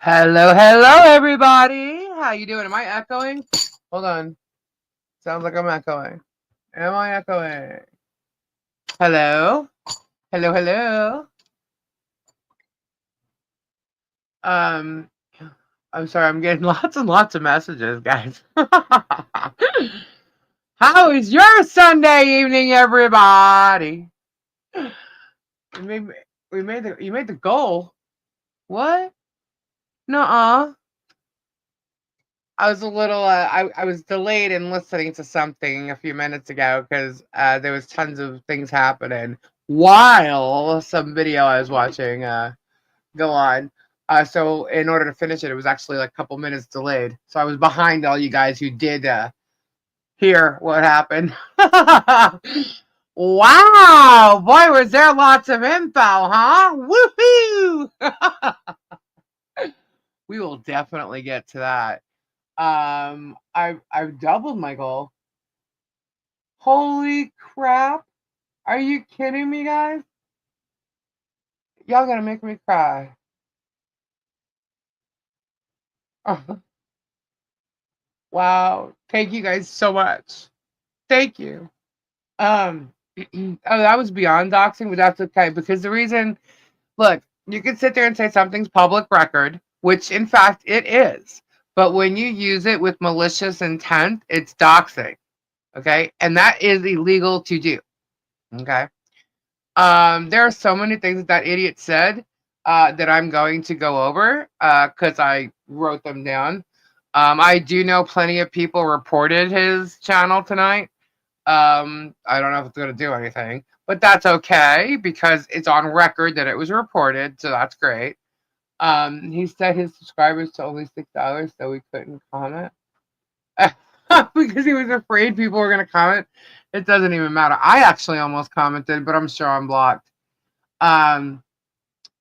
Hello, hello, everybody. How you doing? Am I echoing? Hold on. Sounds like I'm echoing. Am I echoing? Hello? Hello, hello. Um, I'm sorry. I'm getting lots and lots of messages, guys. How is your Sunday evening, everybody? We made, you made the goal. What? Nuh-uh. I was a little, I was delayed in listening to something a few minutes ago because there was tons of things happening while some video I was watching go on. So in order to finish it, it was actually like a couple minutes delayed. So I was behind all you guys who did hear what happened. Wow, boy, was there lots of info, huh? Woohoo! We will definitely get to that. I've doubled my goal. Holy crap! Are you kidding me, guys? Y'all gonna make me cry. Wow! Thank you guys so much. Thank you. Oh, that was beyond doxing, but that's okay because the reason, look, you can sit there and say something's public record, which in fact it is, but when you use it with malicious intent, it's doxing. Okay, and that is illegal to do. Okay. There are so many things that idiot said that I'm going to go over because I wrote them down. I do know plenty of people reported his channel tonight. I don't know if it's going to do anything, but that's okay because it's on record that it was reported, so that's great. He set his subscribers to only $6, so we couldn't comment because he was afraid people were going to comment. It doesn't even matter. I actually almost commented, but I'm sure I'm blocked.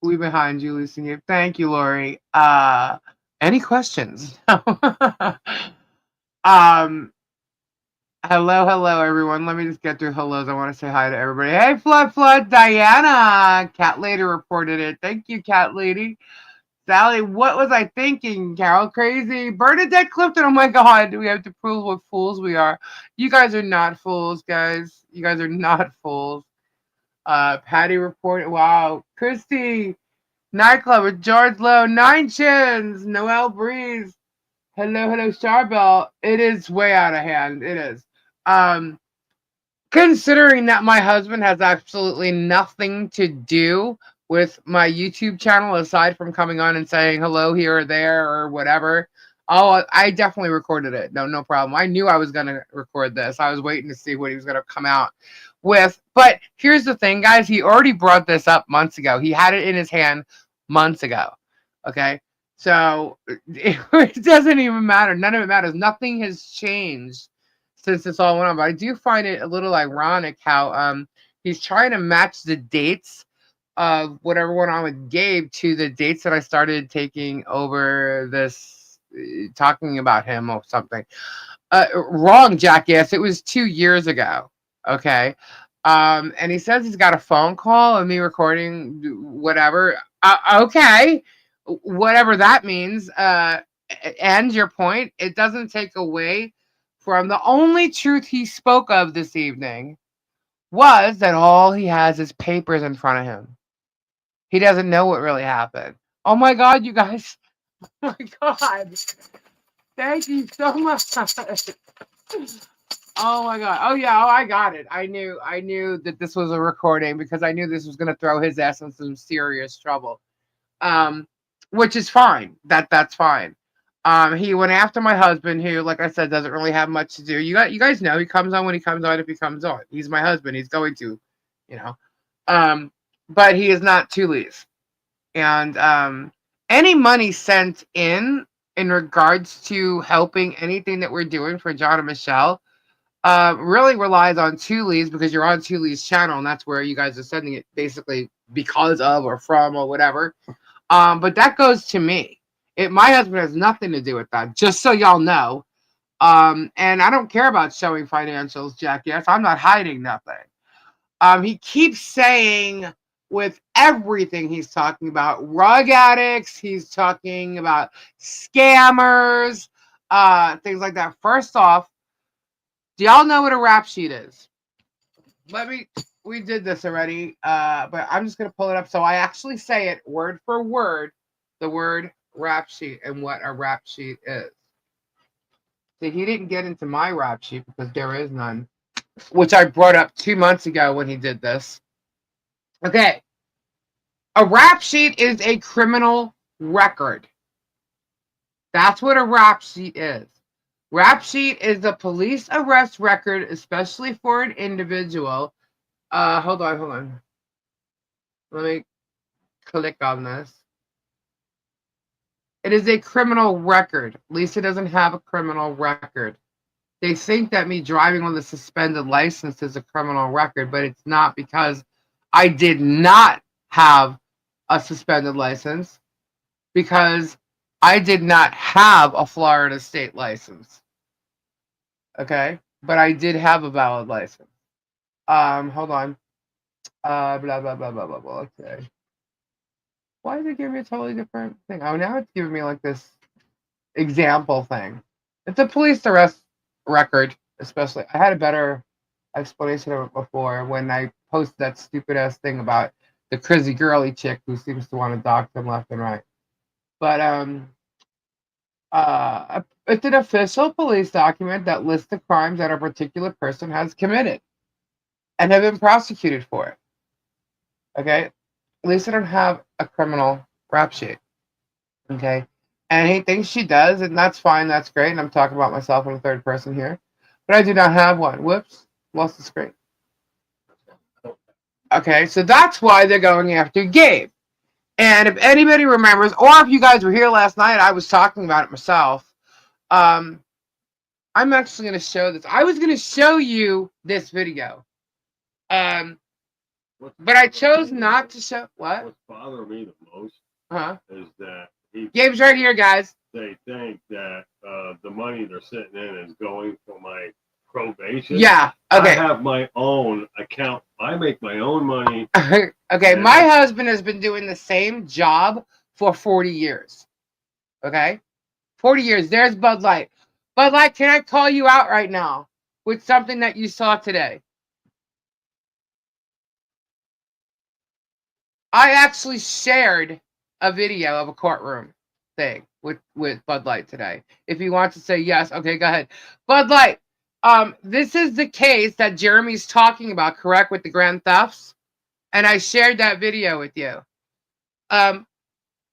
We behind you, Lucy. Gabe. Thank you, Lori. Any questions? um, hello, everyone. Let me just get through hellos. I want to say hi to everybody. Hey, Flood, Diana. Cat Lady reported it. Thank you, Cat Lady. Sally, what was I thinking? Carol, crazy. Bernadette Clifton. Oh my God, we have to prove what fools we are. You guys are not fools, guys. You guys are not fools. Patty reported. Wow, Christy. Nightclub with George Lowe, Nine Chins, Noel Breeze. Hello, Charbel. It is way out of hand. It is. Considering that my husband has absolutely nothing to do with my YouTube channel aside from coming on and saying hello here or there or whatever. Oh, I definitely recorded it. No problem. I knew I was going to record this. I was waiting to see what he was going to come out with. But here's the thing, guys. He already brought this up months ago. He had it in his hand months ago. Okay. So it doesn't even matter. None of it matters. Nothing has changed since this all went on. But I do find it a little ironic how he's trying to match the dates of whatever went on with Gabe to the dates that I started taking over this talking about him or something. Wrong, jackass. It was 2 years ago. Okay. And he says he's got a phone call of me recording whatever. Okay. Whatever that means. And your point, it doesn't take away from the only truth he spoke of this evening was that all he has is papers in front of him. He doesn't know what really happened. Oh my God, you guys. Oh my God. Thank you so much. Oh my God. Oh yeah. Oh, I got it. I knew that this was a recording because I knew this was going to throw his ass in some serious trouble. Which is fine. That's fine. He went after my husband, who, like I said, doesn't really have much to do. You guys know he comes on when he comes on. If he comes on, he's my husband. He's going to, you know. But he is not Tully's. And any money sent in regards to helping anything that we're doing for John and Michelle really relies on Tully's because you're on Tully's channel, and that's where you guys are sending it basically because of or from or whatever. But that goes to me. My husband has nothing to do with that, just so y'all know. And I don't care about showing financials, Jack. Yes, I'm not hiding nothing. He keeps saying with everything he's talking about. Rug addicts, he's talking about scammers, things like that. First off, do y'all know what a rap sheet is? We did this already, but I'm just going to pull it up so I actually say it word for word, the word rap sheet and what a rap sheet is. See, he didn't get into my rap sheet because there is none, which I brought up 2 months ago when he did this. Okay. A rap sheet is a criminal record. That's what a rap sheet is. Rap sheet is a police arrest record, especially for an individual. Hold on. Let me click on this. It is a criminal record. Lisa doesn't have a criminal record. They think that me driving with a suspended license is a criminal record, but it's not, because I did not have a suspended license, because I did not have a Florida state license. Okay? But I did have a valid license. Hold on. Blah, blah, blah, blah, blah, blah. Okay. Why did it give me a totally different thing? Oh, now it's giving me like this example thing. It's a police arrest record, especially. I had a better explanation of it before when I posted that stupid ass thing about the crazy girly chick who seems to want to dox them left and right. But it's an official police document that lists the crimes that a particular person has committed and have been prosecuted for it. Okay? At least I don't have a criminal rap sheet. Okay? And he thinks she does, and that's fine, that's great. And I'm talking about myself in the third person here. But I do not have one. Whoops, lost the screen. Okay, so that's why they're going after Gabe. And if anybody remembers, or if you guys were here last night, I was talking about it myself. I'm actually going to show this. I was going to show you this video. But I chose not to show. What's bothering me the most is that Gabe's right here, guys. They think that the money they're sitting in is going for my probation. Yeah. Okay. I have my own account. I make my own money. Okay. My husband has been doing the same job for 40 years. Okay. 40 years. There's Bud Light. Bud Light, can I call you out right now with something that you saw today? I actually shared a video of a courtroom thing with Bud Light today. If you want to say yes, okay, go ahead. Bud Light, this is the case that Jeremy's talking about, correct, with the grand thefts? And I shared that video with you.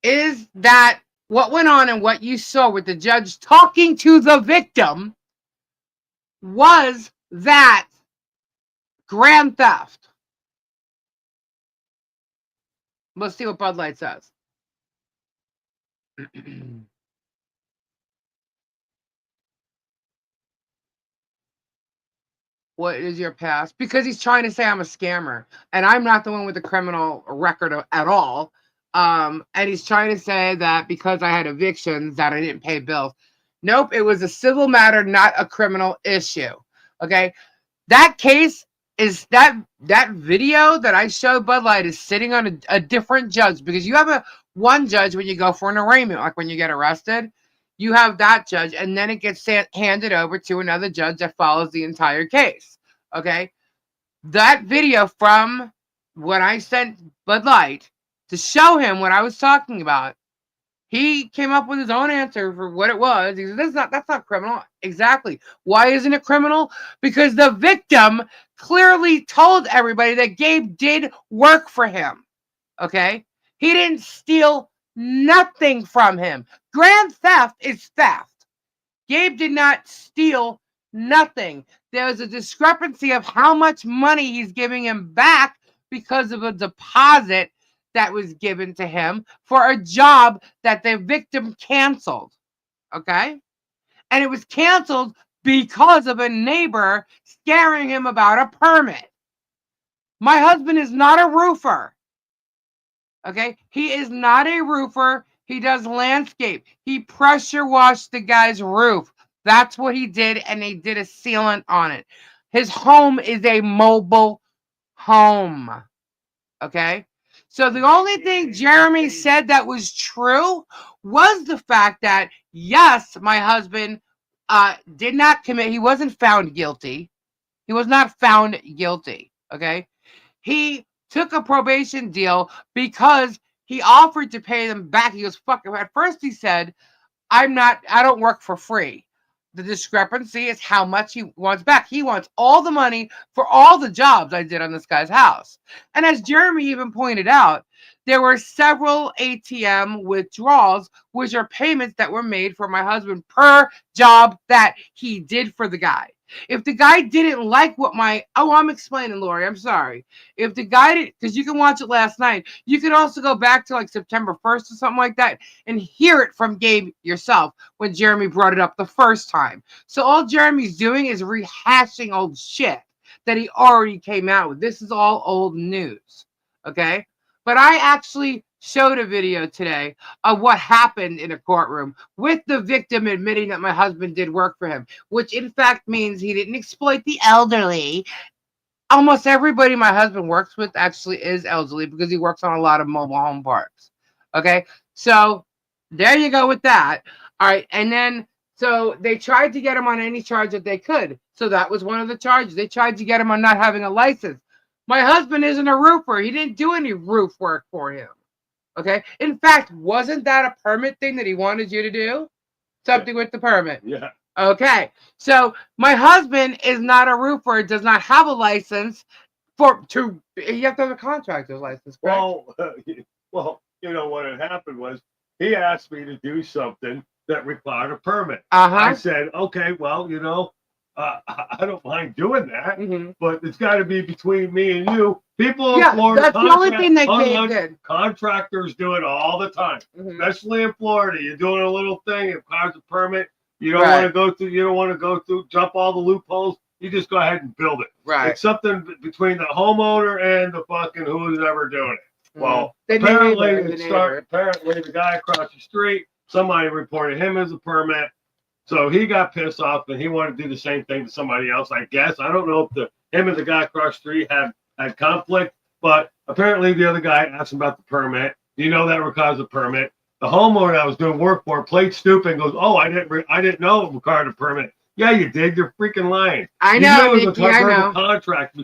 Is that what went on and what you saw with the judge talking to the victim? Was that grand theft? Let's see what Bud Light says. What is your past? Because he's trying to say I'm a scammer, and I'm not the one with a criminal record at all. And he's trying to say that because I had evictions that I didn't pay bills. Nope, it was a civil matter, not a criminal issue. Okay, that case is that video that I showed Bud Light is sitting on a different judge, because you have one judge when you go for an arraignment, like when you get arrested. You have that judge, and then it gets handed over to another judge that follows the entire case. Okay? That video from when I sent Bud Light to show him what I was talking about, he came up with his own answer for what it was. He said, that's not criminal. Exactly. Why isn't it criminal? Because the victim clearly told everybody that Gabe did work for him. Okay? He didn't steal nothing from him. Grand theft is theft. Gabe did not steal nothing. There's a discrepancy of how much money he's giving him back because of a deposit that was given to him for a job that the victim canceled. Okay? And it was canceled because of a neighbor scaring him about a permit. My husband is not a roofer. Okay? He is not a roofer. He does landscape. He pressure washed the guy's roof. That's what he did, and they did a sealant on it. His home is a mobile home. Okay? So the only thing Jeremy said that was true was the fact that, yes, my husband did not commit. He wasn't found guilty. He was not found guilty. Okay. He took a probation deal because he offered to pay them back. He goes, fuck it. At first he said, I don't work for free. The discrepancy is how much he wants back. He wants all the money for all the jobs I did on this guy's house. And as Jeremy even pointed out, there were several ATM withdrawals, which are payments that were made for my husband per job that he did for the guy. If the guy didn't like what I'm explaining, Lori, I'm sorry. If the guy didn't, because you can watch it last night, you can also go back to like September 1st or something like that and hear it from Gabe yourself when Jeremy brought it up the first time. So all Jeremy's doing is rehashing old shit that he already came out with. This is all old news, okay? But I actually showed a video today of what happened in a courtroom with the victim admitting that my husband did work for him, which in fact means he didn't exploit the elderly. Almost everybody my husband works with actually is elderly because he works on a lot of mobile home parks. Okay, so there you go with that. All right, and then so they tried to get him on any charge that they could. So that was one of the charges. They tried to get him on not having a license. My husband isn't a roofer. He didn't do any roof work for him. Okay. In fact, wasn't that a permit thing that he wanted you to do? Something with the permit. Yeah. Okay. So my husband is not a roofer, does not have a license you have to have a contractor's license, correct? Well, you know what had happened was he asked me to do something that required a permit. I said, okay, well, you know, I don't mind doing that, mm-hmm. but it's got to be between me and you. People in Yeah, Florida, that's the only thing that Gabe did. Contractors do it all the time, especially in Florida. You're doing a little thing, it requires a permit. You don't want to go through. You don't want to go through, jump all the loopholes. You just go ahead and build it. Right. It's something between the homeowner and the fucking who's ever doing it. Well, apparently the guy across the street, somebody reported him as a permit. So he got pissed off and he wanted to do the same thing to somebody else, I guess. I don't know if him and the guy across the street had conflict, but apparently the other guy asked him about the permit. Do you know that requires a permit? The homeowner that was doing work for played stupid and goes, "Oh, I didn't know it required a permit." Yeah, you did. You're freaking lying. I know, you knew it was a contract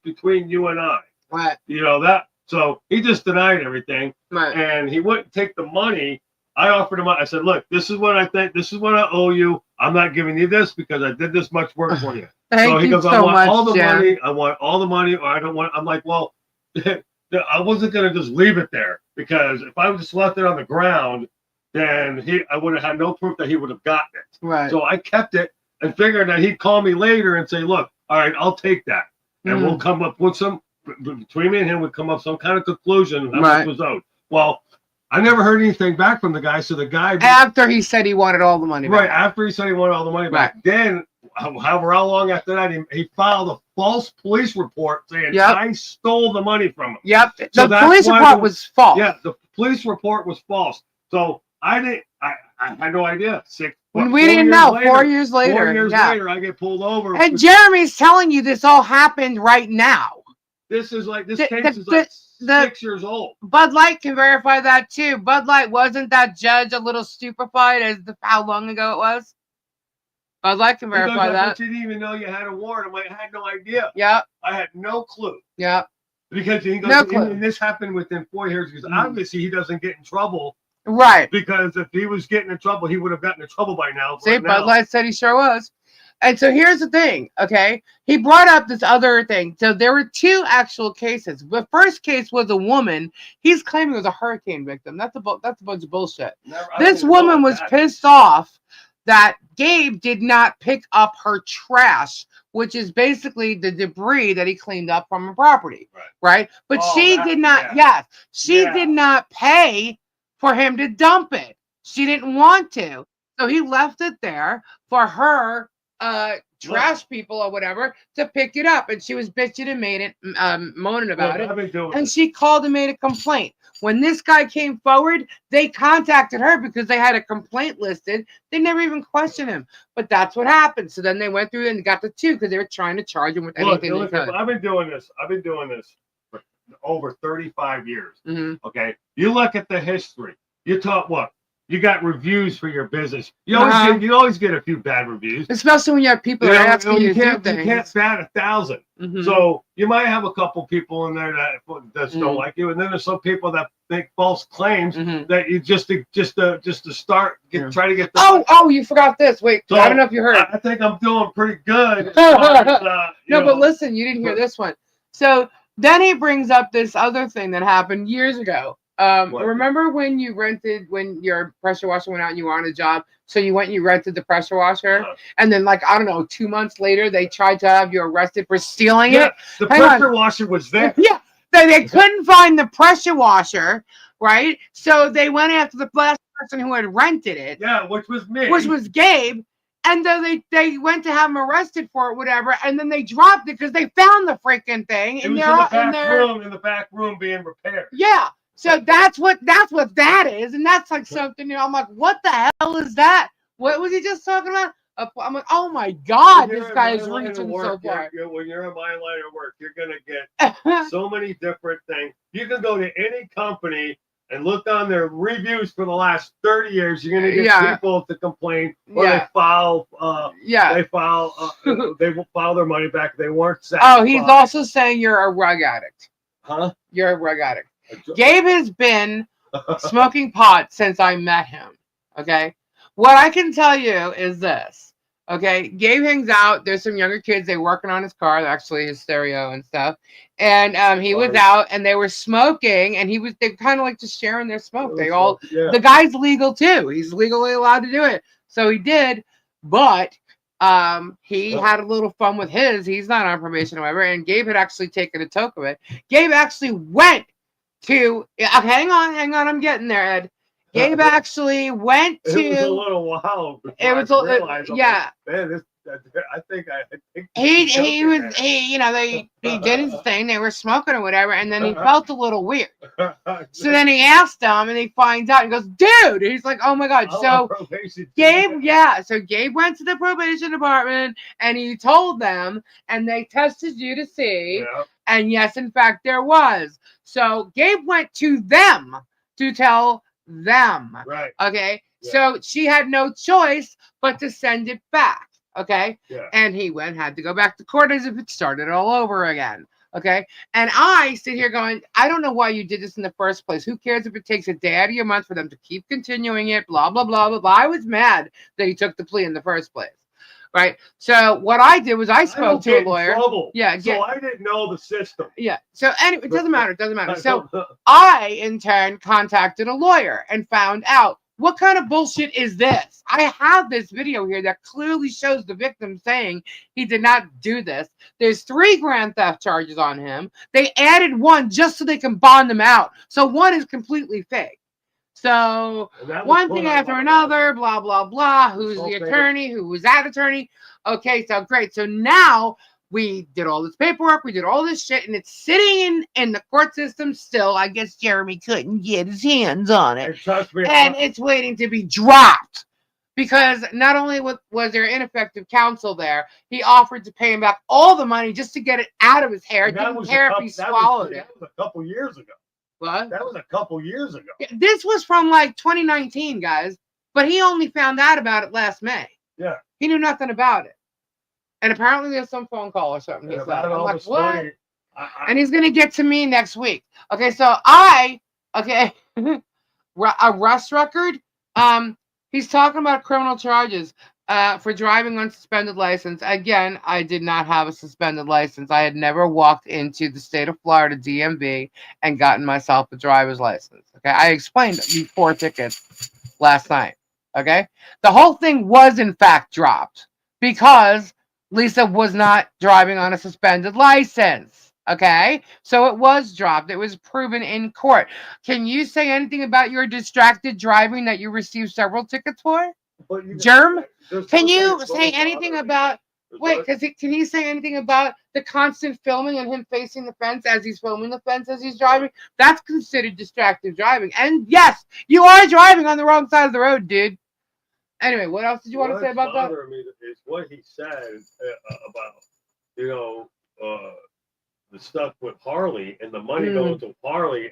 between you and I. Right. You know that. So he just denied everything, and he wouldn't take the money. I offered him. I said, "Look, this is what I think. This is what I owe you. I'm not giving you this because I did this much work for you." So he goes, "I want all the money. I want all the money, or I don't want." I'm like, "Well, I wasn't gonna just leave it there because if I just left it on the ground, then I would have had no proof that he would have gotten it. Right. So I kept it and figured that he'd call me later and say, "Look, all right, I'll take that, and we'll come up with some between me and him. Would come up some kind of conclusion how much was owed." Well, I never heard anything back from the guy. So the guy after he said he wanted all the money back. Right after he said he wanted all the money back, then however how long after that he filed a false police report saying I stole the money from him. Yep. So the police report was false. Yeah, the police report was false. So I had no idea. We didn't know. 4 years later. 4 years later, I get pulled over. And Jeremy's telling you this all happened right now. This is like this case is like 6 years old. Bud Light can verify that too. Bud Light, wasn't that judge a little stupefied as to how long ago it was? Bud Light can verify that. You didn't even know you had a warrant. I had no idea. Yeah. I had no clue. Yeah. Because he goes, and this happened within 4 years because obviously he doesn't get in trouble. Right. Because if he was getting in trouble, he would have gotten in trouble by now. See, Bud Light said he sure was. And so here's the thing, okay? He brought up this other thing. So there were two actual cases. The first case was a woman. He's claiming it was a hurricane victim. That's a bunch of bullshit. This woman was pissed off that Gabe did not pick up her trash, which is basically the debris that he cleaned up from her property, right? But she did not, did not pay for him to dump it. She didn't want to. So he left it there for her trash people or whatever to pick it up, and she was bitching and made it moaning about it, and she called and made a complaint. When this guy came forward, they contacted her because they had a complaint listed. They never even questioned him, but that's what happened. So then they went through and got the two because they were trying to charge him with anything. I've been doing this over 35 years. Mhm. Okay, you look at the history. You talk what? You got reviews for your business. You always get a few bad reviews, especially when you have people that asking you to do things. You can't bat 1,000. Mhm. So you might have a couple people in there that don't like you, and then there's some people that make false claims that you just to start try to get. Oh, you forgot this. Wait, so I don't know if you heard. I think I'm doing pretty good. No, but listen, you didn't hear this one. So then he brings up this other thing that happened years ago. Remember when your pressure washer went out and you were on a job, so you went and you rented the pressure washer, and then like, I don't know, 2 months later they tried to have you arrested for stealing it? The pressure washer was there. Yeah, they couldn't find the pressure washer, right? So they went after the last person who had rented it. Yeah, which was me. Which was Gabe. And then they went to have him arrested for it, whatever, and then they dropped it because they found the freaking thing. It was in the back room being repaired. Yeah. So that's what that is, and that's like something. I'm like, what the hell is that? What was he just talking about? I'm like, oh my God, this guy is reaching so far. When you're in my line of work, you're gonna get so many different things. You can go to any company and look on their reviews for the last 30 years. You're gonna get people to complain, or they file. They will file their money back. They weren't satisfied. Oh, he's also saying you're a rug addict. Huh? You're a rug addict. Gabe has been smoking pot since I met him. Okay. What I can tell you is this. Okay. Gabe hangs out. There's some younger kids. They're working on his car, actually his stereo and stuff. And he was out and they were smoking, and they kind of like just sharing their smoke. The guy's legal too. He's legally allowed to do it. So he did, but he had a little fun with his. He's not on probation or whatever. And Gabe had actually taken a toke of it. Gabe actually went to hang on, I'm getting there, Ed. Gabe actually went to. It was a little while. It was man, I think he did his thing. They were smoking or whatever, and then he felt a little weird. So then he asked them, and he finds out and goes, "Dude!" He's like, "Oh my God!" So Gabe, so Gabe went to the probation department, and he told them, and they tested you to see, and yes, in fact, there was. So Gabe went to them to tell them. Right. Okay. Yeah. So she had no choice but to send it back. Okay. Yeah. And he had to go back to court as if it started all over again. Okay. And I sit here going, I don't know why you did this in the first place. Who cares if it takes a day out of your month for them to keep continuing it? Blah, blah, blah, blah, blah. I was mad that he took the plea in the first place. Right. So what I did was I spoke to a lawyer. Yeah. So I didn't know the system. Yeah. So anyway, it doesn't matter. It doesn't matter. So I, in turn, contacted a lawyer and found out, what kind of bullshit is this? I have this video here that clearly shows the victim saying he did not do this. There's 3 grand theft charges on him. They added 1 just so they can bond him out. So 1 is completely fake. So one thing after another, blah, blah, blah. Who's the attorney? Who was that attorney? Okay, so great. So now we did all this paperwork. We did all this shit, and it's sitting in the court system still. I guess Jeremy couldn't get his hands on it. And it's waiting to be dropped. Because not only was there ineffective counsel there, he offered to pay him back all the money just to get it out of his hair. Didn't care if he swallowed it. That was a couple years ago. What? That was a couple years ago. This was from like 2019, guys. But he only found out about it last May. Yeah. He knew nothing about it. And apparently there's some phone call or something. He's like, I'm like, what? And he's going to get to me next week. Okay, so a arrest record. He's talking about criminal charges for driving on suspended license. Again, I did not have a suspended license. I had never walked into the state of Florida DMV and gotten myself a driver's license. Okay, I explained the 4 tickets last night. Okay, the whole thing was in fact dropped because Lisa was not driving on a suspended license. Okay, so it was dropped. It was proven in court. Can you say anything about your distracted driving that you received several tickets for? Germ? Can you say anything about... Wait, can he say anything about the constant filming and him facing the fence as he's filming the fence as he's driving? That's considered distracted driving. And yes, you are driving on the wrong side of the road, dude. Anyway, what else did you want to say about that? Me is what he said about, the stuff with Harley and the money going to Harley.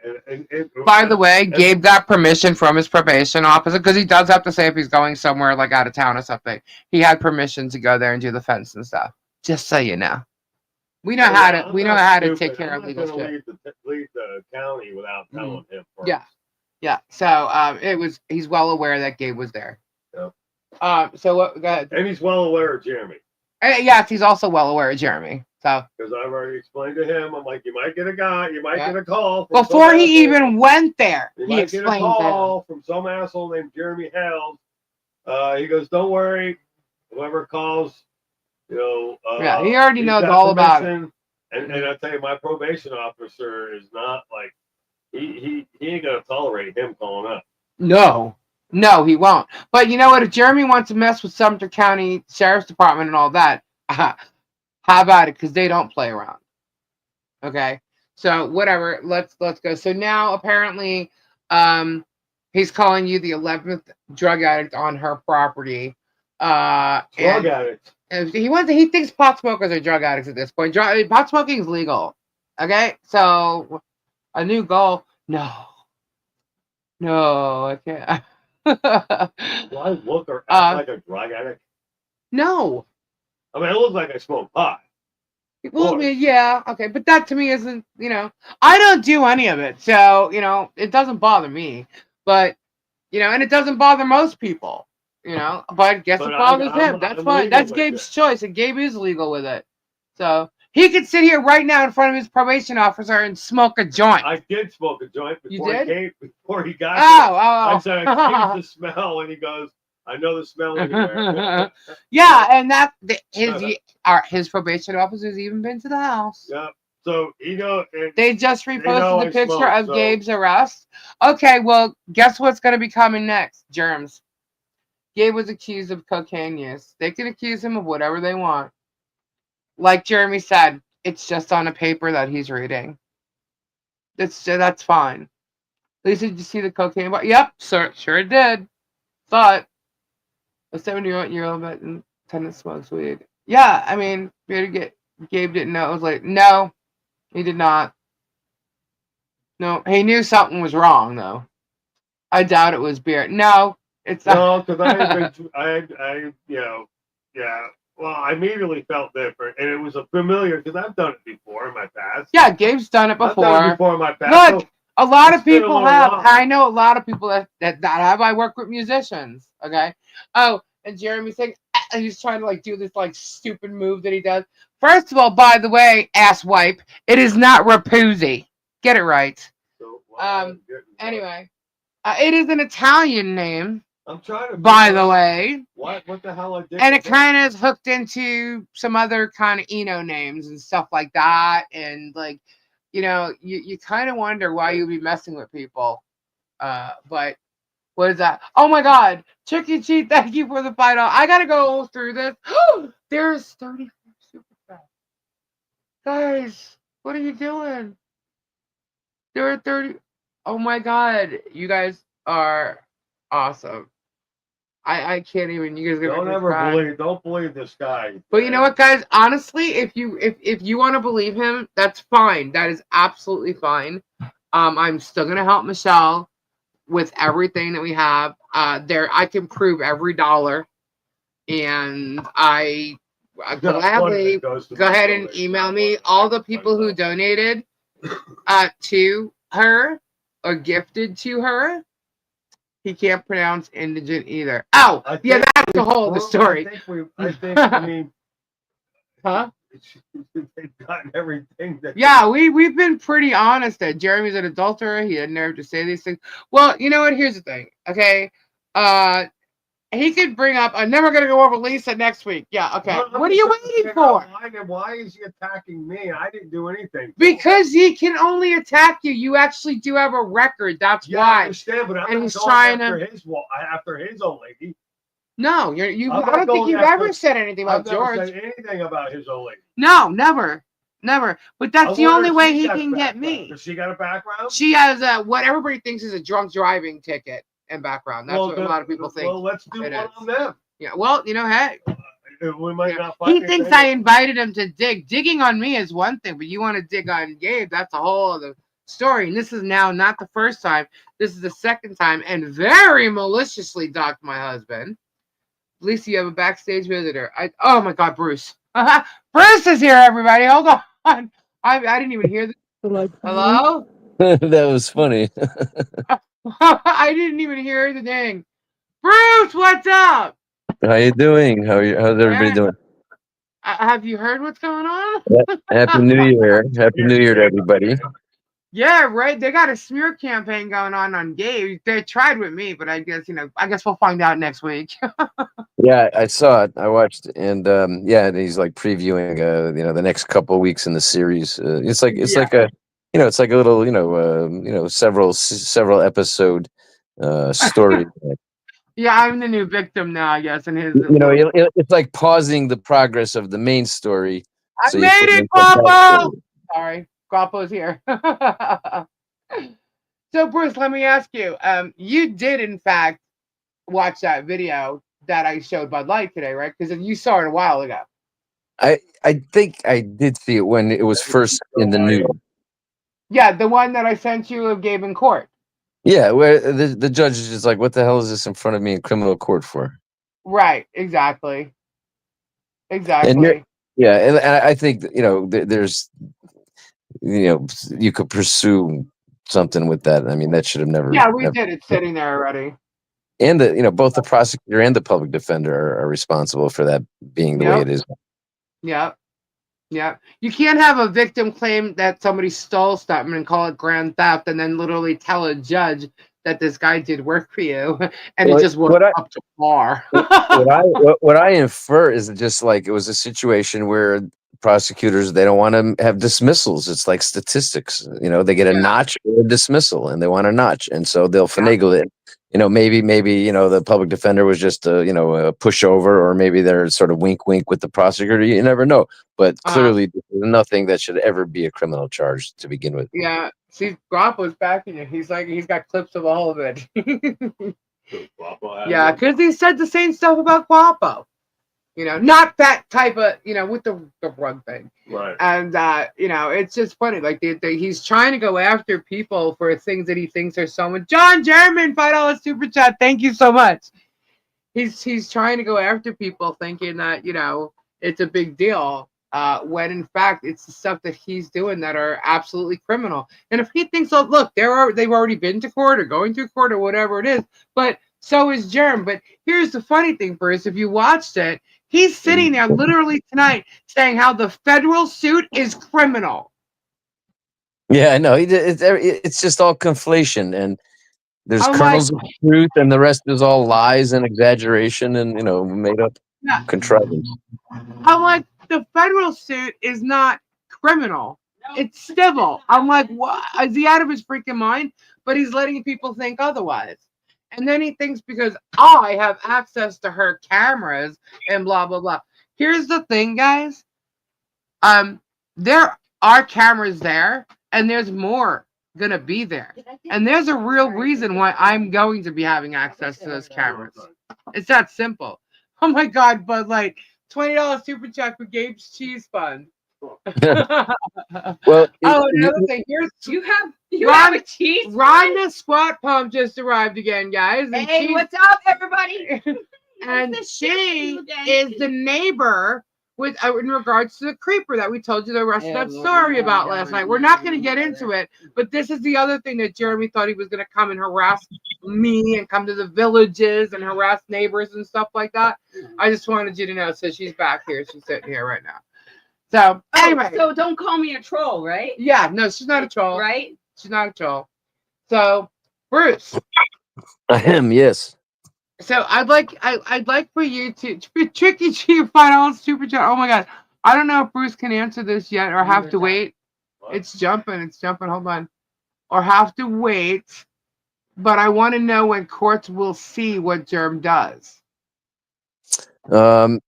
By the way, Gabe got permission from his probation officer because he does have to say if he's going somewhere like out of town or something. He had permission to go there and do the fence and stuff. Just so you know, we know how to take care of legal shit. Leave the county without telling him first. Yeah. So he's well aware that Gabe was there. Yeah. So what? Go ahead. And he's well aware of Jeremy. Yes, he's also well aware of Jeremy. So because I've already explained to him, I'm like, you might get a guy, you might get a call before he even went there. He explained get a call from some asshole named Jeremy Hales. He goes, don't worry, whoever calls, he already knows all about it. And I tell you, my probation officer is not like he ain't gonna tolerate him calling up. No, he won't. But you know what? If Jeremy wants to mess with Sumter County Sheriff's Department and all that, how about it? Because they don't play around. Okay, so whatever. Let's go. So now apparently, he's calling you the 11th drug addict on her property. Drug addict. He thinks pot smokers are drug addicts at this point. Pot smoking is legal. Okay, so a new goal. No, I can't. Do I look or act like a drug addict? No. I mean, it looks like I smoke pot. Well, yeah, okay, but that to me isn't, I don't do any of it, so, it doesn't bother me, but, and it doesn't bother most people, but I guess it bothers him. That's fine. That's Gabe's choice, and Gabe is legal with it. So, he could sit here right now in front of his probation officer and smoke a joint. I did smoke a joint before he got there. I said, excuse the smell, and he goes, I know the smell anywhere. Yeah, and his probation officer's even been to the house. Yeah. So they just reposted the picture of Gabe's arrest. Okay, well, guess what's going to be coming next? Germs. Gabe was accused of cocaine use. They can accuse him of whatever they want. Like Jeremy said, it's just on a paper that he's reading. That's fine. Lisa, did you see the cocaine bar? Yep, sure did. Saw it. A 70-year-old tenant smokes weed. Yeah, I mean, Gabe didn't know. It was like, no, he did not. No, he knew something was wrong, though. I doubt it was beer. No, it's not. No, because Well, I immediately felt different, and it was a familiar because I've done it before in my past. Yeah, Gabe's done it before. I've done it before in my past. Look, a lot of people have. I know a lot of people that have. I work with musicians. Okay. Oh, and Jeremy's saying he's trying to do this stupid move that he does. First of all, by the way, asswipe, it is not Rapuzzi. Get it right. So, anyway, it is an Italian name. I'm trying to. By the way. What the hell I did? And it kind of is hooked into some other kind of Eno names and stuff like that, and you kind of wonder why you'd be messing with people. But what is that? Oh my God, Tricky Cheat! Thank you for the $5. I gotta go through this. There's 34 super chats. Guys, what are you doing? There are 30. Oh my God, you guys are awesome. I can't even. You guys don't believe this guy. But you know what, guys? Honestly, if you want to believe him, that's fine. That is absolutely fine. I'm still gonna help Michelle with everything that we have. I can prove every dollar, and I gladly go ahead and email me all the people who donated to her or gifted to her. He can't pronounce indigent either. Oh, yeah, that's the whole of the story. I mean, huh? They've gotten everything. Yeah, we've been pretty honest that Jeremy's an adulterer. He had nerve to say these things. Well, you know what? Here's the thing. Okay, he could bring up. I'm never gonna go over Lisa next week. Yeah. Okay. What are you waiting for? Why is he attacking me? I didn't do anything. Because he can only attack you. You actually do have a record. That's why. I understand, but I'm not going after his old lady. No, I don't think you've ever said anything about George. I've never said anything about his old lady. No, never. But that's the only way he can get me. Does she got a background? She has what everybody thinks is a drunk driving ticket and background. That's what a lot of people think. Well, let's do one on them. Yeah. Well, hey. We might not He find thinks I invited him to dig. Digging on me is one thing, but you want to dig on Gabe, that's a whole other story. And this is now not the first time. This is the second time, and very maliciously docked my husband. At least you have a backstage visitor. Oh my God, Bruce. Bruce is here, everybody. Hold on. I didn't even hear this. Hello? That was funny. I didn't even hear the thing. Bruce, what's up? How you doing? How's everybody doing? Have you heard what's going on? Happy New Year. Happy New Year to everybody. Yeah, right. They got a smear campaign going on Gabe. They tried with me, but I guess we'll find out next week. Yeah, I saw it. I watched it, and and he's like previewing the next couple of weeks in the series. It's like a it's like a little several episode story. Yeah, I'm the new victim now, I guess. And his, it's like pausing the progress of the main story. I made it, Guapo. Sorry, Guapo's here. So, Bruce, let me ask you. You did, in fact, watch that video that I showed Bud Light today, right? Because you saw it a while ago. I think I did see it when it was first in the news. Yeah, the one that I sent you of Gabe in court. Yeah, where the judge is just like, what the hell is this in front of me in criminal court for? Right, exactly. And I think there's you could pursue something with that. I mean, that should have never. Yeah, we did. It's sitting there already. And both the prosecutor and the public defender are responsible for that being the way it is. Yep. Yeah, you can't have a victim claim that somebody stole something and call it grand theft, and then literally tell a judge that this guy did work for you, and it just went up to par. What I infer is just like it was a situation where prosecutors, they don't want to have dismissals. It's like statistics, they get a notch or a dismissal, and they want a notch, and so they'll finagle it. Maybe the public defender was just a pushover, or maybe they're sort of wink with the prosecutor. You never know, but clearly there's nothing that should ever be a criminal charge to begin with. Yeah, see, Guapo's backing it. He's got clips of all of it. Yeah, because he said the same stuff about Guapo. Not that type of, with the rug thing. Right. And, it's just funny. Like, he's trying to go after people for things that he thinks are so much. John German, $5 super chat. Thank you so much. He's trying to go after people thinking that, it's a big deal. When in fact, it's the stuff that he's doing that are absolutely criminal. And if he thinks, look, they've already been to court or going through court or whatever it is, but so is Germ. But here's the funny thing, Bruce, if you watched it, he's sitting there literally tonight saying how the federal suit is criminal. Yeah, I know. It's just all conflation, and there's kernels of truth, and the rest is all lies and exaggeration and made up contrivance. I'm like, the federal suit is not criminal. It's civil. I'm like, what? Is he out of his freaking mind? But he's letting people think otherwise. And then he thinks because I have access to her cameras and blah, blah, blah. Here's the thing, guys. There are cameras there, and there's more going to be there. And there's a real reason why I'm going to be having access to those cameras. It's that simple. Oh, my God, Bud Light. $20 super chat for Gabe's cheese fund. Well, another thing. You have a cheese. Rhonda Squat Pump just arrived again, guys. And hey, what's up, everybody? And she is the neighbor with in regards to the creeper that we told you the rest of that story about last night. We're not going to get into it, but this is the other thing that Jeremy thought he was going to come and harass me and come to the villages and harass neighbors and stuff like that. I just wanted you to know. So she's back here. She's sitting here right now. So anyway, so don't call me a troll, right? Yeah, no, she's not a troll. Right? She's not a troll. So, Bruce. Yes. So I'd like for you to Tricky G $5 super chat. Oh my God, I don't know if Bruce can answer this yet or have to wait. It's jumping. Hold on, or have to wait. But I want to know when courts will see what Germ does. I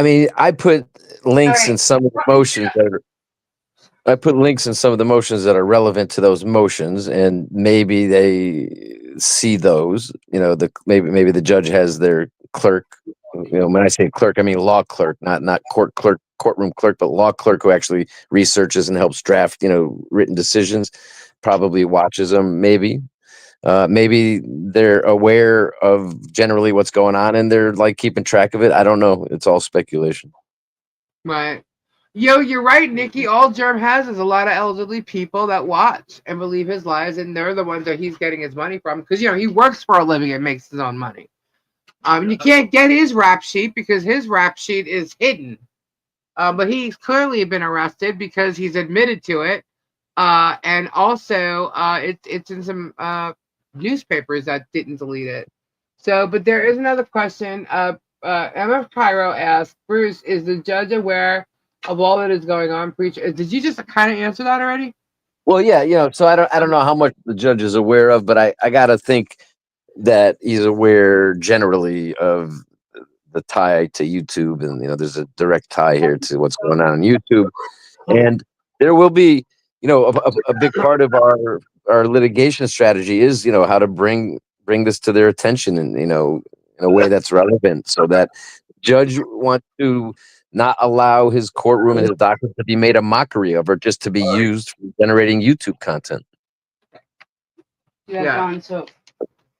mean, I put links in some of the motions that are relevant to those motions, and maybe they see those. Maybe the judge has their clerk, when I say clerk, I mean law clerk, not court clerk, courtroom clerk, but law clerk who actually researches and helps draft, written decisions, probably watches them, maybe. Maybe they're aware of generally what's going on and they're like keeping track of it. I don't know. It's all speculation. Right. Yo, you're right, Nikki. All Germ has is a lot of elderly people that watch and believe his lies, and they're the ones that he's getting his money from because he works for a living and makes his own money. You can't get his rap sheet because his rap sheet is hidden. But he's clearly been arrested because he's admitted to it, and also it's in some newspapers that didn't delete it. So, but there is another question. MF Pyro asked, Bruce, is the judge aware of all that is going on? Preacher, did you just kind of answer that already? Well, yeah, so I don't know how much the judge is aware of, but I gotta think that he's aware generally of the tie to YouTube, and there's a direct tie here to what's going on YouTube, and there will be a big part of our litigation strategy is how to bring this to their attention and in a way that's relevant, so that judge wants to not allow his courtroom and his documents to be made a mockery of or just to be used for generating YouTube content. Yeah. So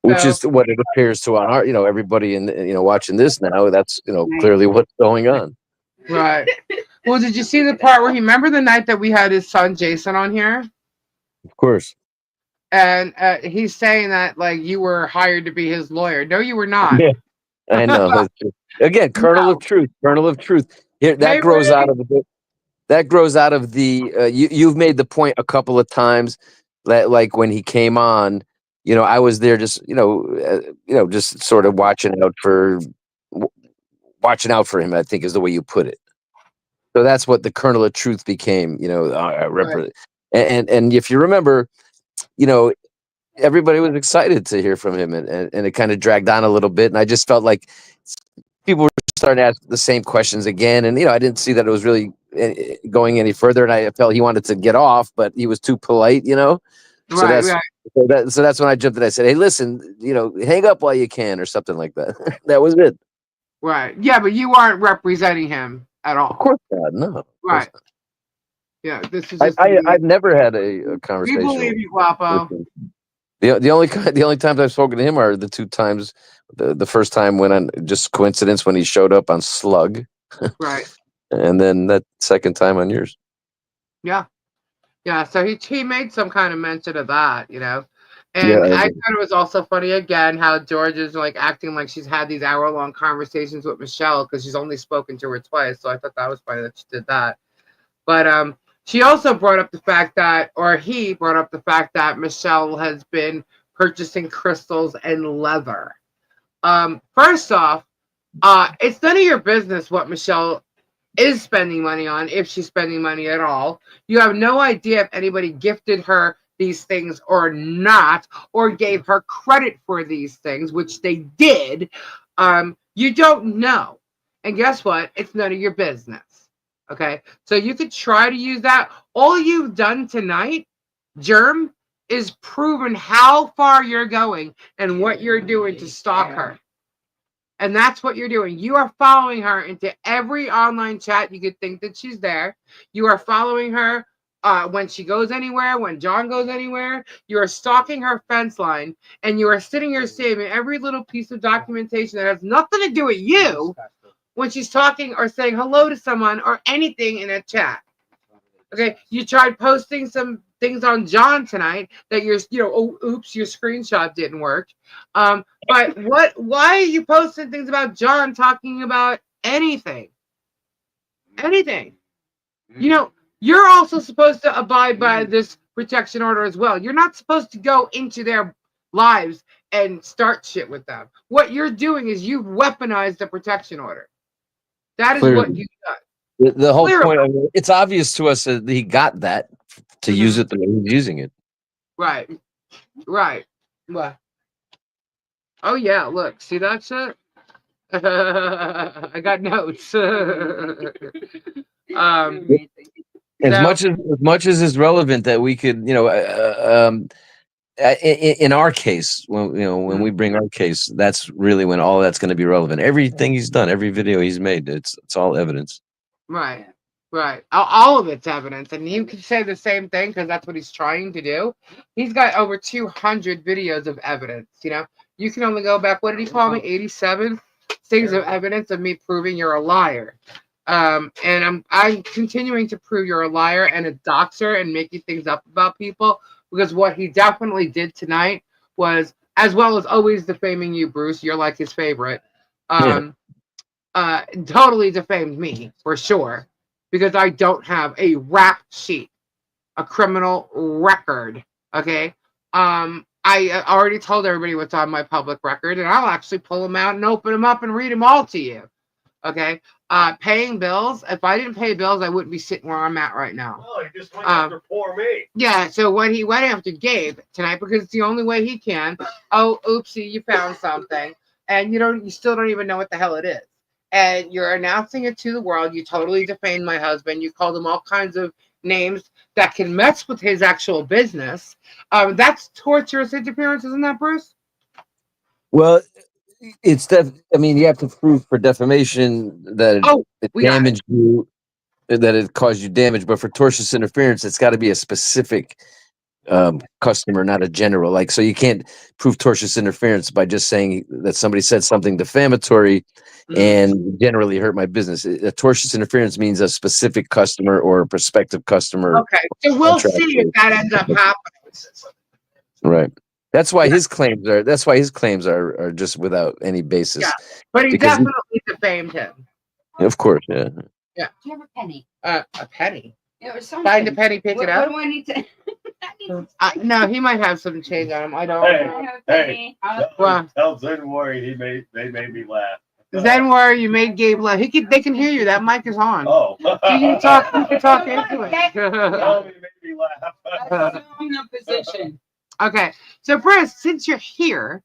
Which is what it appears to our, everybody in, watching this now. That's, clearly what's going on. Right. Well, did you see the part where remember the night that we had his son Jason on here? Of course. And he's saying that like you were hired to be his lawyer. No, you were not. Yeah, I know. Again, kernel of truth. Here, that grows out of the. That grows out of the. You've made the point a couple of times that, like, when he came on, I was there just, just sort of watching out for him, I think is the way you put it. So that's what the kernel of truth became, Right. And if you remember, everybody was excited to hear from him, and it kind of dragged on a little bit. And I just felt like people were starting to ask the same questions again. And, I didn't see that it was really going any further. And I felt he wanted to get off, but he was too polite, So that's when I jumped in. I said, hey, listen, hang up while you can or something like that. That was it. Right. Yeah, but you aren't representing him at all. Of course not. No. Right. Yeah, this is. I've never had a conversation. We believe you, Guapo. The only times I've spoken to him are the two times. The first time when on just coincidence when he showed up on Slug. Right. And then that second time on yours. Yeah. Yeah. So he made some kind of mention of that, And Yeah, I thought it was also funny again how George is like acting like she's had these hour-long conversations with Michelle because she's only spoken to her twice. So I thought that was funny that she did that. But she also brought up the fact that, or he brought up the fact that Michelle has been purchasing crystals and leather. First off, it's none of your business what Michelle is spending money on, if she's spending money at all. You have no idea if anybody gifted her these things or not, or gave her credit for these things, which they did. You don't know. And guess what? It's none of your business. Okay? So you could try to use that. All you've done tonight, Germ, is proven how far you're going and what you're doing to stalk her. And that's what you're doing. You are following her into every online chat. You could think that she's there. You are following her when she goes anywhere, when John goes anywhere. You are stalking her fence line, and you are sitting here saving every little piece of documentation that has nothing to do with you when she's talking or saying hello to someone or anything in a chat. Okay, you tried posting some things on John tonight that your screenshot didn't work. But why are you posting things about John talking about anything? Anything. You're also supposed to abide by this protection order as well. You're not supposed to go into their lives and start shit with them. What you're doing is you've weaponized the protection order. That is what you've done. The whole point, it's obvious to us that he got that to use it the way he's using it. Right. What? Oh, yeah, look. See that shit? I got notes. As much as is relevant that we could, in our case, when we bring our case, that's really when all that's going to be relevant. Everything he's done, every video he's made, it's all evidence. Right. Right. All of it's evidence. And you can say the same thing because that's what he's trying to do. He's got over 200 videos of evidence. You can only go back, what did he call me? 87 things of evidence of me proving you're a liar. And I'm continuing to prove you're a liar and a doxer and making things up about people, because what he definitely did tonight was, as well as always defaming you, Bruce, you're like his favorite. Totally defamed me for sure, because I don't have a rap sheet, a criminal record. Okay. I already told everybody what's on my public record, and I'll actually pull them out and open them up and read them all to you. Okay. Paying bills. If I didn't pay bills, I wouldn't be sitting where I'm at right now. Oh, he just went after poor me. Yeah. So when he went after Gabe tonight, because it's the only way he can. Oh, oopsie, you found something, and you still don't even know what the hell it is. And you're announcing it to the world. You totally defamed my husband. You called him all kinds of names that can mess with his actual business. That's torturous interference, isn't that, Bruce? Well, it's I mean, you have to prove for defamation that it damaged you, that it caused you damage. But for tortious interference, it's got to be a specific customer, not a general. Like, so you can't prove tortious interference by just saying that somebody said something defamatory and generally hurt my business. A tortious interference means a specific customer or a prospective customer. Okay, so we'll see if that ends up happening. Right. That's why his claims are. That's why his claims are just without any basis. Yeah, but he definitely defamed him. Of course, yeah. Yeah. Do you have a penny? A penny. Yeah, or something. Find a penny, pick it up. What do I need to? No, he might have some change on him. I don't know. Hey, Well, tell Zen Worry they made me laugh. Zen Worry, you made Gabe laugh. They can hear you. That mic is on. Oh. You can talk into it. Tell me, made me laugh. Position. Okay, so Bruce, since you're here,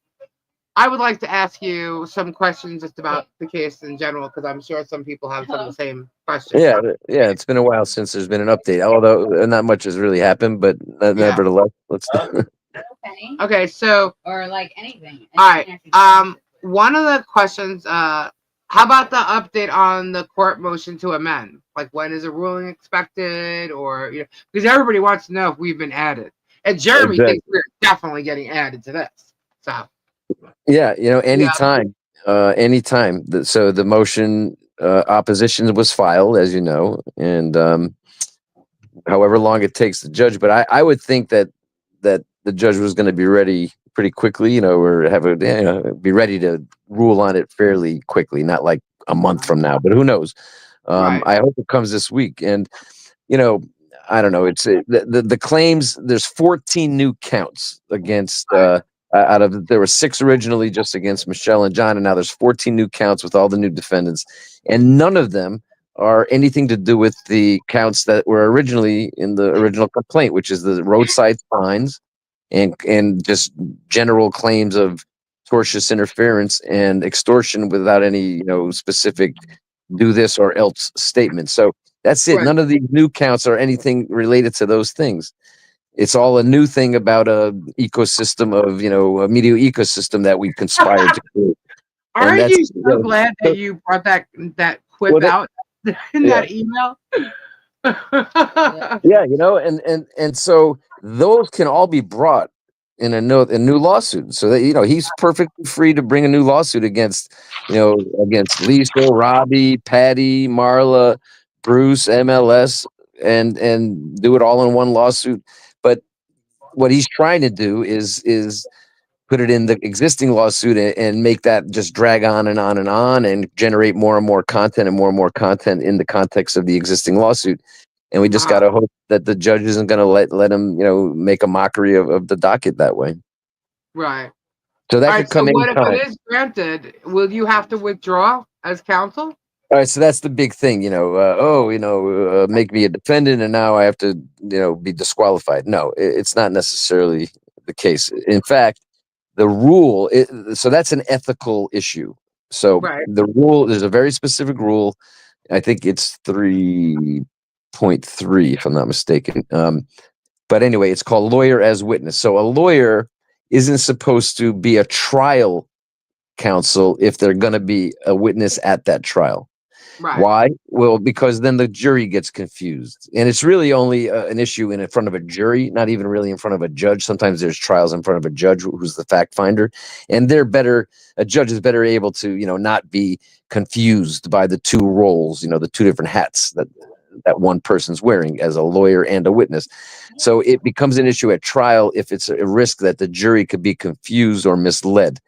I would like to ask you some questions just about the case in general, because I'm sure some people have some of the same questions. Yeah. It's been a while since there's been an update, although not much has really happened. But nevertheless, let's. Okay, so or like anything. All right. One of the questions. How about the update on the court motion to amend? Like, when is a ruling expected, or because everybody wants to know if we've been added, and Jeremy thinks we're definitely getting added to this. So. Yeah, anytime. So the motion opposition was filed, as you know, and however long it takes the judge. But I would think that the judge was going to be ready pretty quickly, or be ready to rule on it fairly quickly, not like a month from now. But who knows? Right. I hope it comes this week. And I don't know. It's the claims. There's 14 new counts against. There were 6 originally just against Michelle and John, and now there's 14 new counts with all the new defendants, and none of them are anything to do with the counts that were originally in the original complaint, which is the roadside signs and just general claims of tortious interference and extortion without any specific do this or else statement. So that's it. Right. None of these new counts are anything related to those things. It's all a new thing about a ecosystem of, a media ecosystem that we conspired to create. Aren't you so glad that you brought that quip out in that email? Yeah, and so those can all be brought in a new lawsuit. So that he's perfectly free to bring a new lawsuit against Lisa, Robbie, Patty, Marla, Bruce, MLS, and do it all in one lawsuit. But what he's trying to do is put it in the existing lawsuit and make that just drag on and on and on and generate more and more content and more content in the context of the existing lawsuit. And we just got to hope that the judge isn't going to let him, make a mockery of the docket that way. Right. So that could come what anytime. if it is granted? Will you have to withdraw as counsel? All right, so that's the big thing, make me a defendant and now I have to, be disqualified. No, it's not necessarily the case. In fact, the rule, so that's an ethical issue. So the rule, there's a very specific rule. I think it's 3.3, if I'm not mistaken. But anyway, it's called lawyer as witness. So a lawyer isn't supposed to be a trial counsel if they're going to be a witness at that trial. Right. Why? Well, because then the jury gets confused. And it's really only an issue in front of a jury, not even really in front of a judge. Sometimes there's trials in front of a judge who's the fact finder. And a judge is better able to, not be confused by the two roles, the two different hats that one person's wearing as a lawyer and a witness. So it becomes an issue at trial if it's a risk that the jury could be confused or misled.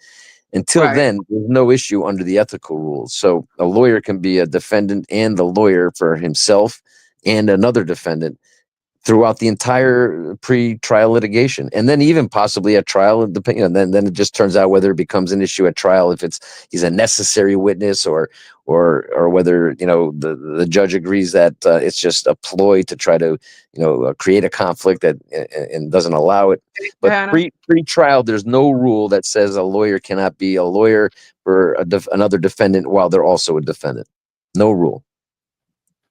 Until Right. then, there's no issue under the ethical rules. So a lawyer can be a defendant and the lawyer for himself and another defendant throughout the entire pre-trial litigation, and then even possibly at trial. Depending, and then it just turns out whether it becomes an issue at trial if he's a necessary witness or whether the judge agrees that it's just a ploy to try to create a conflict that and doesn't allow it. But pre-trial, there's no rule that says a lawyer cannot be a lawyer for another defendant while they're also a defendant. No rule.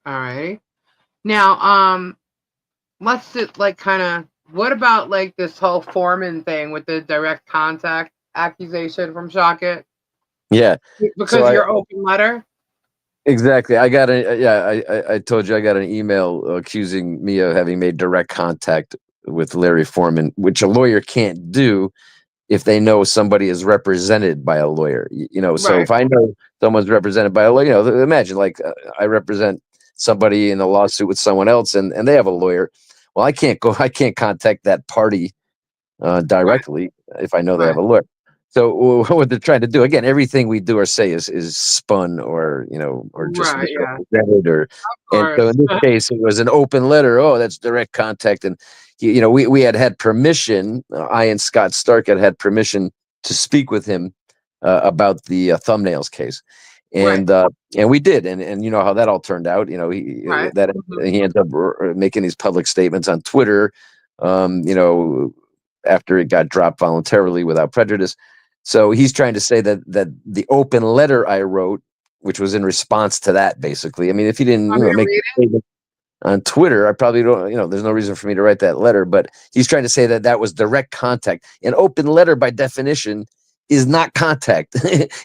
All right. Now, let's what about like this whole Foreman thing with the direct contact accusation from Shockit? Yeah. Because your open letter? Exactly. I told you I got an email accusing me of having made direct contact with Larry Foreman, which a lawyer can't do if they know somebody is represented by a lawyer. So if I know someone's represented by a lawyer, imagine like I represent somebody in a lawsuit with someone else and they have a lawyer. Well, I can't contact that party directly if I know they have a lawyer. So what they're trying to do, again, everything we do or say is spun or just misrepresented and so in this case it was an open letter. Oh, that's direct contact. And we had permission. I and Scott Stark had permission to speak with him about the thumbnails case. And we did, and you know how that all turned out. He ended up making these public statements on Twitter, after it got dropped voluntarily without prejudice. So he's trying to say that the open letter I wrote, which was in response to that, basically. I mean, if he didn't make a statement on Twitter, I probably don't. There's no reason for me to write that letter. But he's trying to say that was direct contact. An open letter, by definition, is not contact.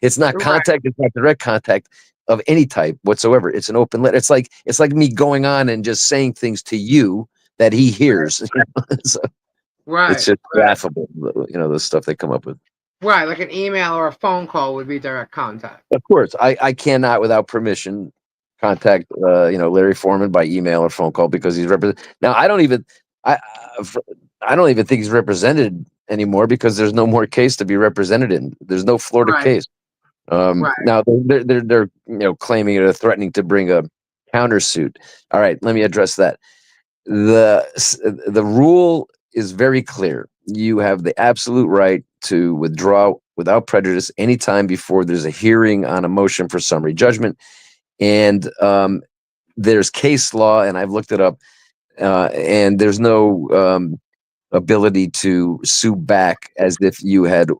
It's not contact. It's not direct contact of any type whatsoever. It's an open letter. It's like me going on and just saying things to you that he hears. So it's just laughable, the stuff they come up with. Right, like an email or a phone call would be direct contact. Of course, I cannot, without permission, contact Larry Foreman by email or phone call because he's represented. Now I don't even think he's represented anymore because there's no more case to be represented in. There's no Florida case. Now they're claiming or threatening to bring a countersuit. All right, let me address that. The rule is very clear. You have the absolute right to withdraw without prejudice anytime before there's a hearing on a motion for summary judgment. And there's case law, and I've looked it up, and there's no ability to sue back as if you had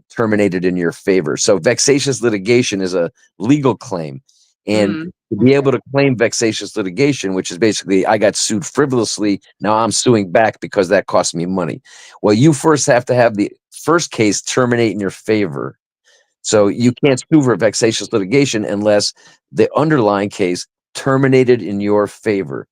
terminated in your favor. So vexatious litigation is a legal claim. And to be able to claim vexatious litigation, which is basically I got sued frivolously, now I'm suing back because that cost me money. Well, you first have to have the first case terminate in your favor. So you can't sue for vexatious litigation unless the underlying case terminated in your favor.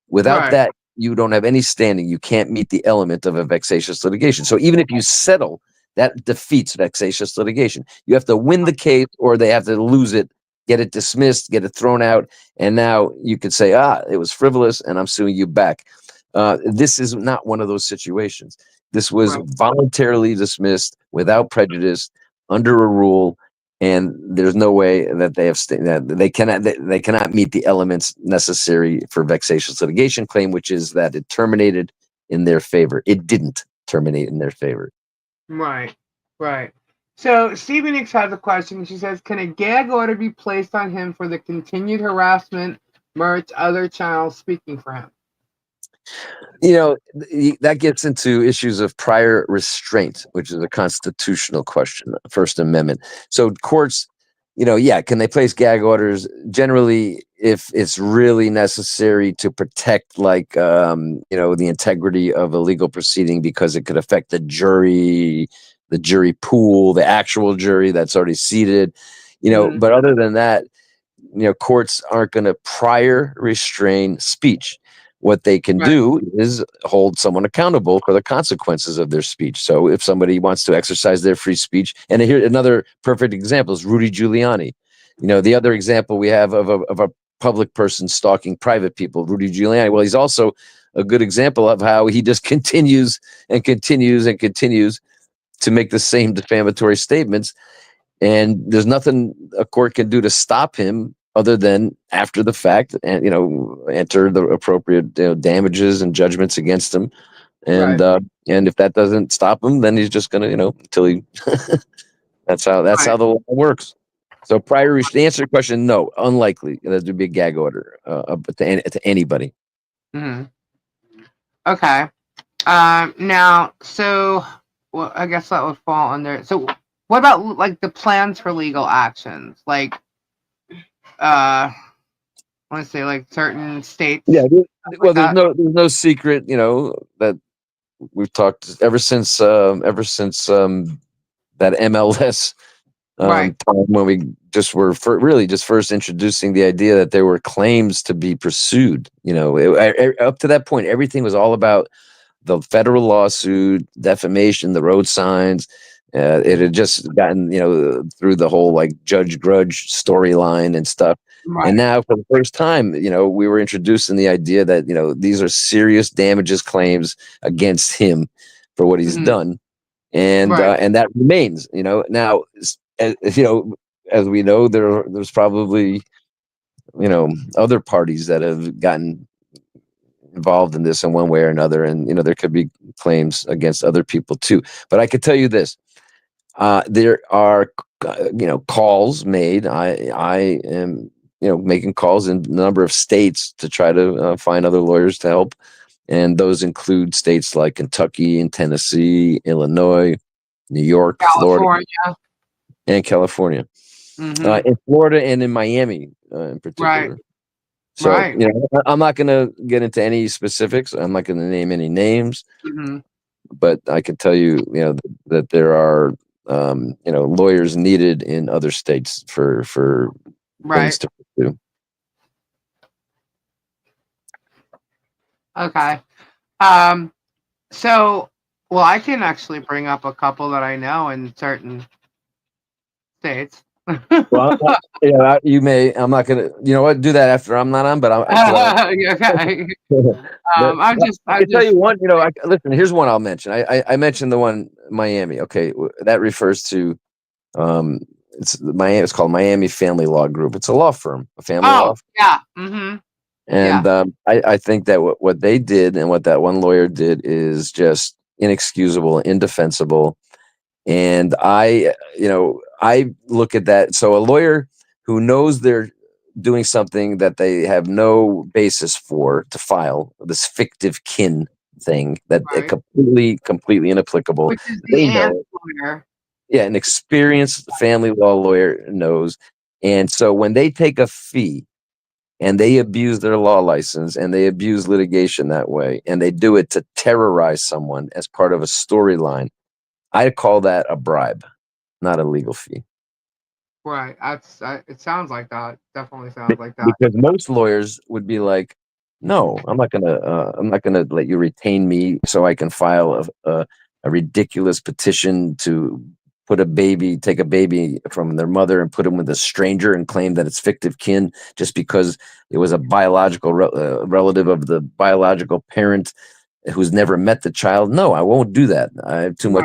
Without that, you don't have any standing. You can't meet the element of a vexatious litigation. So even if you settle, that defeats vexatious litigation. You have to win the case or they have to lose it, get it dismissed, get it thrown out. And now you could say, it was frivolous and I'm suing you back. This is not one of those situations. This was voluntarily dismissed without prejudice under a rule. And there's no way that they cannot meet the elements necessary for vexatious litigation claim, which is that it terminated in their favor. It didn't terminate in their favor. Right. So Stephen X has a question. She says, can a gag order be placed on him for the continued harassment, Mert's other channels speaking for him? That gets into issues of prior restraint, which is a constitutional question, First Amendment. So courts can they place gag orders? Generally, if it's really necessary to protect, like, the integrity of a legal proceeding because it could affect the jury pool, the actual jury that's already seated, Mhm. but other than that, courts aren't going to prior restrain speech. What they can Right. do is hold someone accountable for the consequences of their speech. So if somebody wants to exercise their free speech, and here another perfect example is Rudy Giuliani. The other example we have of a public person stalking private people, Rudy Giuliani. Well, he's also a good example of how he just continues and continues and continues to make the same defamatory statements, and there's nothing a court can do to stop him other than after the fact, and enter the appropriate damages and judgments against him, and Right. and if that doesn't stop him, then he's just gonna until he that's how Right. the law works. So to answer your question, no, unlikely that there'd be a gag order to anybody. Mhm. Okay. Now, so, well, I guess that would fall under. So, what about like the plans for legal actions? Like, let's say, like certain states. Yeah, well, Like there's no secret, that we've talked ever since that MLS right. time when we just were really just first introducing the idea that there were claims to be pursued. Up to that point, everything was all about the federal lawsuit, defamation, the road signs. It had just gotten, through the whole like Judge Grudge storyline and stuff. Right. And now, for the first time, we were introducing the idea that these are serious damages claims against him for what he's Mhm. done, and Right. and that remains. Now, as we know, there's probably other parties that have gotten involved in this in one way or another, and there could be claims against other people too. But I could tell you this: there are calls made. I am making calls in a number of states to try to find other lawyers to help, and those include states like Kentucky and Tennessee, Illinois, New York, Florida, California. and California. Mhm. In Florida and in Miami, in Right. particular. So, Right. I'm not going to get into any specifics. I'm not going to name any names, Mhm. but I can tell you, that there are, lawyers needed in other states for things Right. to pursue. Okay. So, well, I can actually bring up a couple that I know in certain states. Well, you may. I'm not going to. You know what? Do that after I'm not on. But Okay. but I'm just. I I'm can tell just. you one. Listen. Here's one I'll mention. I mentioned the one Miami. Okay, that refers to it's Miami. It's called Miami Family Law Group. It's a law firm, a family law Oh, firm. yeah. Mm-hmm. And Yeah. I think that what they did and what that one lawyer did is just inexcusable, indefensible. And I look at that. So a lawyer who knows they're doing something that they have no basis for to file, this fictive kin thing that Right. completely inapplicable. Which is the They aunt know. lawyer. Yeah, an experienced family law lawyer knows. And so when they take a fee and they abuse their law license and they abuse litigation that way, and they do it to terrorize someone as part of a storyline, I call that a bribe, not a legal fee. Right. It sounds like that. Definitely sounds like that. Because most lawyers would be like, "No, I'm not gonna let you retain me so I can file a ridiculous petition to take a baby from their mother and put him with a stranger and claim that it's fictive kin just because it was a biological relative of the biological parent who's never met the child. No, I won't do that. I have too much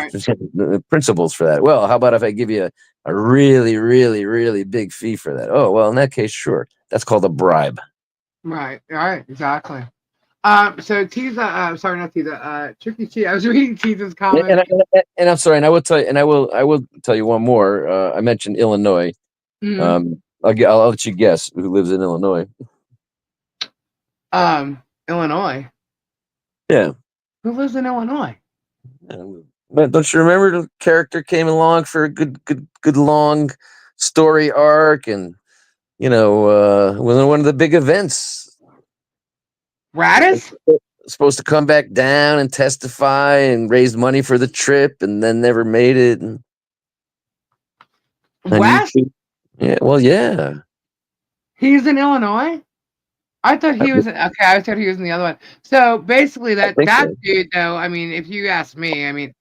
Right. principles for that. Well, how about if I give you a really, really, really big fee for that? Oh, well, in that case, sure. That's called a bribe. Right. Right. Exactly. So Tiza, sorry, not Tiza, Tricky T. I was reading Tiza's comment. And I'm sorry, and I will tell you, and I will tell you one more. I mentioned Illinois. Mhm. I'll let you guess who lives in Illinois. Illinois. Yeah. Who lives in Illinois? But don't you remember the character came along for a good long story arc, and one of the big events. Radis? Supposed to come back down and testify and raise money for the trip, and then never made it. And on West? YouTube. Yeah, well, yeah. He's in Illinois? I thought he was okay. I thought he was in the other one. So basically, that so. dude, though. I mean, if you ask me, I mean,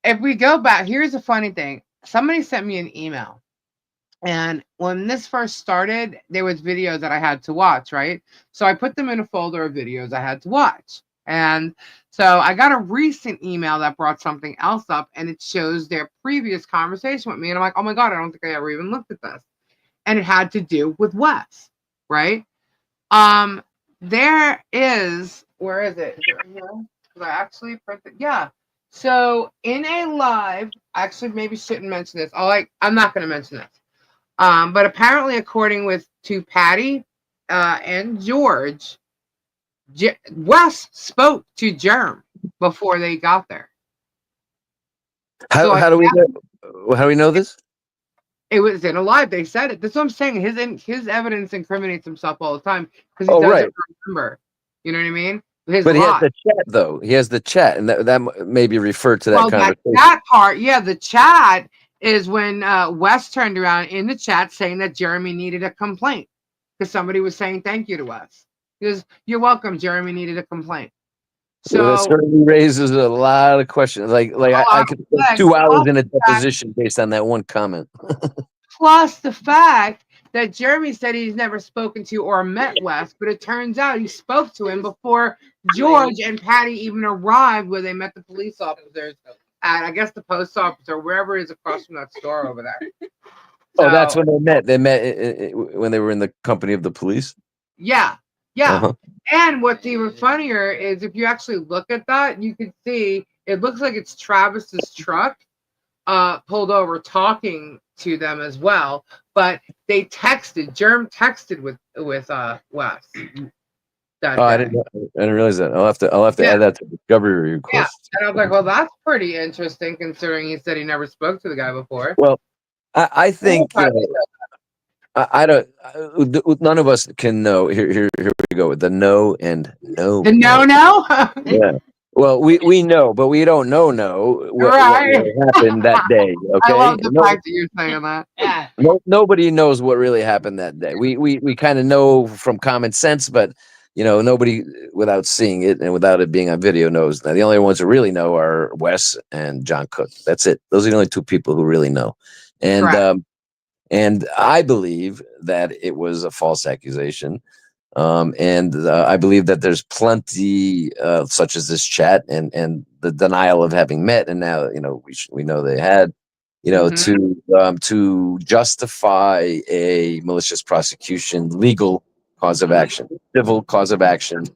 if we go back, here's a funny thing. Somebody sent me an email, and when this first started, there was videos that I had to watch, right? So I put them in a folder of videos I had to watch, and so I got a recent email that brought something else up, and it shows their previous conversation with me, and I'm like, oh my god, I don't think I ever even looked at this, and it had to do with Wes, right? There is, where is it? Is it right here? Because I actually printed, yeah. So in a live, actually maybe shouldn't mention this. I'm not going to mention this. But apparently, according to Patty and George, Wes spoke to Germ before they got there. How do we know this? It was in a live. They said it. That's what I'm saying. His evidence incriminates himself all the time because he doesn't remember. You know what I mean? But he has the chat, though. He has the chat, and that maybe referred to that conversation. That part, yeah. The chat is when Wes turned around in the chat saying that Jeremy needed a complaint because somebody was saying thank you to Wes. He goes, "You're welcome. Jeremy needed a complaint." So that certainly raises a lot of questions. I could spend 2 hours in a deposition based on that one comment. Plus the fact that Jeremy said he's never spoken to or met Wes, but it turns out he spoke to him before George and Patty even arrived, where they met the police officers at, I guess, the post office or wherever it is across from that store over there. So, that's when they met. They met when they were in the company of the police. Yeah. And what's even funnier is if you actually look at that, you can see it looks like it's Travis's truck pulled over talking to them as well. But they texted. Germ texted with Wes. I didn't realize that. I'll have to add that to discovery request. Yeah, and I was like, well, that's pretty interesting considering he said he never spoke to the guy before. Well, I think I don't. None of us can know. Here we go with the no and no. The no. Yeah. Well, we know, but we don't know what happened that day. Okay. I love the fact that you're saying that. Yeah. Nobody knows what really happened that day. We kind of know from common sense, but nobody without seeing it and without it being on video knows. Now, the only ones who really know are Wes and John Cook. That's it. Those are the only two people who really know. And I believe that it was a false accusation. And I believe that there's plenty, such as this chat and the denial of having met, and now we know they had, to justify a malicious prosecution, legal cause of action, civil cause of action,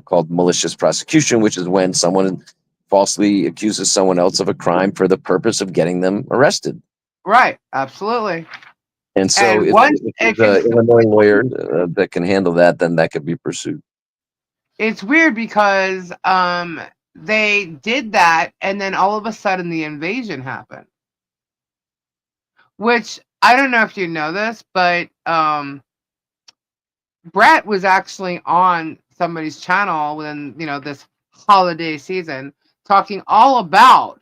called malicious prosecution, which is when someone falsely accuses someone else of a crime for the purpose of getting them arrested. Right. Absolutely. And so if there's an Illinois lawyer that can handle that, then that could be pursued. It's weird because they did that, and then all of a sudden the invasion happened. Which, I don't know if you know this, but Brett was actually on somebody's channel within, this holiday season, talking all about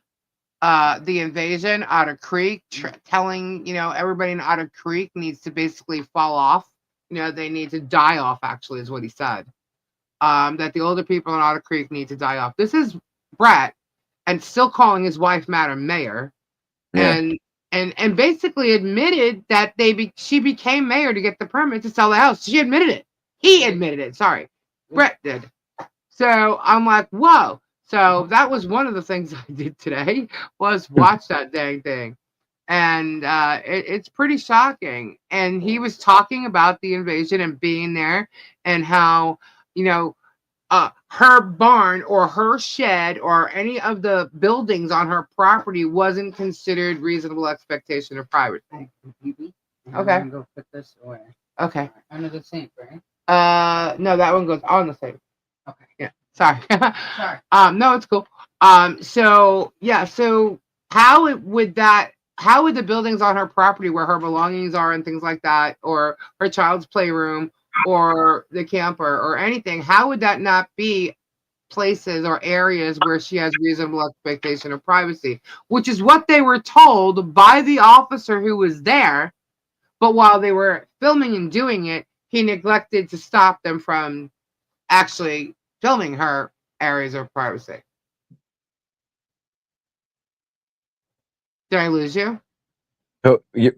the invasion. Otter Creek, telling everybody in Otter Creek needs to basically fall off. They need to die off. Actually, is what he said. That the older people in Otter Creek need to die off. This is Brett, and still calling his wife Madam Mayor, and basically admitted that she became mayor to get the permit to sell the house. She admitted it. He admitted it. Sorry, Brett did. So I'm like, whoa. So that was one of the things I did today, was watch that dang thing. And it's pretty shocking. And he was talking about the invasion and being there, and how, her barn or her shed or any of the buildings on her property wasn't considered reasonable expectation of privacy. Okay. I'm gonna go put this away. Okay. Under the sink, right? No, that one goes on the sink. Okay. Yeah. Sorry. Sorry. No, it's cool. So how would that how would the buildings on her property where her belongings are and things like that, or her child's playroom or the camper or anything, how would that not be places or areas where she has reasonable expectation of privacy, which is what they were told by the officer who was there. But while they were filming and doing it, he neglected to stop them from actually filming her areas of privacy. Did I lose you? So you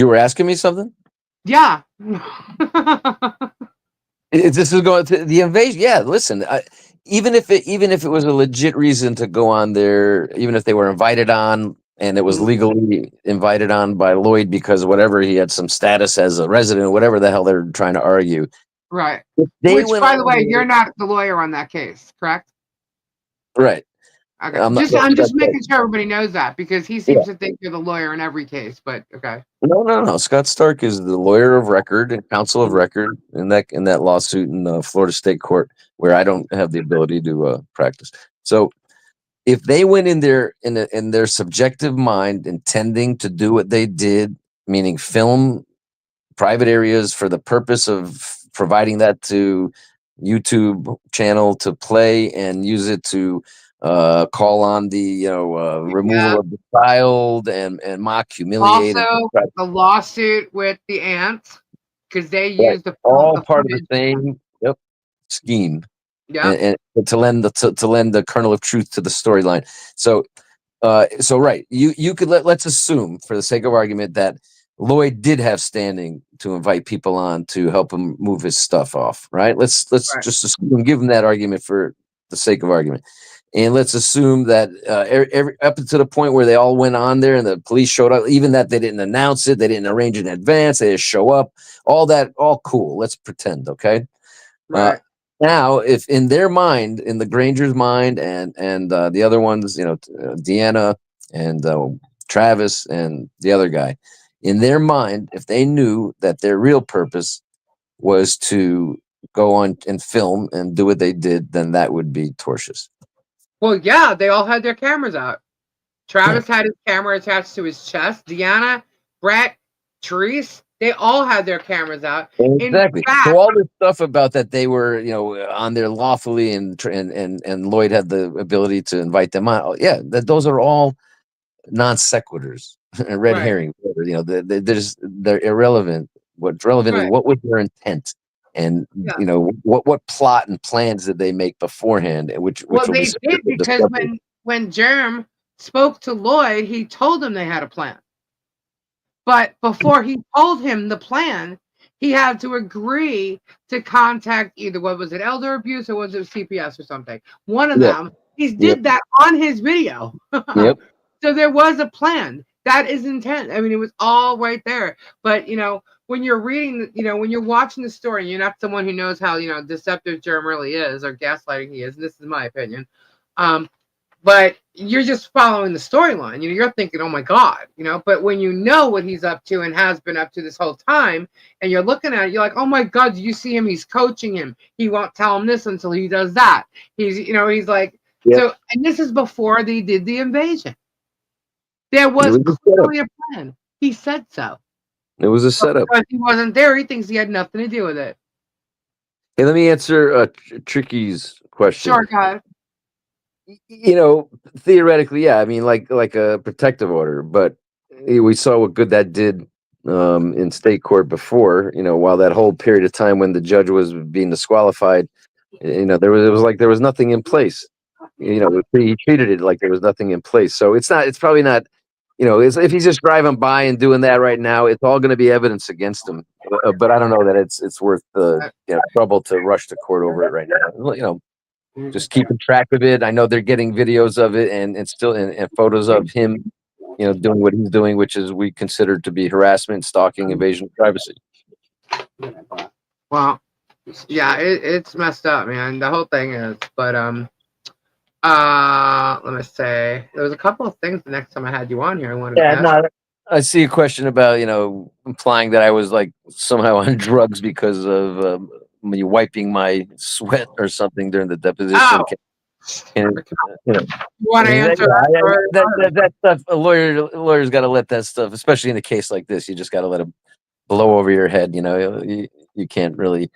were asking me something? Yeah. This is going to the invasion. Yeah, listen. Even if it was a legit reason to go on there, even if they were invited on and it was legally invited on by Lloyd because whatever he had some status as a resident, whatever the hell they're trying to argue. Right. They Which, went by the on way, there- you're not the lawyer on that case, correct? right. Okay. I'm not- I'm just that's making sure everybody knows that because he seems to think you're the lawyer in every case. But okay. No. Scott Stark is the lawyer of record and counsel of record in that lawsuit in Florida State Court, where I don't have the ability to practice. So, if they went in there in their subjective mind, intending to do what they did, meaning film private areas for the purpose of providing that to YouTube channel to play and use it to call on the removal of the child and mock, humiliate, Also, and the lawsuit with the ants because they right. used all part of the same scheme, and to lend the kernel of truth to the storyline. So right, you could let's assume for the sake of argument that Lloyd did have standing to invite people on to help him move his stuff off. Right? Let's just assume, give him that argument for the sake of argument. And let's assume that up to the point where they all went on there and the police showed up, even that they didn't announce it, they didn't arrange it in advance, they just show up, all that, all cool. Let's pretend, okay? Right. Now, if in their mind, in the Granger's mind, and the other ones, Deanna and Travis and the other guy, in their mind, if they knew that their real purpose was to go on and film and do what they did, then that would be tortious. Well, yeah, they all had their cameras out. Travis had his camera attached to his chest. Deanna, Brett, Therese, they all had their cameras out. Exactly. Fact, So all this stuff about that they were, on there lawfully, and Lloyd had the ability to invite them on. Yeah, those are all non sequiturs, red herring. They're irrelevant. What's relevant is what was their intent, and what plot and plans did they make beforehand, which well, will they be did because when Jerm spoke to Lloyd, he told him they had a plan. But before he told him the plan, he had to agree to contact either, what was it, elder abuse, or was it CPS or something? One of them. He did that on his video. Yep. So there was a plan. That is intent. I mean, it was all right there. But, when you're reading, when you're watching the story, you're not someone who knows how, deceptive Jerm really is or gaslighting he is. And this is my opinion. But you're just following the storyline. You're thinking, oh my God, but when you know what he's up to and has been up to this whole time, and you're looking at it, you're like, oh my God, do you see him? He's coaching him. He won't tell him this until he does that. He's like, so, and this is before they did the invasion. There was clearly a plan. He said so. It was a setup. Because he wasn't there, he thinks he had nothing to do with it. Hey, let me answer Tricky's question. Sure, God. Theoretically, yeah. I mean, like a protective order, but we saw what good that did in state court before. While that whole period of time when the judge was being disqualified, it was nothing in place. He treated it like there was nothing in place. So it's probably not. If he's just driving by and doing that right now, it's all going to be evidence against him. But I don't know that it's worth the trouble to rush to court over it right now. Just keeping track of it. I know they're getting videos of it and still and photos of him, doing what he's doing, which is we consider to be harassment, stalking, invasion of privacy. Well, yeah, it's messed up, man. The whole thing is, but let me say, there was a couple of things the next time I had you on here I wanted to ask. I see a question about implying that I was like somehow on drugs because of me wiping my sweat or something during the deposition. Oh, And you know, You want to answer that? that stuff. Lawyer's got to let that stuff, especially in a case like this. You just got to let it blow over your head. You know, you can't really.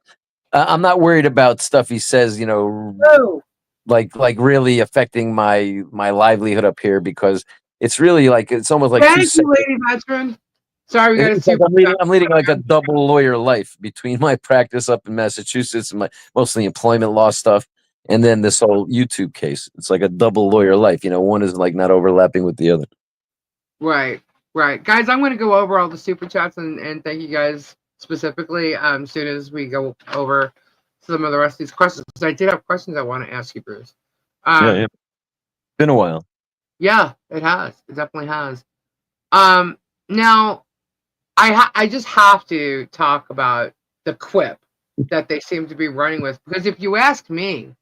I'm not worried about stuff he says. You know, No. like really affecting my livelihood up here, because it's really like it's almost like Thank you, lady veteran. Sorry, we got to it's like I'm leading like a double lawyer life between my practice up in Massachusetts and my mostly employment law stuff, and then this whole YouTube case. It's like a double lawyer life. You know, one is like not overlapping with the other. Right. Guys, I'm going to go over all the super chats and thank you guys specifically as soon as we go over some of the rest of these questions. Because I did have questions I want to ask you, Bruce. Yeah. Been a while. Yeah, it has. It definitely has. Now, I just have to talk about the quip that they seem to be running with, because if you ask me,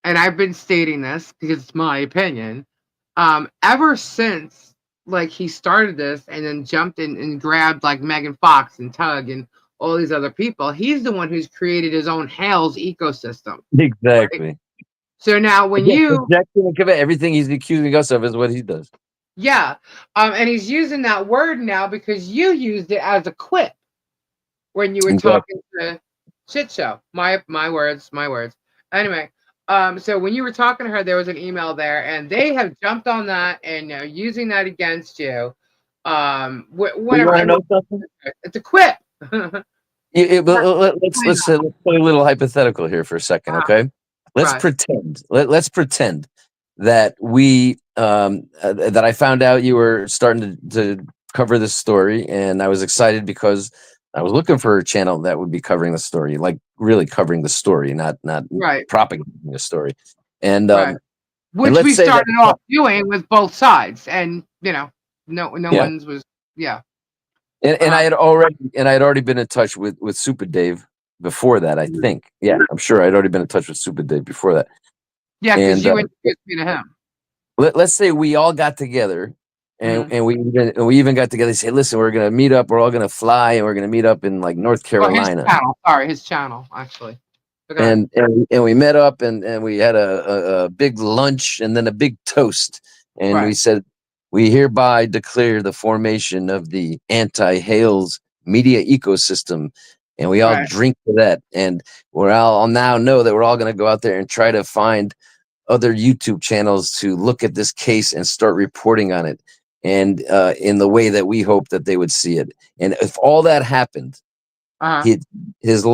and I've been stating this because it's my opinion, ever since like he started this and then jumped in and grabbed like Megan Fox and Tug and all these other people, he's the one who's created his own Hales ecosystem. Exactly. Right? So now when you everything he's accusing us of is what he does. Yeah. And he's using that word now because you used it as a quip when you were talking to Shit Show. My words. Anyway, so when you were talking to her, there was an email there, and they have jumped on that and using that against you. Whenever it's a quip. Let's play a little hypothetical here for a second, okay? Let's pretend. Let's pretend that we that I found out you were starting to cover this story, and I was excited because I was looking for a channel that would be covering the story, like really covering the story, not propagating the story. And which and we started off doing with both sides, and no one's was And I had already been in touch with Super Dave before that, I think. Yeah, I'm sure I'd already been in touch with Super Dave before that. Yeah, because you introduced me to him. Let's say we all got together, and we even got together and said, listen, we're gonna meet up, we're all gonna fly, and we're gonna meet up in like North Carolina. His channel actually. And we met up and we had a big lunch and then a big toast, and we said, we hereby declare the formation of the anti-Hales media ecosystem, and we all drink to that, and we're all now know that we're all going to go out there and try to find other YouTube channels to look at this case and start reporting on it, and in the way that we hope that they would see it. And if all that happened, his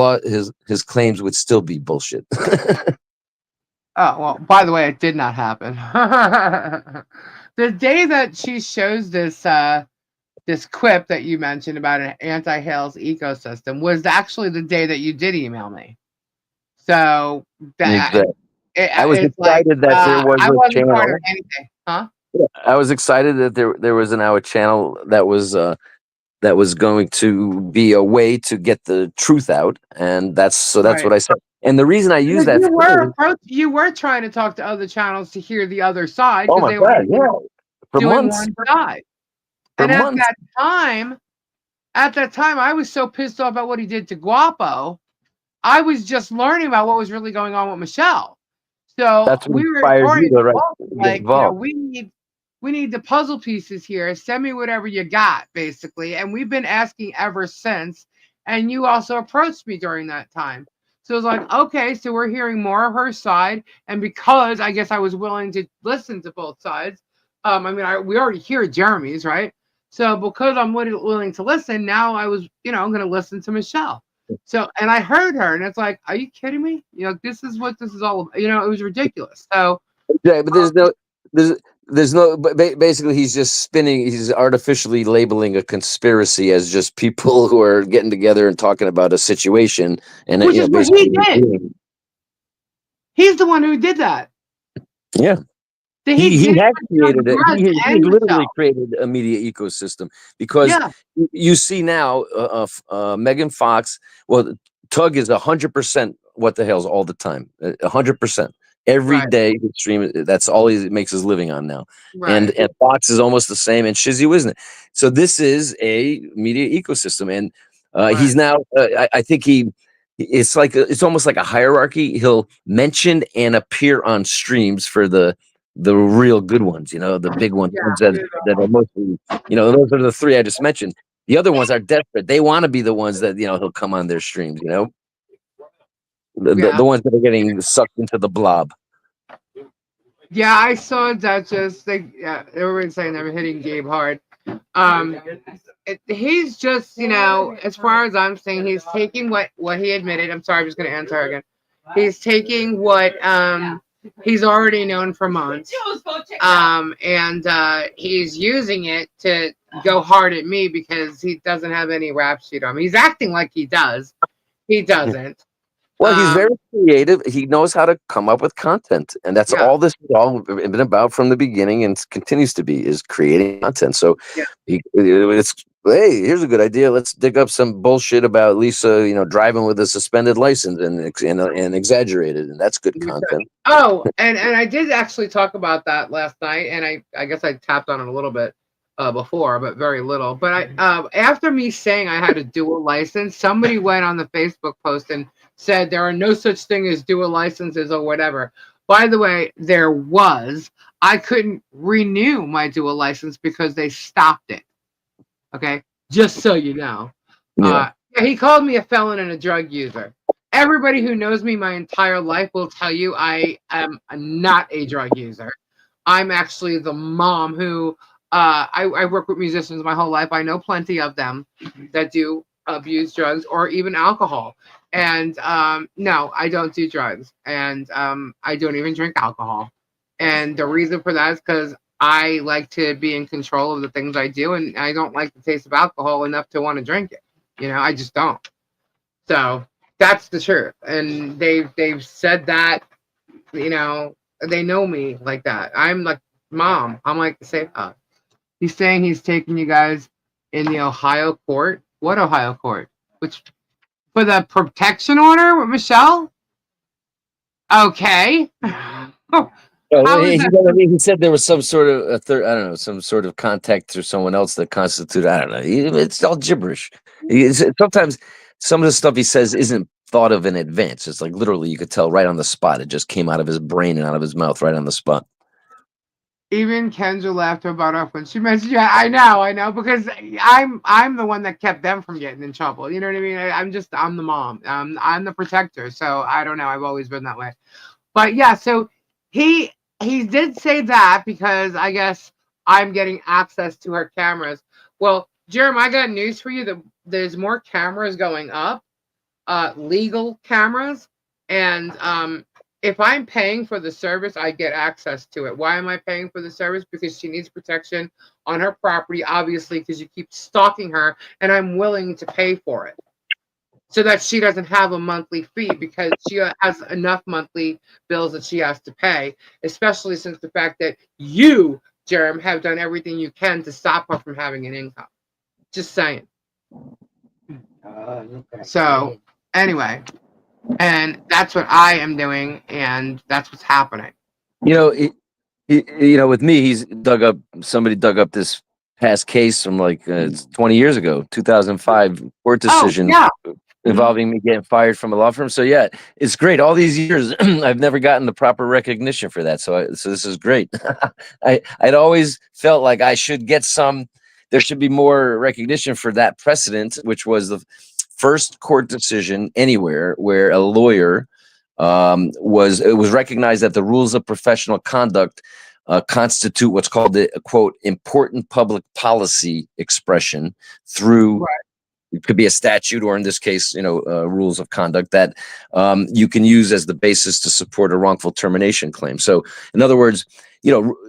claims would still be bullshit. Oh, well, by the way, it did not happen. The day that she shows this this quip that you mentioned about an anti-Hales ecosystem was actually the day that you did email me. So that I was excited that there was a channel. Part of anything, huh? Yeah, I was excited that there was now a channel that was going to be a way to get the truth out, and that's what I said. And the reason I use that you were trying to talk to other channels to hear the other side. Oh my God, for doing months. One side. And at that time, I was so pissed off about what he did to Guapo. I was just learning about what was really going on with Michelle. So that's what we were we need the puzzle pieces here. Send me whatever you got, basically. And we've been asking ever since. And you also approached me during that time. So it was like, okay, so we're hearing more of her side. And because I guess I was willing to listen to both sides, we already hear Jeremy's, right? So because I'm willing to listen, now I was, I'm going to listen to Michelle. So, and I heard her, and it's like, are you kidding me? This is what this is all about. It was ridiculous. So, yeah, but there's no, but basically he's just spinning. He's artificially labeling a conspiracy as just people who are getting together and talking about a situation. And which is what he did. He's the one who did that. Yeah. He has created it. He literally created a media ecosystem because you see now Megan Fox. Well, Tug is 100% what the hell's all the time, 100%. Every day he stream. That's all he makes his living on now. And Fox is almost the same, and Shizzy isn't it? So this is a media ecosystem, and he's now. I think he it's almost like a hierarchy. He'll mention and appear on streams for the real good ones, the big ones, Yeah. ones that are mostly, those are the three I just mentioned. The other ones are desperate. They want to be the ones that, he'll come on their streams, the ones that are getting sucked into the blob. Yeah, I saw that. Just like everyone's saying they're hitting Gabe hard. He's just, as far as I'm saying, he's taking what he admitted. I'm sorry, I'm just going to answer her again. He's taking what he's already known for months, and he's using it to go hard at me because he doesn't have any rap sheet on me. He's acting like he does. He doesn't. Well, he's very creative. He knows how to come up with content, and that's all this has all been about from the beginning, and continues to be, is creating content. So, it's hey, here's a good idea. Let's dig up some bullshit about Lisa, driving with a suspended license and exaggerated, and that's good content. Oh, and I did actually talk about that last night, and I guess I tapped on it a little bit before, but very little. But after me saying I had a dual license, somebody went on the Facebook post and said there are no such thing as dual licenses or whatever. By the way, there was. I couldn't renew my dual license because they stopped it. Okay, just so you know. He called me a felon and a drug user. Everybody who knows me my entire life will tell you I am not a drug user. I'm actually the mom who I work with musicians my whole life. I know plenty of them that do abuse drugs or even alcohol. And no, I don't do drugs, and I don't even drink alcohol. And the reason for that is because I like to be in control of the things I do, and I don't like the taste of alcohol enough to want to drink it. I just don't. So that's the truth. And they've said that, they know me like that. I'm like, Mom, I'm like the safe house. He's saying he's taking you guys in the Ohio court. What Ohio court? Which, for the protection order with Michelle? Okay. He said there was some sort of some sort of contact through someone else that constituted. I don't know. It's all gibberish. Sometimes some of the stuff he says isn't thought of in advance. It's like literally you could tell right on the spot. It just came out of his brain and out of his mouth right on the spot. Even Kendra laughed her butt off when she mentioned, yeah, I know, because I'm the one that kept them from getting in trouble. You know what I mean? I'm the mom. I'm the protector. So I don't know. I've always been that way. But yeah, so he did say that because I guess I'm getting access to her cameras. Well, Jerem, I got news for you. There's more cameras going up, legal cameras, and if I'm paying for the service, I get access to it. Why am I paying for the service? Because she needs protection on her property, obviously, because you keep stalking her, and I'm willing to pay for it so that she doesn't have a monthly fee, because she has enough monthly bills that she has to pay, especially since the fact that you, Jerem, have done everything you can to stop her from having an income. Just saying. So, anyway. And that's what I am doing, and that's what's happening. With me, somebody dug up this past case from it's 20 years ago, 2005 court decision involving me getting fired from a law firm. So yeah, it's great. All these years, I've never gotten the proper recognition for that. So this is great. I'd always felt like I should get there should be more recognition for that precedent, which was the first court decision anywhere where a lawyer was recognized that the rules of professional conduct constitute what's called the quote important public policy expression through it could be a statute, or in this case, rules of conduct that you can use as the basis to support a wrongful termination claim. So in other words,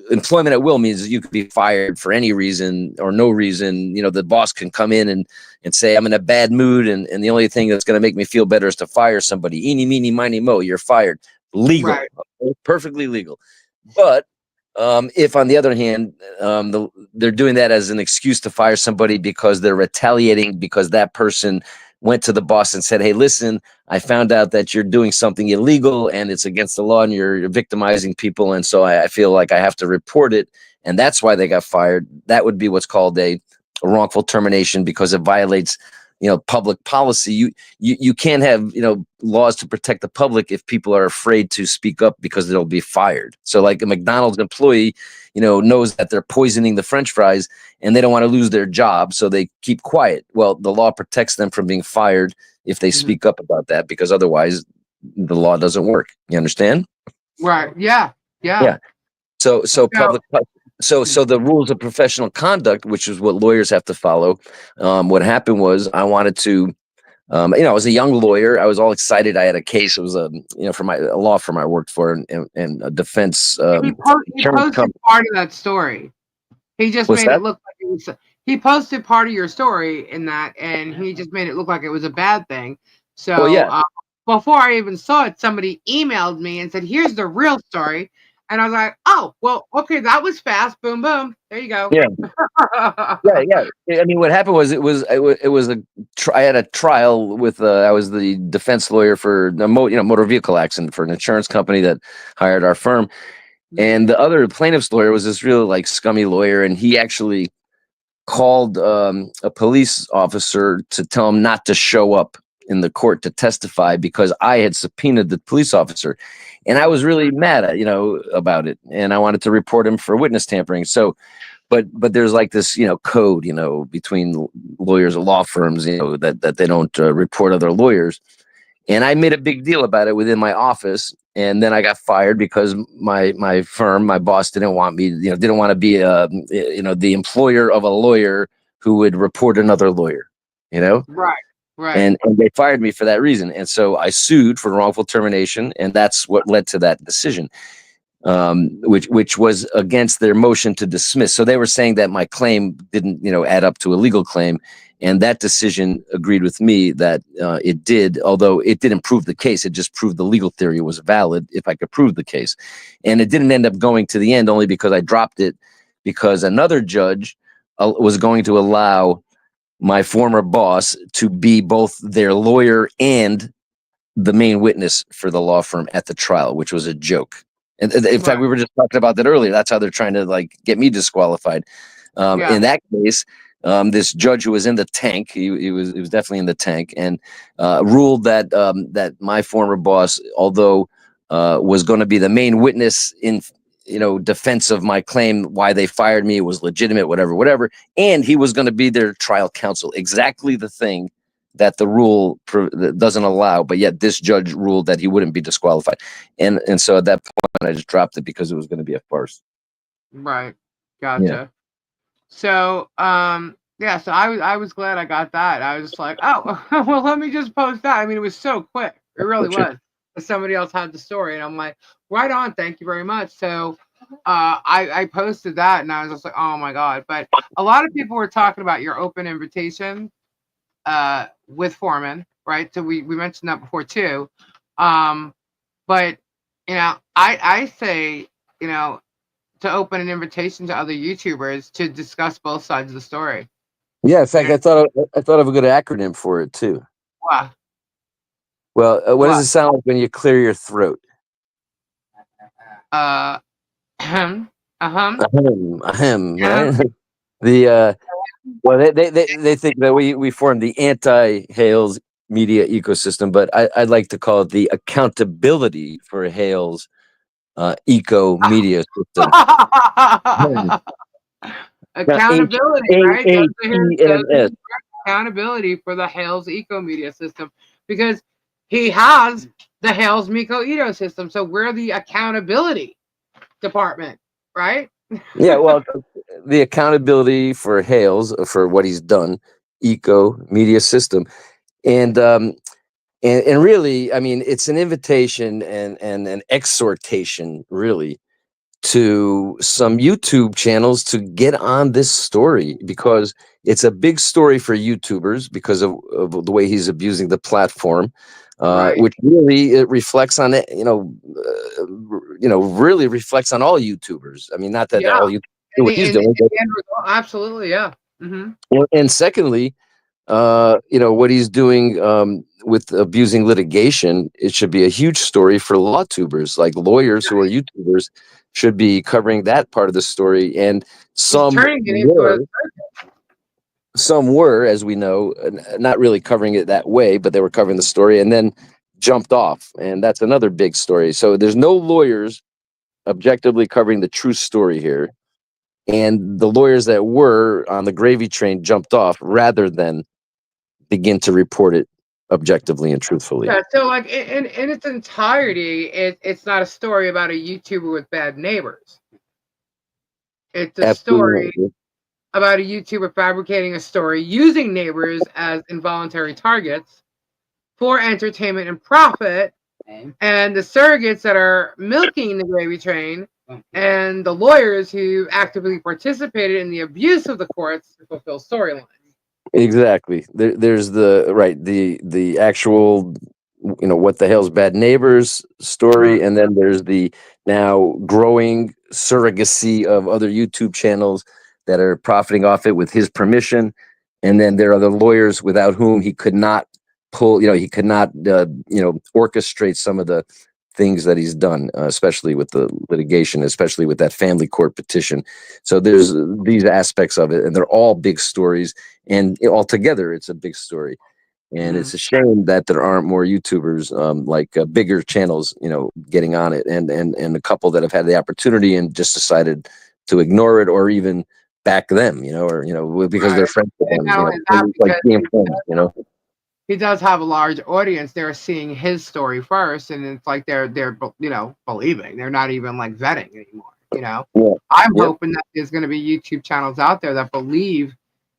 employment at will means that you could be fired for any reason or no reason. The boss can come in and say, I'm in a bad mood, and the only thing that's going to make me feel better is to fire somebody. Eeny, meeny, miny, mo, you're fired. Legal. Right. Perfectly legal. But if, on the other hand, they're doing that as an excuse to fire somebody because they're retaliating because that person went to the boss and said, hey, listen, I found out that you're doing something illegal and it's against the law and you're victimizing people. And so I feel like I have to report it. And that's why they got fired. That would be what's called a wrongful termination, because it violates, public policy. You can't have, laws to protect the public if people are afraid to speak up because they'll be fired. So like a McDonald's employee, knows that they're poisoning the French fries and they don't want to lose their job. So they keep quiet. Well, the law protects them from being fired if they speak up about that, because otherwise the law doesn't work. You understand? Right. Yeah. So the rules of professional conduct, which is what lawyers have to follow. What happened was I wanted to, I was a young lawyer. I was all excited. I had a case. It was a law firm I worked for, and a defense. He posted part of that story. He just made it look like it was. He posted part of your story in that, and he just made it look like it was a bad thing. So before I even saw it, somebody emailed me and said, "Here's the real story." And I was like, "Oh, well, okay, that was fast. Boom, boom. There you go." Yeah, yeah. I mean, what happened was I had a trial with I was the defense lawyer for the motor vehicle accident for an insurance company that hired our firm, and the other plaintiff's lawyer was this real scummy lawyer, and he actually called a police officer to tell him not to show up in the court to testify because I had subpoenaed the police officer. And I was really mad at, about it. And I wanted to report him for witness tampering. So, but there's this, code, between lawyers and law firms, that they don't report other lawyers. And I made a big deal about it within my office. And then I got fired because my firm, my boss didn't want me, didn't want to be, the employer of a lawyer who would report another lawyer, Right. And they fired me for that reason. And so I sued for wrongful termination. And that's what led to that decision, which was against their motion to dismiss. So they were saying that my claim didn't, add up to a legal claim. And that decision agreed with me that it did, although it didn't prove the case. It just proved the legal theory was valid if I could prove the case. And it didn't end up going to the end only because I dropped it, because another judge was going to allow my former boss to be both their lawyer and the main witness for the law firm at the trial, which was a joke. And in fact, we were just talking about that earlier. That's how they're trying to get me disqualified. In that case, this judge who was in the tank, he was definitely in the tank, and ruled that that my former boss, although was going to be the main witness in defense of my claim, why they fired me, it was legitimate, whatever, and he was going to be their trial counsel, exactly the thing that the rule doesn't allow, but yet this judge ruled that he wouldn't be disqualified, and so at that point I just dropped it because it was going to be a farce. Right. Gotcha. Yeah. So so I was glad I got that. I was just like, oh, well, let me just post that. I mean, it was so quick. It really was. Somebody else had the story, and I'm like, right on, thank you very much. So I posted that, and I was just like, oh my God. But a lot of people were talking about your open invitation with Foreman, right? So we mentioned that before too. But I say, to open an invitation to other YouTubers to discuss both sides of the story. Yeah, in fact, I thought of a good acronym for it too. Wow. Well, what does it sound like when you clear your throat? Right? They think that we formed the anti-Hales media ecosystem, but I'd like to call it the accountability for Hales eco media system. Accountability, right? Accountability for the Hales eco media system, because he has the Hales Miko ecosystem. So we're the accountability department, right? Yeah, well, the accountability for Hales for what he's done, eco media system, and really, I mean, it's an invitation and an exhortation, really, to some YouTube channels to get on this story, because it's a big story for YouTubers because of the way he's abusing the platform, which really it reflects on it, really reflects on all YouTubers. I mean, not that all YouTubers do what he's doing, but absolutely, yeah. Mm-hmm. And secondly, what he's doing with abusing litigation, it should be a huge story for law tubers, like lawyers who are YouTubers should be covering that part of the story. And some were, some were, as we know, not really covering it that way, but they were covering the story and then jumped off. And that's another big story. So there's no lawyers objectively covering the true story here. And the lawyers that were on the gravy train jumped off rather than begin to report it objectively and truthfully. Yeah, so like in its entirety, it's not a story about a YouTuber with bad neighbors. It's a story Absolutely. about a YouTuber fabricating a story using neighbors as involuntary targets for entertainment and profit, and the surrogates that are milking the gravy train, and the lawyers who actively participated in the abuse of the courts to fulfill storylines. Exactly. There's the actual, what the hell's bad neighbors story, and then there's the now growing surrogacy of other YouTube channels that are profiting off it with his permission, and then there are the lawyers without whom he could not orchestrate some of the things that he's done, especially with the litigation, especially with that family court petition. So there's these aspects of it, and they're all big stories, and altogether it's a big story. And it's a shame that there aren't more YouTubers, bigger channels, getting on it, and a couple that have had the opportunity and just decided to ignore it or even back them, because they're friends with them, not only that, like being friends, he does have a large audience. They're seeing his story first, and it's like they're believing. They're not even like vetting anymore. Yeah. I'm hoping that there's going to be YouTube channels out there that believe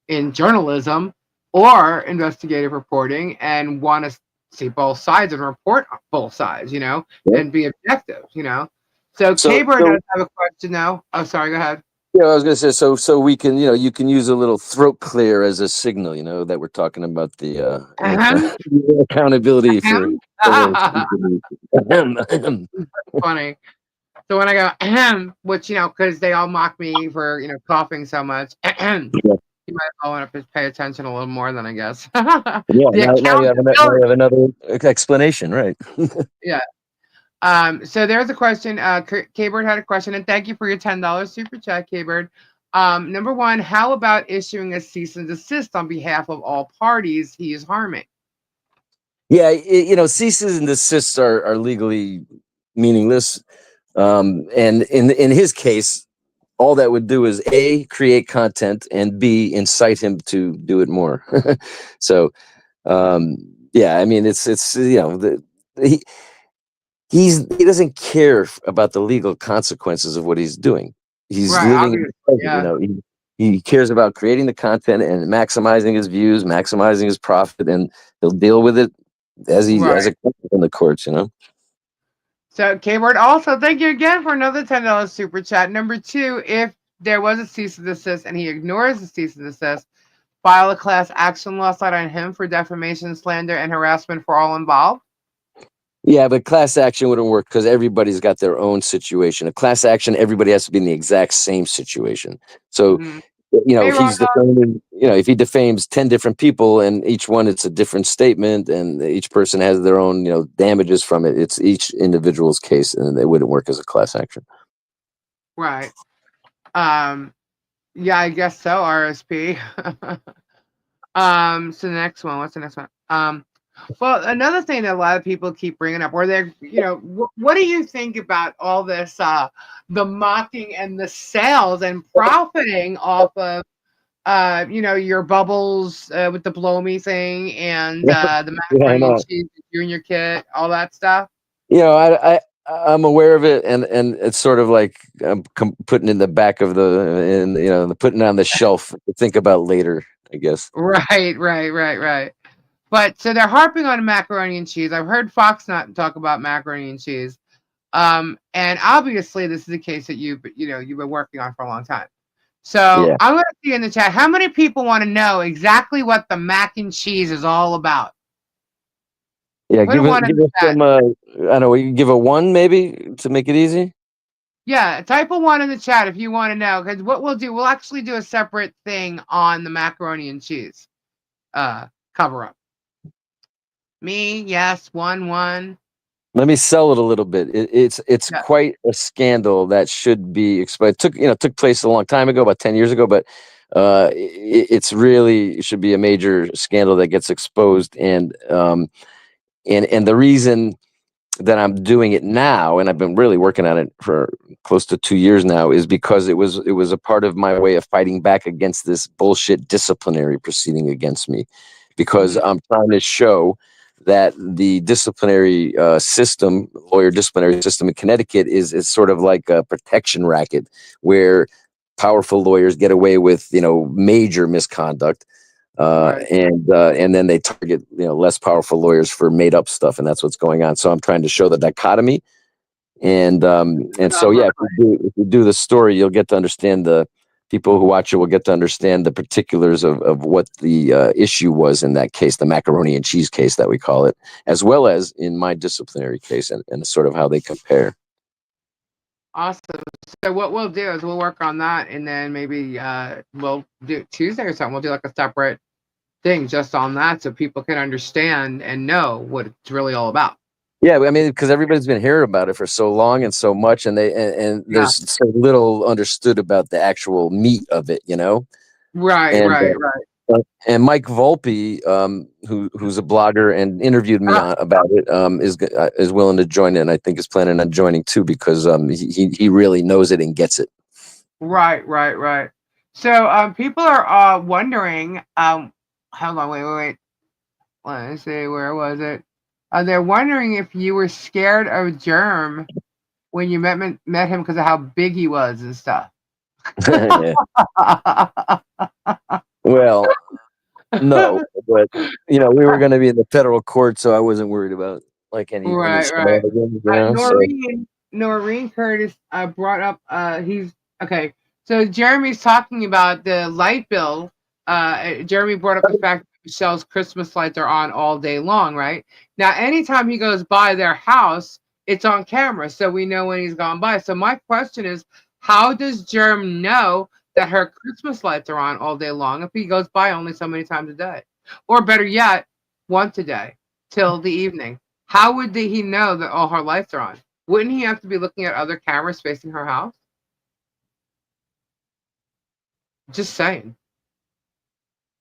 in journalism or investigative reporting and want to see both sides and report both sides, and be objective, So K-Bird does have a question now. Oh, sorry, go ahead. Yeah, I was gonna say so we can you can use a little throat clear as a signal, that we're talking about the accountability for. Funny. So when I go ahem, which because they all mock me for coughing so much, you might want to pay attention a little more than I guess. Now you have another explanation, right? Yeah. So there's a question. K-Bird had a question, and thank you for your $10 super chat, K-Bird. Number one, how about issuing a cease and desist on behalf of all parties he is harming? Yeah, ceases and desists are legally meaningless. And in his case, all that would do is A, create content, and B, incite him to do it more. So, I mean, he doesn't care about the legal consequences of what he's doing. He's living in the present, he cares about creating the content and maximizing his views, maximizing his profit, and he'll deal with it as he as a in the courts, So K-Word also, thank you again for another $10 super chat. Number two, if there was a cease and desist and he ignores the cease and desist, file a class action lawsuit on him for defamation, slander, and harassment for all involved. Yeah, but class action wouldn't work because everybody's got their own situation. A class action, everybody has to be in the exact same situation. So, he's defaming, if he defames 10 different people and each one it's a different statement and each person has their own, damages from it. It's each individual's case and it wouldn't work as a class action. Right. Yeah, I guess so, RSP. So the next one, what's the next one? Well, another thing that a lot of people keep bringing up, or they're, what do you think about all this, the mocking and the sales and profiting off of, your bubbles with the blow me thing and the macaroni and cheese junior kit, all that stuff? I'm aware of it, and it's sort of like I'm putting in the back of putting it on the shelf to think about later, I guess. Right. But so they're harping on macaroni and cheese. I've heard Fox not talk about macaroni and cheese. And obviously this is a case that you've been working on for a long time. So I'm going to see in the chat, how many people want to know exactly what the mac and cheese is all about? Yeah, give us some, I don't know, you can give a 1 maybe to make it easy? Yeah, type a 1 in the chat if you want to know, because what we'll do, we'll actually do a separate thing on the macaroni and cheese cover up. Me, yes, 1. Let me sell it a little bit. It's quite a scandal that should be exposed. Took place a long time ago, about 10 years ago, but it's really should be a major scandal that gets exposed. And the reason that I'm doing it now, and I've been really working on it for close to 2 years now, is because it was a part of my way of fighting back against this bullshit disciplinary proceeding against me, because I'm trying to show that the disciplinary system, lawyer disciplinary system in Connecticut is sort of like a protection racket where powerful lawyers get away with, major misconduct. Right. And then they target, less powerful lawyers for made up stuff. And that's what's going on. So I'm trying to show the dichotomy. And so, yeah, if you do the story, you'll get to understand the people who watch it will get to understand the particulars of what the issue was in that case, the macaroni and cheese case that we call it, as well as in my disciplinary case, and sort of how they compare. Awesome. So what we'll do is we'll work on that, and then maybe we'll do Tuesday or something. We'll do like a separate thing just on that, so people can understand and know what it's really all about. Yeah, I mean, because everybody's been hearing about it for so long and so much, and there's so little understood about the actual meat of it, Right, right. And Mike Volpe, who's a blogger and interviewed me about it, is willing to join in. I think is planning on joining too, because he really knows it and gets it. Right. So people are wondering. Hold on, wait. Let me see. Where was it? They're wondering if you were scared of Germ when you met him because of how big he was and stuff. Well, no, but we were going to be in the federal court, so I wasn't worried about any. Right. Noreen Curtis brought up. He's okay. So Jeremy's talking about the light bill. Jeremy brought up the fact that Michelle's Christmas lights are on all day long, right? Now, anytime he goes by their house, it's on camera, so we know when he's gone by. So my question is, how does Jerm know that her Christmas lights are on all day long if he goes by only so many times a day? Or better yet, once a day till the evening. How would he know that all her lights are on? Wouldn't he have to be looking at other cameras facing her house? Just saying.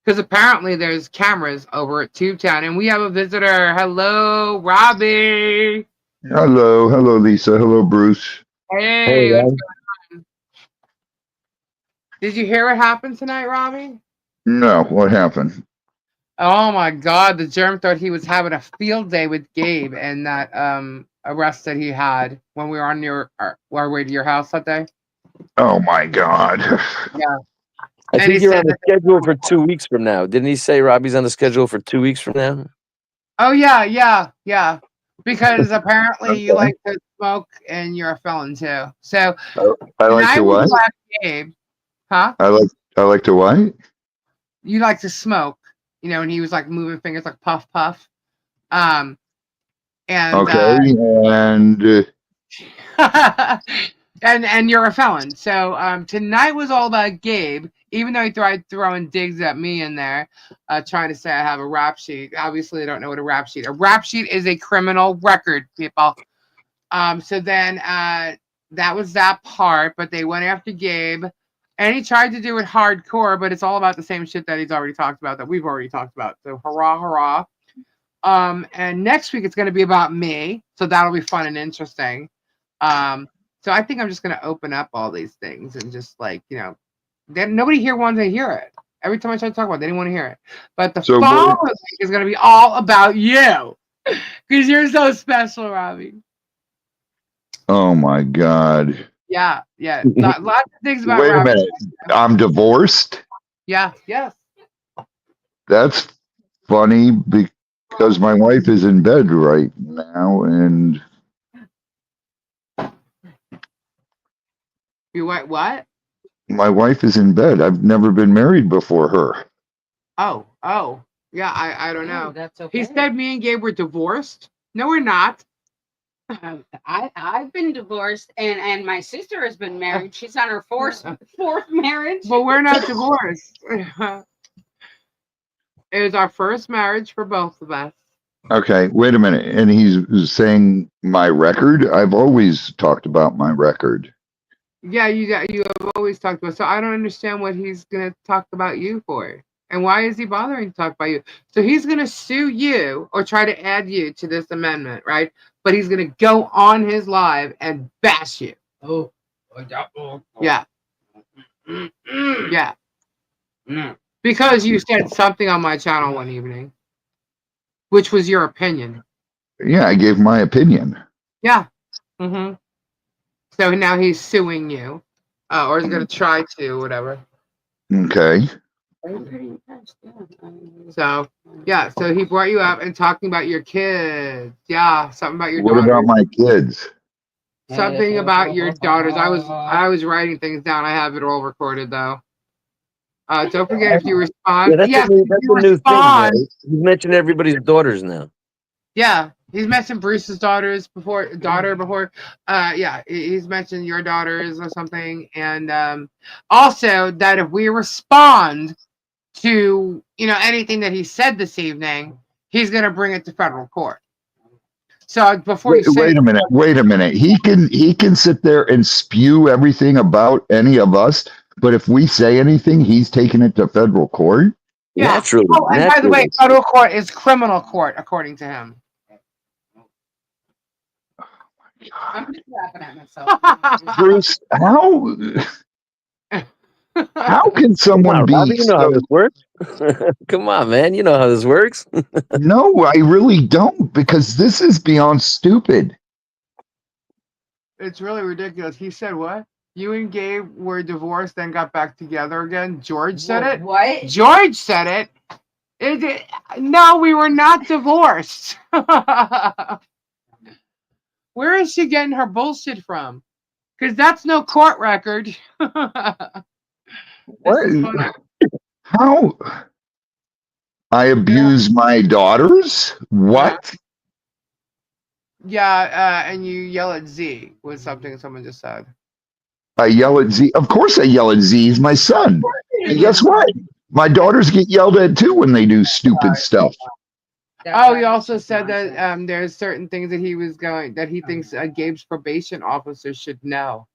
Because apparently there's cameras over at Tubetown, and we have a visitor. Hello, Robbie. Hello, Lisa. Hello, Bruce. Hey, what's going on? Did you hear what happened tonight, Robbie? No, what happened? Oh my God, the Germ thought he was having a field day with Gabe and that arrest that he had when we were on our way to your house that day. Oh my God. Yeah. I think you're on the schedule for 2 weeks from now. Didn't he say Robbie's on the schedule for 2 weeks from now? Oh, yeah. Because apparently you like to smoke and you're a felon too. So I like to what? Gabe. Huh? I like to what? You like to smoke, and he was like moving fingers like puff puff. And okay, and you're a felon. So tonight was all about Gabe, even though he tried throwing digs at me in there, trying to say I have a rap sheet. Obviously, I don't know what a rap sheet. A rap sheet is a criminal record, people. So then that was that part, but they went after Gabe, and he tried to do it hardcore, but it's all about the same shit that he's already talked about, that we've already talked about. So hurrah. And next week it's going to be about me, so that'll be fun and interesting. So I think I'm just going to open up all these things and just nobody here wanted to hear it. Every time I try to talk about it, they didn't want to hear it. But the following week is going to be all about you because you're so special, Robbie. Oh my God. Yeah. Lots of things about Wait Robbie. a minute. I'm divorced? Yeah, yes. That's funny because my wife is in bed right now and... You went what? My wife is in bed. I've never been married before her. Oh. Yeah, I don't know. That's okay. He said me and Gabe were divorced. No, we're not. I've been divorced, and my sister has been married. She's on her fourth marriage. But we're not divorced. It was our first marriage for both of us. Okay, wait a minute. And he's saying my record? I've always talked about my record. Yeah, you have always talked about. So I don't understand what he's gonna talk about you for, and why is he bothering to talk about you? So he's gonna sue you or try to add you to this amendment, right? But he's gonna go on his live and bash you. Yeah, yeah, because you said something on my channel one evening, which was your opinion. Yeah, I gave my opinion. Yeah. Mm-hmm. So now he's suing you, or he's gonna try to, whatever. Okay. So yeah, so he brought you up and talking about your kids. Yeah, something about your What daughters. about my kids? Something about your daughters. I was writing things down. I have it all recorded though. Don't forget if you respond. Yeah, Yes, that's if you a new thing. Right? respond. He's mentioned everybody's daughters now. Yeah, he's mentioned Bruce's daughter before. Yeah, he's mentioned your daughters or something, and also that if we respond to anything that he said this evening, he's going to bring it to federal court. So before you say, Wait a minute. Wait a minute. He can sit there and spew everything about any of us, but if we say anything, he's taking it to federal court. yeah. Naturally. Oh, and by the way, federal court is criminal court according to him. I'm just laughing at myself. Bruce, how can someone be Robbie, you know how this works. Come on, man. You know how this works. No, I really don't, because this is beyond stupid. It's really ridiculous. He said what? You and Gabe were divorced, then got back together again. George said it. What? George said it. No, we were not divorced. Where is she getting her bullshit from? Because that's no court record. What? How? I abuse my daughters? What? Yeah, and you yell at Z was something someone just said. I yell at Z. Of course I yell at Z. He's my son. And guess what? My daughters get yelled at too when they do stupid stuff. Oh, he also said that there's certain things that he thinks Gabe's probation officer should know.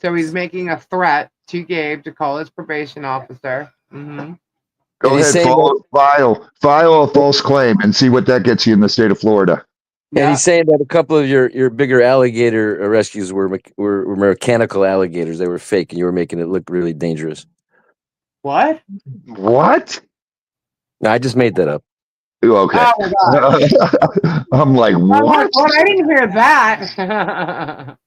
So he's making a threat to Gabe to call his probation officer. Mm-hmm. Go ahead, file a false claim and see what that gets you in the state of Florida. And he's saying that a couple of your bigger alligator rescues were mechanical alligators. They were fake, and you were making it look really dangerous. What? What? No, I just made that up. Okay. Oh, I'm like, what? Well, I didn't hear that.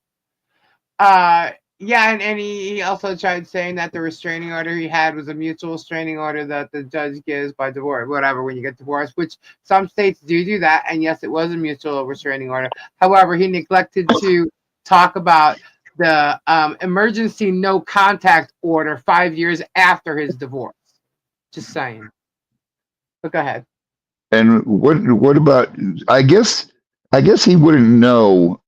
Yeah, and he also tried saying that the restraining order he had was a mutual restraining order that the judge gives by divorce, whatever, when you get divorced, which some states do that. And yes, it was a mutual restraining order. However, he neglected to talk about the emergency no contact order 5 years after his divorce. Just saying. But go ahead. And what about? I guess he wouldn't know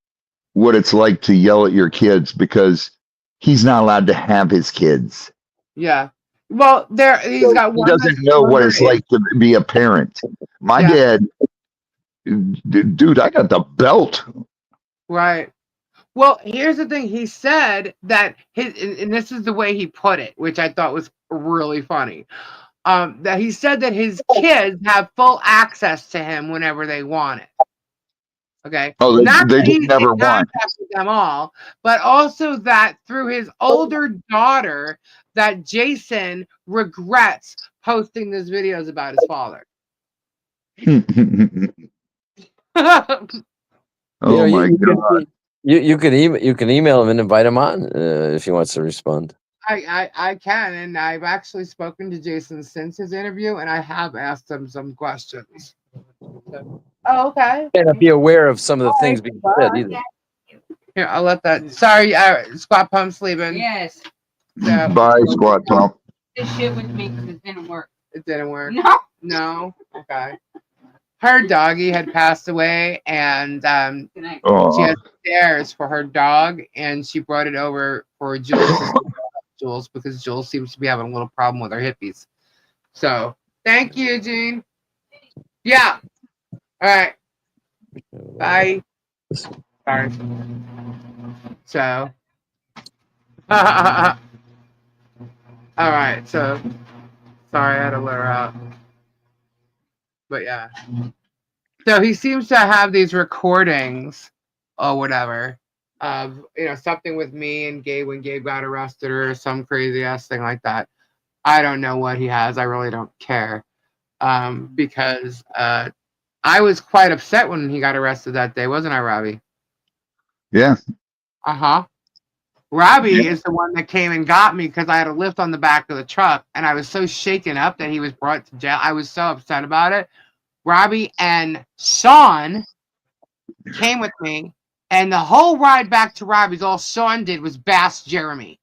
what it's like to yell at your kids because he's not allowed to have his kids. Yeah. Well, he doesn't know what it's like to be a parent. My dad, dude, I got the belt. Right. Well, here's the thing. He said that and this is the way he put it, which I thought was really funny. That he said that his kids have full access to him whenever they want it. Okay. Oh, they just never want them all, but also that through his older daughter, that Jason regrets posting these videos about his father. Oh my God! You can email him and invite him on if he wants to respond. I can, and I've actually spoken to Jason since his interview, and I have asked him some questions. Oh, okay. May not be aware of some of the things being said either. Here, I'll let that. Sorry, Squat Pump's leaving. Yes. So, Bye, Squat Pump. This shit with me because it didn't work. It didn't work. No. No. Okay. Her doggy had passed away, and Oh. she had stairs for her dog, and she brought it over for Jules because Jules seems to be having a little problem with her hippies. So, thank you, Gene. Yeah. All right. Bye. Sorry. So, All right, so sorry I had to let her out, but yeah. So he seems to have these recordings or whatever of something with me and Gabe when Gabe got arrested or some crazy ass thing like that. I don't know what he has. I really don't care because I was quite upset when he got arrested that day, wasn't I, Robbie? Yeah. Uh-huh. Robbie is the one that came and got me because I had a lift on the back of the truck, and I was so shaken up that he was brought to jail. I was so upset about it. Robbie and Sean came with me, and the whole ride back to Robbie's, all Sean did was bash Jeremy.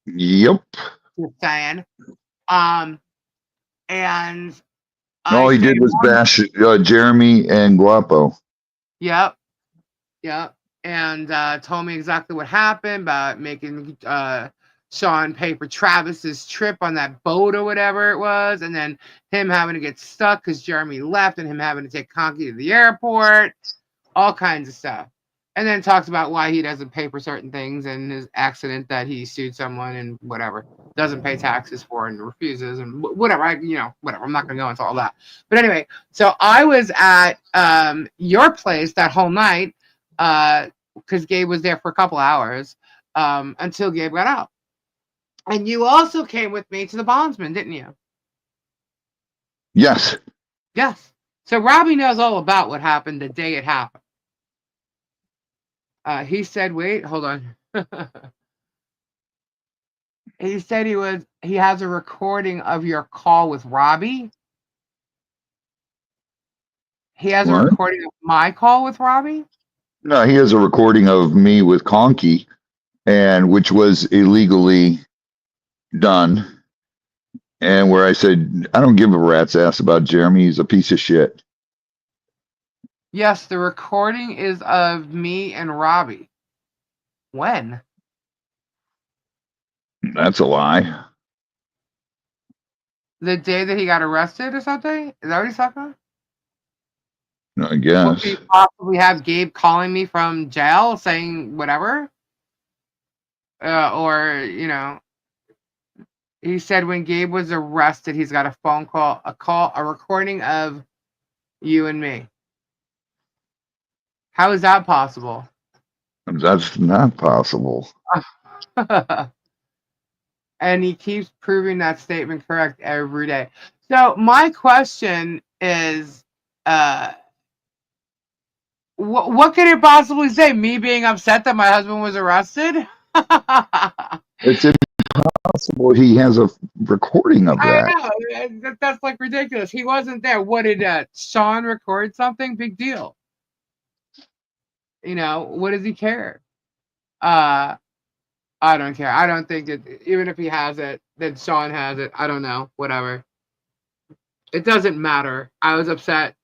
Yep. Just saying. And All he did was bash Jeremy and Guapo. Yep. And told me exactly what happened about making Sean pay for Travis's trip on that boat or whatever it was, and then him having to get stuck because Jeremy left and him having to take Conky to the airport, all kinds of stuff. And then talks about why he doesn't pay for certain things and his accident that he sued someone and whatever, doesn't pay taxes for and refuses and whatever. Whatever. I'm not going to go into all that. But anyway, so I was at your place that whole night because Gabe was there for a couple hours until Gabe got out. And you also came with me to the bondsman, didn't you? Yes. Yes. So Robbie knows all about what happened the day it happened. He said, wait, hold on. He said he has a recording of your call with Robbie. He has a recording of my call with Robbie? No, he has a recording of me with Conky, and which was illegally done. And where I said, I don't give a rat's ass about Jeremy. He's a piece of shit. Yes, the recording is of me and Robbie. When? That's a lie. The day that he got arrested or something? Is that what he's talking about? I guess. Would we possibly have Gabe calling me from jail saying whatever? Or, he said when Gabe was arrested, he's got a phone call, a recording of you and me. How is that possible? That's not possible. And he keeps proving that statement correct every day. So my question is, what could it possibly say? Me being upset that my husband was arrested? It's impossible. He has a recording of that. I know. That's like ridiculous. He wasn't there. What did Sean record something? Big deal. What does he care? I don't care. I don't think even if he has it, then Sean has it. I don't know. Whatever. It doesn't matter. I was upset.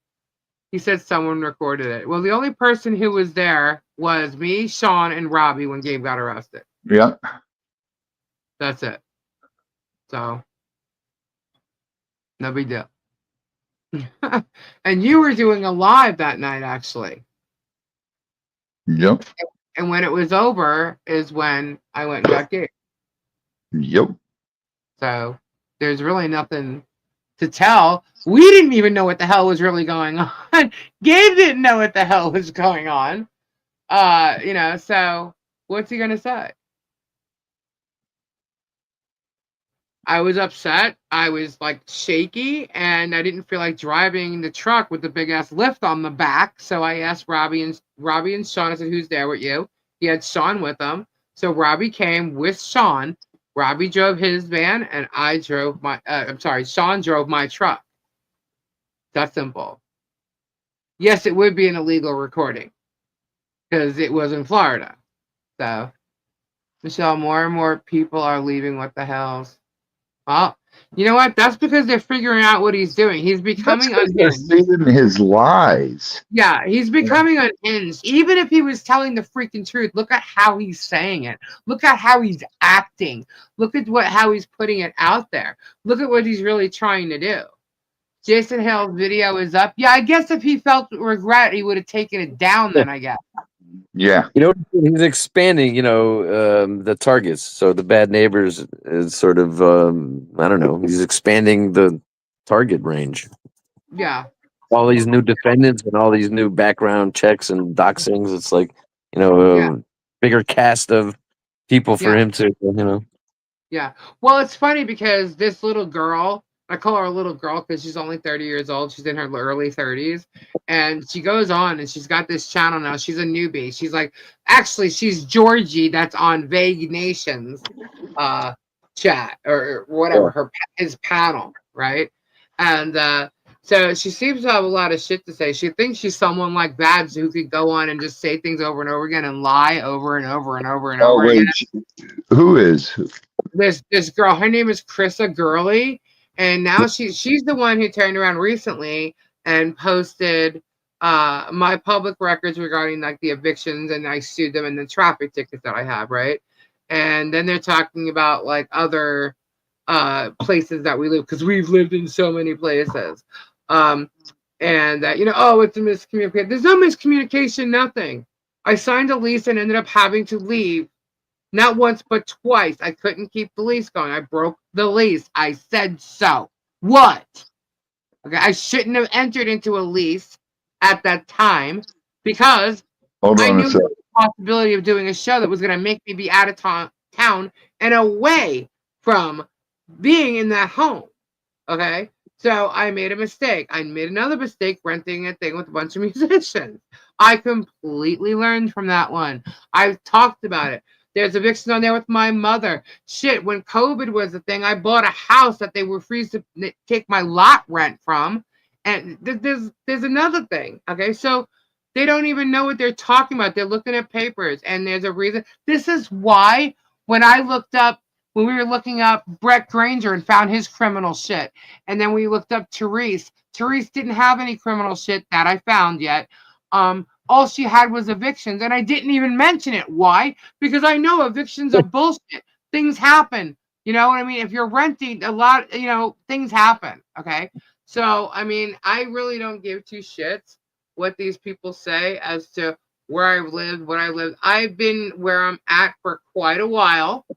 He said someone recorded it. Well, the only person who was there was me, Sean, and Robbie when Gabe got arrested. Yeah. That's it. So, no big deal. And you were doing a live that night, actually. Yep. And when it was over is when I went and got Gabe. Yep. So, there's really nothing to tell. We didn't even know what the hell was really going on. Gabe didn't know what the hell was going on. So what's he gonna say? I was upset. I was like shaky, and I didn't feel like driving the truck with the big ass lift on the back. So I asked Robbie and Sean. I said, "Who's there with you?" He had Sean with him. So Robbie came with Sean. Robbie drove his van, and I drove my. Sean drove my truck. That's simple. Yes, it would be an illegal recording because it was in Florida. So, Michelle, more and more people are leaving. What the hell's? Well, you know what? That's because they're figuring out what he's doing. He's becoming unhinged. They're seeing his lies. Yeah, he's becoming unhinged. Even if he was telling the freaking truth, look at how he's saying it. Look at how he's acting. Look at how he's putting it out there. Look at what he's really trying to do. Jason Hill's video is up. Yeah, I guess if he felt regret, he would have taken it down then, I guess. Yeah. You know, he's expanding, the targets. So the bad neighbors is sort of, I don't know, he's expanding the target range. Yeah. All these new defendants and all these new background checks and doxings. It's like, Yeah. bigger cast of people for Yeah. him to. Yeah. Well, it's funny because this little girl, I call her a little girl because she's only 30 years old. She's in her early 30s. And she goes on and she's got this channel now. She's a newbie. She's like, actually, she's Georgie that's on Vague Nations chat or whatever, his panel, right? And so she seems to have a lot of shit to say. She thinks she's someone like Babs who could go on and just say things over and over again and lie over and over and over and Oh over again. wait, who is? This girl, her name is Krissa Gurley, and now she's the one who turned around recently and posted my public records regarding like the evictions, and I sued them and the traffic tickets that I have, right? And then they're talking about like other places that we live because we've lived in so many places. And that, oh, it's a miscommunication. There's no miscommunication, nothing. I signed a lease and ended up having to leave. Not once, but twice. I couldn't keep the lease going. I broke the lease. I said so. What? Okay, I shouldn't have entered into a lease at that time because Hold I on a knew sec. the possibility of doing a show that was going to make me be out of town and away from being in that home. Okay, so I made a mistake. I made another mistake renting a thing with a bunch of musicians. I completely learned from that one. I've talked about it. There's eviction on there with my mother. Shit, when COVID was a thing, I bought a house that they were free to take my lot rent from. And there's another thing. Okay, so they don't even know what they're talking about. They're looking at papers, and there's a reason. This is why when we were looking up Brett Granger and found his criminal shit, and then we looked up Therese. Therese didn't have any criminal shit that I found yet. All she had was evictions, and I didn't even mention it. Why? Because I know evictions are bullshit. Things happen. You know what I mean? If you're renting a lot, things happen. Okay. So, I mean, I really don't give two shits what these people say as to where I've lived, what I lived. I've been where I'm at for quite a while.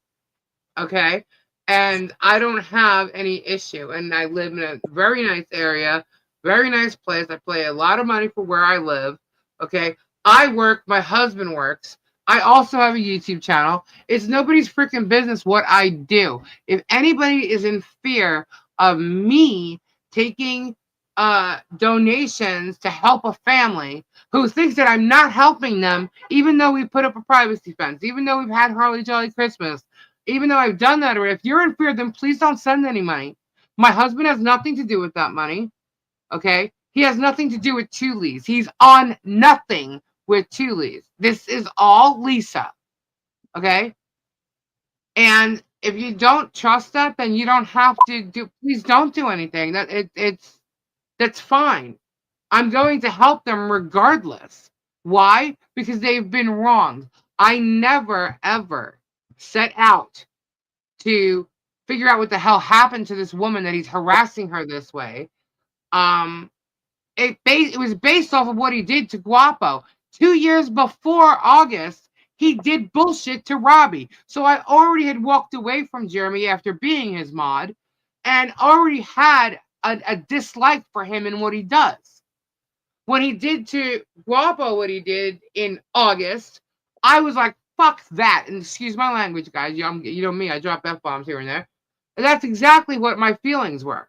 Okay. And I don't have any issue. And I live in a very nice area, very nice place. I pay a lot of money for where I live. Okay. I work, my husband works. I also have a YouTube channel. It's nobody's freaking business what I do. If anybody is in fear of me taking donations to help a family who thinks that I'm not helping them, even though we put up a privacy fence, even though we've had Harley Jolly Christmas, even though I've done that, or if you're in fear, then please don't send any money. My husband has nothing to do with that money. Okay? He has nothing to do with Tulees. He's on nothing with Tulees. This is all Lisa. Okay? And if you don't trust that, then you don't have to please don't do anything. That's fine. I'm going to help them regardless. Why? Because they've been wronged. I never ever set out to figure out what the hell happened to this woman that he's harassing her this way. It was based off of what he did to Guapo. 2 years before August, he did bullshit to Robbie. So I already had walked away from Jeremy after being his mod and already had a dislike for him and what he does. When he did to Guapo what he did in August, I was like, fuck that. And excuse my language, guys. You know me, I drop F-bombs here and there. And that's exactly what my feelings were.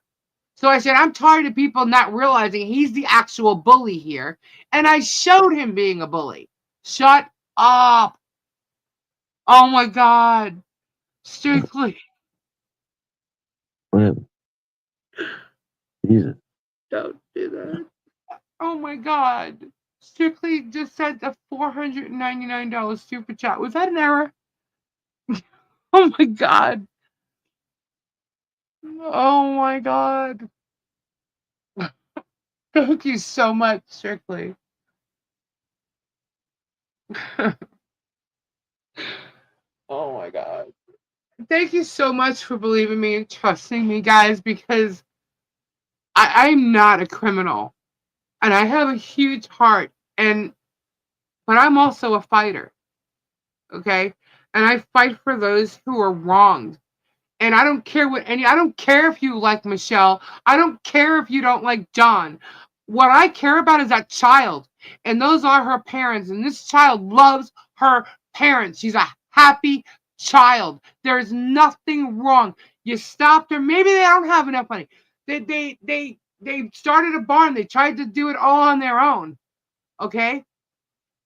So I said, I'm tired of people not realizing he's the actual bully here. And I showed him being a bully. Shut up. Oh my God. Strictly. What? Jesus. Don't do that. Oh my God. Strictly just sent a $499 super chat. Was that an error? Oh my God. Oh my God. Thank you so much, Strictly. Oh my God. Thank you so much for believing me and trusting me, guys, because I'm not a criminal. And I have a huge heart. And but I'm also a fighter. Okay? And I fight for those who are wronged. And I don't care I don't care if you like Michelle. I don't care if you don't like John. What I care about is that child. And those are her parents. And this child loves her parents. She's a happy child. There is nothing wrong. You stopped her. Maybe they don't have enough money. They started a barn. They tried to do it all on their own. Okay?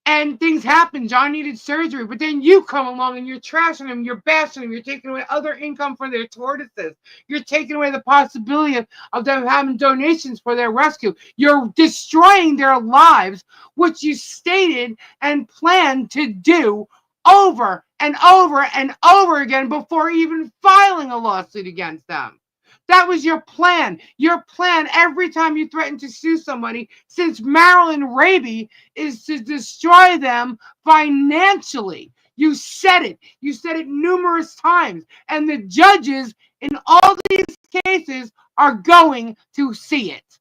And things happen. John needed surgery, but then you come along and you're trashing him, you're bashing him, you're taking away other income for their tortoises. You're taking away the possibility of them having donations for their rescue. You're destroying their lives, which you stated and planned to do over and over and over again before even filing a lawsuit against them. That was your plan. Your plan every time you threaten to sue somebody since Marilyn Raby is to destroy them financially. You said it. You said it numerous times. And the judges in all these cases are going to see it.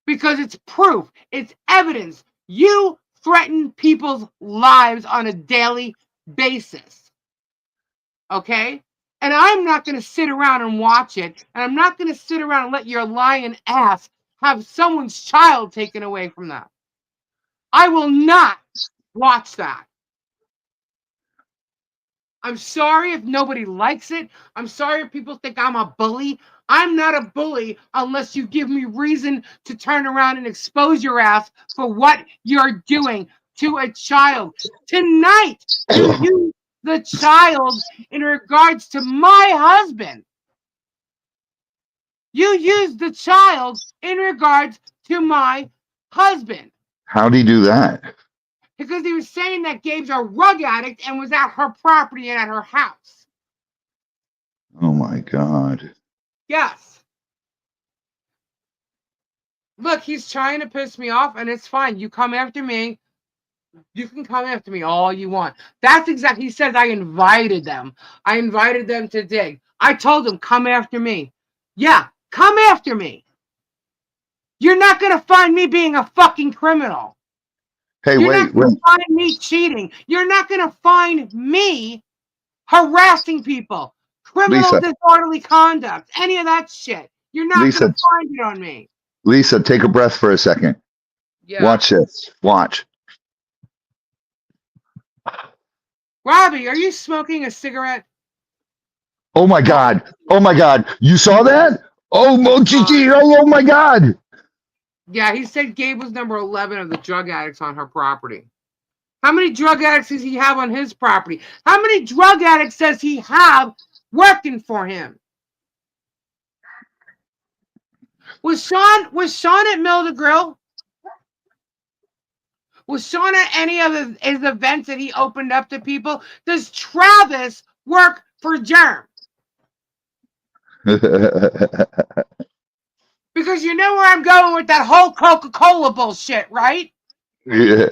Because it's proof. It's evidence. You threaten people's lives on a daily basis. Okay? And I'm not going to sit around and watch it. And I'm not going to sit around and let your lying ass have someone's child taken away from them. I will not watch that. I'm sorry if nobody likes it. I'm sorry if people think I'm a bully. I'm not a bully unless you give me reason to turn around and expose your ass for what you're doing to a child. Tonight, you the child in regards to my husband. You used the child in regards to my husband. How'd he do that? Because he was saying that Gabe's a rug addict and was at her property and at her house. Oh my God. Yes. Look, he's trying to piss me off, and it's fine. You come after me. You can come after me all you want. That's exactly, he says I invited them. I invited them to dig. I told them, come after me. Yeah, come after me. You're not going to find me being a fucking criminal. Hey, You're wait, not going to find me cheating. You're not going to find me harassing people. Criminal Lisa. disorderly conduct. Any of that shit. You're not going Lisa. to find it on me. Lisa, take a breath for a second. Yeah. Watch this. Watch. Robbie, are you smoking a cigarette? Oh my God. Oh my God. You saw that? Oh, oh my God. Yeah, he said Gabe was number 11 of the drug addicts on her property. How many drug addicts does he have on his property? How many drug addicts does he have working for him? Was Sean at Mill the Grill? Was Sean at any of his events that he opened up to people? Does Travis work for Germ? Because you know where I'm going with that whole Coca-Cola bullshit, right? Yeah.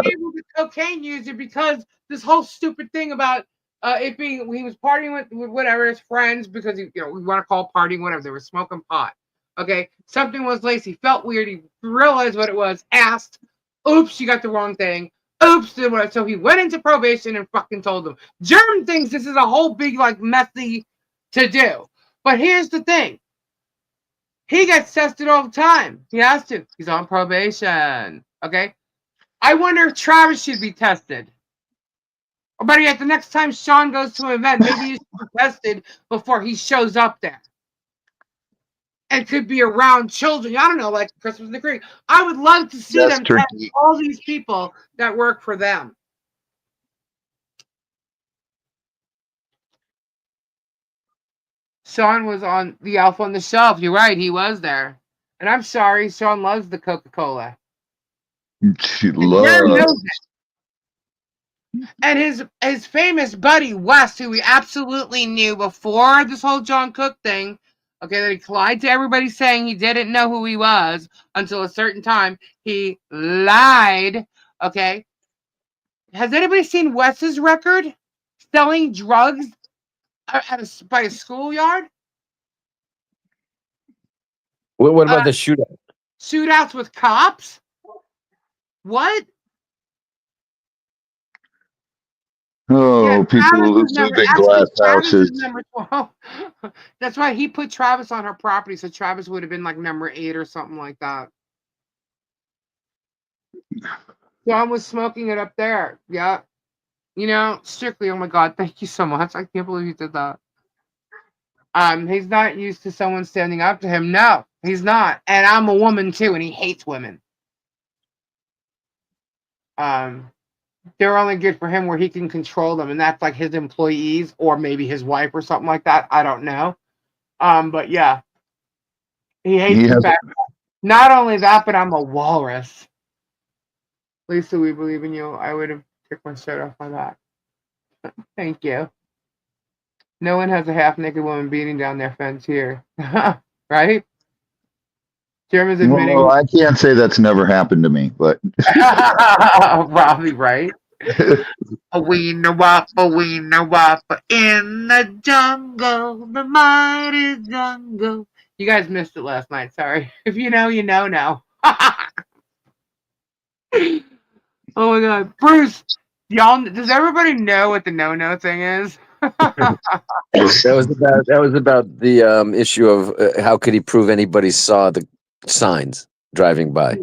He was a cocaine user because this whole stupid thing about it being he was partying with whatever his friends because we want to call partying whatever, they were smoking pot. Okay, something was laced. He felt weird. He realized what it was. Asked, "Oops, you got the wrong thing." Oops, did what? So he went into probation and fucking told them. Germ thinks this is a whole big messy to do. But here's the thing. He gets tested all the time. He has to. He's on probation. Okay? I wonder if Travis should be tested. Or better yet, the next time Sean goes to an event, maybe he should be tested before he shows up there. And could be around children. I don't know, like Christmas in the Creek. I would love to see them test all these people that work for them. Sean was on the Elf on the Shelf. You're right, he was there. And I'm sorry, Sean loves the Coca-Cola. She loves. And his famous buddy Wes, who we absolutely knew before this whole John Cook thing, okay, that he lied to everybody saying he didn't know who he was until a certain time. He lied, okay? Has anybody seen Wes's record? Selling drugs by a schoolyard? What about the shootout? Shootouts with cops? What? Oh, people Travis who is live number. in Actually, glass Travis is houses. number 12. That's right. He put Travis on her property, so Travis would have been like number 8 or something like that. John was smoking it up there. Yeah. You know, strictly. Oh my God! Thank you so much. I can't believe you did that. He's not used to someone standing up to him. No, he's not. And I'm a woman too, and he hates women. They're only good for him where he can control them, and that's like his employees or maybe his wife or something like that. I don't know. But yeah, he hates He the has fact. Not only that, but I'm a walrus. Lisa, we believe in you. I would have took my shirt off my back. Thank you. No one has a half naked woman beating down their fence here. Right? Jeremy's admitting. Well, I can't say that's never happened to me, but Robbie, right? A wiener wappa in the jungle, the mighty jungle. You guys missed it last night. Sorry. If you know, you know now. Oh my God, Bruce! Y'all, does everybody know what the no-no thing is? That was about the issue of how could he prove anybody saw the signs driving by.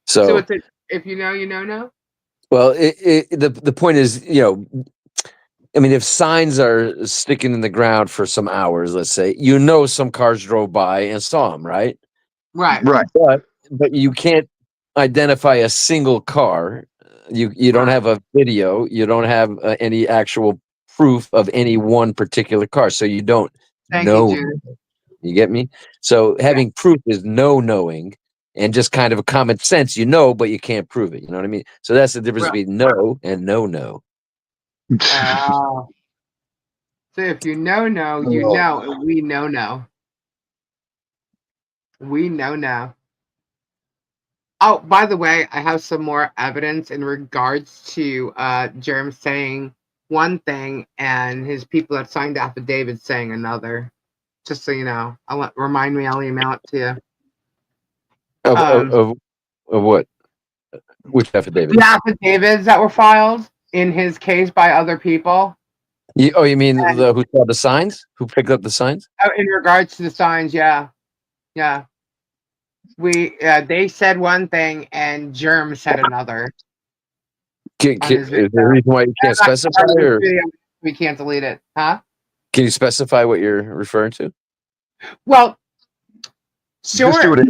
So So, it's if you know, you know now. well, the point is, you know, I mean, if signs are sticking in the ground for some hours, let's say, you know, some cars drove by and saw them, right? Right. right. But you can't identify a single car. You don't have a video. You don't have any actual proof of any one particular car, so you don't Thank you, know. Judith. You get me? So having proof is knowing, and just kind of a common sense. You know, but you can't prove it. You know what I mean? So that's the difference Right. between know and no. So if you know, you know, and we know now. We know now. Oh, by the way, I have some more evidence in regards to Jerem saying one thing and his people that signed affidavits saying another. Just so you know, remind me. I'll email it to you. Of Um, of, of what? Which affidavit? the affidavits that were filed in his case by other people. You mean And, who saw the signs? Who picked up the signs? in regards to the signs, yeah. They said one thing and Germ said another on his video. Is there a reason why you can't specify, or We can't delete it, huh? can you specify what you're referring to? Well, Just do sure. it.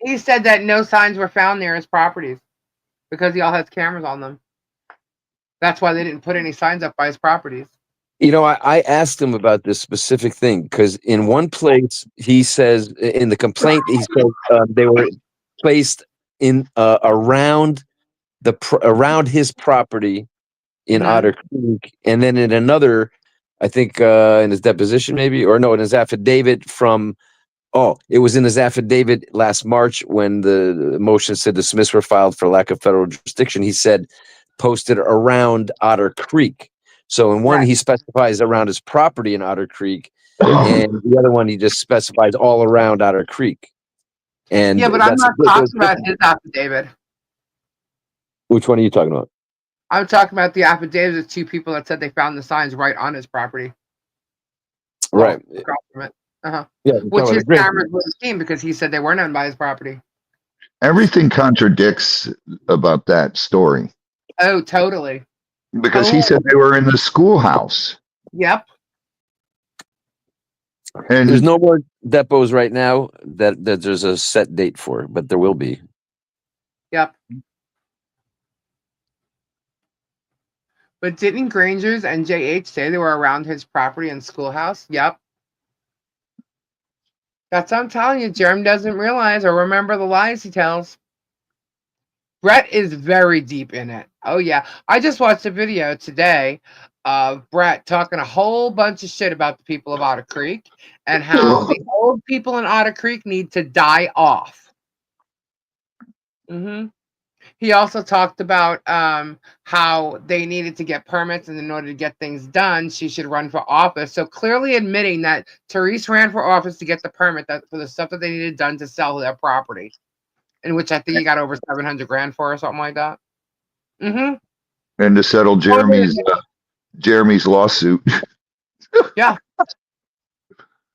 He said that no signs were found near his properties because he all has cameras on them. That's why they didn't put any signs up by his properties. You know, I asked him about this specific thing because in one place he says in the complaint he says they were placed in around around his property in Otter Creek, and then in another, I think in his deposition maybe, or no, in his affidavit from. Oh, it was in his affidavit last March when the motions to dismiss were filed for lack of federal jurisdiction. He said posted around Otter Creek. So in one, he specifies around his property in Otter Creek, and the other one, he just specifies all around Otter Creek. And Yeah, but I'm not talking about his affidavit. Which one are you talking about? I'm talking about the affidavit of 2 people that said they found the signs right on his property. Right. Across from it. Yeah. Which his cameras would have seen because he said they weren't owned by his property. Everything contradicts about that story Oh, totally. because he said they were in the schoolhouse. Yep. And there's no more depots right now that there's a set date for, but there will be. Yep. But didn't Granger's and JH say they were around his property and schoolhouse? Yep. That's what I'm telling you. Jerem doesn't realize or remember the lies he tells. Brett is very deep in it. Oh, yeah. I just watched a video today of Brett talking a whole bunch of shit about the people of Otter Creek and how the old people in Otter Creek need to die off. He also talked about how they needed to get permits, and in order to get things done, she should run for office. So clearly admitting that Therese ran for office to get the permit for the stuff that they needed done to sell their property. in which I think he got over 700 grand for or something like that. Mm-hmm. And to settle Jeremy's lawsuit. Yeah.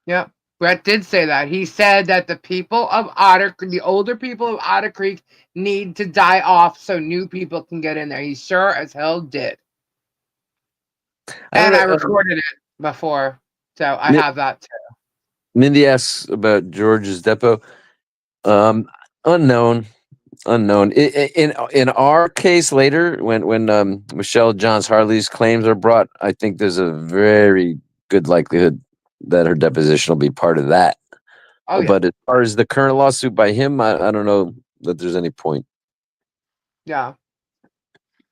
Yeah. Brett did say that. He said that the people of the older people of Otter Creek need to die off so new people can get in there. He sure as hell did. And I recorded it before, so I have that too. Mindy asks about George's depot. Unknown. In our case later, when Michelle Johns Harley's claims are brought, I think there's a very good likelihood that her deposition will be part of that. Oh, yeah. But as far as the current lawsuit by him, I don't know that there's any point. Yeah.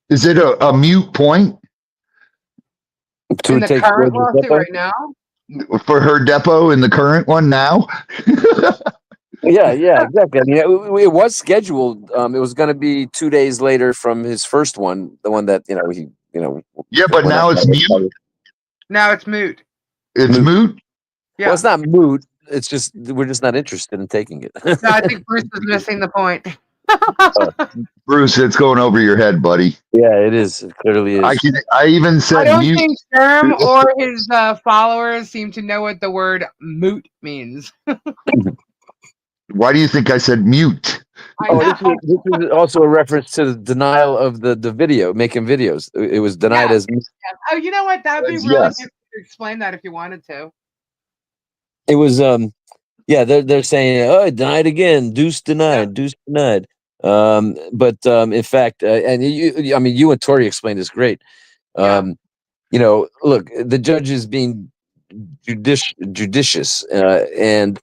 Is it a mute point In the current lawsuit right now? for her depot in the current one now? Yeah, exactly. I mean, it was scheduled. It was going to be 2 days later from his first one, the one that he. Yeah, but now it's mute. Now it's moot. It's moot. Yeah. Well, it's not moot. It's just we're just not interested in taking it. No, I think Bruce is missing the point. Bruce, it's going over your head, buddy. Yeah, it is. It clearly is. I even said I don't mute. think Sherm or his followers seem to know what the word moot means. Why do you think I said mute? This is also a reference to the denial of the video, making videos. It was denied as. Oh, you know what? That would be really good to explain that if you wanted to. It was they're saying denied again, deuce denied. But in fact, and you and Tori explained this great. Look, the judge is being judicious, and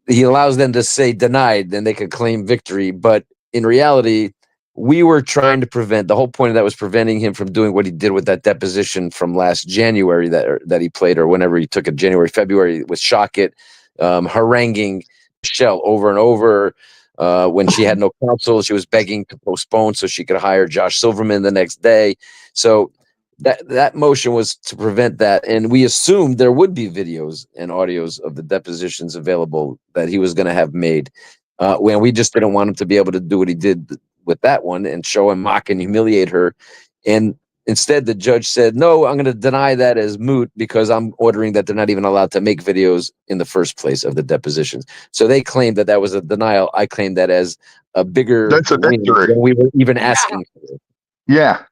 he allows them to say denied, then they could claim victory. But in reality, we were trying to prevent, the whole point of that was preventing him from doing what he did with that deposition from last January that he played, or whenever he took it, January, February, with Shockett, haranguing Michelle over and over. When she had no counsel, she was begging to postpone so she could hire Josh Silverman the next day. So that motion was to prevent that. And we assumed there would be videos and audios of the depositions available that he was going to have made. When we just didn't want him to be able to do what he did with that one and show and mock and humiliate her. And instead, the judge said, no, I'm going to deny that as moot because I'm ordering that they're not even allowed to make videos in the first place of the depositions. So they claimed that was a denial. I claimed that as a bigger. That's a victory. Than we were even asking for. Yeah.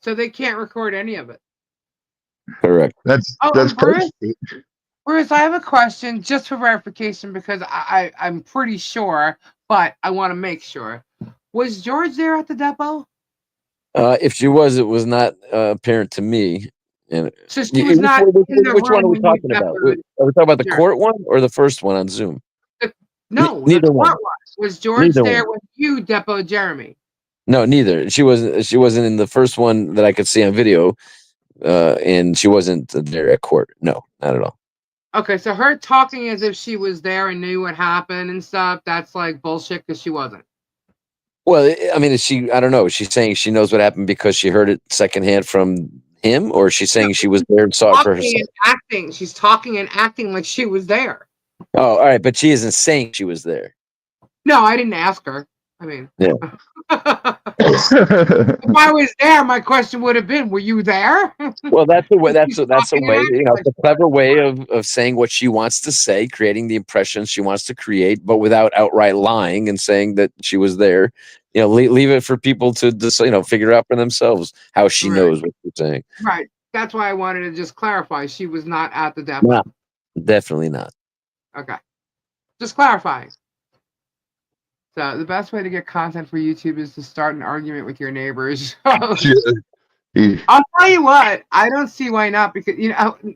So they can't record any of it. Correct. That's Bruce, perfect. Bruce, I have a question just for verification because I'm pretty sure, but I want to make sure. Was George there at the depot? If she was, it was not apparent to me. And so she was not. Which one are we talking about? Are we talking about the court one or the first one on Zoom? No, neither one. Was George there with you, Depot Jeremy? No, neither. She wasn't in the first one that I could see on video, and she wasn't there at court. No, not at all. Okay, so her talking as if she was there and knew what happened and stuff, that's like bullshit because she wasn't. Well, I mean, I don't know. Is she saying she knows what happened because she heard it secondhand from him, or is she saying she was there and saw it for herself? She's talking and acting like she was there. Oh, all right, but she isn't saying she was there. No, I didn't ask her. I mean, yeah. If I was there, my question would have been, "Were you there?" Well, that's a way. That's a way. It's a clever way of saying what she wants to say, creating the impression she wants to create, but without outright lying and saying that she was there. Leave it for people to just, figure out for themselves how she knows what you're saying. Right. That's why I wanted to just clarify. She was not at the depot. No, definitely not. Okay. Just clarifying. So the best way to get content for YouTube is to start an argument with your neighbors. I'll tell you what, I don't see why not, because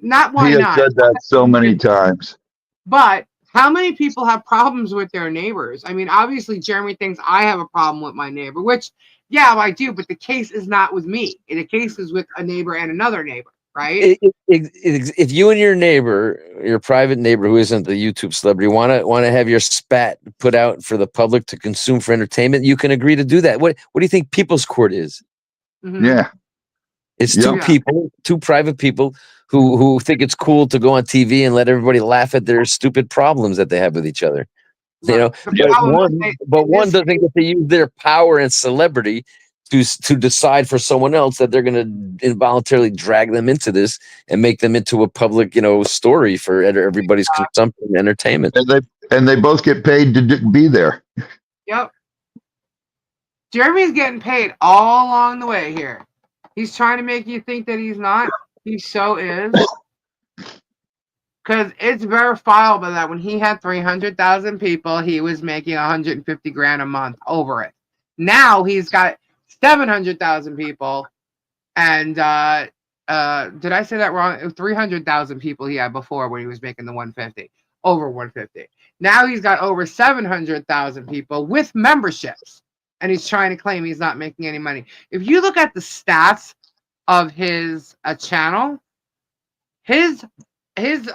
not why not. He has said that so many times. But how many people have problems with their neighbors? I mean, obviously Jeremy thinks I have a problem with my neighbor, which I do, but the case is not with me. The case is with a neighbor and another neighbor. Right? If you and your neighbor, your private neighbor who isn't the YouTube celebrity, want to have your spat put out for the public to consume for entertainment, you can agree to do that. What do you think People's Court is? Mm-hmm. Yeah, it's two private people who think it's cool to go on TV and let everybody laugh at their stupid problems that they have with each other. You know, The but problem is one this- doesn't get to use their power and celebrity to decide for someone else that they're going to involuntarily drag them into this and make them into a public, story for everybody's consumption and entertainment. And they both get paid to be there. Yep. Jeremy's getting paid all along the way here. He's trying to make you think that he's not. He so is. Because it's verifiable that when he had 300,000 people, he was making 150 grand a month over it. Now he's got 700,000 people. And did I say that wrong? 300,000 people he had before when he was making the 150. Over 150. Now he's got over 700,000 people with memberships. And he's trying to claim he's not making any money. If you look at the stats of his channel, his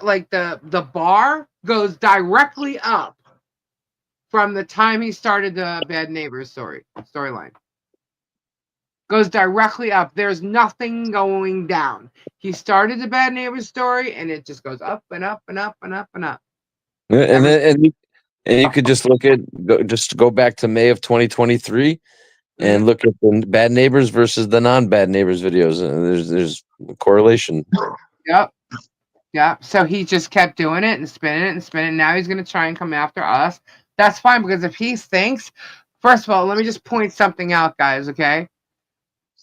like the bar goes directly up from the time he started the Bad Neighbors storyline. Goes directly up. There's nothing going down. He started the Bad Neighbors story, and it just goes up and up and up and up and up. And you could just go back to May of 2023 and look at the Bad Neighbors versus the non-Bad Neighbors videos. There's a correlation. Yep. Yeah, so he just kept doing it and spinning it and spinning. Now he's going to try and come after us. That's fine, because if he thinks, first of all, let me just point something out, guys, okay?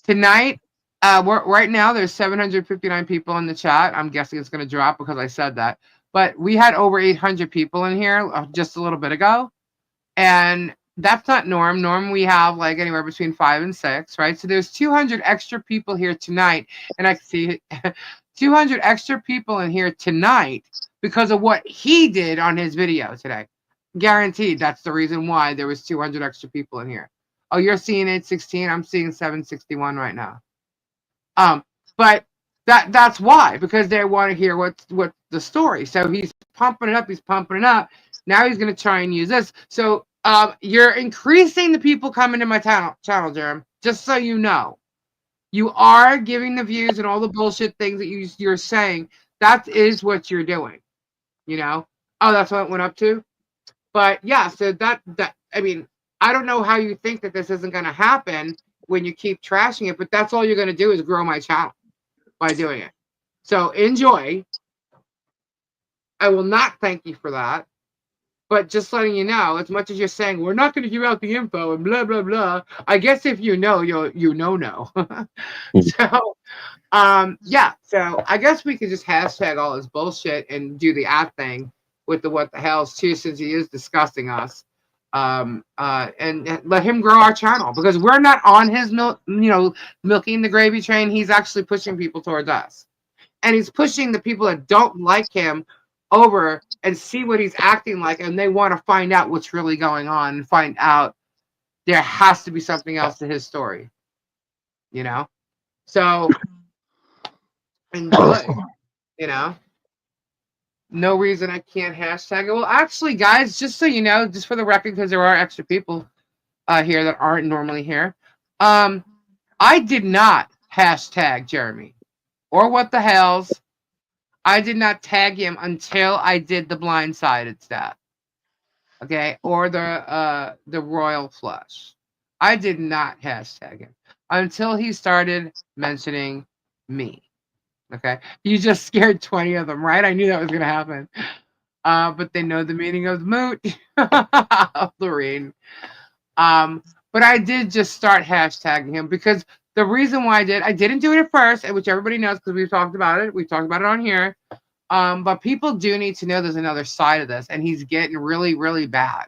Tonight, right now, there's 759 people in the chat. I'm guessing it's going to drop because I said that. But we had over 800 people in here just a little bit ago. And that's not norm. Norm, we have like anywhere between 5 and 6, right? So there's 200 extra people here tonight. And I can see 200 extra people in here tonight because of what he did on his video today. Guaranteed that's the reason why there was 200 extra people in here. Oh, you're seeing 816. I'm seeing 761 right now. But that's why, because they want to hear what's the story. So he's pumping it up. He's pumping it up. Now he's going to try and use this. So you're increasing the people coming to my channel, Jerem, just so you know. You are giving the views and all the bullshit things that you're saying. That is what you're doing. Oh, that's what it went up to. But yeah, so that I mean, I don't know how you think that this isn't going to happen when you keep trashing it, but that's all you're going to do is grow my channel by doing it. So enjoy. I will not thank you for that. But just letting you know, as much as you're saying, we're not going to give out the info and blah, blah, blah. I guess if you know, you know. So, yeah. So I guess we could just hashtag all this bullshit and do the ad thing with the what the hells too, since he is disgusting us. And let him grow our channel, because we're not on his milking the gravy train. He's actually pushing people towards us. And he's pushing the people that don't like him over and see what he's acting like, and they want to find out what's really going on and find out there has to be something else to his story. So enjoy. No reason I can't hashtag it. Well, actually, guys, just so you know, just for the record, because there are extra people here that aren't normally here, I did not hashtag Jeremy or what the hells. I did not tag him until I did the blindsided stuff, okay, or the royal flush. I did not hashtag him until he started mentioning me. Okay, you just scared 20 of them, right? I knew that was gonna happen. But they know the meaning of the moot, Lorraine. But I did just start hashtagging him because the reason why I didn't do it at first, which everybody knows because we've talked about it. We've talked about it on here. But people do need to know there's another side of this, and he's getting really, really bad,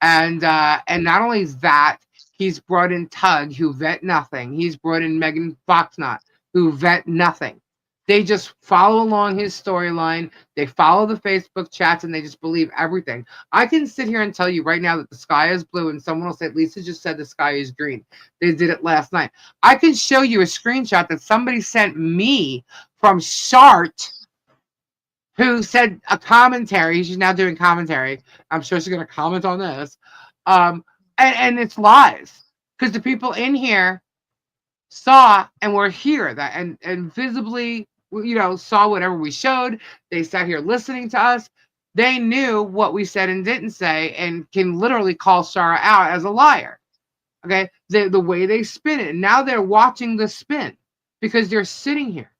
And not only is that, he's brought in Tug, who vet nothing. He's brought in Megan Foxnot, who vet nothing. They just follow along his storyline. They follow the Facebook chats, and they just believe everything. I can sit here and tell you right now that the sky is blue, and someone will say, Lisa just said the sky is green. They did it last night. I can show you a screenshot that somebody sent me from Shart, who said a commentary. She's now doing commentary. I'm sure she's going to comment on this. And it's lies, because the people in here saw and were here that and visibly saw whatever we showed. They sat here listening to us. They knew what we said and didn't say, and can literally call Shara out as a liar. Okay, the way they spin it. Now they're watching the spin because they're sitting here.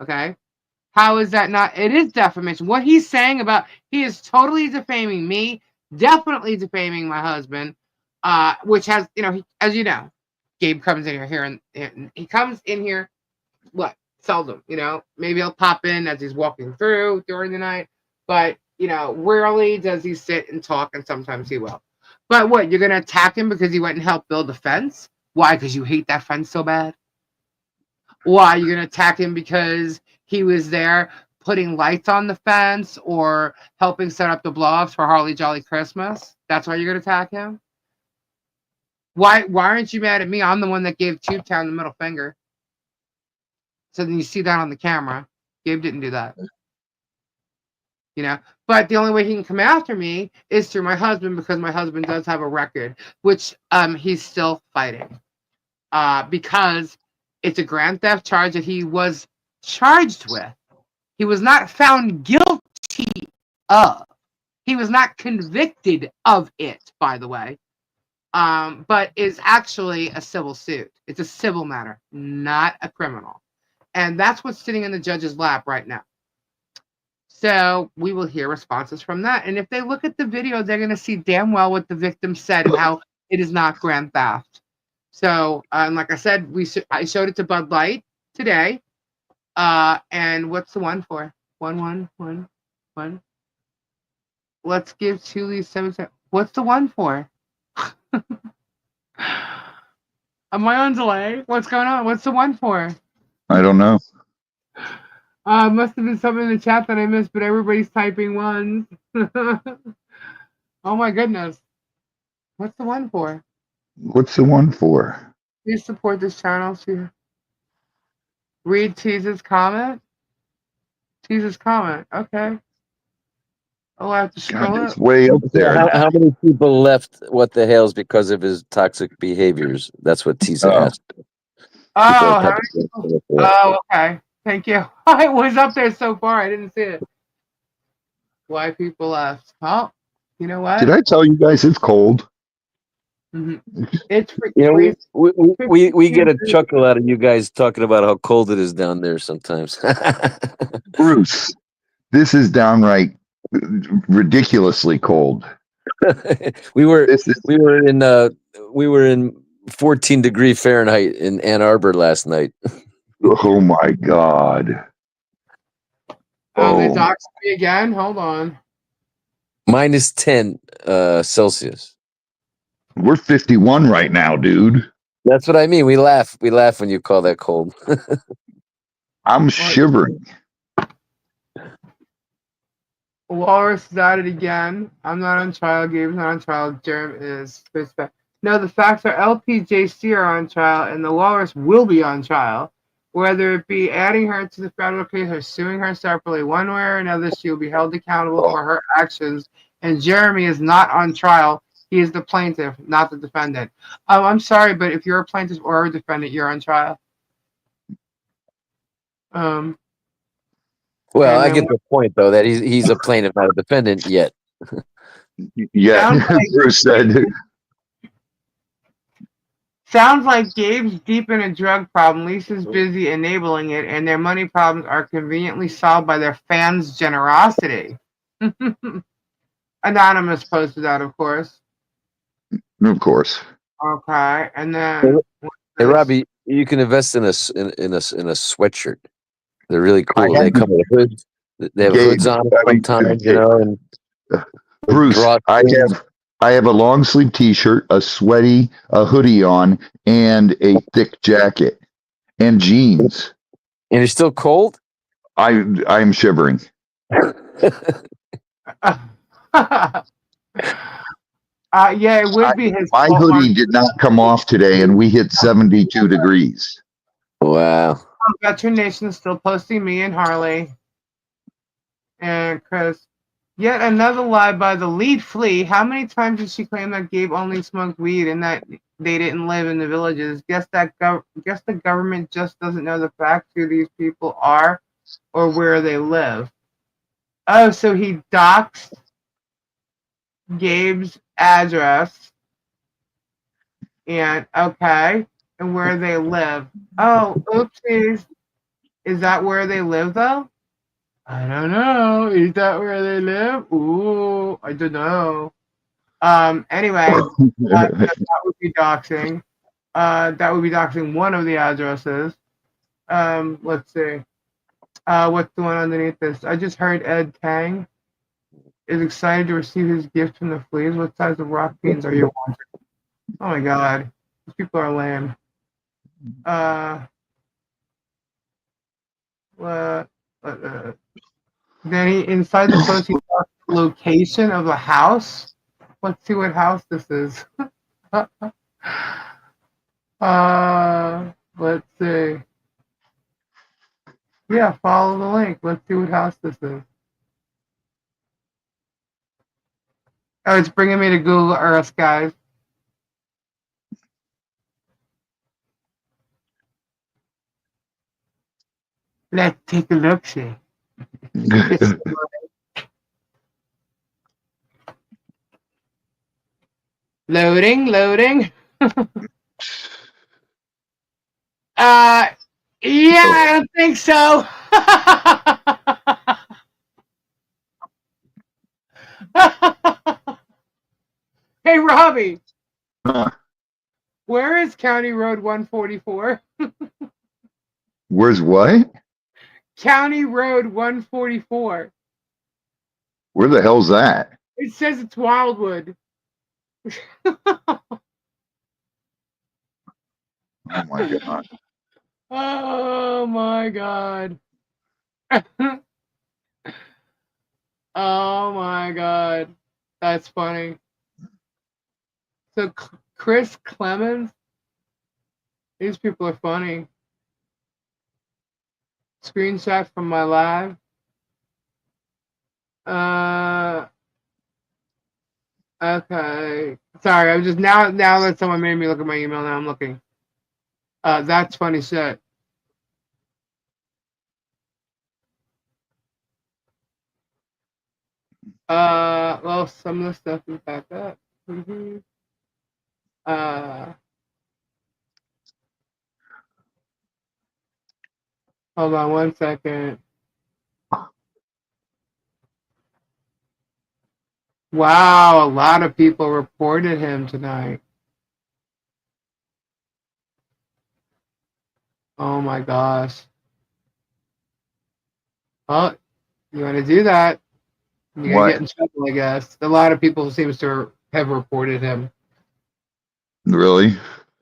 Okay, how is that not? It is defamation. What he's saying about, he is totally defaming me, definitely defaming my husband, which has, as you know, Gabe comes in here and he comes in here, what, seldom, maybe he'll pop in as he's walking through during the night, but rarely does he sit and talk, and sometimes he will. But what, you're gonna attack him because he went and helped build the fence? Why? Because you hate that fence so bad? Why? You're gonna attack him because he was there putting lights on the fence or helping set up the blocks for Harley Jolly Christmas? That's why you're gonna attack him? Why aren't you mad at me? I'm the one that gave Tubetown the middle finger. So then you see that on the camera. Gabe didn't do that. But the only way he can come after me is through my husband, because my husband does have a record, which he's still fighting. Because it's a grand theft charge that he was charged with. He was not found guilty of. He was not convicted of it, by the way. But is actually a civil suit. It's a civil matter, not a criminal. And that's what's sitting in the judge's lap right now. So we will hear responses from that. And if they look at the video, they're going to see damn well what the victim said and how it is not grand theft. So, and like I said, I showed it to Bud Light today. And what's the one for? 1. Let's give Chuli 7. What's the one for? Am I on delay? What's going on? What's the one for? I don't know. Must have been something in the chat that I missed, but everybody's typing ones. Oh my goodness. What's the one for? What's the one for? Please support this channel. Read Tease's comment. Tease's comment. Okay. Oh, I have to scroll God, up. it's way up there. How many people left What the Hell's because of his toxic behaviors? That's what Tisa asked. Oh, how many people? Oh, okay. Thank you. I was up there so far, I didn't see it. Why people left? Oh, you know what? Did I tell you guys it's cold? Mm-hmm. It's we get a chuckle out of you guys talking about how cold it is down there sometimes. Bruce, this is downright ridiculously cold. we were in 14-degree Fahrenheit in Ann Arbor last night. Oh my God. Oh, they doxed me again? Hold on. Minus 10 Celsius. We're 51 right now, dude. That's what I mean. We laugh when you call that cold. I'm shivering. Walrus is at it again. I'm not on trial. Gabe's not on trial. Jerem is. No, the facts are LPJC are on trial, and the Walrus will be on trial. Whether it be adding her to the federal case or suing her separately, one way or another, she will be held accountable for her actions. And Jeremy is not on trial. He is the plaintiff, not the defendant. I'm sorry, but if you're a plaintiff or a defendant, you're on trial. Well, I get the point, though, that he's a plaintiff, not a defendant yet. Yeah, Bruce said. Sounds like Gabe's deep in a drug problem. Lisa's busy enabling it, and their money problems are conveniently solved by their fans' generosity. Anonymous posted that, of course. Of course. Okay, and then hey Robbie, you can invest in a sweatshirt. They're really cool. They come with hoods. They have hoods on sometimes, and Bruce, I have a long sleeve T-shirt, a hoodie on, and a thick jacket, and jeans. And you're still cold? I'm shivering. Yeah, it would be his. My hoodie did not come off today, and we hit 72 degrees. Wow. Veteran Nation is still posting me and Harley. And Chris. Yet another lie by the lead flea. How many times did she claim that Gabe only smoked weed and that they didn't live in the villages? Guess the government just doesn't know the facts who these people are or where they live. Oh, so he doxed Gabe's address and okay, and where they live. Oh, oopsies. Is that where they live though? I don't know. Is that where they live? Ooh, I don't know. Anyway, that would be doxing. That would be doxing one of the addresses. Let's see. What's the one underneath this? I just heard Ed Tang is excited to receive his gift from the fleas. What size of rock beans are you wanting? Oh my god. These people are lame. Then he inside the post he talks the location of the house. Let's see what house this is. Let's see. Yeah, follow the link. Let's see what house this is. Oh, it's bringing me to Google Earth, guys. Let's take a look. See. Loading, loading. Yeah, I don't think so. Hey, Robbie, where is County Road 144? Where's what? County Road 144. Where the hell's that? It says it's Wildwood. Oh my god. Oh my god. Oh my god. That's funny. So Chris Clemens, these people are funny. Screenshot from my live. Okay. Sorry, I'm just now that someone made me look at my email, now I'm looking. That's funny shit. Well, some of the stuff is back up. Mm-hmm. Hold on one second. Wow, a lot of people reported him tonight. Oh my gosh. Oh, you want to do that? You're gonna get in trouble, I guess. A lot of people seems to have reported him. Really?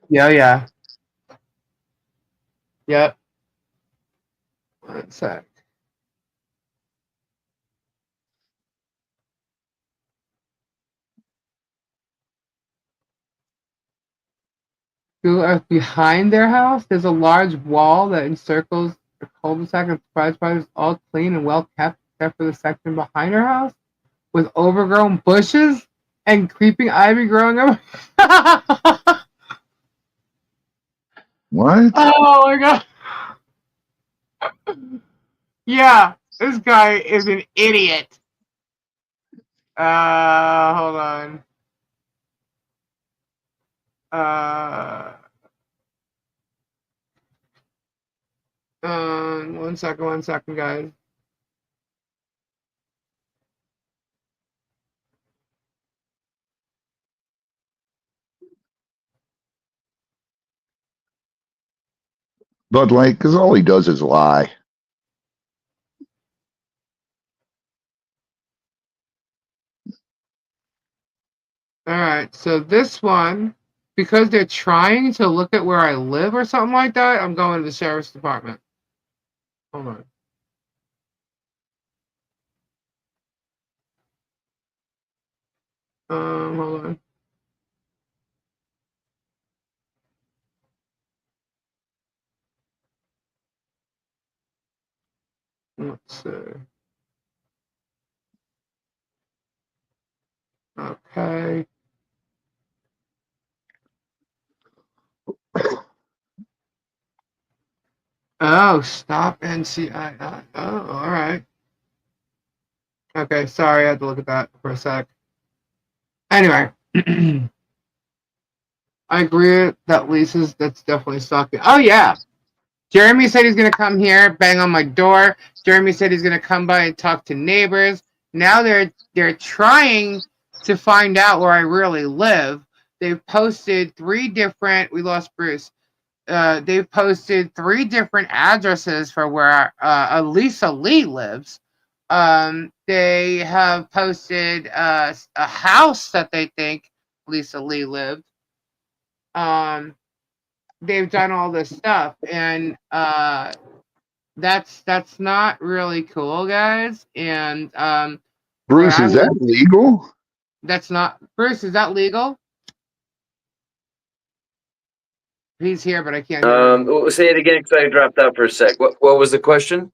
Yeah, yeah. Yep. One sec. Google Earth behind their house, there's a large wall that encircles the cul-de-sac and surprise parties, all clean and well kept, except for the section behind her house, with overgrown bushes and creeping ivy growing up. What? Oh my god. Yeah, this guy is an idiot. Hold on. One second, guys. But like, because all he does is lie. All right, so this one, because they're trying to look at where I live or something like that, I'm going to the sheriff's department. Hold on. Hold on. Let's see. Okay. Oh, stop NCII. Oh, all right. Okay, sorry, I had to look at that for a sec. Anyway, I agree that Lisa's, that's definitely stalking. Oh, yeah. Jeremy said he's going to come here, bang on my door. Jeremy said he's going to come by and talk to neighbors. Now they're trying to find out where I really live. They've posted 3 different, we lost Bruce. They've posted 3 different addresses for where Lisa Lee lives. They have posted a house that they think Lisa Lee lived. They've done all this stuff, and that's not really cool, guys. And Bruce, is that legal? That's not Bruce. Is that legal? He's here, but I can't hear him. Say it again because I dropped out for a sec. What was the question?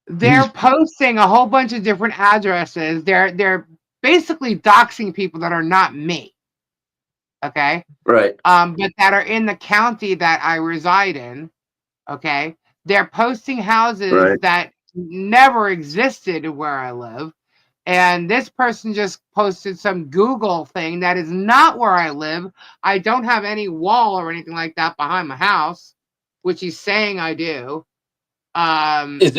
They're posting a whole bunch of different addresses. They're basically doxing people that are not me. Okay. Right. But that are in the county that I reside in. Okay. They're posting houses that never existed where I live. And this person just posted some Google thing that is not where I live. I don't have any wall or anything like that behind my house, which he's saying I do. If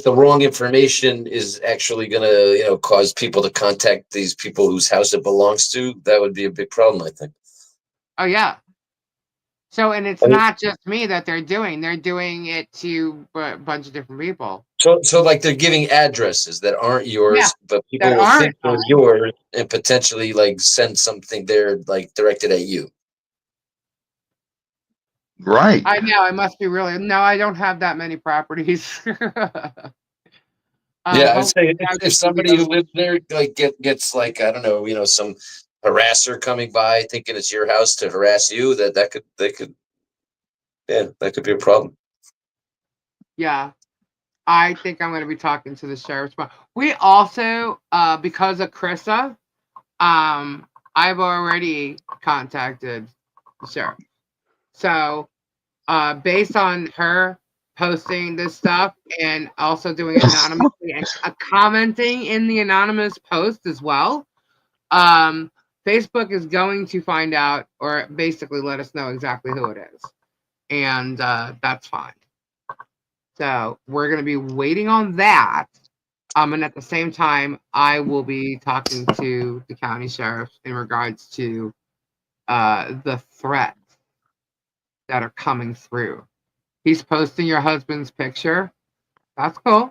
the wrong information is actually going to cause people to contact these people whose house it belongs to, that would be a big problem, I think. Oh yeah. So, and it's not just me that they're doing it to a bunch of different people. So like they're giving addresses that aren't yours, but people will think they're yours and potentially like send something there like directed at you. Right. I know. I must be really. No, I don't have that many properties. I'd say if somebody who lives there like gets like, I don't know, some harasser coming by thinking it's your house to harass you, that could be a problem. Yeah. I think I'm going to be talking to the sheriff's. We also, because of Krissa, I've already contacted the sheriff. So, based on her posting this stuff and also doing anonymously and commenting in the anonymous post as well, Facebook is going to find out or basically let us know exactly who it is. And that's fine. So we're going to be waiting on that. And at the same time, I will be talking to the county sheriff in regards to the threats that are coming through. He's posting your husband's picture. That's cool.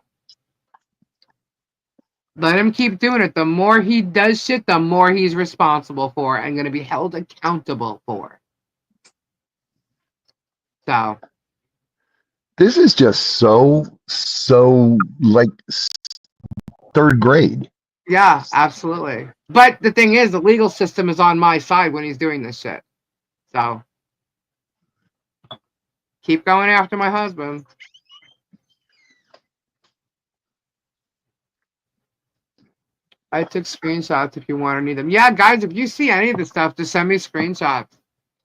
Let him keep doing it. The more he does shit, the more he's responsible for and going to be held accountable for. So. This is just so like 3rd grade. Yeah, absolutely. But the thing is, the legal system is on my side when he's doing this shit. So. Keep going after my husband. I took screenshots if you want to need them. Yeah, guys, if you see any of this stuff, just send me screenshots.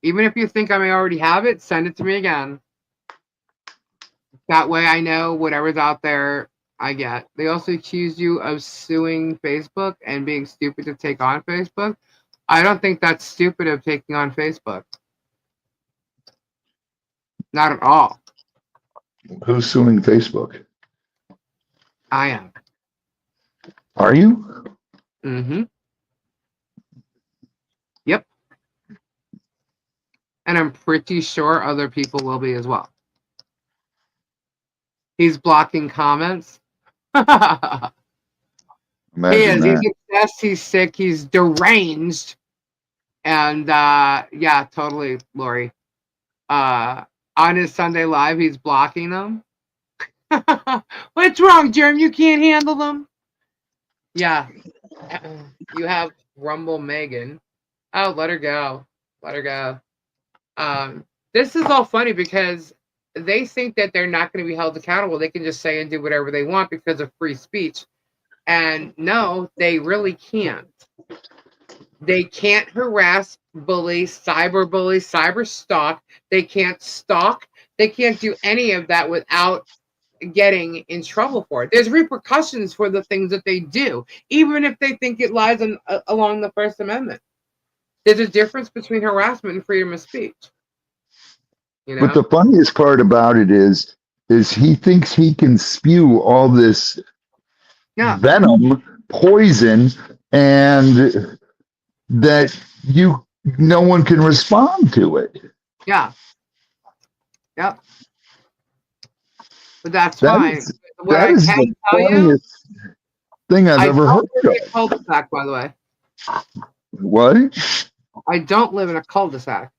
Even if you think I may already have it, send it to me again. That way I know whatever's out there I get. They also accuse you of suing Facebook and being stupid to take on Facebook. I don't think that's stupid of taking on Facebook. Not at all. Who's suing Facebook? I am. Are you? Mm-hmm. Yep. And I'm pretty sure other people will be as well. He's blocking comments. He is. He's obsessed. He's sick. He's deranged. And yeah, totally, Lori. On his Sunday Live, he's blocking them. What's wrong, Jerm? You can't handle them? Yeah. You have Rumble Megan. Oh, let her go. Let her go. This is all funny because they think that they're not going to be held accountable. They can just say and do whatever they want because of free speech. And no, they really can't. They can't harass, bully, cyber stalk. They can't stalk. They can't do any of that without getting in trouble for it. There's repercussions for the things that they do, even if they think it lies along the First Amendment. There's a difference between harassment and freedom of speech. You know? But the funniest part about it is he thinks he can spew all this venom, poison, and that no one can respond to it. Yeah. Yep. But that's fine. That is the funniest thing I've ever heard of. A cul-de-sac, by the way. What? I don't live in a cul-de-sac.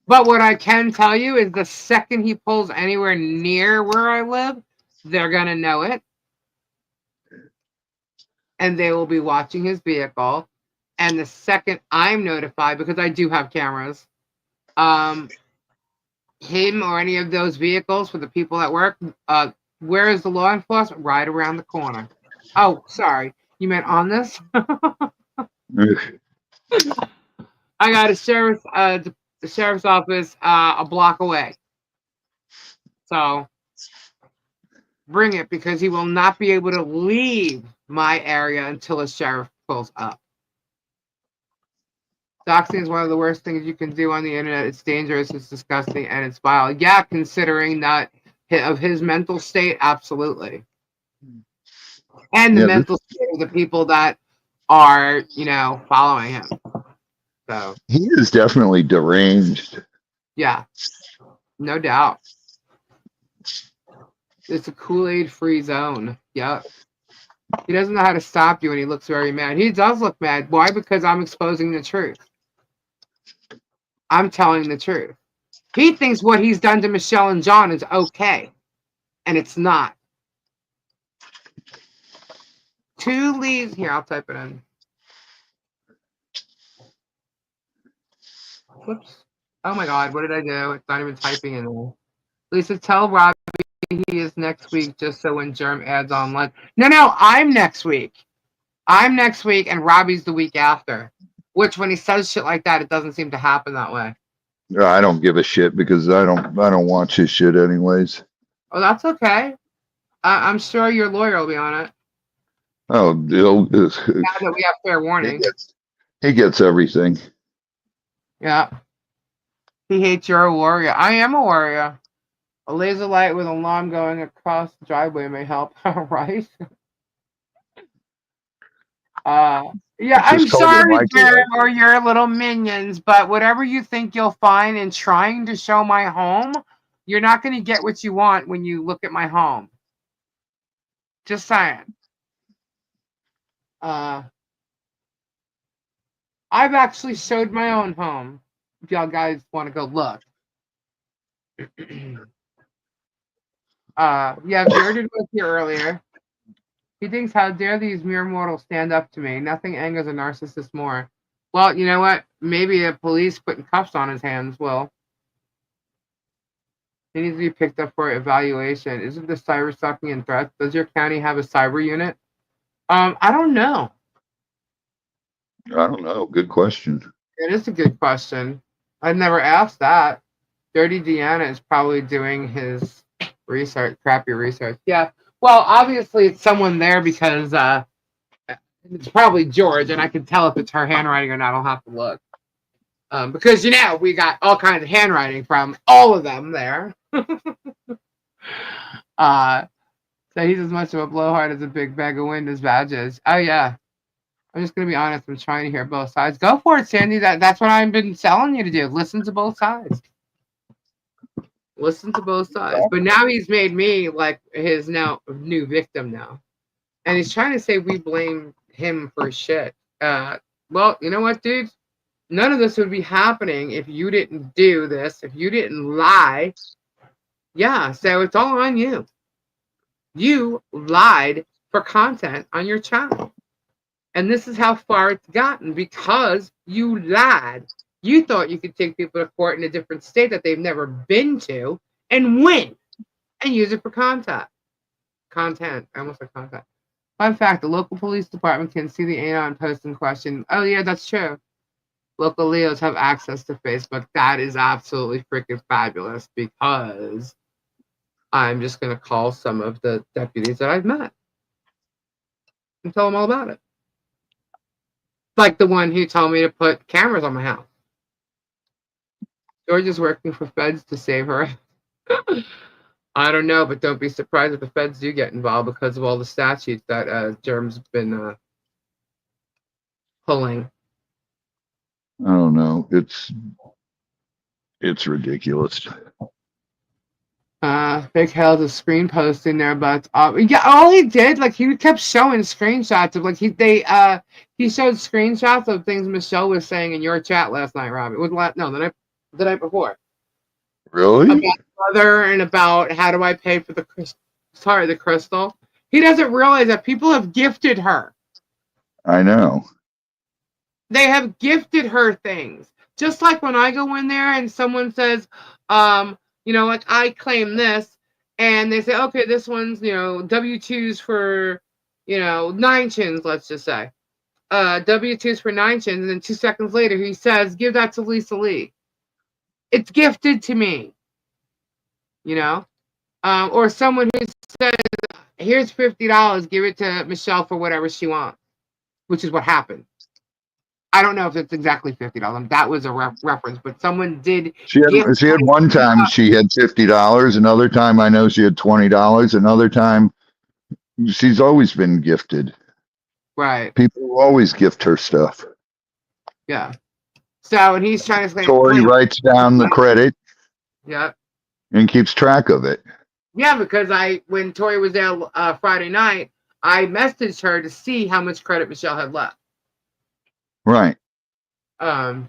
But what I can tell you is the second he pulls anywhere near where I live, they're going to know it. And they will be watching his vehicle. And the second I'm notified, because I do have cameras, him or any of those vehicles for the people at work, where is the law enforcement? Right around the corner. Oh, sorry. You meant on this? I got a the sheriff's office a block away. So bring it, because he will not be able to leave my area until a sheriff pulls up. Doxing is one of the worst things you can do on the internet. It's dangerous, it's disgusting, and it's vile. Yeah, considering that of his mental state, absolutely. And the mental state of the people that are, following him. So he is definitely deranged. Yeah, no doubt. It's a Kool-Aid free zone. Yep. He doesn't know how to stop you, and he looks very mad. He does look mad. Why? Because I'm exposing the truth. I'm telling the truth. He thinks what he's done to Michelle and John is okay, and it's not. 2 leaves. Here, I'll type it in. Whoops. Oh my God, what did I do? It's not even typing in there. Lisa, tell Robbie he is next week, just so when Germ adds on lunch. No, I'm next week. I'm next week, and Robbie's the week after. Which, when he says shit like that, it doesn't seem to happen that way. I don't give a shit because I don't watch his shit anyways. Oh, that's okay. I'm sure your lawyer will be on it. Oh, now that we have fair warning. He gets everything. Yeah. He hates you're a warrior. I am a warrior. A laser light with an alarm going across the driveway may help. Right? Yeah, I'm sorry, Jared, or your little minions, but whatever you think you'll find in trying to show my home, you're not going to get what you want when you look at my home. Just saying. I've actually showed my own home. If y'all guys want to go look. Yeah, Bearded was here earlier. He thinks, how dare these mere mortals stand up to me? Nothing angers a narcissist more. Well, you know what? Maybe the police putting cuffs on his hands will. He needs to be picked up for evaluation. Isn't the cyber stalking and threats? Does your county have a cyber unit? I don't know. I don't know. Good question. It is a good question. I've never asked that. Dirty Deanna is probably doing his research, crappy research. Yeah. Well, obviously it's someone there because it's probably George, and I can tell if it's her handwriting or not. I'll have to look. Because, we got all kinds of handwriting from all of them there. So he's as much of a blowhard as a big bag of wind as badges. Oh, yeah. I'm just going to be honest. I'm trying to hear both sides. Go for it, Sandy. That's what I've been telling you to do. Listen to both sides. Listen to both sides. But now he's made me like his new victim now. And he's trying to say we blame him for shit. Well, you know what, dude? None of this would be happening if you didn't do this, if you didn't lie. Yeah, so it's all on you. You lied for content on your channel. And this is how far it's gotten because you lied. You thought you could take people to court in a different state that they've never been to and win and use it for content. I almost said content. Fun fact, the local police department can see the anon post in question. Oh, yeah, that's true. local Leos have access to Facebook. That is absolutely freaking fabulous because I'm just going to call some of the deputies that I've met and tell them all about it. Like the one who told me to put cameras on my house. George is working for feds to save her. I don't know, but don't be surprised if the feds do get involved because of all the statutes that Germ's been pulling. I don't know. It's ridiculous. Big Hell's a screen post in there, but yeah, all he did, like he kept showing screenshots of like he showed screenshots of things Michelle was saying in your chat last night, Robbie. The night before. Really? About mother and about how do I pay for the crystal. He doesn't realize that people have gifted her. I know. They have gifted her things. Just like when I go in there and someone says, like I claim this, and they say, okay, this one's, W-2s for, 9 chins, let's just say. W-2s for 9 chins, and then 2 seconds later he says, give that to Lisa Lee. It's gifted to me. Or someone who says, here's $50, give it to Michelle for whatever she wants, which is what happened. I don't know if it's exactly $50. That was a reference, but someone did. She had one time she had $50. Another time I know she had $20. Another time she's always been gifted. Right. People always gift her stuff. Yeah. So, and he's trying to say. Tori writes down the credit. Yeah. And keeps track of it. Yeah, because when Tori was there Friday night, I messaged her to see how much credit Michelle had left. Right. Her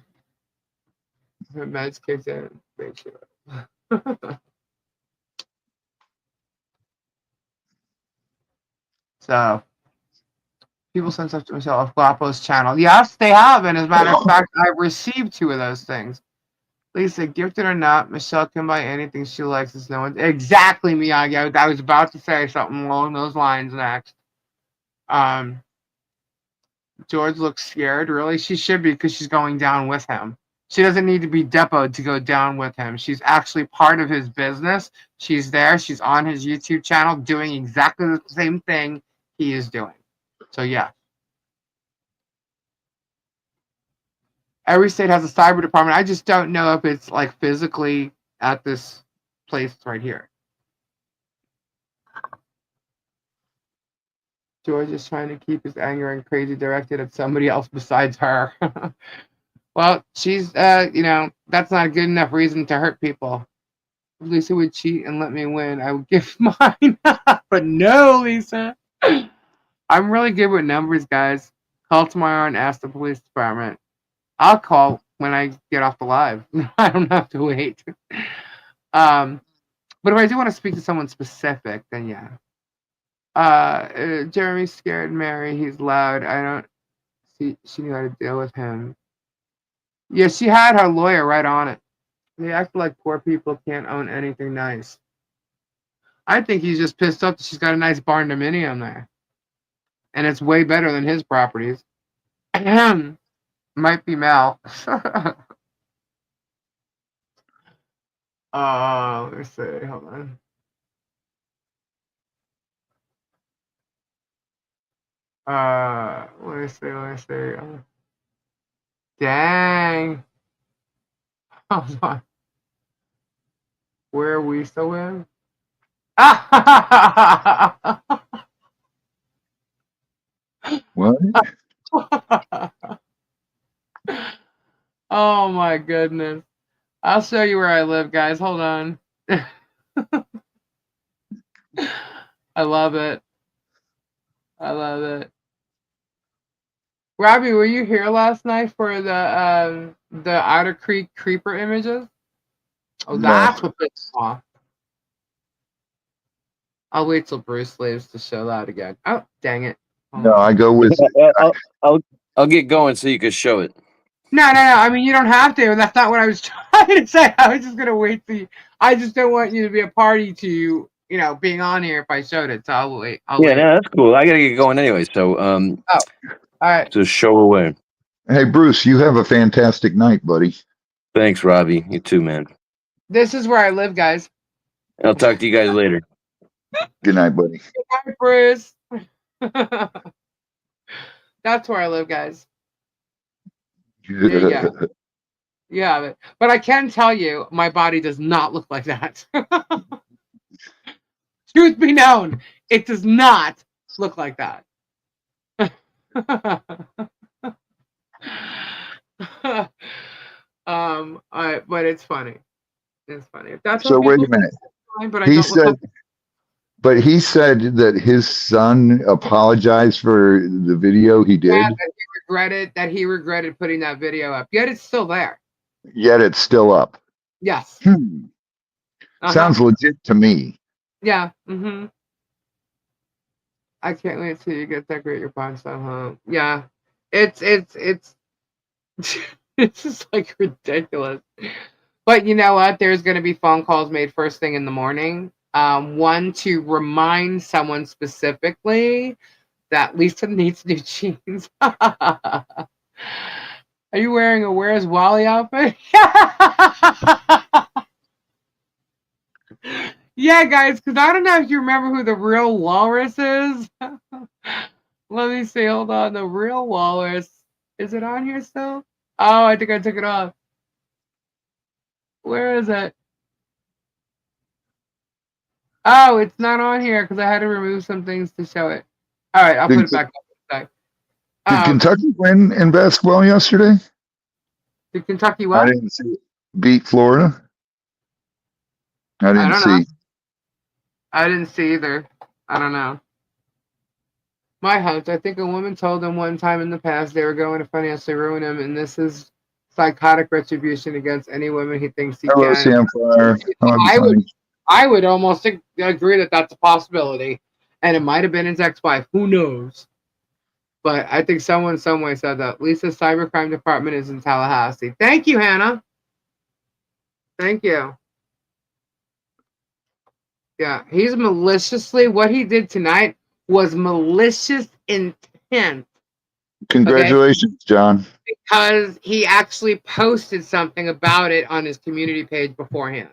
meds kicked in. Make sure. So, people send stuff to Michelle off Guapo's channel. Yes, they have, and as a matter of fact, I've received 2 of those things. Lisa, gifted or not, Michelle can buy anything she likes. It's no one. Exactly, Miyagi. I was about to say something along those lines next. George looks scared. Really? She should be because she's going down with him. She doesn't need to be depoted to go down with him. She's actually part of his business. She's there. She's on his YouTube channel doing exactly the same thing he is doing. So, yeah. Every state has a cyber department. I just don't know if it's like physically at this place right here. George is trying to keep his anger and crazy directed at somebody else besides her. Well, she's, that's not a good enough reason to hurt people. If Lisa would cheat and let me win, I would give mine. But no, Lisa. I'm really good with numbers, guys. Call tomorrow and ask the police department. I'll call when I get off the live. I don't have to wait. But if I do want to speak to someone specific, then yeah. Jeremy's scared Mary. He's loud. I don't see. She knew how to deal with him. Yeah, she had her lawyer right on it. They act like poor people can't own anything nice. I think he's just pissed off that she's got a nice barn dominium there. And it's way better than his properties. Might be Mel. Let's see. Hold on. Let me see. Dang. Hold on. Where are we still in? What? Oh my goodness. I'll show you where I live, guys. Hold on. I love it. Robbie, were you here last night for the Otter Creek creeper images? Oh, that's what pissed off. I'll wait till Bruce leaves to show that again. Oh, dang it. No, I go with. I'll get going so you can show it. No. I mean, you don't have to. That's not what I was trying to say. I was just gonna wait till I just don't want you to be a party to being on here if I showed it. So I'll wait. No, that's cool. I gotta get going anyway. So all right. Just show away. Hey, Bruce, you have a fantastic night, buddy. Thanks, Robbie. You too, man. This is where I live, guys. I'll talk to you guys later. Good night, buddy. Bye, Bruce. That's where I live, guys. There you go. You have it. But I can tell you, my body does not look like that. Truth be known, it does not look like that. But it's funny. It's funny. If that's So what wait a people minute. think, but I He don't look said, like but he said that his son apologized for the video he did, that he regretted putting that video up. Yet it's still there. yet it's still up. Yes. Sounds legit to me. Yeah. I can't wait till you get decorate your pawn stuff, huh? Yeah. It's it's just like ridiculous. But you know what? There's gonna be phone calls made first thing in the morning. One to remind someone specifically that Lisa needs new jeans. Are you wearing a Where's Wally outfit? Yeah, guys, because I don't know if you remember who the real walrus is. Let me see. Hold on. The real walrus. Is it on here still? Oh, I think I took it off. Where is it? Oh, it's not on here because I had to remove some things to show it. All right, I'll put it back up. Did Kentucky win in basketball yesterday? Did Kentucky I what? didn't see it. Beat Florida? I didn't don't know. see. I didn't see either. I don't know. My hunch, I think a woman told them one time in the past they were going to financially ruin him, and this is psychotic retribution against any woman he thinks he Hello, can. Samfire. I would almost agree that that's a possibility, and it might have been his ex-wife. Who knows? But I think someone some way said that. Lisa's cybercrime department is in Tallahassee. Thank you, Hannah. Thank you. Yeah, he's maliciously. What he did tonight was malicious intent. Congratulations, John. Because he actually posted something about it on his community page beforehand.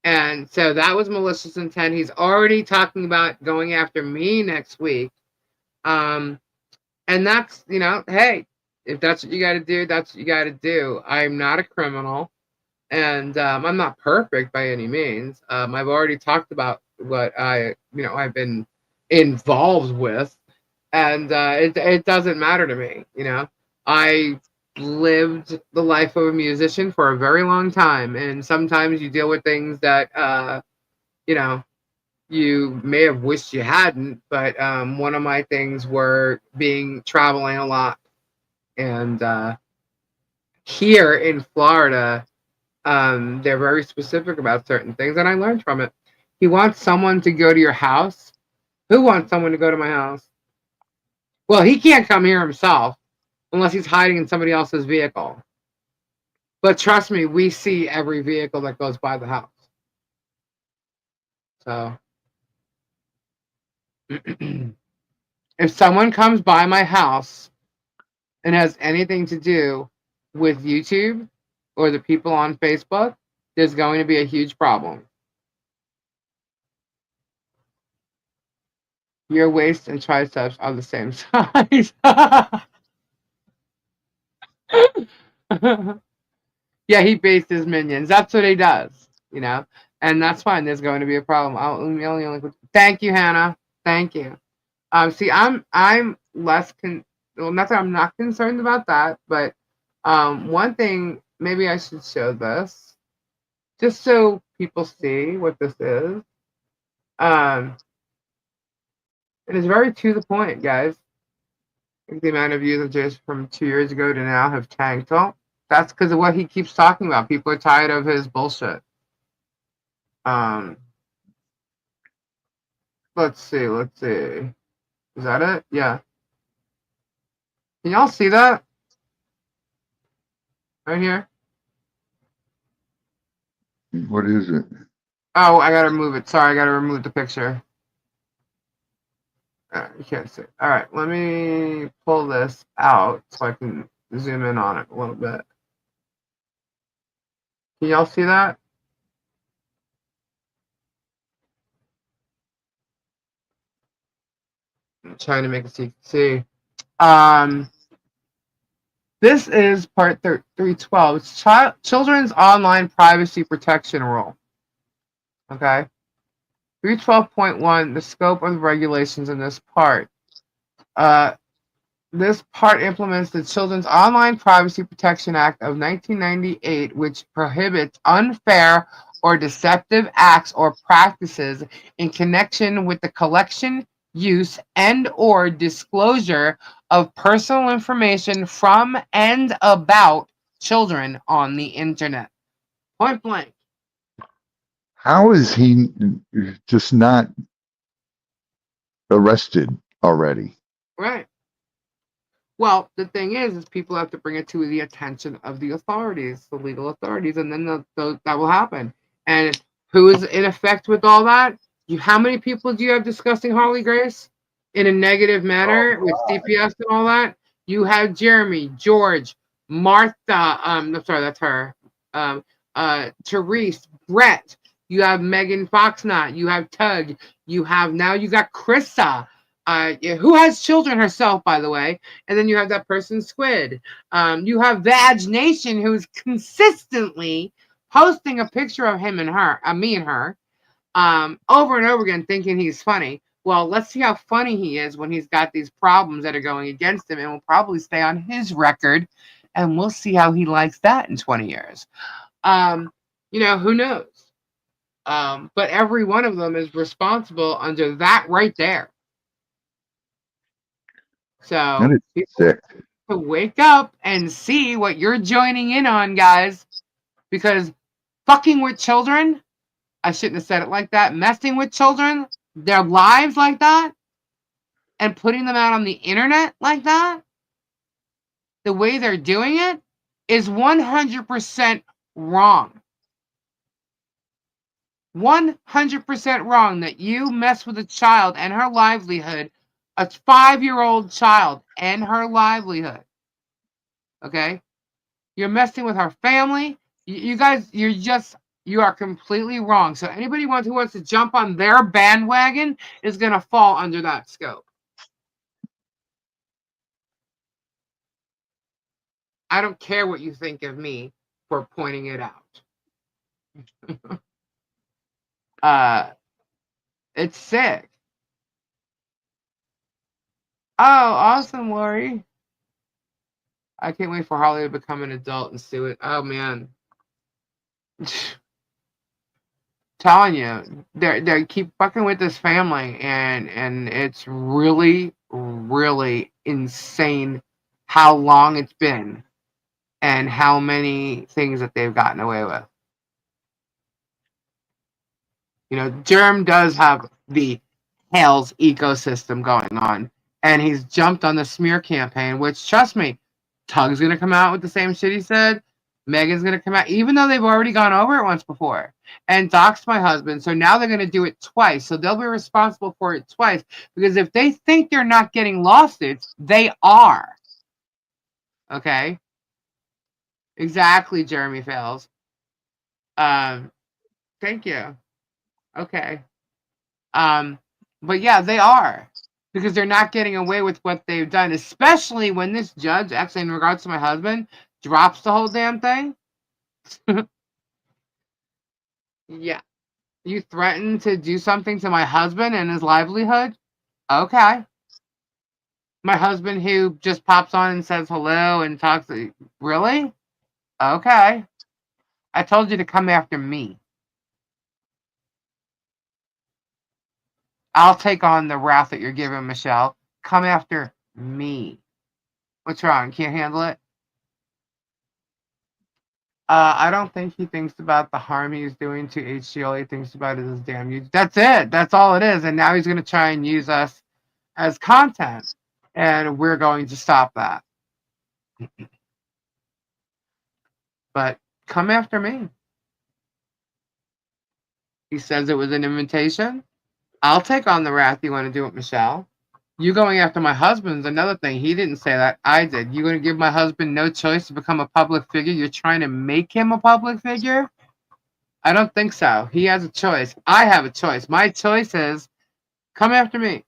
And so that was malicious intent. He's already talking about going after me next week. And that's, hey, if that's what you got to do, that's what you got to do. I'm not a criminal. And I'm not perfect by any means. I've already talked about what I've been involved with. And it doesn't matter to me. I lived the life of a musician for a very long time, and sometimes you deal with things that you may have wished you hadn't. But one of my things were traveling a lot, and here in Florida, they're very specific about certain things, and I learned from it. He wants someone to go to your house. Who wants someone to go to my house? Well, he can't come here himself unless he's hiding in somebody else's vehicle. But trust me, we see every vehicle that goes by the house. So, if someone comes by my house and has anything to do with YouTube or the people on Facebook, there's going to be a huge problem. Your waist and triceps are the same size. Yeah, he based his minions. That's what he does, and that's fine. There's going to be a problem. Thank you, Hannah. Thank you. See, I'm less not that I'm not concerned about that, but one thing, maybe I should show this just so people see what this is. It is very to the point, guys. The amount of users from 2 years ago to now have tanked. Well, that's because of what he keeps talking about. People are tired of his bullshit. Let's see. Is that it? Yeah. Can y'all see that? Right here? What is it? Oh, I gotta remove it. Sorry, I gotta remove the picture. You can't see. All right, let me pull this out so I can zoom in on it a little bit. Can y'all see that? I'm trying to make it so you can see. This is part 312. It's Children's Online Privacy Protection Rule. Okay. 312.1, the scope of the regulations in this part. This part implements the Children's Online Privacy Protection Act of 1998, which prohibits unfair or deceptive acts or practices in connection with the collection, use, and/or disclosure of personal information from and about children on the internet. Point blank. How is he just not arrested already? Right. Well, the thing is people have to bring it to the attention of the authorities, the legal authorities, and then that will happen. And who is in effect with all that? How many people do you have discussing Harley Grace in a negative manner with CPS and all that? You have Jeremy, George, Martha. I'm sorry, that's her. Therese, Brett. You have Megan Foxnot. You have Tug. You got Krista. Who has children herself, by the way, and then you have that person Squid. You have Vag Nation, who's consistently posting a picture of him and her, me and her, over and over again, thinking he's funny. Well, let's see how funny he is when he's got these problems that are going against him, and we'll probably stay on his record, and we'll see how he likes that in 20 years. Who knows? But every one of them is responsible under that right there. So people to wake up and see what you're joining in on, guys, because fucking with children, I shouldn't have said it like that, messing with children, their lives like that, and putting them out on the internet like that, the way they're doing it is 100% wrong. 100% wrong that you mess with a child and her livelihood, a 5-year-old child and her livelihood. Okay? You're messing with her family. You guys, you are completely wrong. So anybody who wants to jump on their bandwagon is going to fall under that scope. I don't care what you think of me for pointing it out. It's sick. Oh, awesome, Lori. I can't wait for Harley to become an adult and sue it. Oh man. Telling you, they keep fucking with this family, and it's really, really insane how long it's been and how many things that they've gotten away with. Germ does have the Hales ecosystem going on, and he's jumped on the smear campaign, which, trust me, Tug's going to come out with the same shit he said. Megan's going to come out, even though they've already gone over it once before and doxed my husband. So now they're going to do it twice. So they'll be responsible for it twice, because if they think they're not getting lawsuits, they are. Okay? Exactly, Jeremy Fails. Thank you. Okay. But yeah, they are, because they're not getting away with what they've done, especially when this judge, actually in regards to my husband, drops the whole damn thing. Yeah. You threaten to do something to my husband and his livelihood? Okay. My husband who just pops on and says hello and talks. Really? Okay. I told you to come after me. I'll take on the wrath that you're giving, Michelle. Come after me. What's wrong? Can't handle it? I don't think he thinks about the harm he's doing to HG. All he thinks about is his damn YouTube. That's it. That's all it is. And now he's going to try and use us as content. And we're going to stop that. But come after me. He says it was an invitation. I'll take on the wrath you want to do with Michelle. You going after my husband's another thing. He didn't say that. I did. You're going to give my husband no choice to become a public figure? You're trying to make him a public figure? I don't think so. He has a choice. I have a choice. My choice is come after me.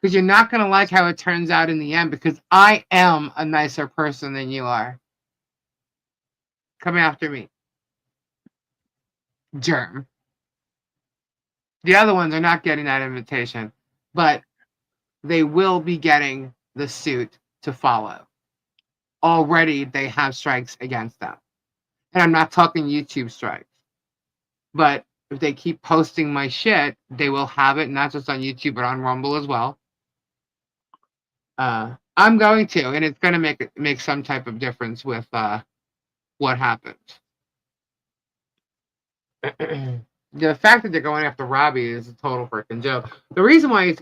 Because you're not going to like how it turns out in the end because I am a nicer person than you are. Come after me. Germ. The other ones are not getting that invitation, but they will be getting the suit to follow. Already they have strikes against them. And I'm not talking YouTube strikes. But if they keep posting my shit, they will have it, not just on YouTube, but on Rumble as well. I'm going to, and it's going to make some type of difference with what happens. The fact that they're going after Robbie is a total freaking joke. The reason why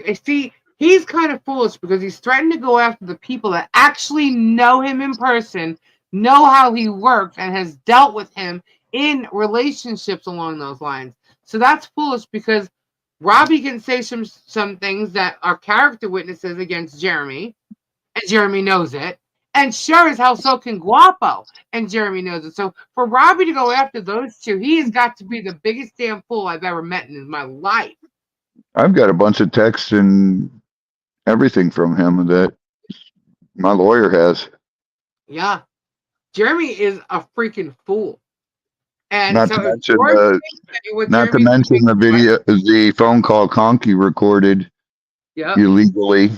he's kind of foolish because he's threatened to go after the people that actually know him in person, know how he works, and has dealt with him in relationships along those lines. So that's foolish because Robbie can say some things that are character witnesses against Jeremy, and Jeremy knows it. And sure as hell so can Guapo, and Jeremy knows it. So for Robbie to go after those two, he's got to be the biggest damn fool I've ever met in my life. I've got a bunch of texts and everything from him that my lawyer has. Yeah. Jeremy is a freaking fool. And Not so to mention the Jeremy's video, the phone call Conky recorded illegally,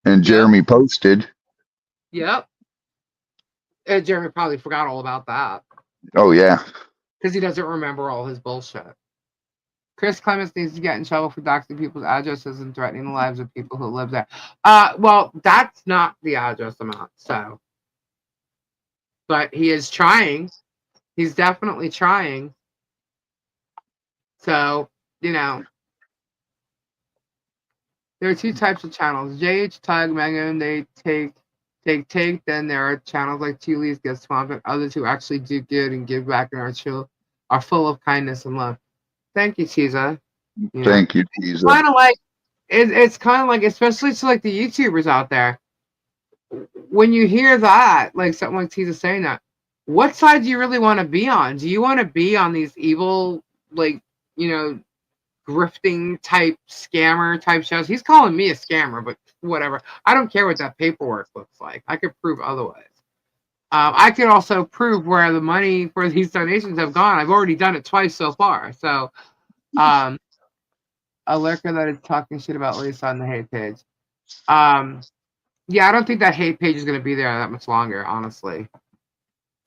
and Jeremy posted. Yep. Jeremy probably forgot all about that. Oh yeah. Because he doesn't remember all his bullshit. Chris Clements needs to get in trouble for doxing people's addresses and threatening the lives of people who live there. Well, that's not the address amount, so. But he is trying. He's definitely trying. So, you know. There are two types of channels. JH Tug, Megan, they take. Then there are channels like Two Leaves Get Swamped and others who actually do good and give back and are full of kindness and love. Thank you, Tiza. Thank you, Tiza. Kind of like it's kind of like, especially to like the YouTubers out there. When you hear that, like something like Tiza saying that, what side do you really want to be on? Do you want to be on these evil, like, you know, grifting type scammer type shows? He's calling me a scammer, but whatever. I don't care what that paperwork looks like. I could prove otherwise. I could also prove where the money for these donations have gone. I've already done it twice so far. So, a lurker that is talking shit about Lisa on the hate page. Yeah, I don't think that hate page is going to be there that much longer, honestly.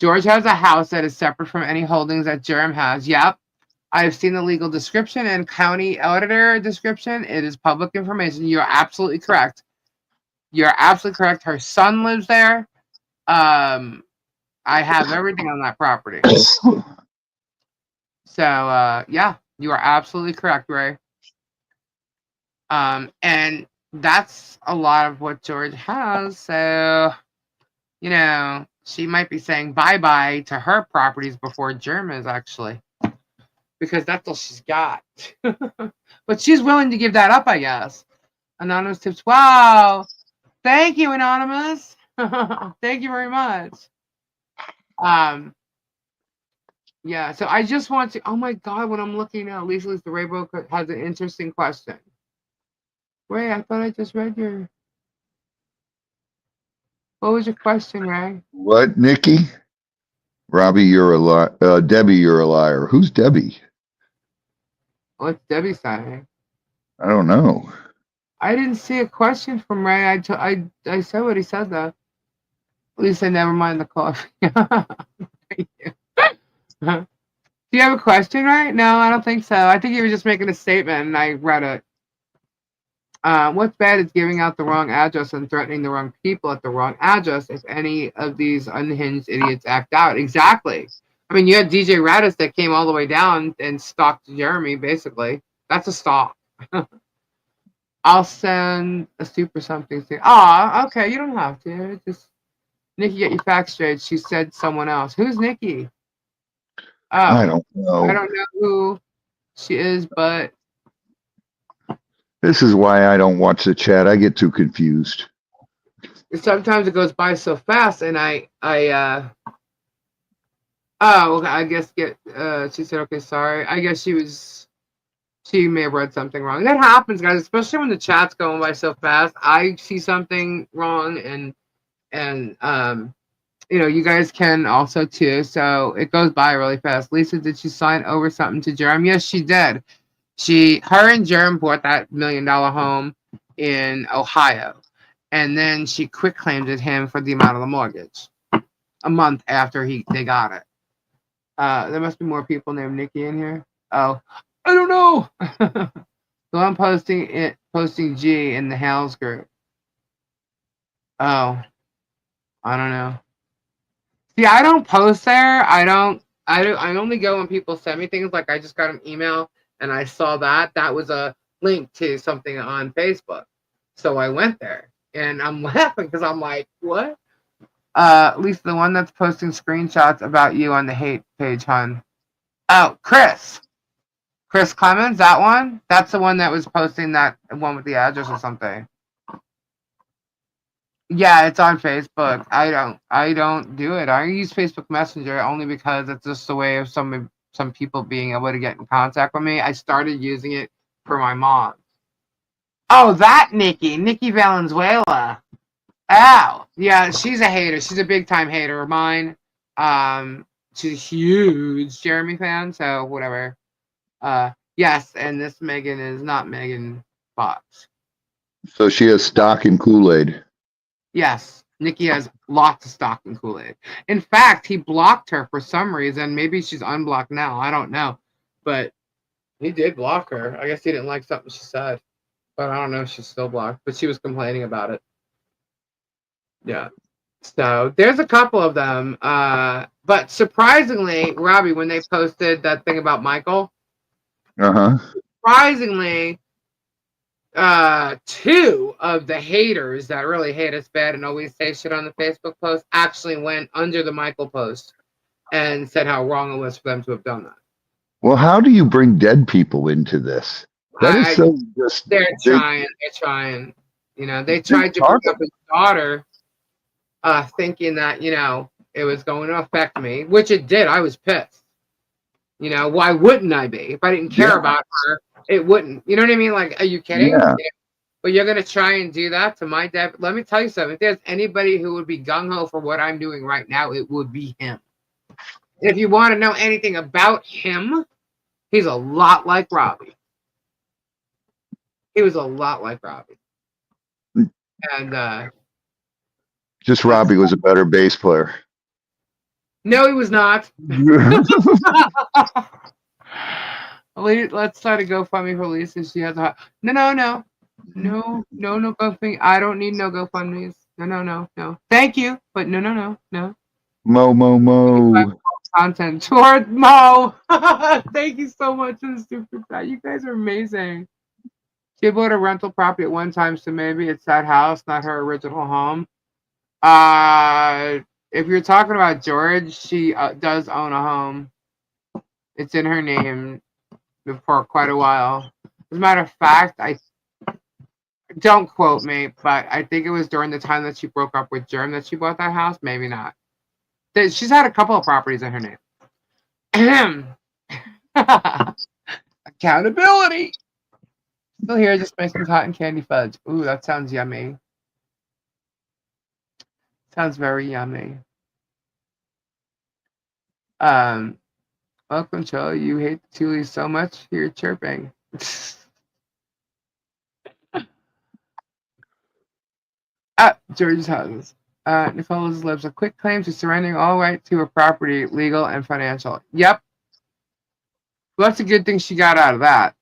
George has a house that is separate from any holdings that Jerem has. Yep. I've seen the legal description and county auditor description. It is public information. You're absolutely correct. You're absolutely correct. Her son lives there. I have everything on that property. So, yeah, you are absolutely correct, Ray. And that's a lot of what George has. So, you know, she might be saying bye-bye to her properties before Jerem is, actually. Because that's all she's got. But she's willing to give that up, I guess. Anonymous tips. Wow. Thank you, Anonymous. Thank you very much. Yeah, so I just want to, oh my God, when I'm looking at Lisa the Rainbow has an interesting question. Ray, I thought I just read your, what was your question, Ray? What, Nikki? Robbie, you're a liar. Debbie, you're a liar. Who's Debbie? What's Debbie saying? I don't know. I didn't see a question from Ray. I said what he said, though. Lisa, never mind the coffee. Thank you. Do you have a question, Ray? No, I don't think so. I think you were just making a statement, and I read it. What's bad is giving out the wrong address and threatening the wrong people at the wrong address if any of these unhinged idiots act out. Exactly. I mean, you had DJ Radis that came all the way down and stalked Jeremy, basically. That's a stalk. I'll send a super something. Okay, you don't have to. Just, Nikki, get your facts straight. She said someone else. Who's Nikki? I don't know. I don't know who she is, but This is why I don't watch the chat. I get too confused. Sometimes it goes by so fast, and oh, okay, I guess she said, okay, sorry. I guess she may have read something wrong. That happens, guys, especially when the chat's going by so fast. I see something wrong, and you guys can also too. So it goes by really fast. Lisa, did she sign over something to Jerem? Yes, she did. Her and Jerem bought that $1 million home in Ohio, and then she quick claimed him for the amount of the mortgage a month after they got it. There must be more people named Nikki in here. Oh, I don't know. So I'm posting G in the Hales group. Oh, I don't know. See, I don't post there. I only go when people send me things. Like I just got an email and I saw that was a link to something on Facebook. So I went there and I'm laughing because I'm like, what? At least the one that's posting screenshots about you on the hate page, hon. Oh, Chris Clemens, that one? That's the one that was posting that one with the address or something. Yeah, it's on Facebook. I don't do it. I use Facebook Messenger only because it's just a way of some people being able to get in contact with me. I started using it for my mom. Oh, that Nikki Valenzuela. Oh, yeah, she's a hater. She's a big time hater of mine. She's a huge Jeremy fan, so whatever. Yes, and this Megan is not Megan Fox. So she has stock in Kool-Aid. Yes, Nikki has lots of stock in Kool-Aid. In fact, he blocked her for some reason. Maybe she's unblocked now. I don't know. But he did block her. I guess he didn't like something she said. But I don't know if she's still blocked. But she was complaining about it. Yeah. So there's a couple of them. But surprisingly, Robbie, when they posted that thing about Michael, surprisingly, two of the haters that really hate us bad and always say shit on the Facebook post actually went under the Michael post and said how wrong it was for them to have done that. Well, how do you bring dead people into this? That is so just. They're trying. They tried to bring up his daughter, thinking that, it was going to affect me, which it did. I was pissed. Why wouldn't I be? If I didn't care about her, it wouldn't. You know what I mean? Like, are you kidding? Yeah. But you're going to try and do that to my dad. Let me tell you something. If there's anybody who would be gung-ho for what I'm doing right now, it would be him. If you want to know anything about him, he's a lot like Robbie. He was a lot like Robbie. And just Robbie was a better bass player. No, he was not. Let's start a GoFundMe for Lisa. She has a no GoFundMe. I don't need no GoFundMes. No. Thank you, but no. Mo. Content toward Mo. Thank you so much for the super chat. You guys are amazing. She bought a rental property at one time, so maybe it's that house, not her original home. If you're talking about George, she does own a home. It's in her name for quite a while. As a matter of fact, I don't quote me, but I think it was during the time that she broke up with Germ that she bought that house. Maybe not. She's had a couple of properties in her name. Accountability. Still here, just make some cotton candy fudge. Ooh, that sounds yummy. Sounds very yummy. Welcome, Joe. You hate the Tulies so much, you're chirping. George's houses. Nicola's lives a quick claim to surrendering all right to her property, legal and financial. Yep. Well, that's a good thing she got out of that.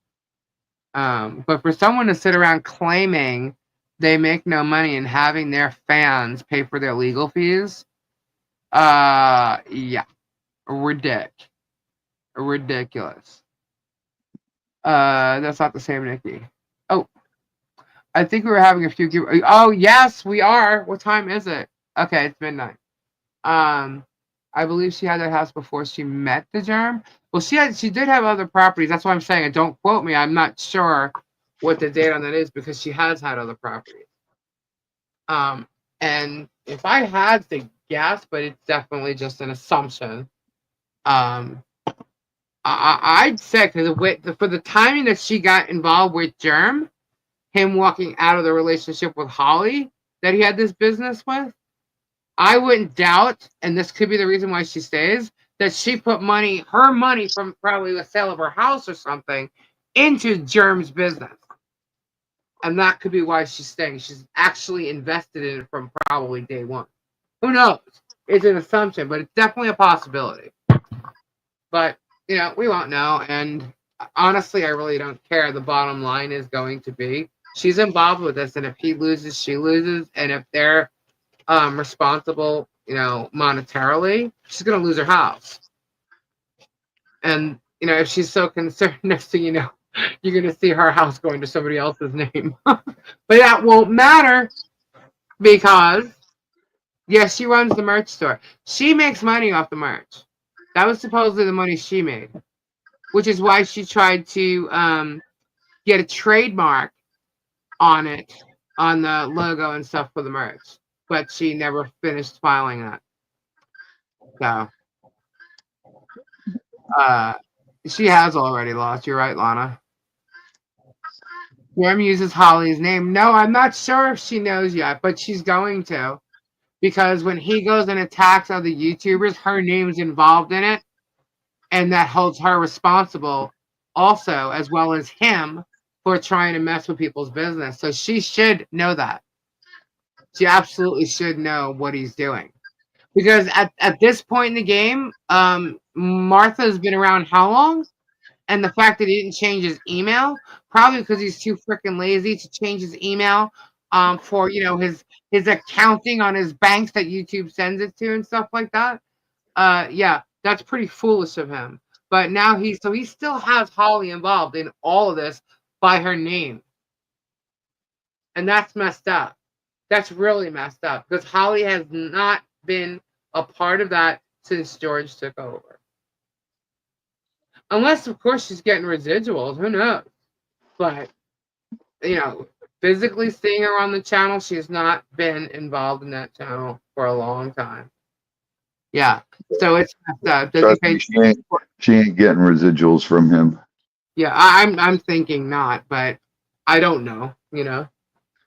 But for someone to sit around claiming they make no money and having their fans pay for their legal fees, yeah. Ridiculous. That's not the same Nikki. Oh, I think we were having a few. Oh, yes, we are. What time is it? Okay, it's midnight. I believe she had that house before she met the Germ. Well, she did have other properties. That's why I'm saying it. Don't quote me. I'm not sure what the date on that is because she has had other properties. And if I had to guess, but it's definitely just an assumption, I'd say because for the timing that she got involved with Germ, him walking out of the relationship with Holly that he had this business with, I wouldn't doubt, and this could be the reason why she stays, that she put her money from probably the sale of her house or something, into Germ's business. And that could be why she's staying. She's actually invested in it from probably day one. Who knows? It's an assumption, but it's definitely a possibility. But, we won't know. And honestly, I really don't care. The bottom line is going to be she's involved with this. And if he loses, she loses. And if they're responsible, monetarily, she's going to lose her house. And, if she's so concerned, next thing you know, you're going to see her house going to somebody else's name. But that won't matter because, yes, she runs the merch store. She makes money off the merch. That was supposedly the money she made, which is why she tried to get a trademark on it, on the logo and stuff for the merch. But she never finished filing that. So, she has already lost. You're right, Lana. Jerm uses Holly's name. No, I'm not sure if she knows yet, but she's going to. Because when he goes and attacks other YouTubers, her name's involved in it. And that holds her responsible also, as well as him, for trying to mess with people's business. So she should know that. She absolutely should know what he's doing. Because at this point in the game, Martha's been around how long? And the fact that he didn't change his email, probably because he's too freaking lazy to change his email for his accounting on his banks that YouTube sends it to and stuff like that. Yeah, that's pretty foolish of him. But now he still has Holly involved in all of this by her name. And that's messed up. That's really messed up because Holly has not been a part of that since George took over. Unless, of course, she's getting residuals. Who knows? But, physically seeing her on the channel, she has not been involved in that channel for a long time. Yeah. So it's messed up. She ain't getting residuals from him. Yeah, I'm thinking not, but I don't know,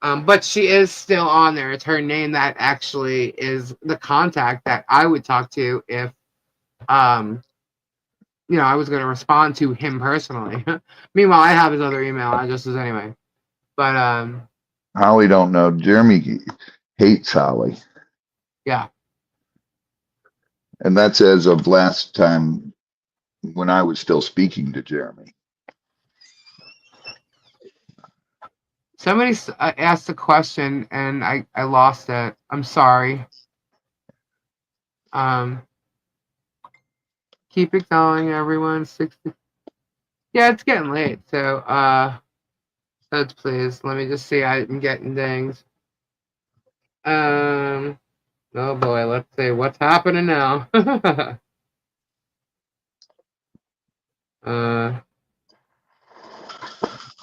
But she is still on there. It's her name that actually is the contact that I would talk to if I was going to respond to him personally. Meanwhile, I have his other email addresses anyway. But Holly don't know. Jeremy hates Holly. Yeah. And that's as of last time when I was still speaking to Jeremy. Somebody asked a question and I lost it. I'm sorry. Keep it going, everyone. 60. Yeah, it's getting late. So, let's please. Let me just see. I'm getting dings. Oh boy. Let's see what's happening now.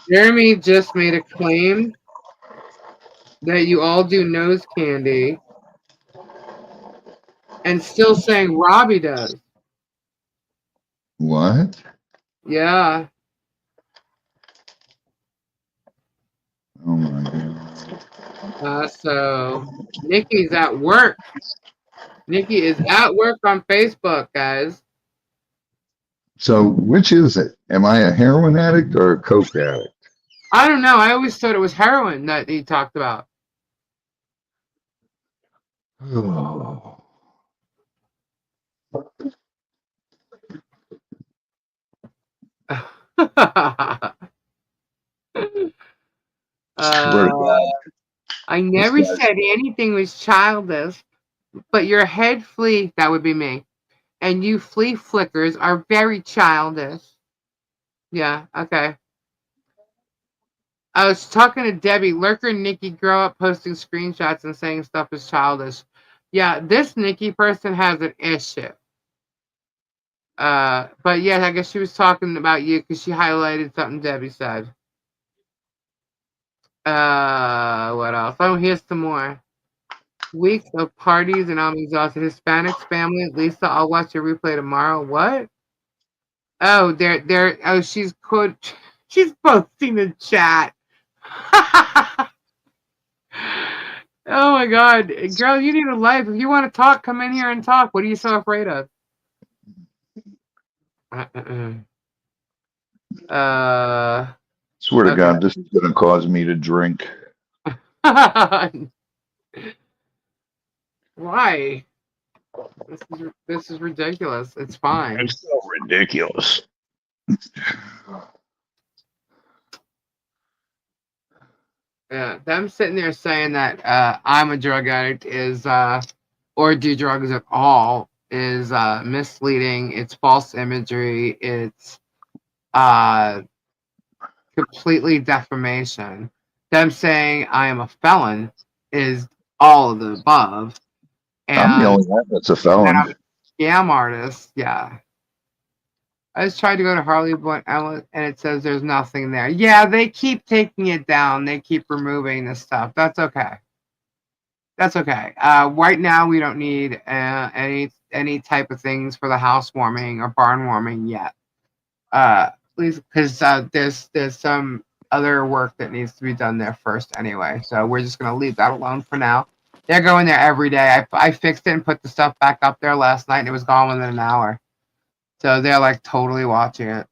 Jeremy just made a claim that you all do nose candy and still saying Robbie does. What? Yeah. Oh my God. So Nikki's at work. Nikki is at work on Facebook, guys. So which is it? Am I a heroin addict or a coke addict? I don't know. I always thought it was heroin that he talked about. Oh. I never said anything was childish, but your head flea, that would be me, and you flea flickers are very childish. Yeah, okay. I was talking to Debbie. Lurker and Nikki grow up posting screenshots and saying stuff is childish. Yeah, this Nikki person has an issue. But yeah, I guess she was talking about you because she highlighted something Debbie said. What else? Oh, here's some more. Weeks of parties and I'm exhausted. Hispanics family. Lisa, I'll watch your replay tomorrow. What? Oh, oh, she's posting the chat. Oh my God, girl, you need a life. If you want to talk, come in here and talk. What are you so afraid of? Swear to Okay. God, this is going to cause me to drink. Why? This is ridiculous. It's fine. It's so ridiculous. Yeah, them sitting there saying that I'm a drug addict is or do drugs at all is misleading. It's false imagery. It's completely defamation. Them saying I am a felon is all of the above. I'm the And only one that's a that felon. I'm a scam artist, yeah. I just tried to go to Harley and it says there's nothing there. Yeah, they keep taking it down. They keep removing this stuff. That's okay. That's okay. Right now, we don't need any type of things for the housewarming or barn warming yet. At least because there's some other work that needs to be done there first anyway. So we're just gonna leave that alone for now. They're going there every day. I fixed it and put the stuff back up there last night, and it was gone within an hour. So they're like totally watching it.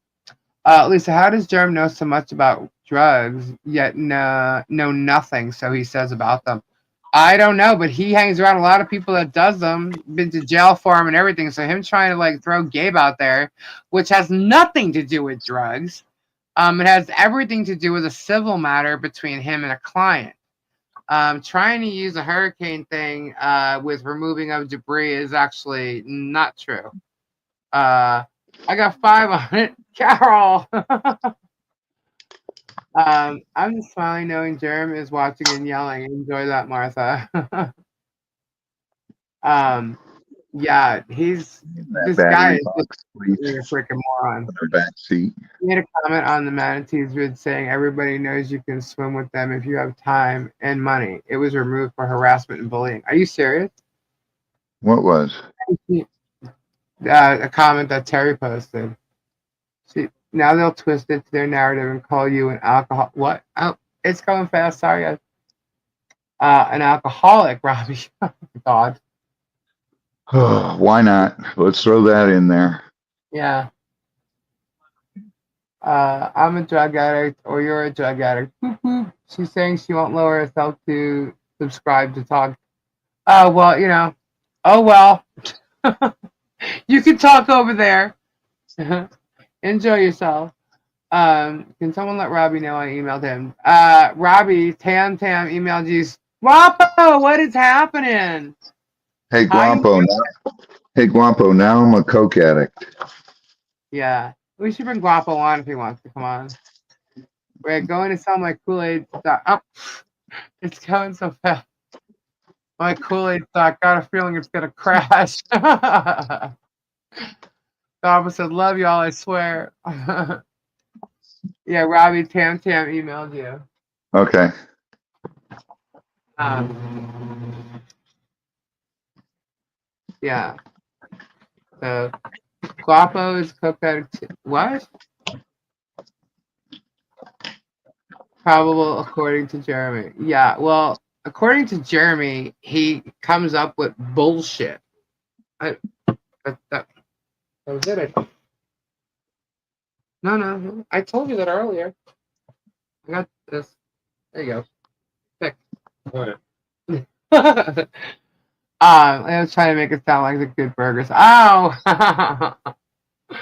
Lisa, how does Jerm know so much about drugs yet know nothing? So he says about them. I don't know, but he hangs around a lot of people that does them. Been to jail for him and everything. So him trying to like throw Gabe out there, which has nothing to do with drugs. It has everything to do with a civil matter between him and a client. Trying to use a hurricane thing with removing of debris is actually not true. I got 5 on it. Carol. I'm just smiling knowing Jerem is watching and yelling. Enjoy that, Martha. Yeah, this guy is just a freaking moron. In their back seat. He made a comment on the manatees vid saying everybody knows you can swim with them if you have time and money. It was removed for harassment and bullying. Are you serious? What was? A comment that Terry posted. See, now they'll twist it to their narrative and call you an alcohol. What? Oh, it's going fast. Sorry, guys. An alcoholic, Robbie. God. Why not? Let's throw that in there. Yeah. I'm a drug addict, or you're a drug addict. Boop, boop. She's saying she won't lower herself to subscribe to talk. Oh, well, you know. Oh, well. You can talk over there. Enjoy yourself. Can someone let Robbie know I emailed him? Robbie, Tam emailed you. Guapo, what is happening? Hey, Guapo. Now I'm a coke addict. Yeah. We should bring Guapo on if he wants to come on. We're going to sell my Kool-Aid stock. Oh, it's going so fast. My Kool-Aid stock. Got a feeling it's going to crash. The opposite. Love y'all, I swear. Yeah, Robbie, Tam emailed you. Okay. Yeah. So, Guapo is cooked at what? Probable according to Jeremy. Yeah, well, according to Jeremy, he comes up with bullshit. That was it. No. I told you that earlier. I got this. There you go. Pick. All right. I was trying to make it sound like the good burgers. Oh!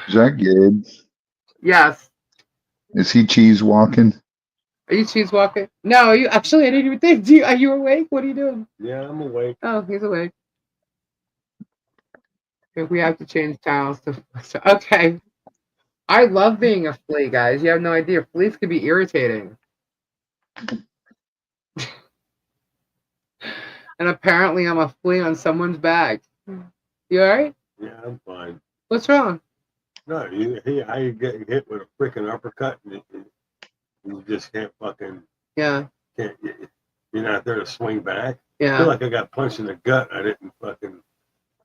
Is that Gabe? Yes. Is he cheese walking? Are you cheese walking? No, are you actually? I didn't even think. Are you awake? What are you doing? Yeah, I'm awake. Oh, he's awake. If we have to change channels to okay. I love being a flea, guys. You have no idea. Fleas can be irritating. And apparently I'm a flea on someone's bag. You alright? Yeah, I'm fine. What's wrong? No, I get hit with a freaking uppercut and you just can't fucking. Yeah. you're not there to swing back. I Yeah. feel like I got punched in the gut. I didn't fucking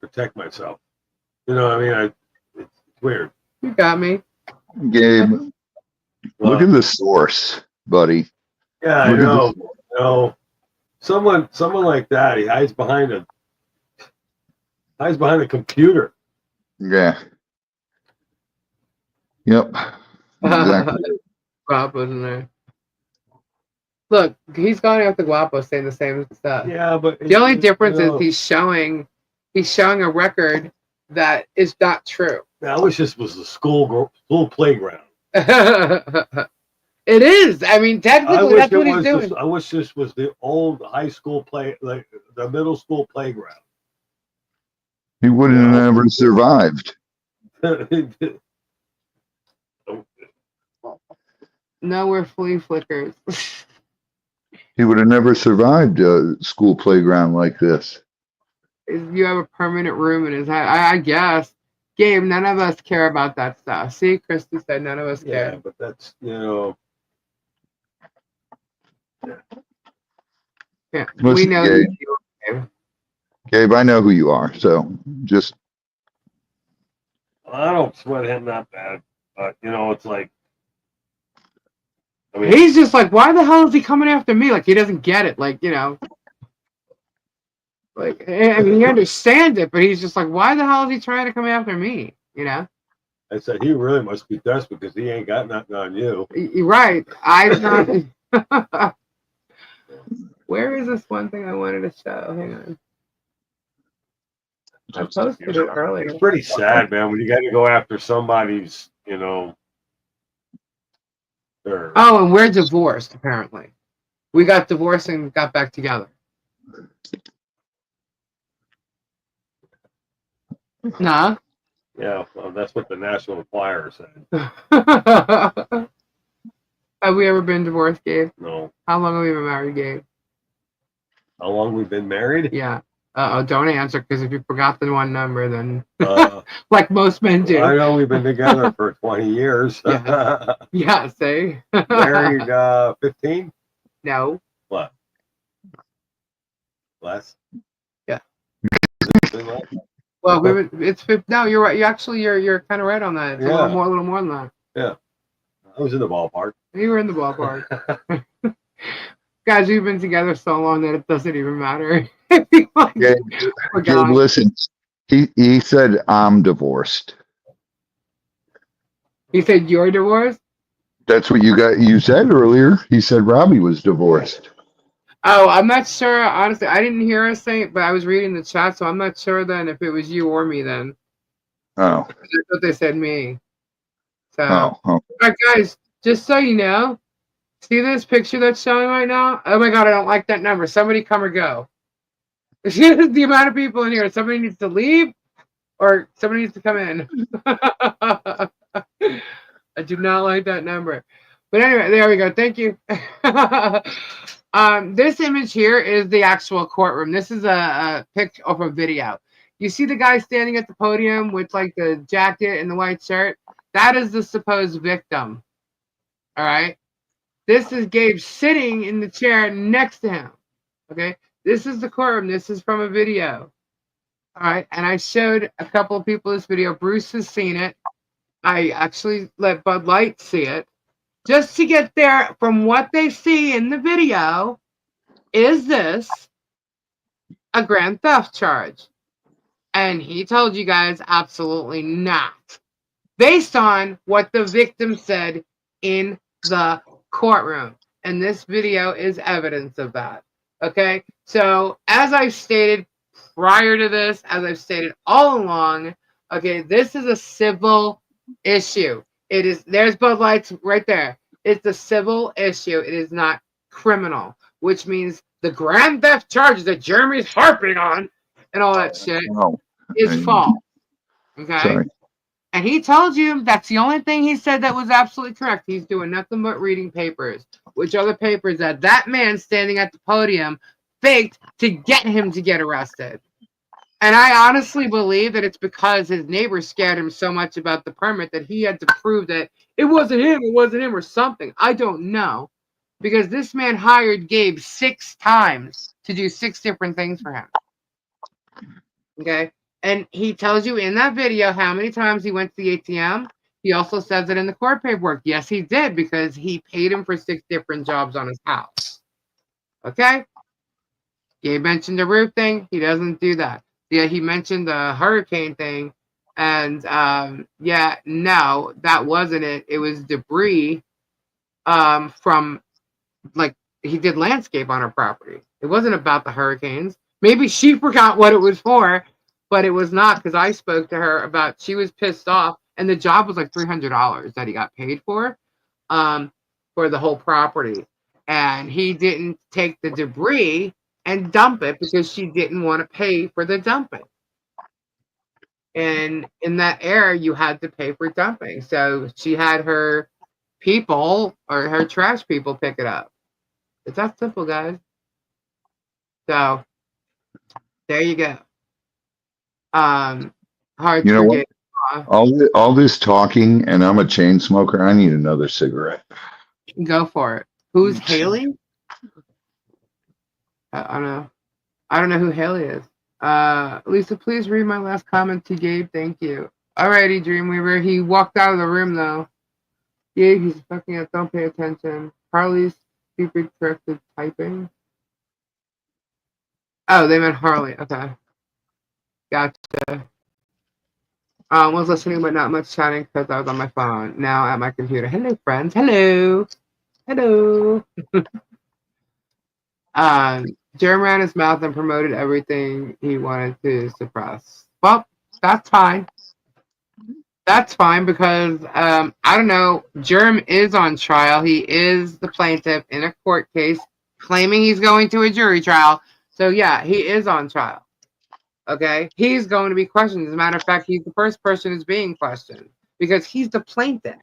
protect myself. You know what I mean? It's weird. You got me. Gabe, look Well, at the source, buddy. yeah, I Look at know. You know, someone like that, he hides behind a computer. Yeah. Yep. Exactly. Guapo's in there. Look, he's going after Guapo saying the same stuff. Yeah, but The only difference you know, is he's showing a record that is not true. I wish this was the school playground. It is. I mean, technically, that's what he's doing. I wish this was the old high school like the middle school playground. He wouldn't have ever survived. No, we're flea flickers. He would have never survived a school playground like this. You have a permanent room in his head. I guess. Gabe, none of us care about that stuff. See, Christy said none of us Yeah, care. but that's, you know. Yeah, we Listen, know Gabe. you, Gabe. Gabe, I know who you are, so just I don't sweat him that bad, but you know, it's like, I mean, He's just like, why the hell is he coming after me? Like, he doesn't get it. Like, you know. Like, I mean, he understands it, but he's just like, why the hell is he trying to come after me? You know? I said he really must be desperate because he ain't got nothing on you. You're right. I'm not. Where is this one thing I wanted to show? Hang on. I posted it earlier. It's pretty sad, man, when you got to go after somebody's, you know. Their, Oh, and we're divorced, apparently. We got divorced and got back together. Nah. yeah, well, that's what the National Enquirer said. Have we ever been divorced, Gabe? No. How long have we been married, Gabe? How long we've been married? Yeah. Uh-oh, don't answer, because if you forgot the one number, then like most men do. I know we've been together for 20 years. Yeah. Yeah, see? Married 15? No. What? Less? Yeah. Less? Well, it's no. You're right. You're kind of right on that. It's Yeah. a little more than that. Yeah. I was in the ballpark. You were in the ballpark. Guys, we've been together so long that it doesn't even matter. Like, Gabe, we're Gabe, gone. listen. He said I'm divorced. He said you're divorced? That's what you said earlier. He said Robbie was divorced. Oh, I'm not sure. Honestly, I didn't hear us say it, but I was reading the chat, so I'm not sure then if it was you or me then. Oh. I thought they said me. So, Oh. all right, guys, just so you know, see this picture that's showing right now? Oh my God, I don't like that number. Somebody come or go. The amount of people in here. Somebody needs to leave or somebody needs to come in. I do not like that number. But anyway, there we go. Thank you. This image here is the actual courtroom. This is a picture of a video. You see the guy standing at the podium with like the jacket and the white shirt? That is the supposed victim. All right. This is Gabe sitting in the chair next to him. Okay. This is the courtroom. This is from a video. All right. And I showed a couple of people this video. Bruce has seen it. I actually let Bud Light see it. Just to get there from what they see in the video, is this a grand theft charge? And he told you guys absolutely not. Based on what the victim said in the courtroom. And this video is evidence of that. Okay? So, as I've stated prior to this, as I've stated all along, okay, this is a civil issue. It is, there's Bud Lights right there. It's a civil issue. It is not criminal, which means the grand theft charges that Jeremy's harping on and all that shit is false. Okay? Sorry. And he told you that's the only thing he said that was absolutely correct. He's doing nothing but reading papers, which are the papers that man standing at the podium faked to get him to get arrested. And I honestly believe that it's because his neighbors scared him so much about the permit that he had to prove that it wasn't him, or something. I don't know. because this man hired Gabe 6 times to do 6 different things for him. Okay. And he tells you in that video how many times he went to the ATM. He also says it in the court paperwork. Yes, he did, because he paid him for 6 different jobs on his house. Okay. Gabe mentioned the roof thing. He doesn't do that. Yeah, he mentioned the hurricane thing. And yeah, no, that wasn't it. It was debris from, like, he did landscape on her property. It wasn't about the hurricanes. Maybe she forgot what it was for, but it was not, because I spoke to her about, she was pissed off, and the job was like $300 that he got paid for the whole property. And he didn't take the debris and dump it because she didn't want to pay for the dumping. And in that era, you had to pay for dumping. So she had her people, or her trash people, pick it up. It's that simple, guys. So there you go. Hard You to know forget. All this talking, and I'm a chain smoker. I need another cigarette. Go for it. Who's Haley? I don't know. I don't know who Haley is. Lisa, please read my last comment to Gabe. Thank you. Alrighty, Dreamweaver. He walked out of the room, though. Gabe, he's fucking up. Don't pay attention. Harley's stupid corrected typing. Oh, they meant Harley. Okay. Gotcha. Was listening, but not much chatting because I was on my phone. Now at my computer. Hello, friends. Hello. Hello. Jeremy ran his mouth and promoted everything he wanted to suppress. Well, that's fine. That's fine, because I don't know. Jerm is on trial. He is the plaintiff in a court case claiming he's going to a jury trial. So yeah, he is on trial. Okay, he's going to be questioned. As a matter of fact, he's the first person who's being questioned because he's the plaintiff.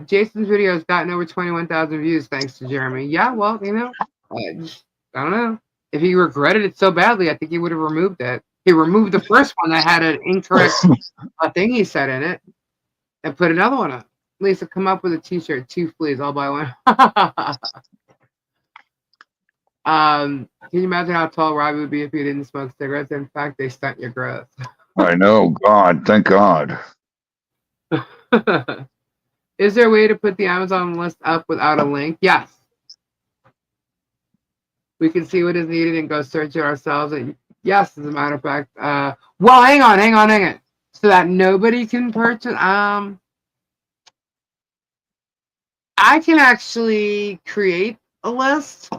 Jason's video has gotten over 21,000 views thanks to Jeremy. Yeah, well, you know, I don't know. If he regretted it so badly, I think he would have removed it. He removed the first one that had an incorrect thing he said in it and put another one up. Lisa, come up with a t-shirt, 2 fleas, I'll buy one. Can you imagine how tall Robbie would be if he didn't smoke cigarettes? In fact, they stunt your growth. I know. God, thank God. Is there a way to put the Amazon list up without a link? Yes. We can see what is needed and go search it ourselves. And yes, as a matter of fact. Well, hang on. So that nobody can purchase. I can actually create a list,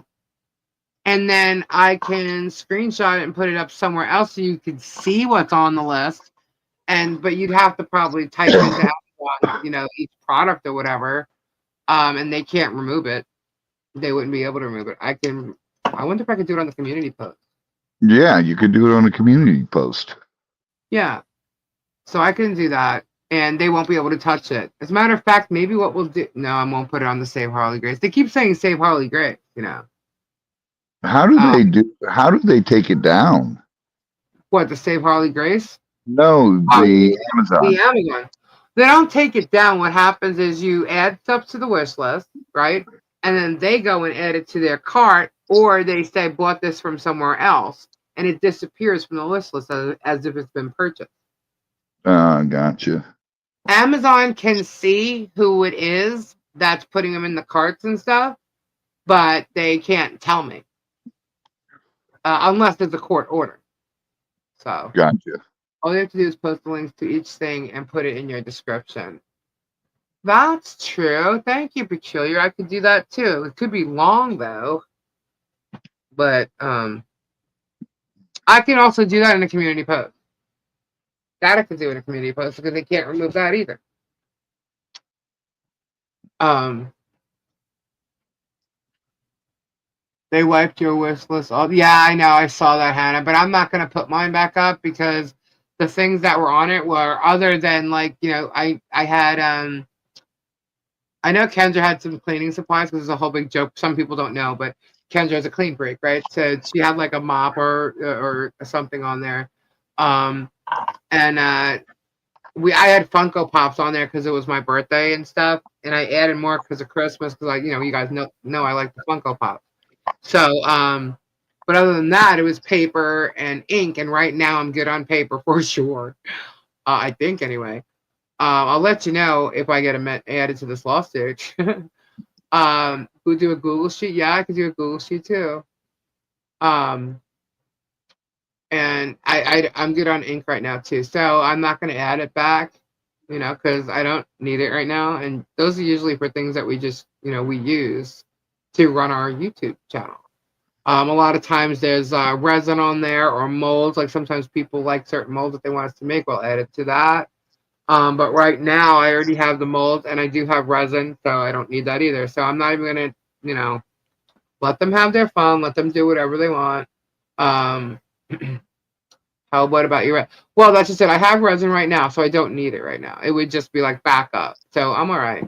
and then I can screenshot it and put it up somewhere else so you can see what's on the list. But you'd have to probably type into Amazon, you know, each product or whatever. And they can't remove it. They wouldn't be able to remove it. I wonder if I could do it on the community post. Yeah, you could do it on a community post. Yeah. So I can do that, and they won't be able to touch it. As a matter of fact, maybe what we'll do... No, I won't put it on the Save Harley Grace. They keep saying Save Harley Grace, you know. How do they take it down? What, the Save Harley Grace? No, the Amazon. The Amazon. They don't take it down. What happens is you add stuff to the wish list, right? And then they go and add it to their cart, or they say, bought this from somewhere else, and it disappears from the list as if it's been purchased. Gotcha. Amazon can see who it is that's putting them in the carts and stuff, but they can't tell me. Unless there's a court order. So Gotcha. all you have to do is post the links to each thing and put it in your description. That's true. Thank you, Peculiar. I could do that too. It could be long though. But I can also do that in a community post. That I could do in a community post because they can't remove that either. They wiped your wish list off. Yeah, I know. I saw that, Hannah. But I'm not going to put mine back up because the things that were on it were other than, like, you know, I had, I know Kendra had some cleaning supplies because it's a whole big joke. Some people don't know, but Kendra's a clean freak, right? So she had like a mop or something on there. I had Funko Pops on there because it was my birthday and stuff, and I added more because of Christmas because you guys know I like the Funko Pops. So but other than that, it was paper and ink, and right now I'm good on paper for sure. I think anyway. I'll let you know if I get added to this lawsuit. Who do a Google sheet? Yeah, I could do a Google sheet too. And I'm good on ink right now too, so I'm not going to add it back, because I don't need it right now. And those are usually for things that we just, we use to run our YouTube channel. A lot of times there's resin on there or molds. Like sometimes people like certain molds that they want us to make. We'll add it to that. But right now I already have the molds and I do have resin, so I don't need that either. So I'm not even going to, let them have their fun. Let them do whatever they want. What about your? Well, that's just it. I have resin right now, so I don't need it right now. It would just be like backup, so I'm all right.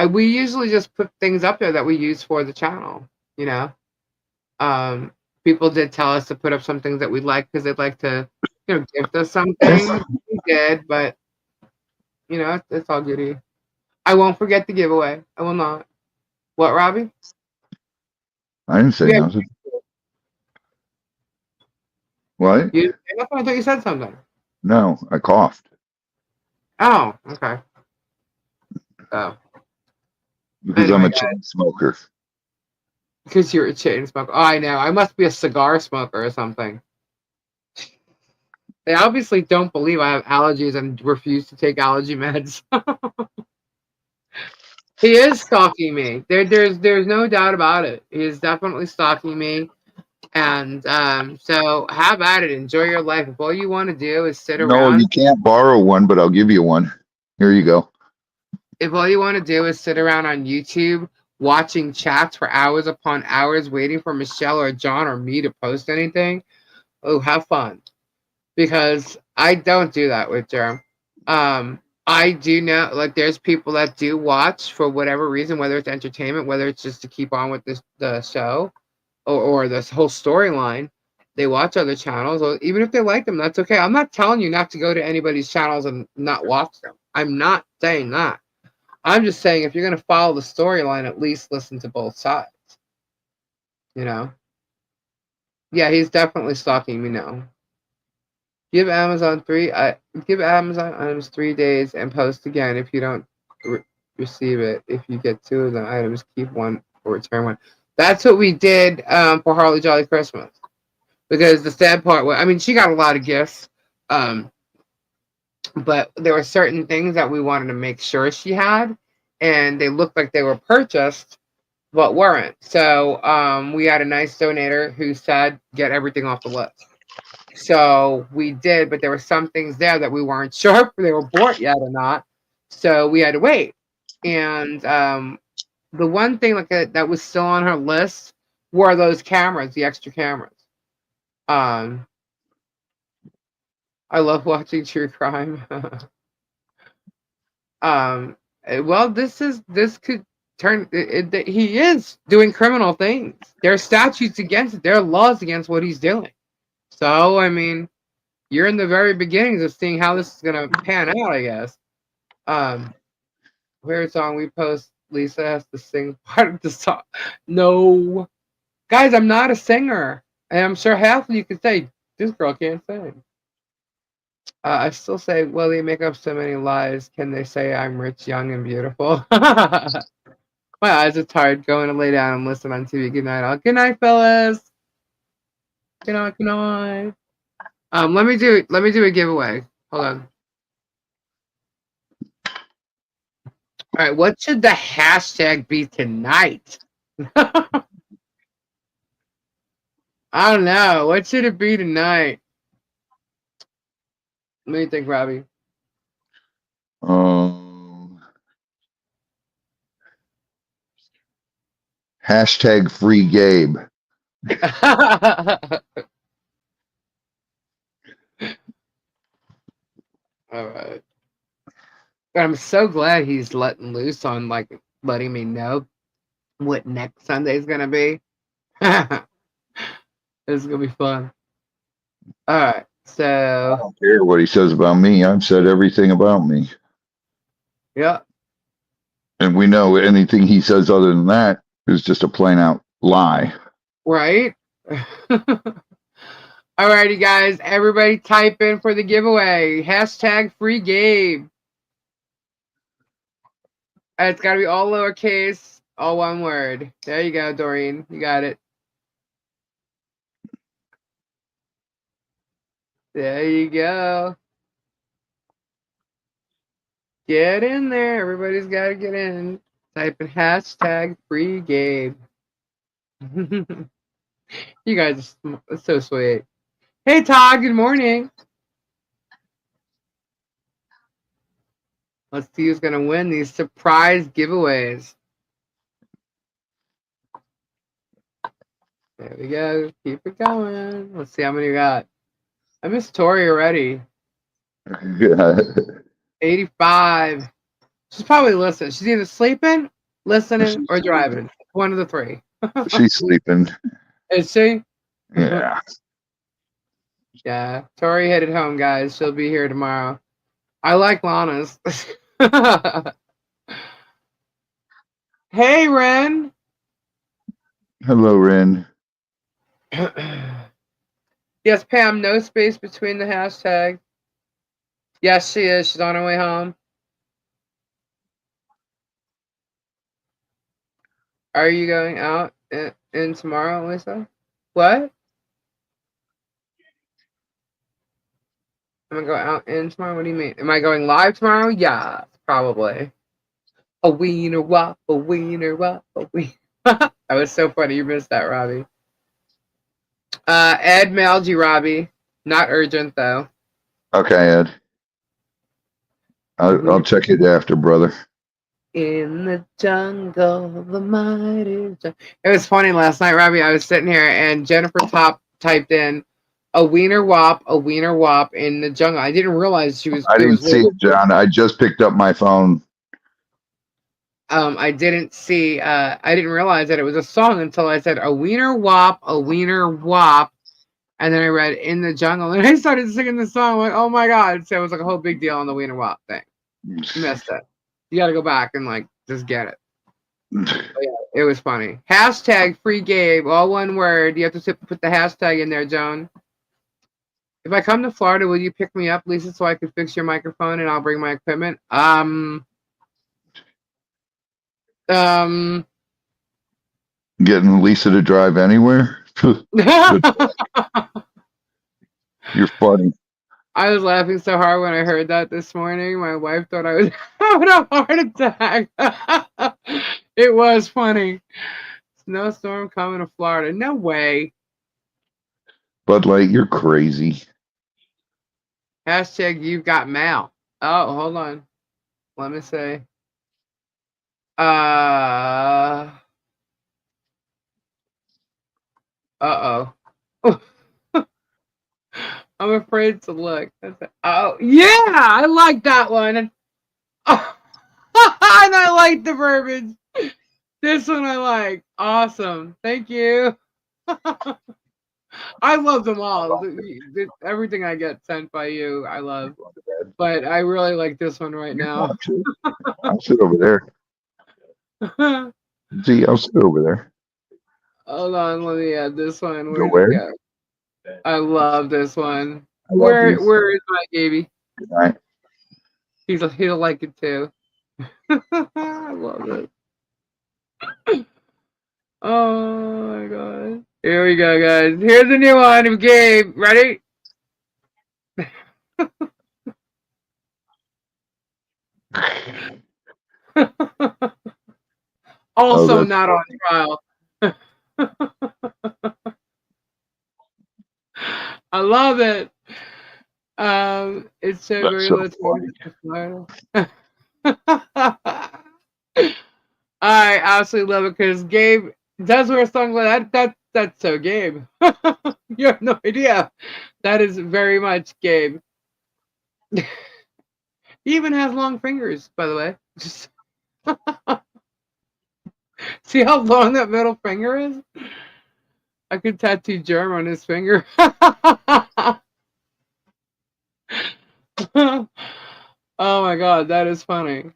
We usually just put things up there that we use for the channel. People did tell us to put up some things that we like because they'd like to, gift us something. We did, but it's all goody. I won't forget the giveaway. I will not. What, Robbie? I didn't say Yeah. nothing. What? I thought you said something. No, I coughed. Oh, okay. Oh. Because Anyway, I'm a chain smoker. Because you're a chain smoker. Oh, I know. I must be a cigar smoker or something. They obviously don't believe I have allergies and refuse to take allergy meds. He is stalking me. There's no doubt about it. He is definitely stalking me. And so have at it. Enjoy your life. If all you want to do is sit No, around. you can't borrow one, but I'll give you one. Here you go. If all you want to do is sit around on YouTube watching chats for hours upon hours waiting for Michelle or John or me to post anything, oh, have fun. Because I don't do that with Jerem. I do know, like, there's people that do watch for whatever reason, whether it's entertainment, whether it's just to keep on with the show or this whole storyline. They watch other channels, or even if they like them, that's okay. I'm not telling you not to go to anybody's channels and not watch them. I'm not saying that. I'm just saying if you're going to follow the storyline, at least listen to both sides. Yeah, he's definitely stalking me now. Give Amazon items 3 days and post again if you don't receive it. If you get 2 of the items, keep one or return one. That's what we did for Harley Jolly Christmas. Because the sad part was, I mean, she got a lot of gifts, but there were certain things that we wanted to make sure she had, and they looked like they were purchased, but weren't. So we had a nice donator who said, get everything off the list. So we did, but there were some things there that we weren't sure if they were bought yet or not. So we had to wait. And the one thing that was still on her list were those cameras, the extra cameras. I love watching true crime. Well, this could turn. He is doing criminal things. There are statutes against it. There are laws against what he's doing. So, I mean, you're in the very beginnings of seeing how this is going to pan out, I guess. Favorite song we post, Lisa has to sing part of the song. No. Guys, I'm not a singer. And I'm sure half of you could say, this girl can't sing. I still say, well, they make up so many lies. Can they say I'm rich, young, and beautiful? My eyes are tired. Going to lay down and listen on TV. Good night, all. Good night, fellas. Good night, good night. Let me do a giveaway. Hold on. All right, what should the hashtag be tonight? I don't know. What should it be tonight? What do you think, Robbie? Hashtag free Gabe. All right. I'm so glad he's letting loose on letting me know what next Sunday's gonna be. This is gonna be fun. All right. I So, don't care what he says about me. I've said everything about me. yeah, And we know anything he says other than that is just a plain out lie. right? Alrighty, guys. Everybody type in for the giveaway. Hashtag free Gabe. It's got to be all lowercase, all one word. There you go, Doreen. You got it. There you go. Get in there. Everybody's got to get in. Type in hashtag free Gabe. You guys are so sweet. Hey, Todd. Good morning. Let's see who's going to win these surprise giveaways. There we go. Keep it going. Let's see how many you got. I missed Tori already. 85. She's probably listening. She's either sleeping, listening, or driving. One of the three. She's sleeping. Is she? Yeah. Yeah. Tori headed home, guys. She'll be here tomorrow. I like Lana's. Hey, Ren. Hello, Ren. Yes, Pam, no space between the hashtag. Yes, she is. She's on her way home. Are you going out in tomorrow, Lisa? What? Am I going out in tomorrow? What do you mean? Am I going live tomorrow? Yeah, probably. A wiener wop, a wiener wop, a wiener. That was so funny. You missed that, Robbie. Ed mailed you, Robbie. Not urgent, though. Okay, Ed. I'll check it after, brother. In the jungle, the mighty jungle. It was funny last night, Robbie. I was sitting here and Jennifer Top typed in a wiener wop in the jungle. I didn't realize she was. I didn't see it, John. I just picked up my phone. I didn't see. I didn't realize that it was a song until I said a wiener wop, and then I read in the jungle, and I started singing the song. I'm like, oh my god! So it was like a whole big deal on the wiener wop thing. You missed it. You got to go back and like just get it. But yeah, it was funny. Hashtag free Gabe, all one word. You have to put the hashtag in there, Joan. If I come to Florida, will you pick me up, Lisa, so I can fix your microphone and I'll bring my equipment? Getting Lisa to drive anywhere? You're funny. I was laughing so hard when I heard that this morning. My wife thought I was having a heart attack. It was funny. Snowstorm coming to Florida. No way. Bud Light, you're crazy. Hashtag you've got mail. Oh, hold on. Let me say. Uh-oh. I'm afraid to look. Oh, yeah, I like that one. Oh, and I like the verbiage. This one I like. Awesome. Thank you. I love them all. Everything I get sent by you, I love. But I really like this one right now. I'll sit over there. See, I'll sit over there. Hold on, let me add this one. Go where? Go? I love this one. Where is my baby? Good night. He'll like it too. I love it. Oh my god. Here we go, guys. Here's a new one of Gabe. Ready? Also not on trial. I love it. It's so very I absolutely love it because Gabe does wear something like that. That's so Gabe. You have no idea. That is very much Gabe. He even has long fingers, by the way. Just see how long that middle finger is? I could tattoo germ on his finger. Oh my god, that is funny.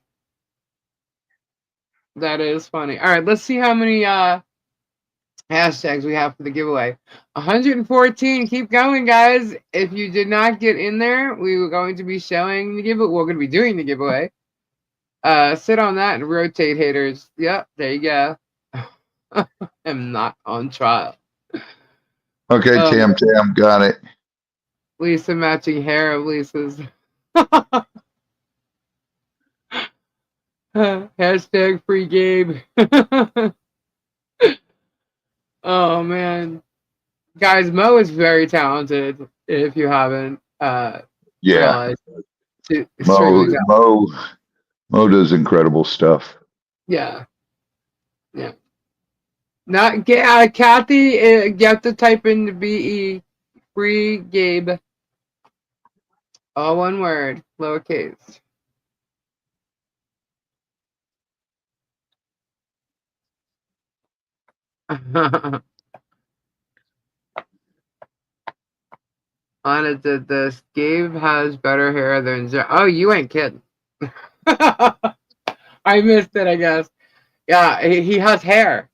That is funny. All right, let's see how many hashtags we have for the giveaway. 114. Keep going, guys. If you did not get in there, we were going to be showing the giveaway. We're going to be doing the giveaway. Sit on that and rotate, haters. Yep, there you go. I'm not on trial. Okay, Tam, got it. Lisa matching hair of Lisa's. Hashtag free Gabe. Oh man, guys, Mo is very talented. If you haven't Yeah, realized, extremely talented. Mo does incredible stuff. Yeah. Not Kathy. You have to type in the BE free Gabe. All one word, lowercase. Anna did this. Gabe has better hair than Oh, you ain't kidding. I missed it, I guess. Yeah, he has hair.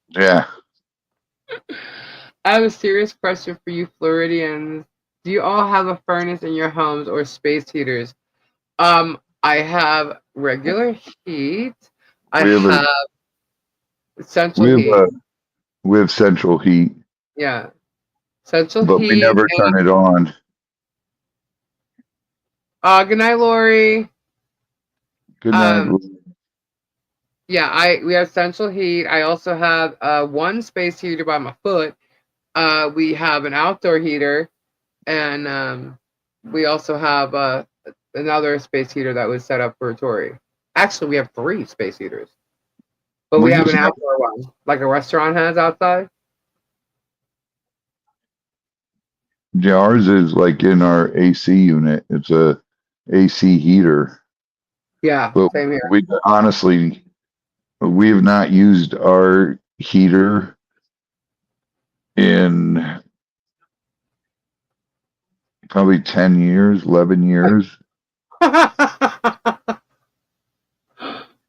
Yeah. I have a serious question for you, Floridians. Do you all have a furnace in your homes or space heaters? I have regular heat. I have central heat. We have central heat. Yeah. Central but heat. We never turn it on. Good night, Lori. Good night. Yeah, we have central heat. I also have one space heater by my foot. We have an outdoor heater, and we also have another space heater that was set up for Tori. Actually, we have 3 space heaters, but we have an outdoor one, like a restaurant has outside. Yeah, ours is like in our AC unit. It's a AC heater. Yeah, but same here. We honestly, we have not used our heater in probably 10 years, 11 years.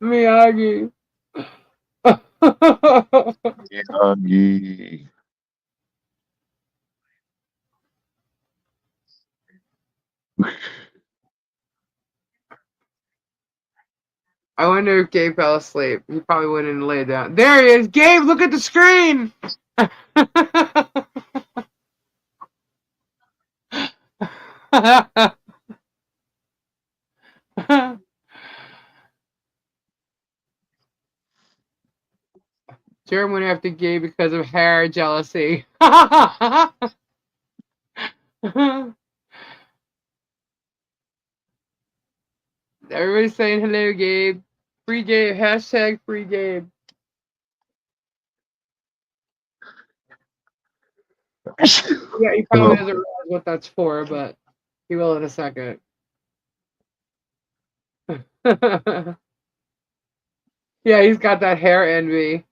Miyagi. Miyagi. I wonder if Gabe fell asleep. He probably went in and lay down. There he is. Gabe, look at the screen. Jeremy went after Gabe because of hair jealousy. Everybody's saying hello, Gabe. Free Gabe. Hashtag free Gabe. Yeah, he probably doesn't realize what that's for, but he will in a second. Yeah, he's got that hair envy.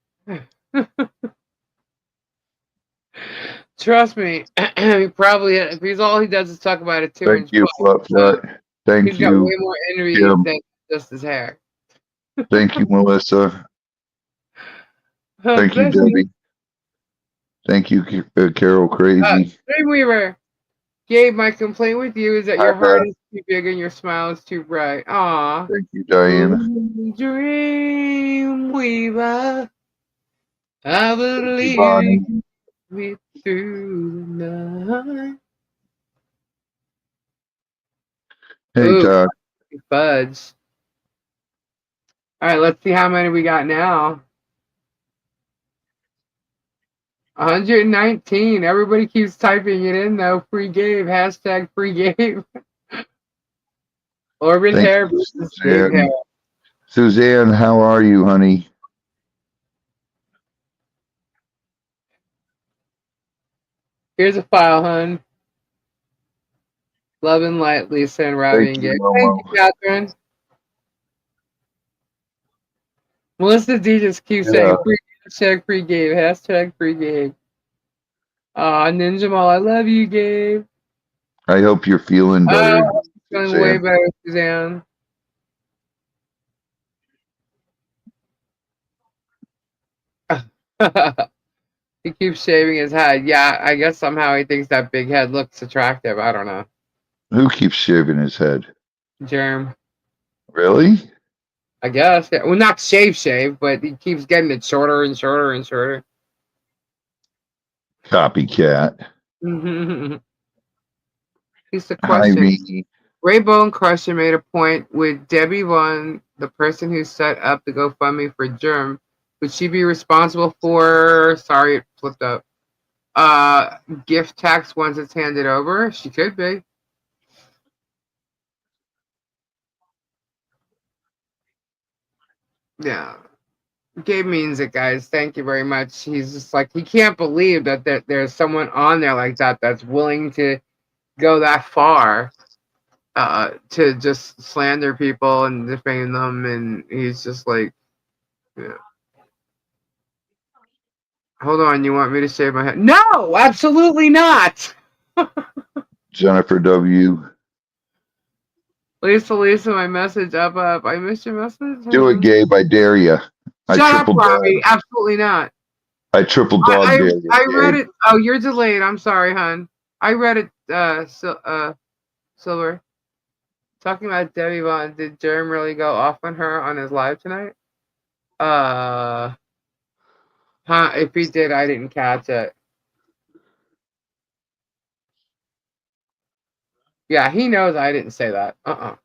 Trust me, he probably, if he's all he does is talk about it too. Thank you, Flut. Thank he's you. got way more envy than just his hair. Thank you, Melissa. Thank you, Debbie. Thank you, Carol Crazy. Dreamweaver. Gabe, my complaint with you is that your heart is too big and your smile is too bright. Aw. Thank you, Diana. Dreamweaver. I believe me through the night. Hey, Todd. Fudge. All right, let's see how many we got now. 119. Everybody keeps typing it in though. Free Gabe. Hashtag free Gabe. Orbit hair versus Gabe hair. Suzanne, how are you, honey? Here's a file, hun. Love and light, Lisa and Robbie and Gabe. Thank you, Catherine. Melissa D just keeps saying free hashtag free Gabe. Hashtag free Gabe. Ninja Mall, I love you, Gabe. I hope you're feeling better. Feeling way Suzanne. better, Suzanne. He keeps shaving his head. Yeah, I guess somehow he thinks that big head looks attractive. I don't know. Who keeps shaving his head? Germ. Really? I guess. Yeah. Well, not shave, but he keeps getting it shorter and shorter and shorter. Copycat. He's the Hi, question. V. Rainbow and Crusher made a point with Debbie Vaughn, the person who set up the GoFundMe for Germ. Would she be responsible for? Sorry, it flipped up. Gift tax once it's handed over? She could be. Yeah. Gabe means it, guys. Thank you very much. He's just like, he can't believe that there's someone on there like that that's willing to go that far to just slander people and defame them. And he's just like, yeah. Hold on, you want me to shave my head? No, absolutely not. Jennifer W. Lisa, my message up. I missed your message. Do it, Gabe. I dare you. Shut up, Robbie. Absolutely not. I triple dog dare you. I read Gabe. it. Oh, you're delayed. I'm sorry, hon. I read it. Silver. Talking about Debbie Vaughn. Did Jerem really go off on her on his live tonight? If he did, I didn't catch it. Yeah, he knows I didn't say that. Not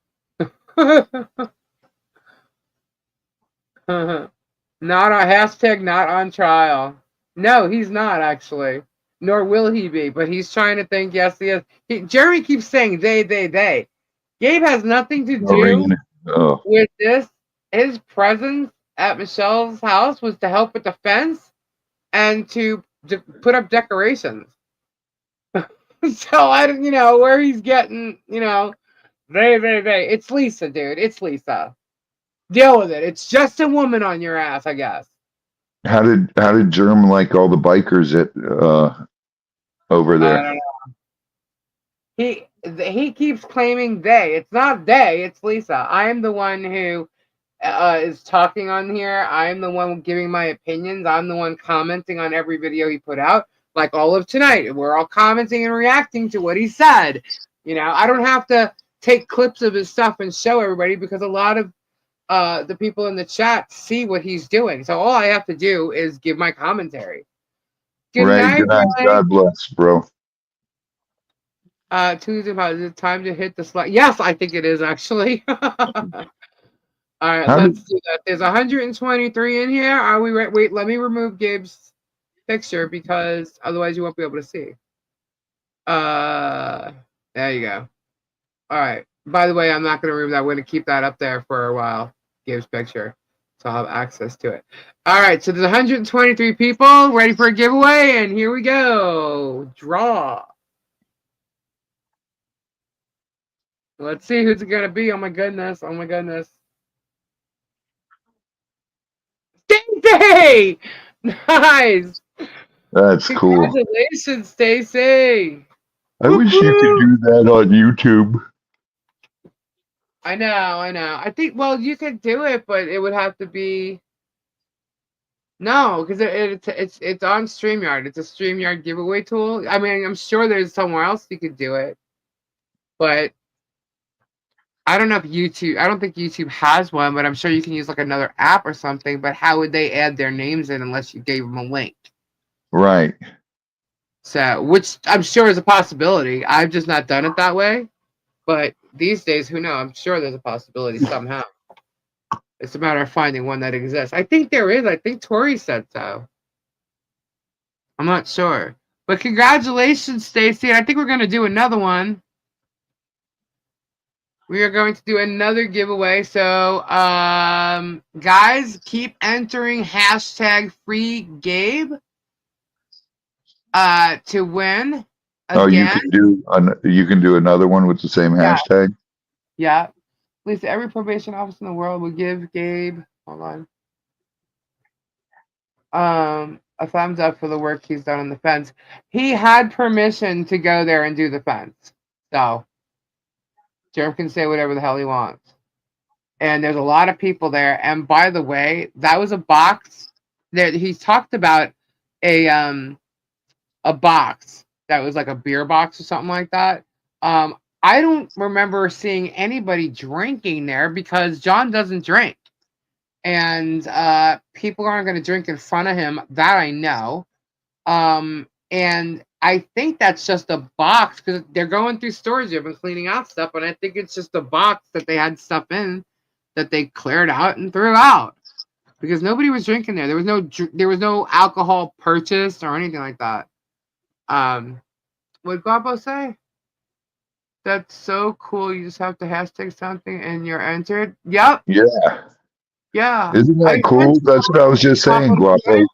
on hashtag not on trial. No, he's not actually. Nor will he be, but he's trying to think, yes, he is. Jeremy keeps saying they. Gabe has nothing to do with this. His presence at Michelle's house was to help with the fence and to put up decorations. So I don't, where he's getting, they. It's Lisa, dude. It's Lisa. Deal with it. It's just a woman on your ass, I guess. How did Germ like all the bikers at over there? I don't know. He keeps claiming they. It's not they. It's Lisa. I am the one who is talking on here. I'm the one giving my opinions. I'm the one commenting on every video he put out, like all of tonight. We're all commenting and reacting to what he said. I don't have to take clips of his stuff and show everybody because a lot of the people in the chat see what he's doing. So all I have to do is give my commentary. Good night. God bless, bro. Tuesday, is it time to hit the slide? Yes, I think it is actually. All right, let's do that. There's 123 in here. Are we right? Wait, let me remove Gabe's picture because otherwise you won't be able to see. There you go. All right. By the way, I'm not going to remove that. We're going to keep that up there for a while. Gabe's picture, so I'll have access to it. All right. So there's 123 people ready for a giveaway, and here we go. Draw. Let's see who's it going to be. Oh my goodness. Oh my goodness. Stacy! Nice. That's cool. Congratulations, Stacy. I wish you could do that on YouTube. I know. I think, well, you could do it, but it would have to be. No, because it's on StreamYard. It's a StreamYard giveaway tool. I mean, I'm sure there's somewhere else you could do it, but I don't know if YouTube. I don't think YouTube has one, but I'm sure you can use like another app or something. But how would they add their names in unless you gave them a link? Right. So, which I'm sure is a possibility. I've just not done it that way. But these days, who knows? I'm sure there's a possibility somehow. It's a matter of finding one that exists. I think there is. I think Tori said so. I'm not sure. But congratulations, Stacy. I think we're going to do another one. We are going to do another giveaway. So, guys, keep entering hashtag free Gabe to win. Again. Oh, you can do another one with the same hashtag? Yeah. At least every probation officer in the world will give Gabe, hold on, a thumbs up for the work he's done on the fence. He had permission to go there and do the fence. So Jerem can say whatever the hell he wants. And there's a lot of people there. And by the way, that was a box that he talked about a box that was like a beer box or something like that. I don't remember seeing anybody drinking there because John doesn't drink. And people aren't going to drink in front of him. That I know. And I think that's just a box because they're going through storage. They've been cleaning out stuff, and I think it's just a box that they had stuff in that they cleared out and threw out because nobody was drinking there. There was no alcohol purchased or anything like that. What did Gabo say? That's so cool. You just have to hashtag something and you're entered. Yep. Yeah. Yeah. Isn't that cool? That's what I was just saying, Guapo.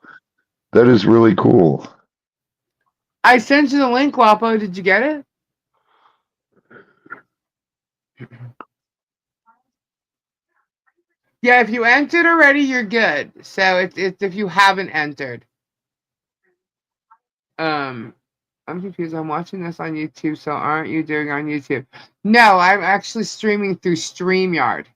That is really cool. I sent you the link, Guapo. Did you get it? Yeah, if you entered already, you're good. So it's if you haven't entered. I'm confused. I'm watching this on YouTube, so aren't you doing on YouTube? No, I'm actually streaming through StreamYard.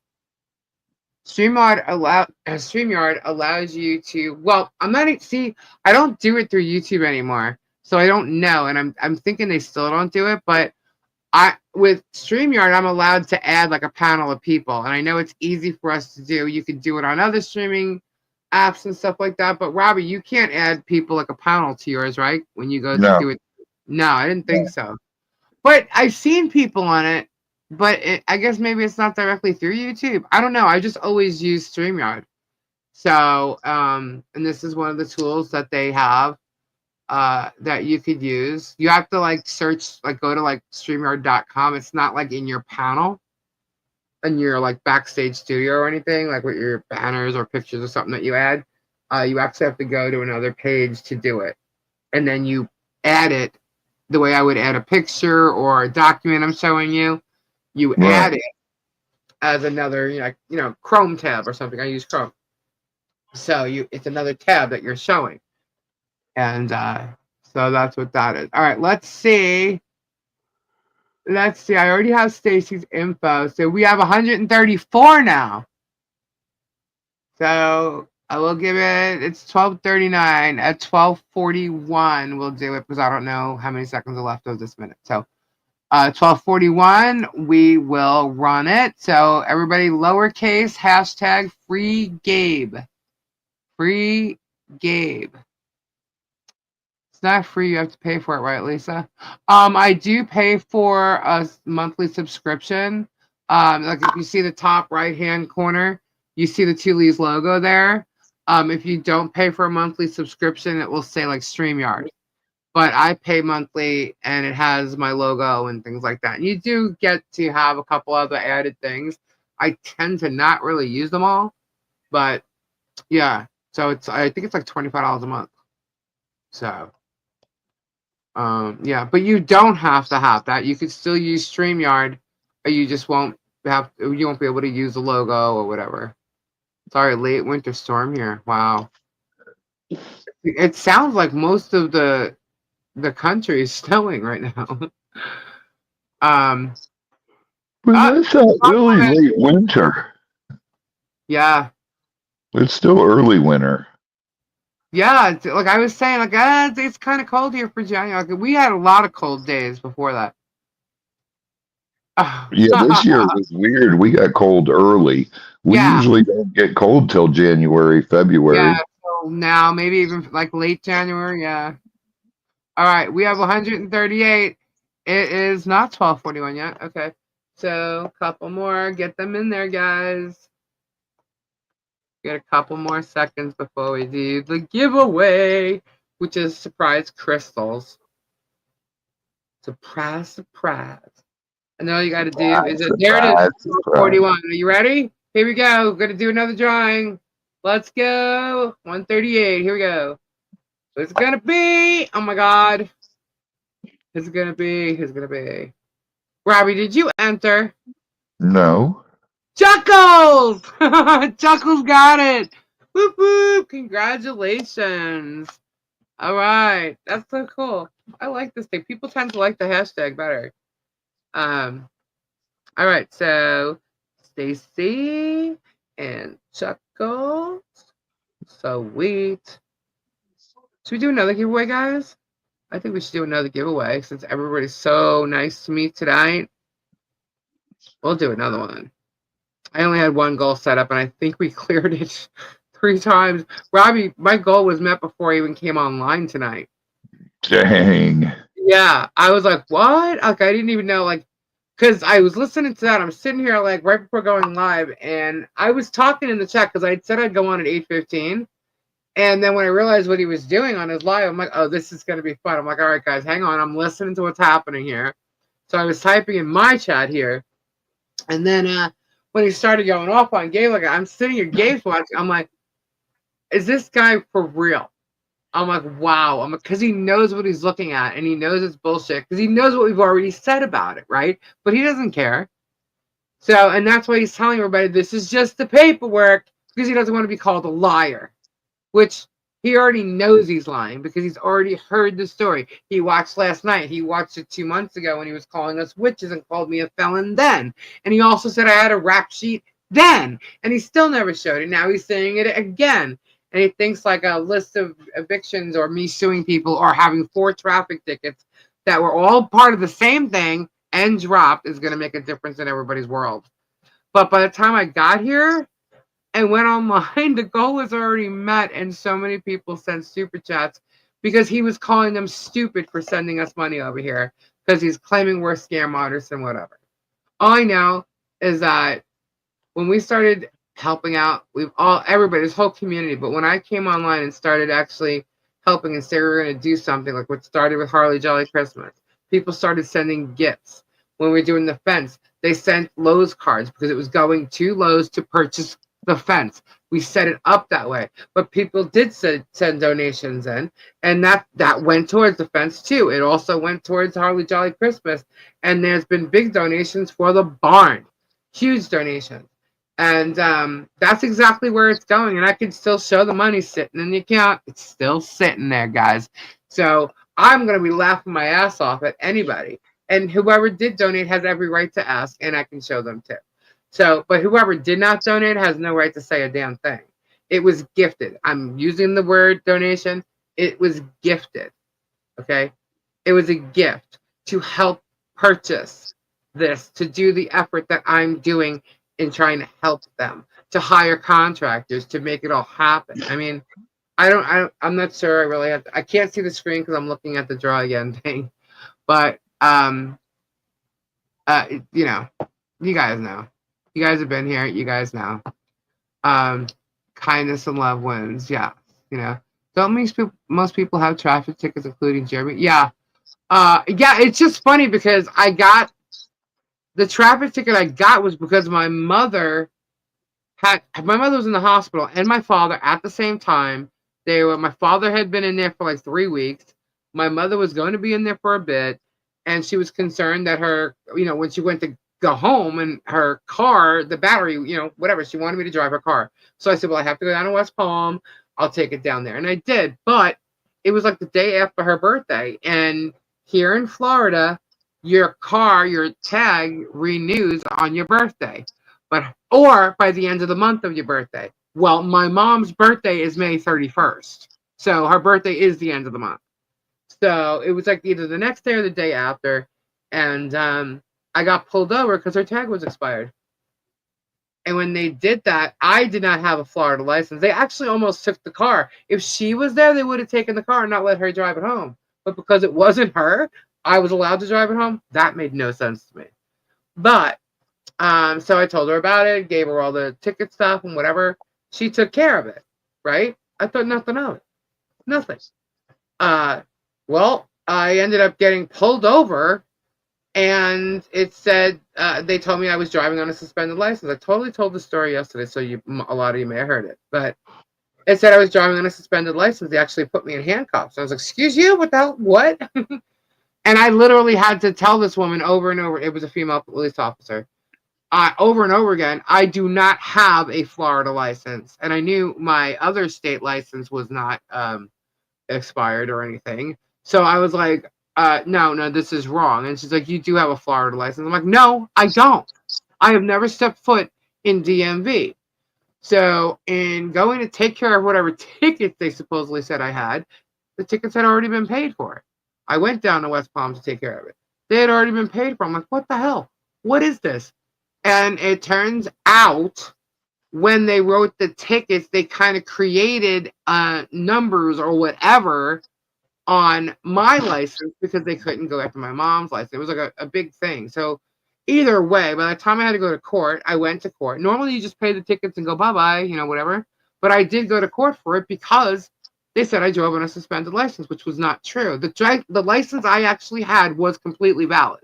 StreamYard allows you to. Well, I'm not. See, I don't do it through YouTube anymore, so I don't know. And I'm thinking they still don't do it, but with StreamYard, I'm allowed to add like a panel of people, and I know it's easy for us to do. You can do it on other streaming apps and stuff like that. But Robbie, you can't add people like a panel to yours, right? When you go to do it. No, I didn't think so. But I've seen people on it. But I guess maybe it's not directly through YouTube. I don't know. I just always use StreamYard. So, and this is one of the tools that they have that you could use. You have to like search, like go to like StreamYard.com. It's not like in your panel, in your like backstage studio or anything, like with your banners or pictures or something that you add. You actually have to go to another page to do it. And then you add it the way I would add a picture or a document I'm showing you. You add it as another, Chrome tab or something. I use Chrome. So it's another tab that you're showing. And so that's what that is. All right, let's see. I already have Stacy's info. So we have 134 now. So I will give it's 12:39. At 12:41, we'll do it because I don't know how many seconds are left of this minute. So 12:41, we will run it. So everybody, lowercase, hashtag free Gabe. Free Gabe. It's not free. You have to pay for it, right, Lisa? I do pay for a monthly subscription. Like if you see the top right-hand corner, you see the Two Leaves logo there. If you don't pay for a monthly subscription, it will say like StreamYard. But I pay monthly, and it has my logo and things like that. And you do get to have a couple other added things. I tend to not really use them all, but yeah. So I think it's like $25 a month. So, yeah. But you don't have to have that. You could still use StreamYard, or you just won't be able to use the logo or whatever. Sorry, late winter storm here. Wow. It sounds like most of the country is snowing right now. But that's not really late winter. Yeah. It's still early winter. Yeah, like I was saying, like it's kind of cold here for January. Like, we had a lot of cold days before that. Yeah, this year was weird. We got cold early. We usually don't get cold till January, February. Yeah, so now maybe even like late January. Yeah. All right, we have 138. It is not 12:41 yet. Okay, so a couple more. Get them in there, guys. Get a couple more seconds before we do the giveaway, which is surprise crystals. Surprise, surprise. And all you got to do is there it is. 41. Are you ready? Here we go. We're going to do another drawing. Let's go. 138. Here we go. Who's it going to be? Oh my God. Who's it going to be? Who's it going to be? Robbie, did you enter? No. Chuckles! Chuckles got it. Whoop whoop. Congratulations. All right. That's so cool. I like this thing. People tend to like the hashtag better. All right, so Stacy and Chuckles. Sweet. Should we do another giveaway, guys? I think we should do another giveaway since everybody's so nice to me tonight. We'll do another one. I only had one goal set up, and I think we cleared it 3 times. Robbie, my goal was met before I even came online tonight. Dang. Yeah, I was like, what? Like, I didn't even know, like, because I was listening to that. I'm sitting here, like, right before going live, and I was talking in the chat because I said I'd go on at 8:15. And then when I realized what he was doing on his live, I'm like, oh, this is going to be fun. I'm like, all right, guys, hang on. I'm listening to what's happening here. So I was typing in my chat here. And then when he started going off on Gabe, like, I'm sitting here, Gabe's watching. I'm like, is this guy for real? I'm like, wow. I'm like, because he knows what he's looking at, and he knows it's bullshit, because he knows what we've already said about it, right? But he doesn't care. So, and that's why he's telling everybody this is just the paperwork, because he doesn't want to be called a liar, which he already knows he's lying because he's already heard the story. He watched last night. He watched it 2 months ago when he was calling us witches and called me a felon then. And he also said I had a rap sheet then. And he still never showed it. Now he's saying it again. And he thinks like a list of evictions or me suing people or having 4 traffic tickets that were all part of the same thing and dropped is going to make a difference in everybody's world. But by the time I got here and went online, the goal was already met, and so many people sent super chats because he was calling them stupid for sending us money over here because he's claiming we're scam artists and whatever. All I know is that when we started helping out, everybody, this whole community, but when I came online and started actually helping and said we were going to do something, like what started with Harley Jolly Christmas, people started sending gifts. When we were doing the fence, they sent Lowe's cards because it was going to Lowe's to purchase the fence. We set it up that way, but people did send donations in, and that went towards the fence too. It also went towards Harley Jolly Christmas, and there's been big donations for the barn, huge donations, and that's exactly where it's going. And I can still show the money sitting in the account. It's still sitting there, guys. So I'm gonna be laughing my ass off at anybody, and whoever did donate has every right to ask, and I can show them too. So, but whoever did not donate has no right to say a damn thing. It was gifted. I'm using the word donation. It was gifted. Okay? It was a gift to help purchase this, to do the effort that I'm doing in trying to help them, to hire contractors, to make it all happen. I mean, I'm not sure I really have to, I can't see the screen because I'm looking at the draw again thing. But, you know, you guys know. You guys have been here. You guys know. Kindness and love wins. Yeah. You know. Don't most people have traffic tickets, including Jeremy? Yeah. Yeah, it's just funny because I got the traffic ticket I got was because my mother was in the hospital and my father at the same time. My father had been in there for like 3 weeks. My mother was going to be in there for a bit, and she was concerned that her, you know, when she went to go home and her car, the battery, you know, whatever, she wanted me to drive her car. So I said, well, I have to go down to West Palm. I'll take it down there. And I did, but it was like the day after her birthday. And here in Florida, your tag renews on your birthday, or by the end of the month of your birthday. Well, my mom's birthday is May 31st. So her birthday is the end of the month. So it was like either the next day or the day after. And, I got pulled over because her tag was expired. And when they did that, I did not have a Florida license. They actually almost took the car. If she was there, they would have taken the car and not let her drive it home. But because it wasn't her, I was allowed to drive it home. That made no sense to me. But, so I told her about it, gave her all the ticket stuff and whatever. She took care of it, right? I thought nothing of it. Nothing. Well, I ended up getting pulled over. And it said, they told me I was driving on a suspended license. I totally told the story yesterday, so a lot of you may have heard it. But it said I was driving on a suspended license. They actually put me in handcuffs. I was like, excuse you? What the hell? What? And I literally had to tell this woman over and over. It was a female police officer. Over and over again, I do not have a Florida license. And I knew my other state license was not expired or anything. So I was like, no, this is wrong. And she's like, you do have a Florida license. I'm like, no, I don't. I have never stepped foot in DMV. So in going to take care of whatever tickets they supposedly said I had, the tickets had already been paid for. I went down to West Palm to take care of it. They had already been paid for. I'm like, what the hell? What is this? And it turns out when they wrote the tickets, they kind of created numbers or whatever on my license because they couldn't go after my mom's license. It was like a big thing. So either way, by the time I had to go to court, I went to court. Normally you just pay the tickets and go bye-bye, whatever. But I did go to court for it because they said I drove on a suspended license, which was not true. The license I actually had was completely valid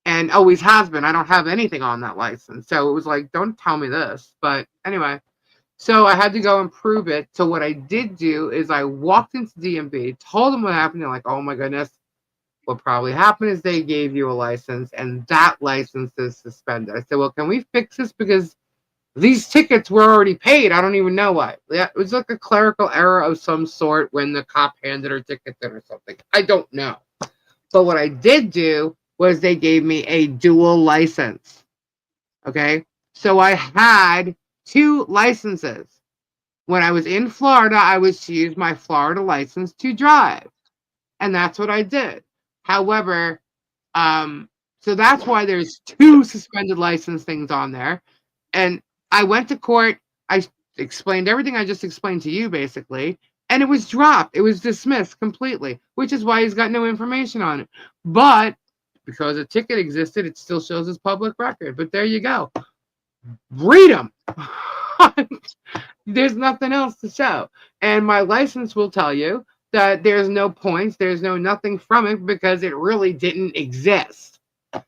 and always has been. I don't have anything on that license. So it was like, don't tell me this. But anyway, so I had to go and prove it. So what I did do is I walked into DMV, told them what happened. They're like, oh my goodness. What probably happened is they gave you a license and that license is suspended. I said, well, can we fix this? Because these tickets were already paid. I don't even know why. Yeah, it was like a clerical error of some sort when the cop handed her tickets in or something. I don't know. But what I did do was they gave me a dual license. Okay. So I had 2 licenses. When I was in Florida, I was to use my Florida license to drive. And that's what I did. However, so that's why there's 2 suspended license things on there. And I went to court. I explained everything I just explained to you, basically. And it was dropped. It was dismissed completely, which is why he's got no information on it. But because a ticket existed, it still shows as public record. But there you go. Read them. There's nothing else to show. And my license will tell you that there's no points, there's no nothing from it because it really didn't exist. But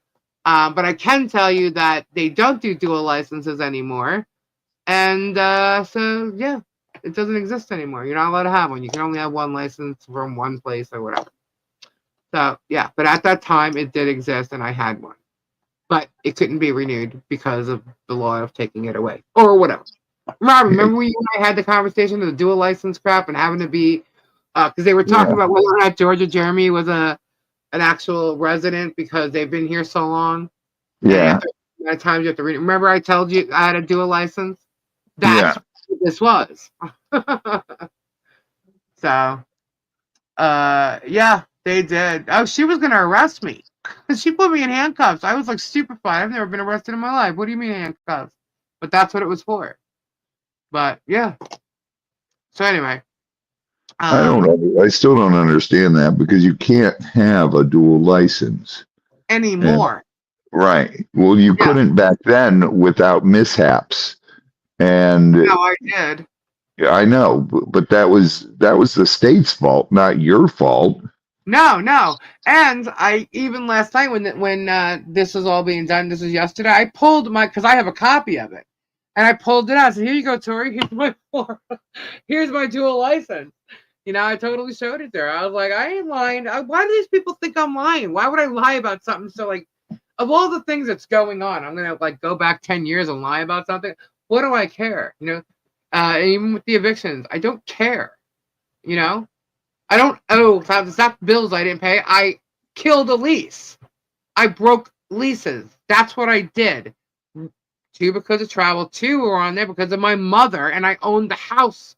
I can tell you that they don't do dual licenses anymore. And so, yeah, it doesn't exist anymore. You're not allowed to have one. You can only have one license from one place or whatever. So, yeah, but at that time, it did exist and I had one. But it couldn't be renewed because of the law of taking it away or whatever. Rob, remember when you and I had the conversation of the dual license crap and having to be, because they were talking about whether or not Georgia Jeremy was an actual resident because they've been here so long. Yeah. At times you have to read. Remember I told you I had a dual license? That's what this was. So, yeah, they did. Oh, she was going to arrest me. She put me in handcuffs. I was like stupefied. I've never been arrested in my life. What do you mean handcuffs? But that's what it was for. But yeah. So anyway. I don't know. I still don't understand that because you can't have a dual license anymore. Right. Well, you couldn't back then without mishaps. And no, I did. I know, but that was the state's fault, not your fault. No. And I even last night when this was all being done, this was yesterday, I pulled because I have a copy of it. And I pulled it out. I said, here you go, Tori. Here's my dual license. I totally showed it there. I was like, I ain't lying. Why do these people think I'm lying? Why would I lie about something? So, like, of all the things that's going on, I'm going to, go back 10 years and lie about something. What do I care? Even with the evictions, I don't care. I don't owe. It's not bills I didn't pay. I killed a lease. I broke leases. That's what I did. 2 because of travel. 2 were on there because of my mother, and I owned the house.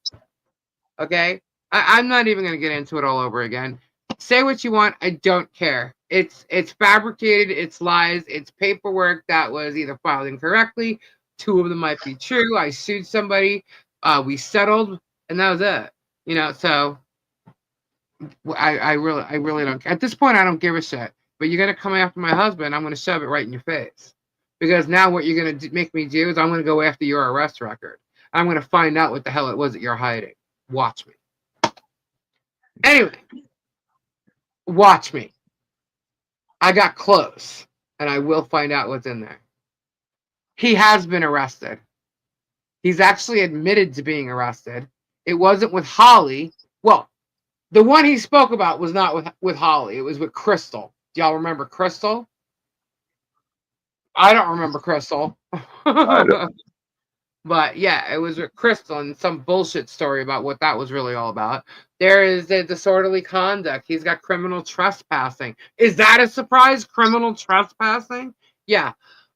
Okay? I'm not even going to get into it all over again. Say what you want. I don't care. It's fabricated. It's lies. It's paperwork that was either filed incorrectly. 2 of them might be true. I sued somebody. We settled, and that was it. So I really don't care. At this point, I don't give a shit. But you're going to come after my husband, I'm going to shove it right in your face. Because now what you're going to make me do is I'm going to go after your arrest record. I'm going to find out what the hell it was that you're hiding. Watch me. Anyway, watch me. I got close, and I will find out what's in there. He has been arrested. He's actually admitted to being arrested. It wasn't with Holly. Well, the one he spoke about was not with Holly. It was with Crystal. Do y'all remember Crystal? I don't remember Crystal. But yeah, it was with Crystal and some bullshit story about what that was really all about. There is the disorderly conduct. He's got criminal trespassing. Is that a surprise? Criminal trespassing? Yeah.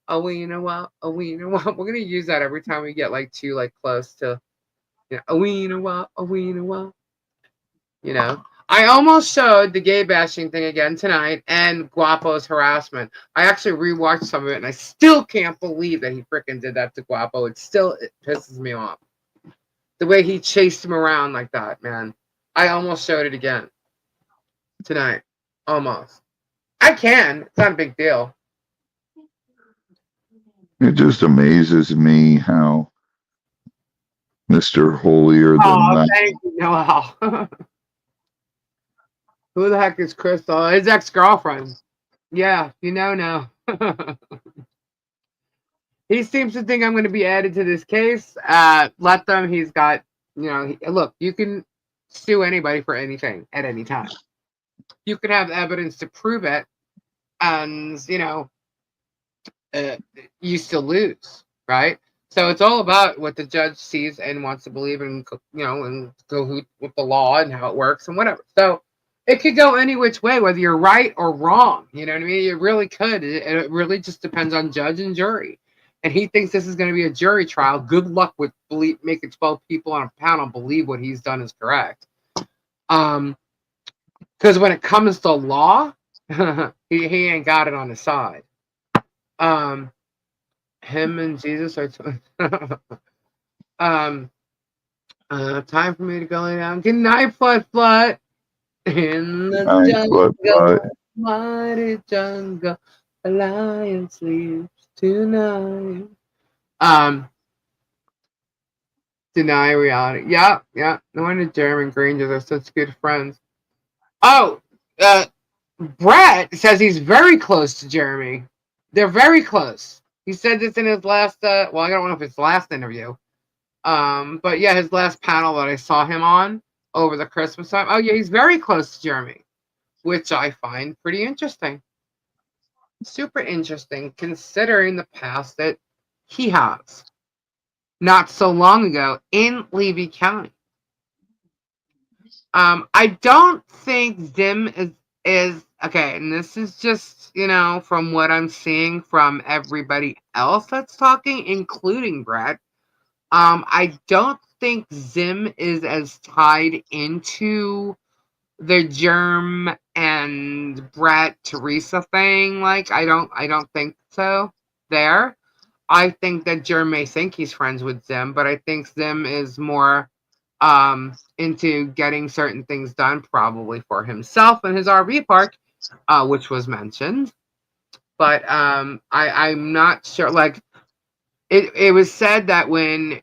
Oh, well, you know what? Oh, well, you know what? We're gonna use that every time we get like too like close to. Yeah. Oh, well, you know what? Oh, well, you know what? You know. I almost showed the gay bashing thing again tonight and Guapo's harassment. I actually rewatched some of it and I still can't believe that he freaking did that to Guapo. It pisses me off. The way he chased him around like that, man. I almost showed it again tonight. Almost. I can. It's not a big deal. It just amazes me how Mr. Holier than Oh, Thou. thank you, Noel. Who the heck is Crystal? His ex-girlfriend. Yeah, you know now. He seems to think I'm going to be added to this case. Let them. He's got, look, you can sue anybody for anything at any time. You can have evidence to prove it, and, you still lose, right? So it's all about what the judge sees and wants to believe in, and go with the law and how it works and whatever. So it could go any which way, whether you're right or wrong. You know what I mean? It really could. It really just depends on judge and jury. And he thinks this is going to be a jury trial. Good luck with making 12 people on a panel believe what he's done is correct. Because when it comes to law, he ain't got it on his side. Him and Jesus are time for me to go lay down. Good night, Flut. In the jungle, mighty jungle, a lion sleeps tonight. Deny reality. Yeah. No wonder Jeremy and Granger are such good friends. Oh, Brett says he's very close to Jeremy. They're very close. He said this in his last, well, I don't know if it's the last interview. But yeah, his last panel that I saw him on over the Christmas time. Oh yeah, he's very close to Jeremy, which I find pretty interesting. Super interesting, considering the past that he has. Not so long ago in Levy County. I don't think Zim is okay, and this is just, from what I'm seeing from everybody else that's talking, including Brett. I don't think Zim is as tied into the Germ and Brett Teresa thing. Like, I don't think so there. I think that Germ may think he's friends with Zim, but I think Zim is more into getting certain things done, probably for himself and his RV park, which was mentioned. But I'm not sure. Like, it was said that when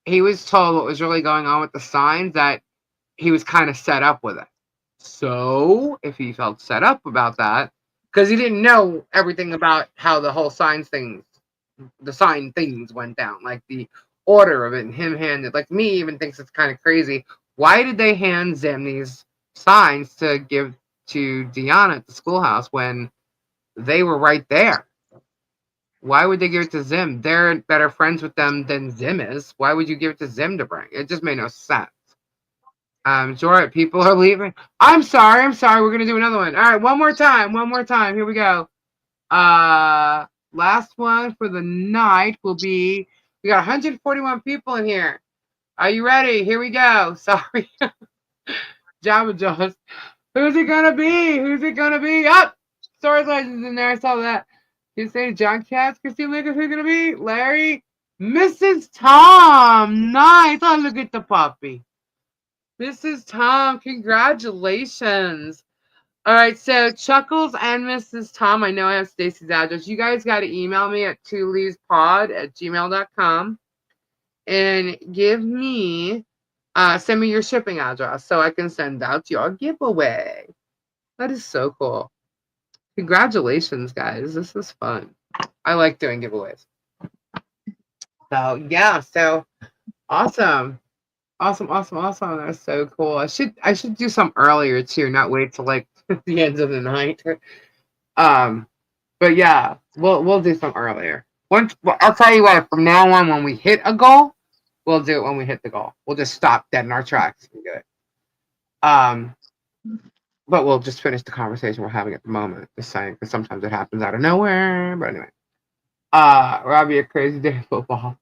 he was told what was really going on with the signs, that he was kind of set up with it. So if he felt set up about that, because he didn't know everything about how the whole sign things went down, like the order of it, and him handed, like, me even thinks it's kind of crazy. Why did they hand Zim these signs to give to Deanna at the schoolhouse when they were right there? Why would they give it to Zim? They're better friends with them than Zim is. Why would you give it to Zim to bring? It just made no sense. Sure, people are leaving. I'm sorry. We're going to do another one. All right, one more time. Here we go. Last one for the night will be, we got 141 people in here. Are you ready? Here we go. Sorry. Java Jones. Who's it going to be? Up! Storage Legends in there. I saw that. You say John Katz, Christine Lucas, who's going to be? Larry? Mrs. Tom. Nice. Oh, look at the puppy. Mrs. Tom, congratulations. All right, so Chuckles and Mrs. Tom, I know I have Stacy's address. You guys got to email me at twolevespod@gmail.com and send me your shipping address so I can send out your giveaway. That is so cool. Congratulations, guys. This is fun. I like doing giveaways. So, yeah, awesome. Awesome. That's so cool. I should do some earlier too, not wait till like the end of the night. But yeah, we'll do some earlier. I'll tell you what. From now on, when we hit a goal, we'll do it when we hit the goal. We'll just stop dead in our tracks and do it. But we'll just finish the conversation we're having at the moment. Just saying, because sometimes it happens out of nowhere. But anyway, Robbie, a crazy day of football.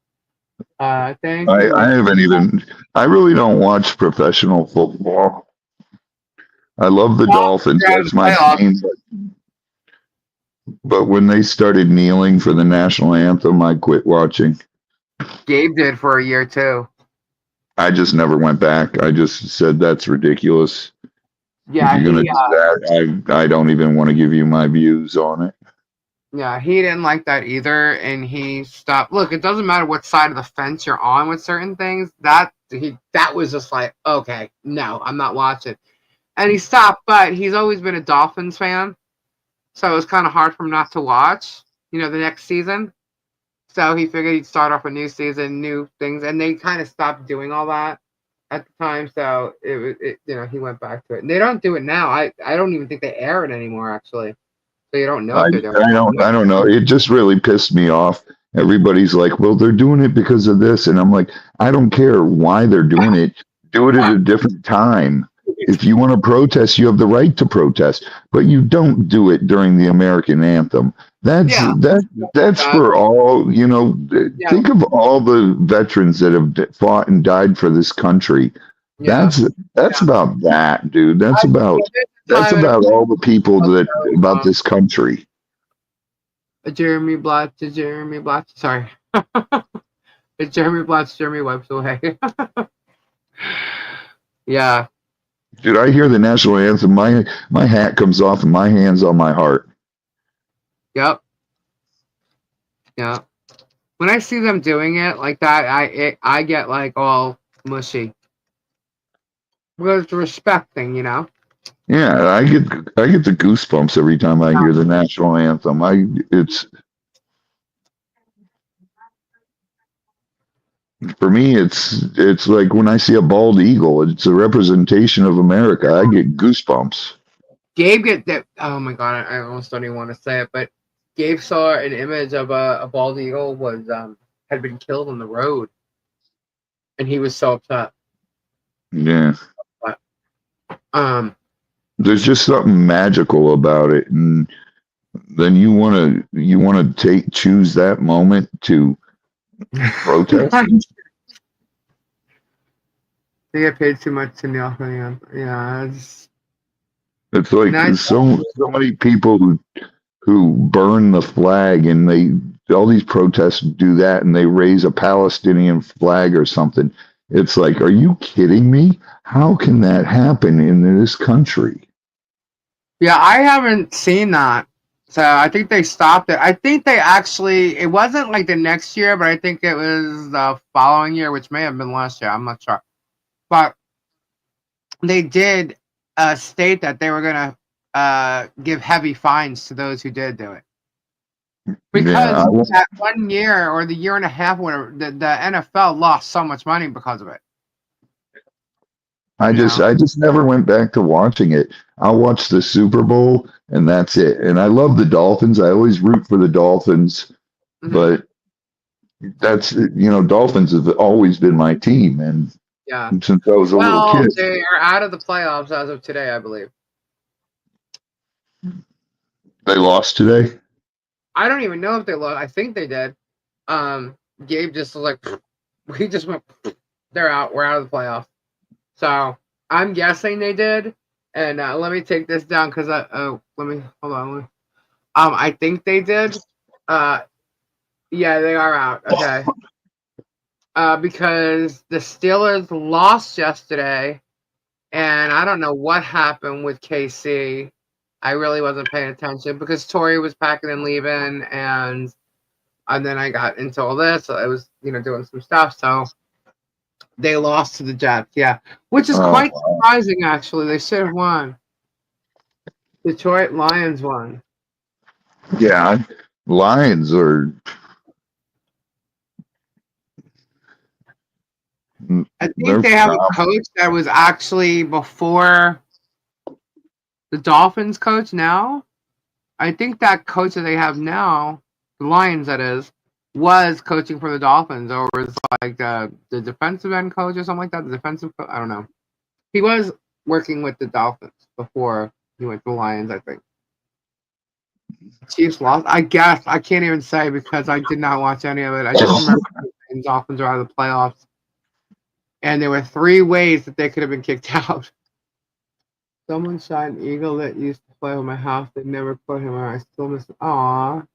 Thank you. I haven't even. I really don't watch professional football. I love the Dolphins. That's my team. But when they started kneeling for the national anthem, I quit watching. Gabe did for a year too. I just never went back. I just said that's ridiculous. Yeah, if you're gonna do that, I don't even want to give you my views on it. Yeah, he didn't like that either, and he stopped. Look, it doesn't matter what side of the fence you're on with certain things. That was just like, okay, no, I'm not watching. And he stopped, but he's always been a Dolphins fan, so it was kind of hard for him not to watch, the next season. So he figured he'd start off a new season, new things, and they kind of stopped doing all that at the time. So he went back to it. And they don't do it now. I don't even think they air it anymore, actually. So you don't know if they're doing it. I don't know. It just really pissed me off. Everybody's like, well, they're doing it because of this. And I'm like, I don't care why they're doing it. Do it at a different time. If you want to protest, you have the right to protest, but you don't do it during the American anthem. That's for all, think of all the veterans that have fought and died for this country. Yeah. That's about that, dude. That's about all the people about this country. Jeremy Blatt, sorry. It's Jeremy Blatt's Jeremy wipes away. Yeah. Dude, I hear the national anthem, my hat comes off and my hand's on my heart. Yep. Yeah. When I see them doing it like that, I get like all mushy. Because it's a respect thing, Yeah, I get the goosebumps every time I hear the national anthem. For me, it's like when I see a bald eagle. It's a representation of America. I get goosebumps. Gabe get that. Oh my god, I almost don't even want to say it, but Gabe saw an image of a bald eagle had been killed on the road, and he was so upset. Yeah. But, there's just something magical about it, and then you want to choose that moment to protest. They get paid too much to kneel for the anthem. Yeah, it's like so many people who burn the flag, and all these protests do that, and they raise a Palestinian flag or something. It's like, are you kidding me? How can that happen in this country? Yeah, I haven't seen that. So I think they stopped it. I think they actually, it wasn't like the next year, but I think it was the following year, which may have been last year. I'm not sure. But they did state that they were going to give heavy fines to those who did do it. Because that 1 year or the year and a half, whatever, the NFL lost so much money because of it. I just never went back to watching it. I'll watch the Super Bowl and that's it. And I love the Dolphins. I always root for the Dolphins, but that's, Dolphins have always been my team. And since I was a little kid. They are out of the playoffs as of today, I believe. They lost today? I don't even know if they lost. I think they did. Gabe just was like, he just went, they're out. We're out of the playoffs. So I'm guessing they did. And let me take this down because hold on. I think they did. Yeah, they are out. Okay. Because the Steelers lost yesterday, and I don't know what happened with KC. I really wasn't paying attention because Tori was packing and leaving, and then I got into all this. So I was, doing some stuff. So they lost to the Jets, which is quite surprising, actually. They should have won. Detroit Lions won. Yeah, Lions are. I think they have a coach that was actually before the Dolphins coach now. I think that coach that they have now, the Lions, that is, was coaching for the Dolphins, or was like the defensive end coach or something like that. The defensive, I don't know. He was working with the Dolphins before he went to the Lions, I think. Chiefs lost. I guess I can't even say because I did not watch any of it. I just remember the Dolphins are out of the playoffs, and there were 3 ways that they could have been kicked out. Someone shot an eagle that used to play with my house. They never put him on. I still miss him. Aww.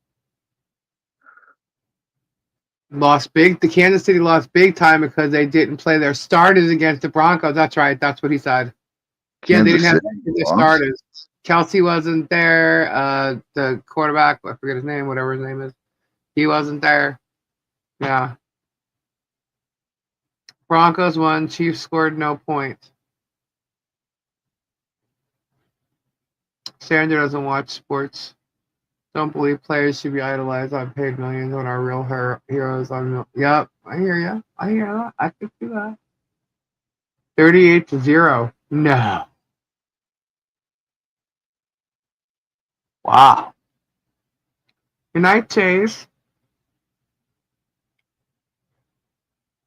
Lost big. The Kansas City lost big time because they didn't play their starters against the Broncos. That's right. That's what he said. Yeah, they didn't have their starters. Kelsey wasn't there. The quarterback, I forget his name, whatever his name is. He wasn't there. Yeah. Broncos won. Chiefs scored no points. Sandra doesn't watch sports. Don't believe players should be idolized on paid millions when our real heroes on. Yep, I hear ya. I hear that. I could do that. 38-0. No. Wow. Good night, Chase.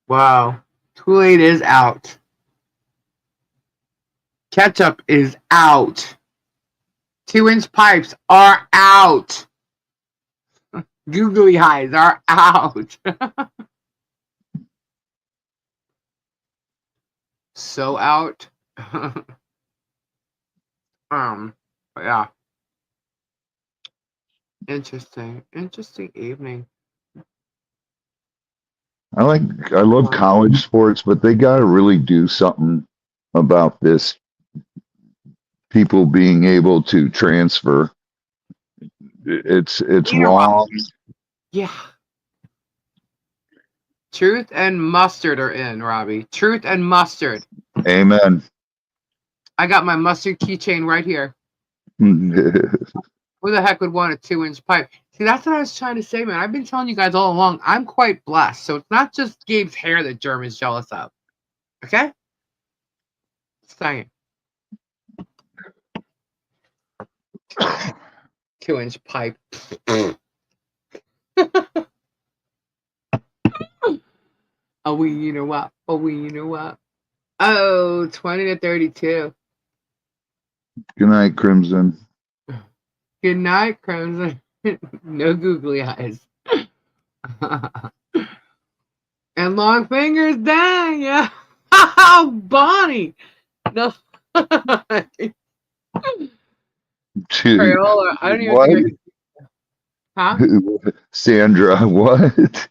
Wow. Kool-Aid is out. Ketchup is out. 2-inch pipes are out. Googly eyes are out. So out. But yeah. Interesting evening. I love college sports, but they got to really do something about this. People being able to transfer. It's wrong. Yeah. Truth and mustard are in, Robbie. Truth and mustard. Amen. I got my mustard keychain right here. Who the heck would want a 2-inch pipe? See, that's what I was trying to say, man. I've been telling you guys all along, I'm quite blessed. So it's not just Gabe's hair that Germ is jealous of. Okay? Saying. 2-inch pipe. Oh, we, you know what? Oh, we, you know what? Oh, 20-32. Good night, Crimson. Good night, Crimson. No googly eyes. And long fingers, dang, yeah. Bonnie. No. Crayola. I don't even What? think I can. Huh? Sandra, what?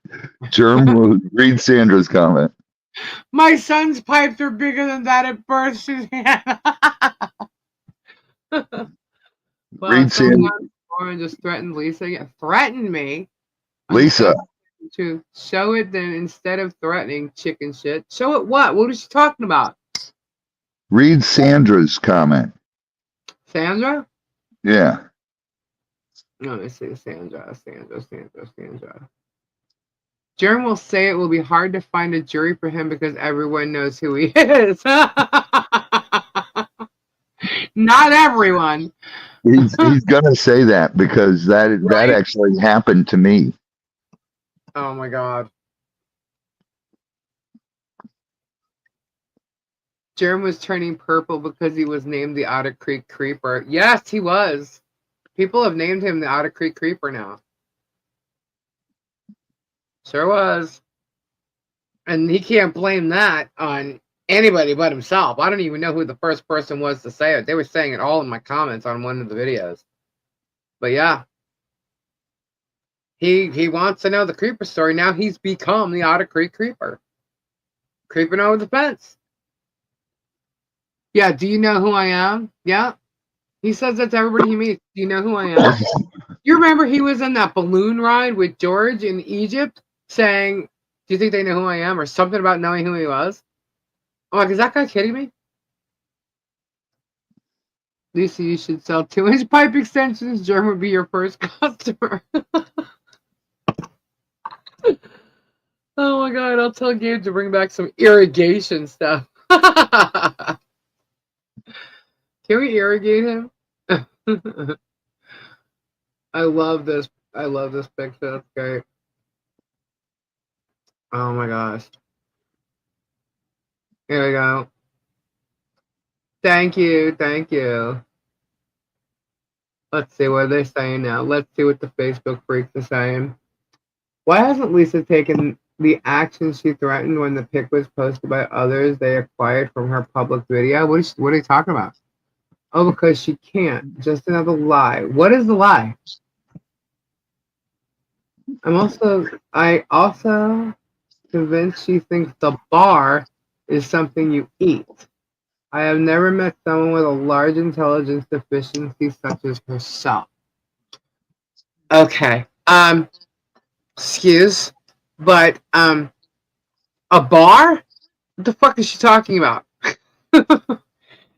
Germ will read Sandra's comment. My son's pipes are bigger than that at birth, Suzanne. Well, Read Sandra. someone just threatened Lisa. Yeah, threatened me. Lisa. To show it, then instead of threatening chicken shit, show it what? What is she talking about? Read Sandra's comment. Sandra? Yeah. Let me see. Sandra. Jerem will say it will be hard to find a jury for him because everyone knows who he is. Not everyone. He's gonna say that because that actually happened to me. Oh my god. Jerem was turning purple because he was named the Otter Creek Creeper. Yes, he was. People have named him the Otter Creek Creeper now. Sure was. And he can't blame that on anybody but himself. I don't even know who the first person was to say it. They were saying it all in my comments on one of the videos. But yeah. He wants to know the creeper story. Now he's become the Otter Creek Creeper. Creeping over the fence. Yeah, do you know who I am? Yeah. He says that to everybody he meets. Do you know who I am? You remember he was in that balloon ride with George in Egypt saying, do you think they know who I am? Or something about knowing who he was? I'm like, is that guy kidding me? Lisa, you should sell 2-inch pipe extensions. Germ would be your first customer. Oh my god, I'll tell Gabe to bring back some irrigation stuff. Can we irrigate him? I love this. I love this picture. That's great. Oh my gosh. Here we go. Thank you. Thank you. Let's see what they're saying now. Let's see what the Facebook freaks are saying. Why hasn't Lisa taken the action she threatened when the pic was posted by others they acquired from her public video? What are you talking about? Oh, because she can't. Just another lie. What is the lie? I also convinced she thinks the bar is something you eat. I have never met someone with a large intelligence deficiency such as herself. Okay. Excuse, but a bar? What the fuck is she talking about?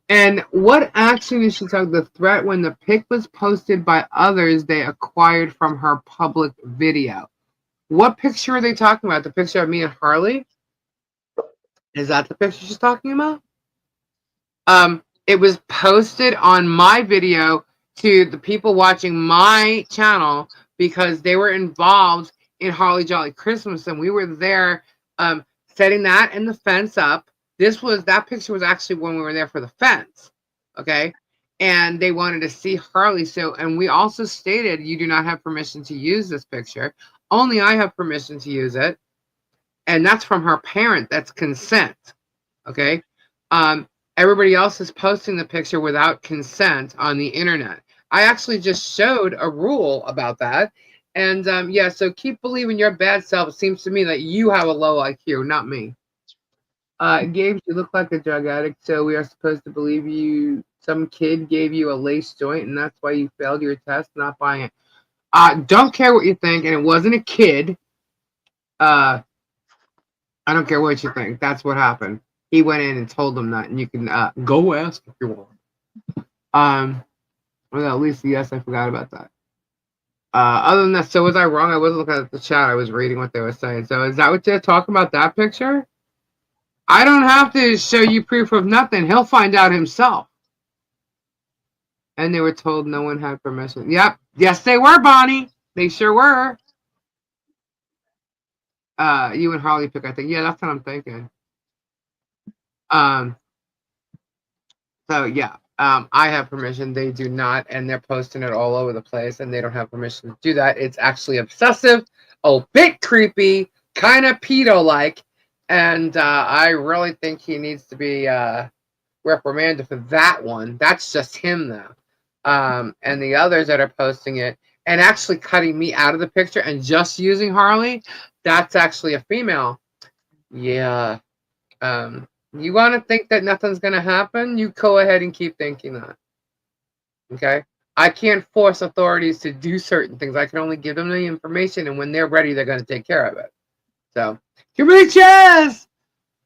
And what action is she talking? The threat when the pic was posted by others they acquired from her public video. What picture are they talking about? The picture of me and Harley? Is that the picture she's talking about? It was posted on my video to the people watching my channel because they were involved in Holly Jolly Christmas, and we were there setting that and the fence up. That picture was actually when we were there for the fence, okay? And they wanted to see Harley, and we also stated you do not have permission to use this picture. Only I have permission to use it, and that's from her parent. That's consent, okay? Everybody else is posting the picture without consent on the internet. I actually just showed a rule about that. And yeah, so keep believing your bad self. It seems to me that you have a low IQ, not me. Gabe, you look like a drug addict, so we are supposed to believe you. Some kid gave you a lace joint, and that's why you failed your test, not buying it. Don't care what you think, and it wasn't a kid. I don't care what you think. That's what happened. He went in and told them that, and you can go ask if you want. Well, at least yes, I forgot about that. Other than that, so was I wrong? I wasn't looking at the chat. I was reading what they were saying. So is that what you're talking about? That picture? I don't have to show you proof of nothing. He'll find out himself. And they were told no one had permission. Yep. Yes, they were, Bonnie. They sure were. You and Harley pick, I think. Yeah, that's what I'm thinking. So yeah, I have permission. They do not, and they're posting it all over the place, and they don't have permission to do that. It's actually obsessive, a bit creepy, kind of pedo-like, and I really think he needs to be reprimanded for that one. That's just him, though. And the others that are posting it and actually cutting me out of the picture and just using Harley, that's actually a female. Yeah. You want to think that nothing's going to happen? You go ahead and keep thinking that. Okay? I can't force authorities to do certain things. I can only give them the information, and when they're ready, they're going to take care of it. So, give me a chance!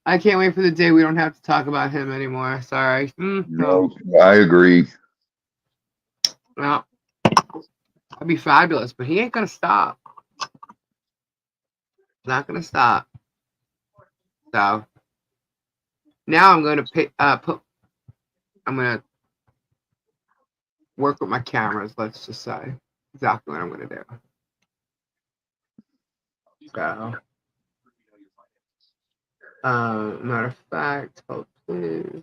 I can't wait for the day we don't have to talk about him anymore. Sorry. No, I agree. Well, that'd be fabulous, but he ain't going to stop. Not going to stop. So, now I'm going to I'm going to work with my cameras, let's just say. Exactly what I'm going to do. So, matter of fact, hold please.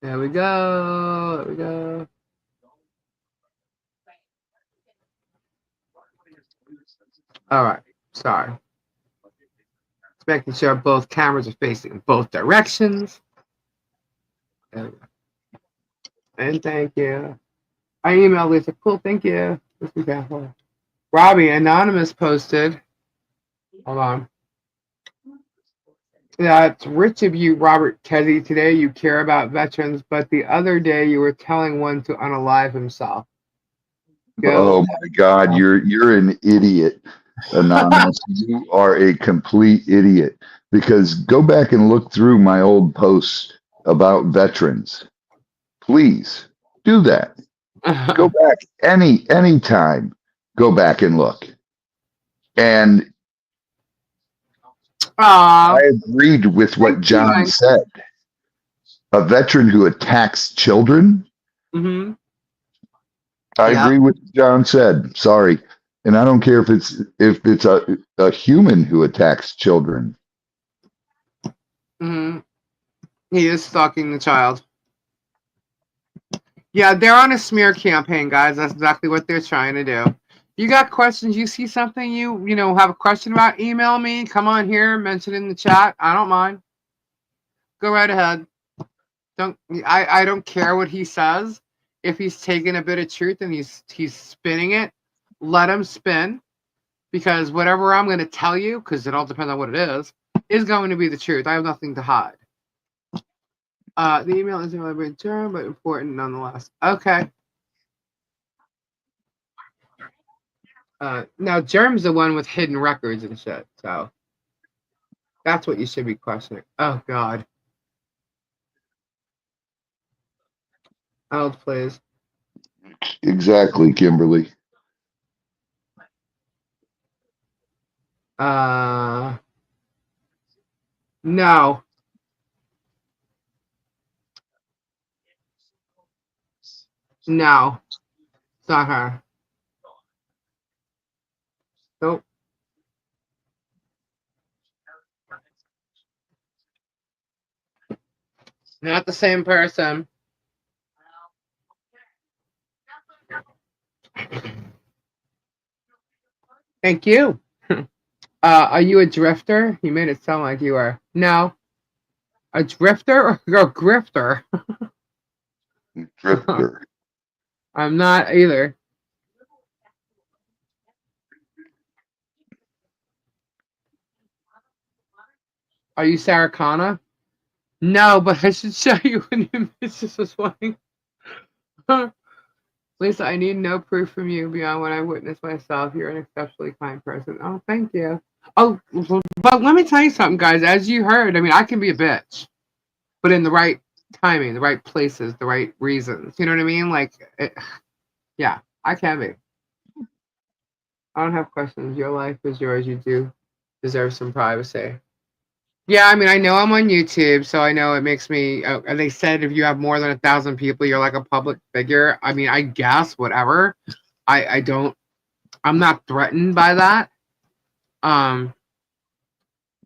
There we go. There we go. All right. Sorry. Just making sure both cameras are facing in both directions. There we go. And thank you. I emailed Lisa. Cool. Thank you. Just be careful. Robbie, Anonymous posted. Hold on. Yeah, it's rich of you, Robert Keddy. Today you care about veterans, but the other day you were telling one to unalive himself. Oh my God, you're an idiot, Anonymous. You are a complete idiot. Because go back and look through my old posts about veterans. Please do that. Go back any time. Go back and look. And I agreed with what John said. A veteran who attacks children. Mm-hmm. I agree with what John said. Sorry. And I don't care if it's a human who attacks children. Hmm. He is stalking the child. Yeah, they're on a smear campaign, guys. That's exactly what they're trying to do. You got questions? You see something you have a question about? Email me. Come on here. Mention it in the chat. I don't mind. Go right ahead. I don't care what he says. If he's taking a bit of truth and he's spinning it, let him spin. Because whatever I'm going to tell you, because it all depends on what it is going to be the truth. I have nothing to hide. The email isn't really big term, but important nonetheless. Okay. Now Germ's the one with hidden records and shit, so that's what you should be questioning. Oh God. Hold please. Exactly, Kimberly. No. No. It's not her. Nope. Not the same person. Thank you. Are you a drifter? You made it sound like you are. No. A drifter or a grifter? Drifter. I'm not either. Are you Sarah Connor? No, but I should show you when you miss this one. Lisa, I need no proof from you beyond what I witnessed myself. You're an exceptionally kind person. Oh, thank you. Oh, but let me tell you something, guys. As you heard, I mean, I can be a bitch, but in the right timing, the right places, the right reasons. You know what I mean? Yeah, I can be. I don't have questions. Your life is yours. You do deserve some privacy. Yeah, I mean, I know I'm on YouTube, so I know it makes me. They said if you have more than 1,000 people, you're like a public figure. I mean, I guess whatever. I don't. I'm not threatened by that.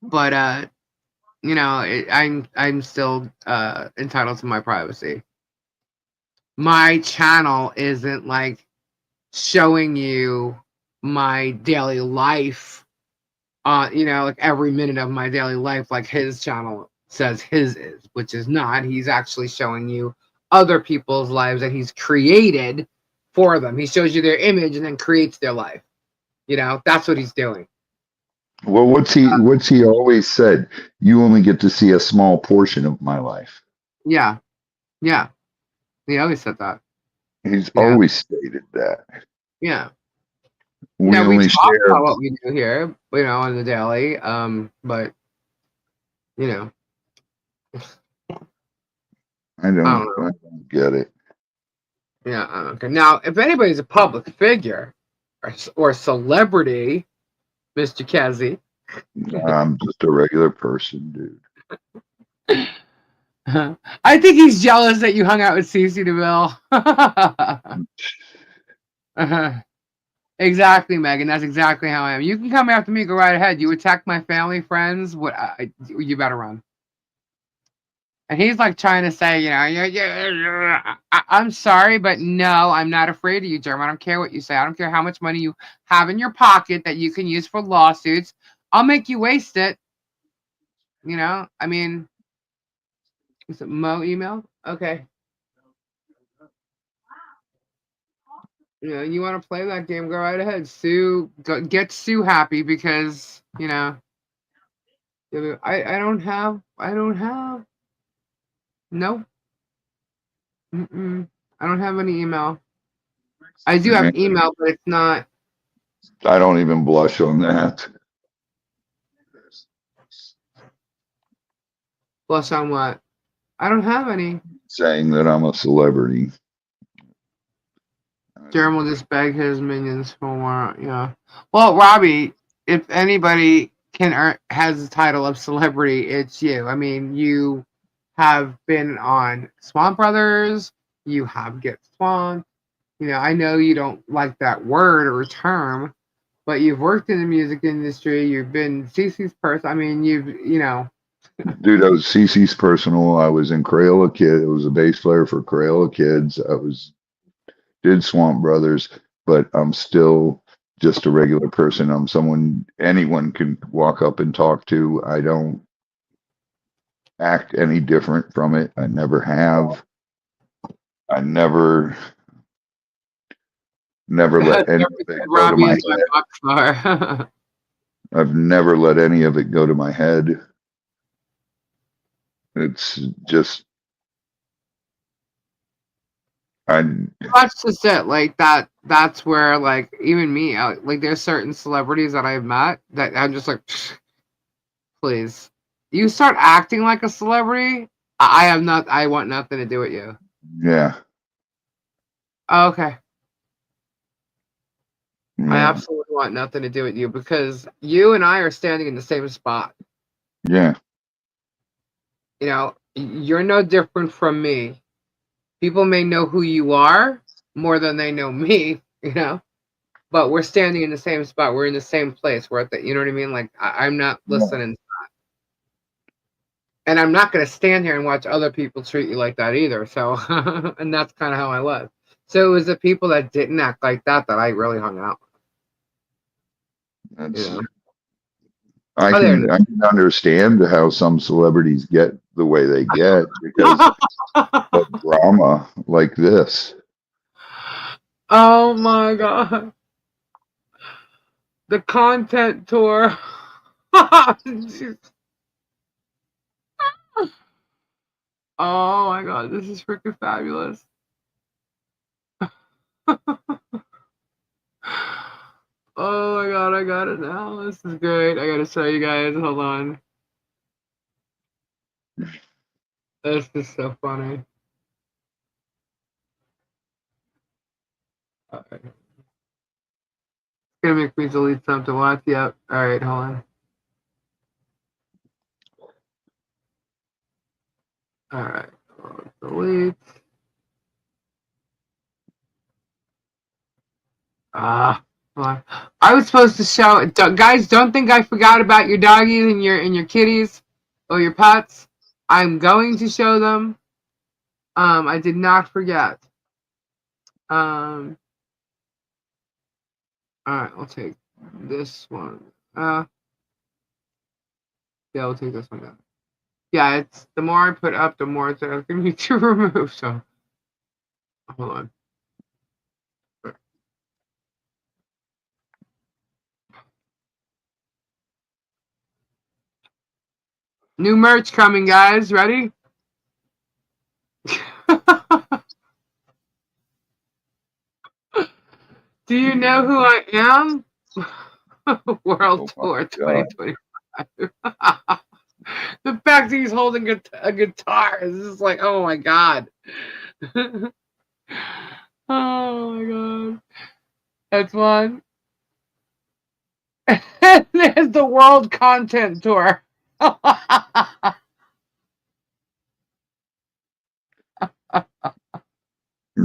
But I'm still entitled to my privacy. My channel isn't like showing you my daily life. Like every minute of my daily life, like his channel says his is, which is not. He's actually showing you other people's lives that he's created for them. He shows you their image and then creates their life. That's what he's doing. Well, what's he always said? You only get to see a small portion of my life. Yeah. He always said that. He's always stated that. Yeah. We Now we only talk share. about what we do here, on the daily. But I don't get it. yeah. Okay. Now, if anybody's a public figure or celebrity, Mr. Kazi, I'm just a regular person, dude. I think he's jealous that you hung out with Cece DeVille. Exactly, Megan. That's exactly how I am. You can come after me. Go right ahead. You attack my family, friends. You better run. And he's like trying to say, I'm sorry, but no, I'm not afraid of you, Jeremy. I don't care what you say. I don't care how much money you have in your pocket that you can use for lawsuits. I'll make you waste it. I mean, is it Mo email? Okay. You want to play that game? Go right ahead. Get Sue happy because I don't have. No. I don't have any email. I do have email, but it's not. I don't even blush on that. Blush on what? I don't have any. Saying that I'm a celebrity. Jerem will just beg his minions for more. Yeah. Well, Robbie, if anybody has the title of celebrity, it's you. I mean, you have been on Swamp Brothers. You have Get Swamped. I know you don't like that word or term, but you've worked in the music industry. You've been Cece's person. I mean, Dude, I was CC's personal. I was in Crayola Kid. I was a bass player for Crayola Kids. Did Swamp Brothers, but I'm still just a regular person. I'm someone anyone can walk up and talk to. I don't act any different from it. I never have. I never let any of it go to Robbie my is my head. rock star. I've never let any of it go to my head. It's just That's just it. Like that's where like even me, like there's certain celebrities that I've met that I'm just like, please, you start acting like a celebrity. I want nothing to do with you. yeah. Okay. I Yeah. absolutely want nothing to do with you because you and I are standing in the same spot. Yeah. You know, you're no different from me. People may know who you are more than they know me, you know, but we're standing in the same spot. We're in the same place. We're at the, you know what I mean? Like, I'm not listening. And I'm not going to stand here and watch other people treat you like that either. So, and that's kind of how I was. So it was the people that didn't act like that that I really hung out with. That's, You know? I can understand how some celebrities get the way they get because of drama like this. Oh my God. The content tour. Oh my God, this is freaking fabulous. Oh my God, I got it now. This is great. I gotta show you guys. Hold on. This is so funny. All right. It's gonna make me delete something. What? Yep. All right, hold on. All right. Delete. Hold on. I was supposed to show guys. Don't think I forgot about your doggies and your kitties or your pets. I'm going to show them. I did not forget. All right, I'll take this one. Yeah, I'll take this one down. Yeah, it's the more I put up, the more it's going to need to remove. So, hold on. New merch coming, guys. Ready? Do you know who I am? World Tour 2025. The fact that he's holding a guitar is just like, oh my God. Oh my God. That's one. There's the World Content Tour.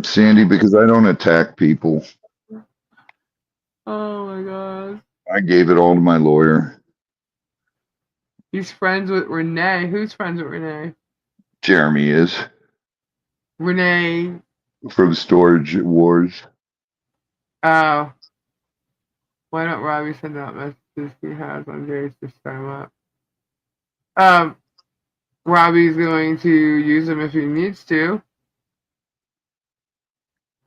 Sandy, because I don't attack people. Oh my God. I gave it all to my lawyer. He's friends with Renee. Who's friends with Renee? Jeremy is Renee. from Storage Wars. Oh. Why don't Robbie send out messages he has on Jace to set him up? Robbie's going to use them if he needs to.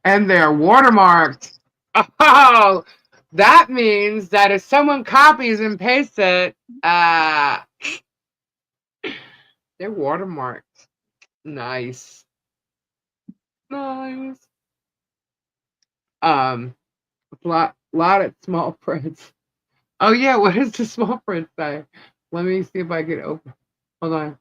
And they're watermarked. Oh, that means that if someone copies and pastes it, they're watermarked. Nice. Nice. Lot of small print. Oh yeah, what does the small print say? Let me see if I can open. Hold on.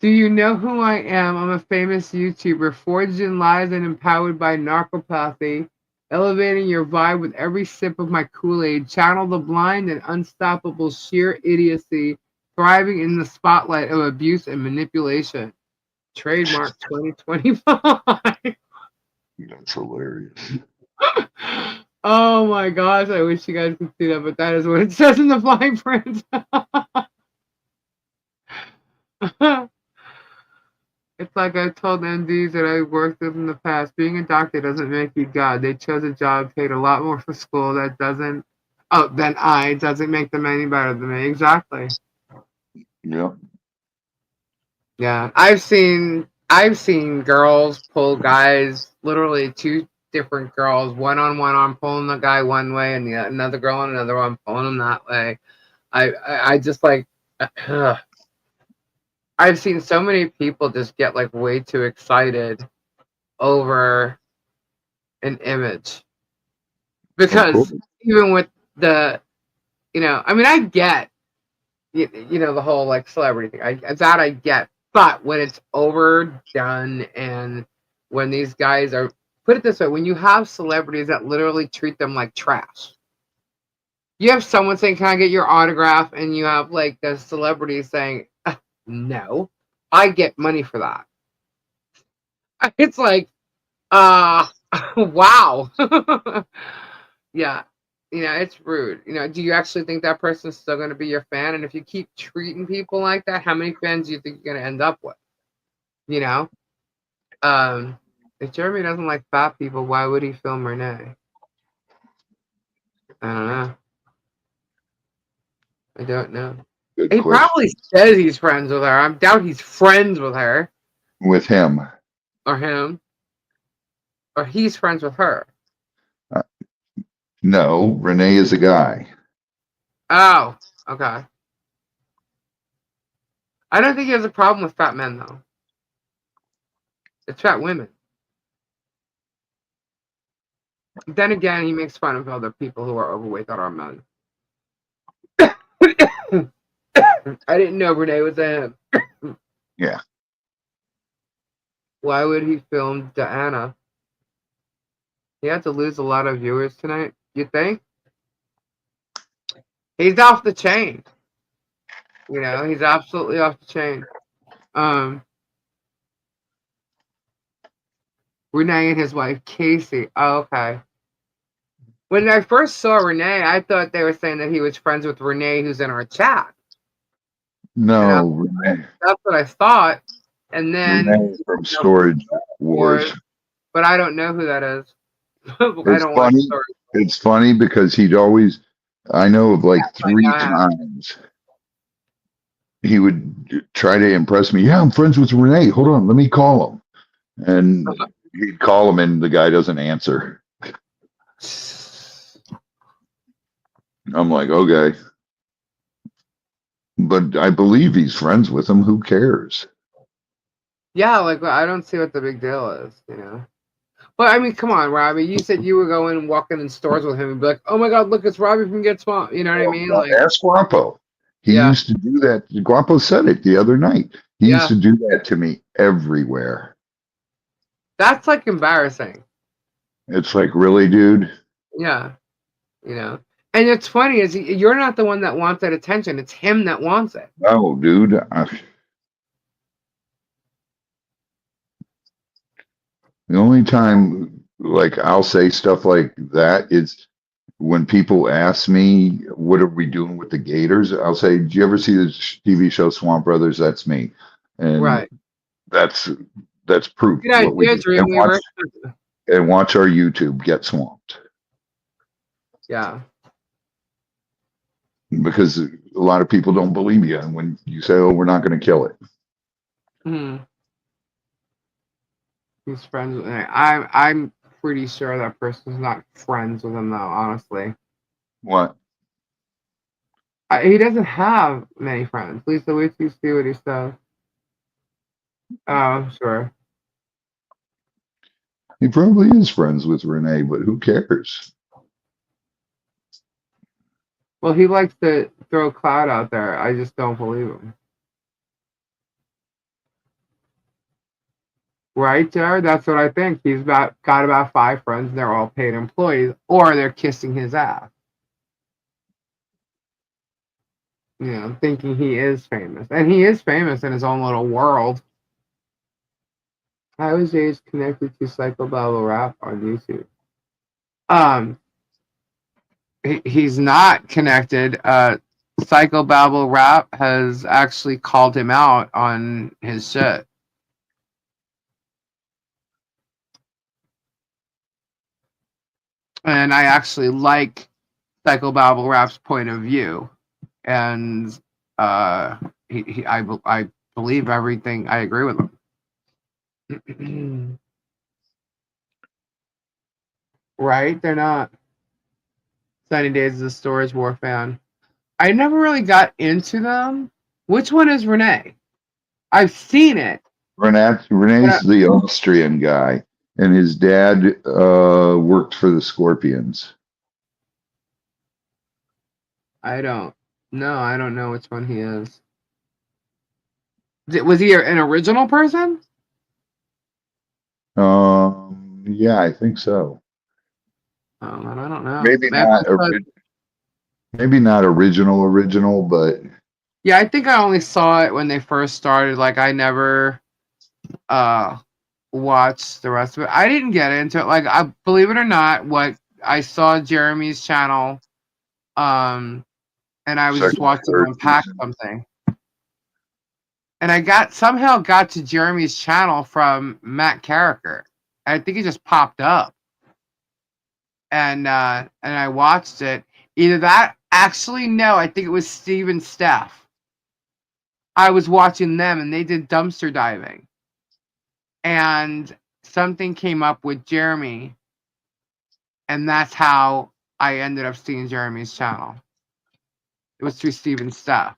Do you know who I am? I'm a famous YouTuber, forged in lies and empowered by narcopathy, elevating your vibe with every sip of my Kool-Aid, channel the blind and unstoppable sheer idiocy, thriving in the spotlight of abuse and manipulation. Trademark 2025. That's hilarious. Oh my gosh, I wish you guys could see that, but that is what it says in the fine print. It's like I told MDs that I worked with in the past. Being a doctor doesn't make you God. They chose a job, paid a lot more for school. That doesn't, than I, doesn't make them any better than me. Exactly. Yeah. Yeah, I've seen girls pull guys, literally two different girls, one arm pulling the guy one way, and another girl on another arm pulling him that way. I just like. I've seen so many people just get like way too excited over an image Of course. because even with the, I mean, I get, the whole like celebrity thing. I get, but when it's overdone and when these guys are, put it this way, when you have celebrities that literally treat them like trash. You have someone saying, "Can I get your autograph?" And you have like the celebrity saying, "No, I get money for that." It's like, wow. Yeah. It's rude. Do you actually think that person's still going to be your fan? And if you keep treating people like that, how many fans do you think you're going to end up with? If Jeremy doesn't like fat people, why would he film Renee? I don't know. I don't know. Good He question. probably says he's friends with her. I doubt he's friends with her With him. or him. Or he's friends with her. No, Renee is a guy. Oh, okay. I don't think he has a problem with fat men, though. It's fat women. Then again, he makes fun of other people who are overweight that are men. I didn't know Renee was a him. Yeah. Why would he film Diana? He had to lose a lot of viewers tonight. You think? He's off the chain. He's absolutely off the chain. Renee and his wife Casey. Oh, okay. When I first saw Renee, I thought they were saying that he was friends with Renee, who's in our chat. No, That's what I thought. And then Renee from Storage Wars. But I don't know who that is. It's funny. It's funny because I know of like 3 times he would try to impress me. Yeah, I'm friends with Renee. Hold on, let me call him. And he'd call him and the guy doesn't answer. I'm like, okay. But I believe he's friends with him. Who cares? Yeah, like I don't see what the big deal is, But I mean, come on, Robbie. You said you were going and walking in stores with him and be like, "Oh my God, look, it's Robbie from Get Swamp." You know what I mean? Like, ask Guapo. He used to do that. Guapo said it the other night. He used to do that to me everywhere. That's like embarrassing. It's like, really, dude? Yeah. And it's funny is you're not the one that wants that attention. It's him that wants it. No, dude. The only time like I'll say stuff like that is when people ask me, what are we doing with the Gators? I'll say, do you ever see the TV show Swamp Brothers? That's me. And that's proof. Good idea, Dreamweaver. And watch our YouTube, Get Swamped. Yeah. Because a lot of people don't believe you. And when you say, oh, we're not going to kill it. He's friends with me. I'm pretty sure that person's not friends with him, though, honestly. What? He doesn't have many friends. Lisa, wait till you see what he says. Oh, sure. He probably is friends with Renee, but who cares? Well, he likes to throw cloud out there. I just don't believe him. Right, Jared? That's what I think. He's got about 5 friends, and they're all paid employees, or they're kissing his ass. Thinking he is famous. And he is famous in his own little world. How is Ace connected to Psycho Babble Rap on YouTube? Um, he's not connected. Psycho Babble Rap has actually called him out on his shit. And I actually like Psycho Babble Rap's point of view. And I believe everything. I agree with him. Right? They're not. Sunny Days is a Storage War fan. I never really got into them. Which one is Renee? I've seen it. Renee's the Austrian guy, and his dad worked for the Scorpions. I don't know which one he is. Was he an original person? Yeah, I think so. I don't know. Maybe not. Maybe not original, but yeah, I think I only saw it when they first started. Like I never watched the rest of it. I didn't get into it. Like I believe it or not, what I saw Jeremy's channel, and I was just watching him unpack something. And I somehow got to Jeremy's channel from Matt Carricker. I think he just popped up. And I watched it. Either that, actually no, I think it was Steve and Steph. I was watching them and they did dumpster diving. And something came up with Jeremy. And that's how I ended up seeing Jeremy's channel. It was through Steve and Steph.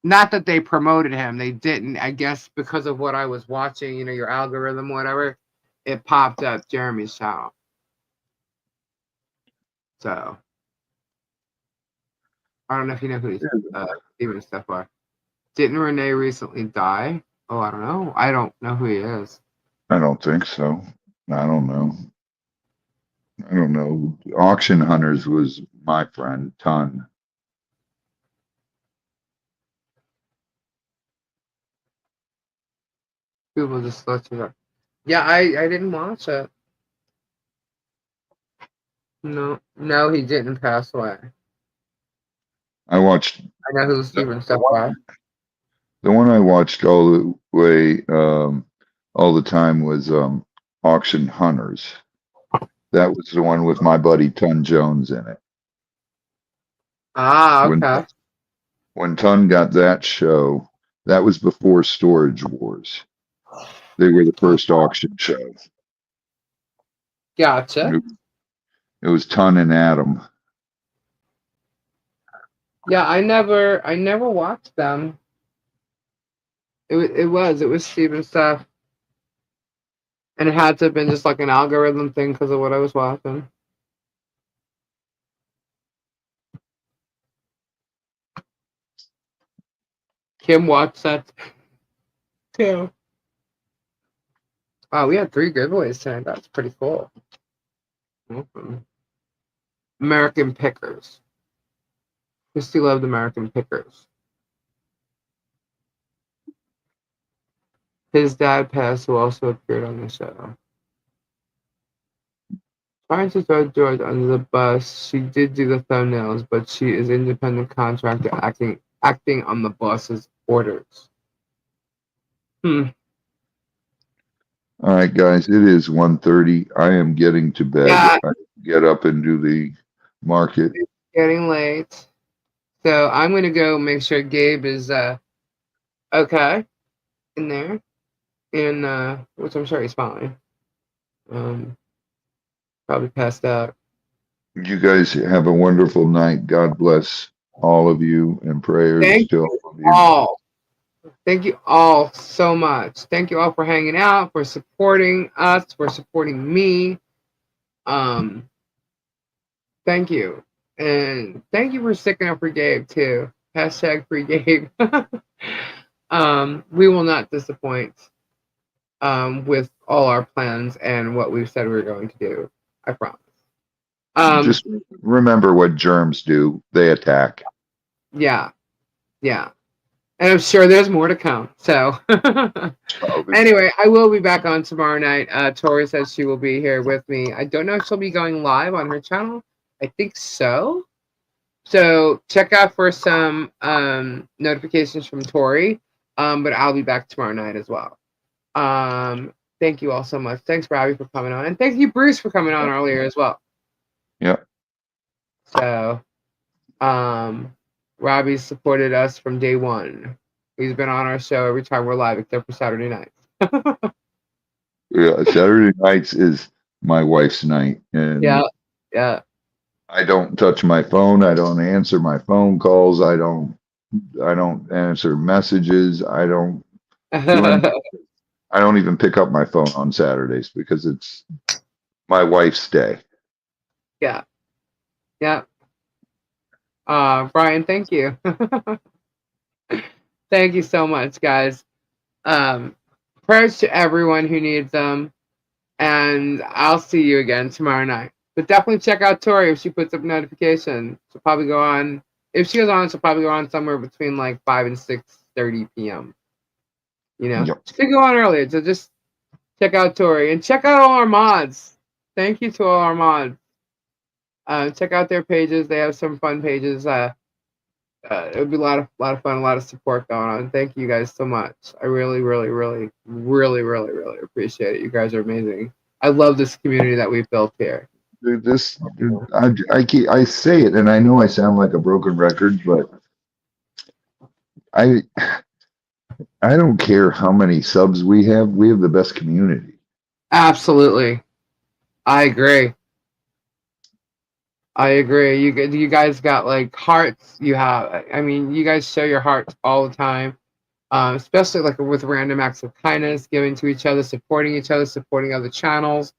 Not that they promoted him. They didn't. I guess because of what I was watching, your algorithm, whatever, it popped up Jeremy's channel. So, I don't know if you know who Steve and Steph are. Didn't Renee recently die? Oh, I don't know. I don't know who he is. I don't think so. I don't know. Auction Hunters was my friend, Ton. People just let you know. Yeah, I didn't watch it. No, he didn't pass away. I watched. I know who Steve and Steph are. The one I watched all the way, all the time was Auction Hunters. That was the one with my buddy Ton Jones in it. Ah, okay. When Ton got that show, that was before Storage Wars. They were the first auction show. Gotcha. It was Ton and Adam. Yeah, I never watched them. It was Steve and Steph. And it had to have been just like an algorithm thing because of what I was watching. Kim watched that too. Wow, we had 3 giveaways tonight. That's pretty cool. American Pickers. Christy loved American Pickers. His dad passed, who also appeared on the show. Trying to throw George under the bus, she did do the thumbnails, but she is independent contractor acting on the boss's orders. All right, guys, it is 1:30. I am getting to bed. Yeah. I get up and do the market. It's getting late. So I'm going to go make sure Gabe is okay in there. And which I'm sure he's fine. Probably passed out. You guys have a wonderful night. God bless all of you, and prayers to all of you. All. Thank you all so much. Thank you all for hanging out, for supporting us, for supporting me. Thank you. And thank you for sticking up for Gabe too. Hashtag free Gabe. We will not disappoint with all our plans and what we've said we're going to do. I promise. Just remember what germs do. They attack. Yeah. And I'm sure there's more to come. So anyway, I will be back on tomorrow night. Tori says she will be here with me. I don't know if she'll be going live on her channel. I think so. So check out for some notifications from Tori. But I'll be back tomorrow night as well. Thank you all so much. Thanks, Robbie, for coming on. And thank you, Bruce, for coming on earlier as well. Yep. So Robbie supported us from day one. He's been on our show every time we're live, except for Saturday nights. Yeah, Saturday nights is my wife's night, and yeah. I don't touch my phone. I don't answer my phone calls. I don't answer messages. I don't even pick up my phone on Saturdays because it's my wife's day. Yeah. Brian, thank you. Thank you so much, guys. Prayers to everyone who needs them. And I'll see you again tomorrow night. But definitely check out Tori if she puts up notifications. She'll probably go on. If she goes on, she'll probably go on somewhere between like 5 and 6:30 p.m. You know, Yep. she could go on earlier. So just check out Tori and check out all our mods. Thank you to all our mods. Check out their pages. They have some fun pages. It would be a lot of fun, a lot of support going on. Thank you guys so much. I really appreciate it. You guys are amazing. I love this community that we've built here. I say it, and I know I sound like a broken record, but I don't care how many subs we have. We have the best community. Absolutely, I agree. You guys got like hearts. You guys show your hearts all the time, especially like with random acts of kindness, giving to each other, supporting each other, supporting other channels.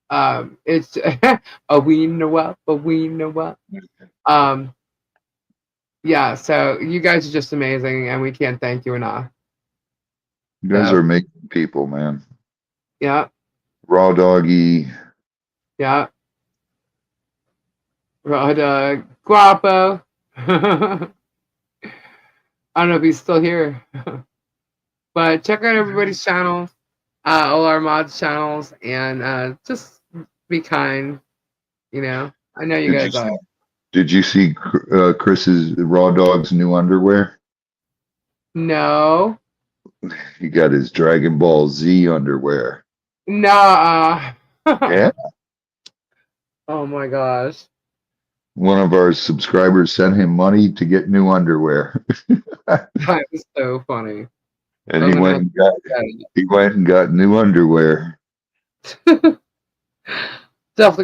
It's we know what. Yeah, so you guys are just amazing, and we can't thank you enough. You guys are amazing people, man. Yeah. Raw Doggy. Yeah. Raw Dog. Guapo. I don't know if he's still here. But check out everybody's channels, all our mods channels, and just be kind. You know, I know you guys are. Did you see Chris's Raw Dog's new underwear? No. He got his Dragon Ball Z underwear. Nah. Yeah. Oh my gosh. One of our subscribers sent him money to get new underwear. That is so funny. And he went and got new underwear. Definitely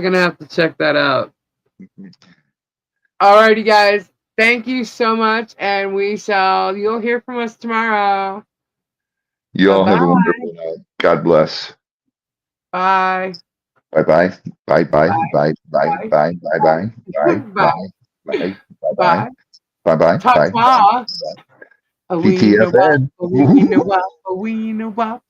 gonna have to check that out. Alrighty, guys. Thank you so much, and you'll hear from us tomorrow. You all have a wonderful night. God bless. Bye. Bye. Bye. Bye. PTFN. We know what.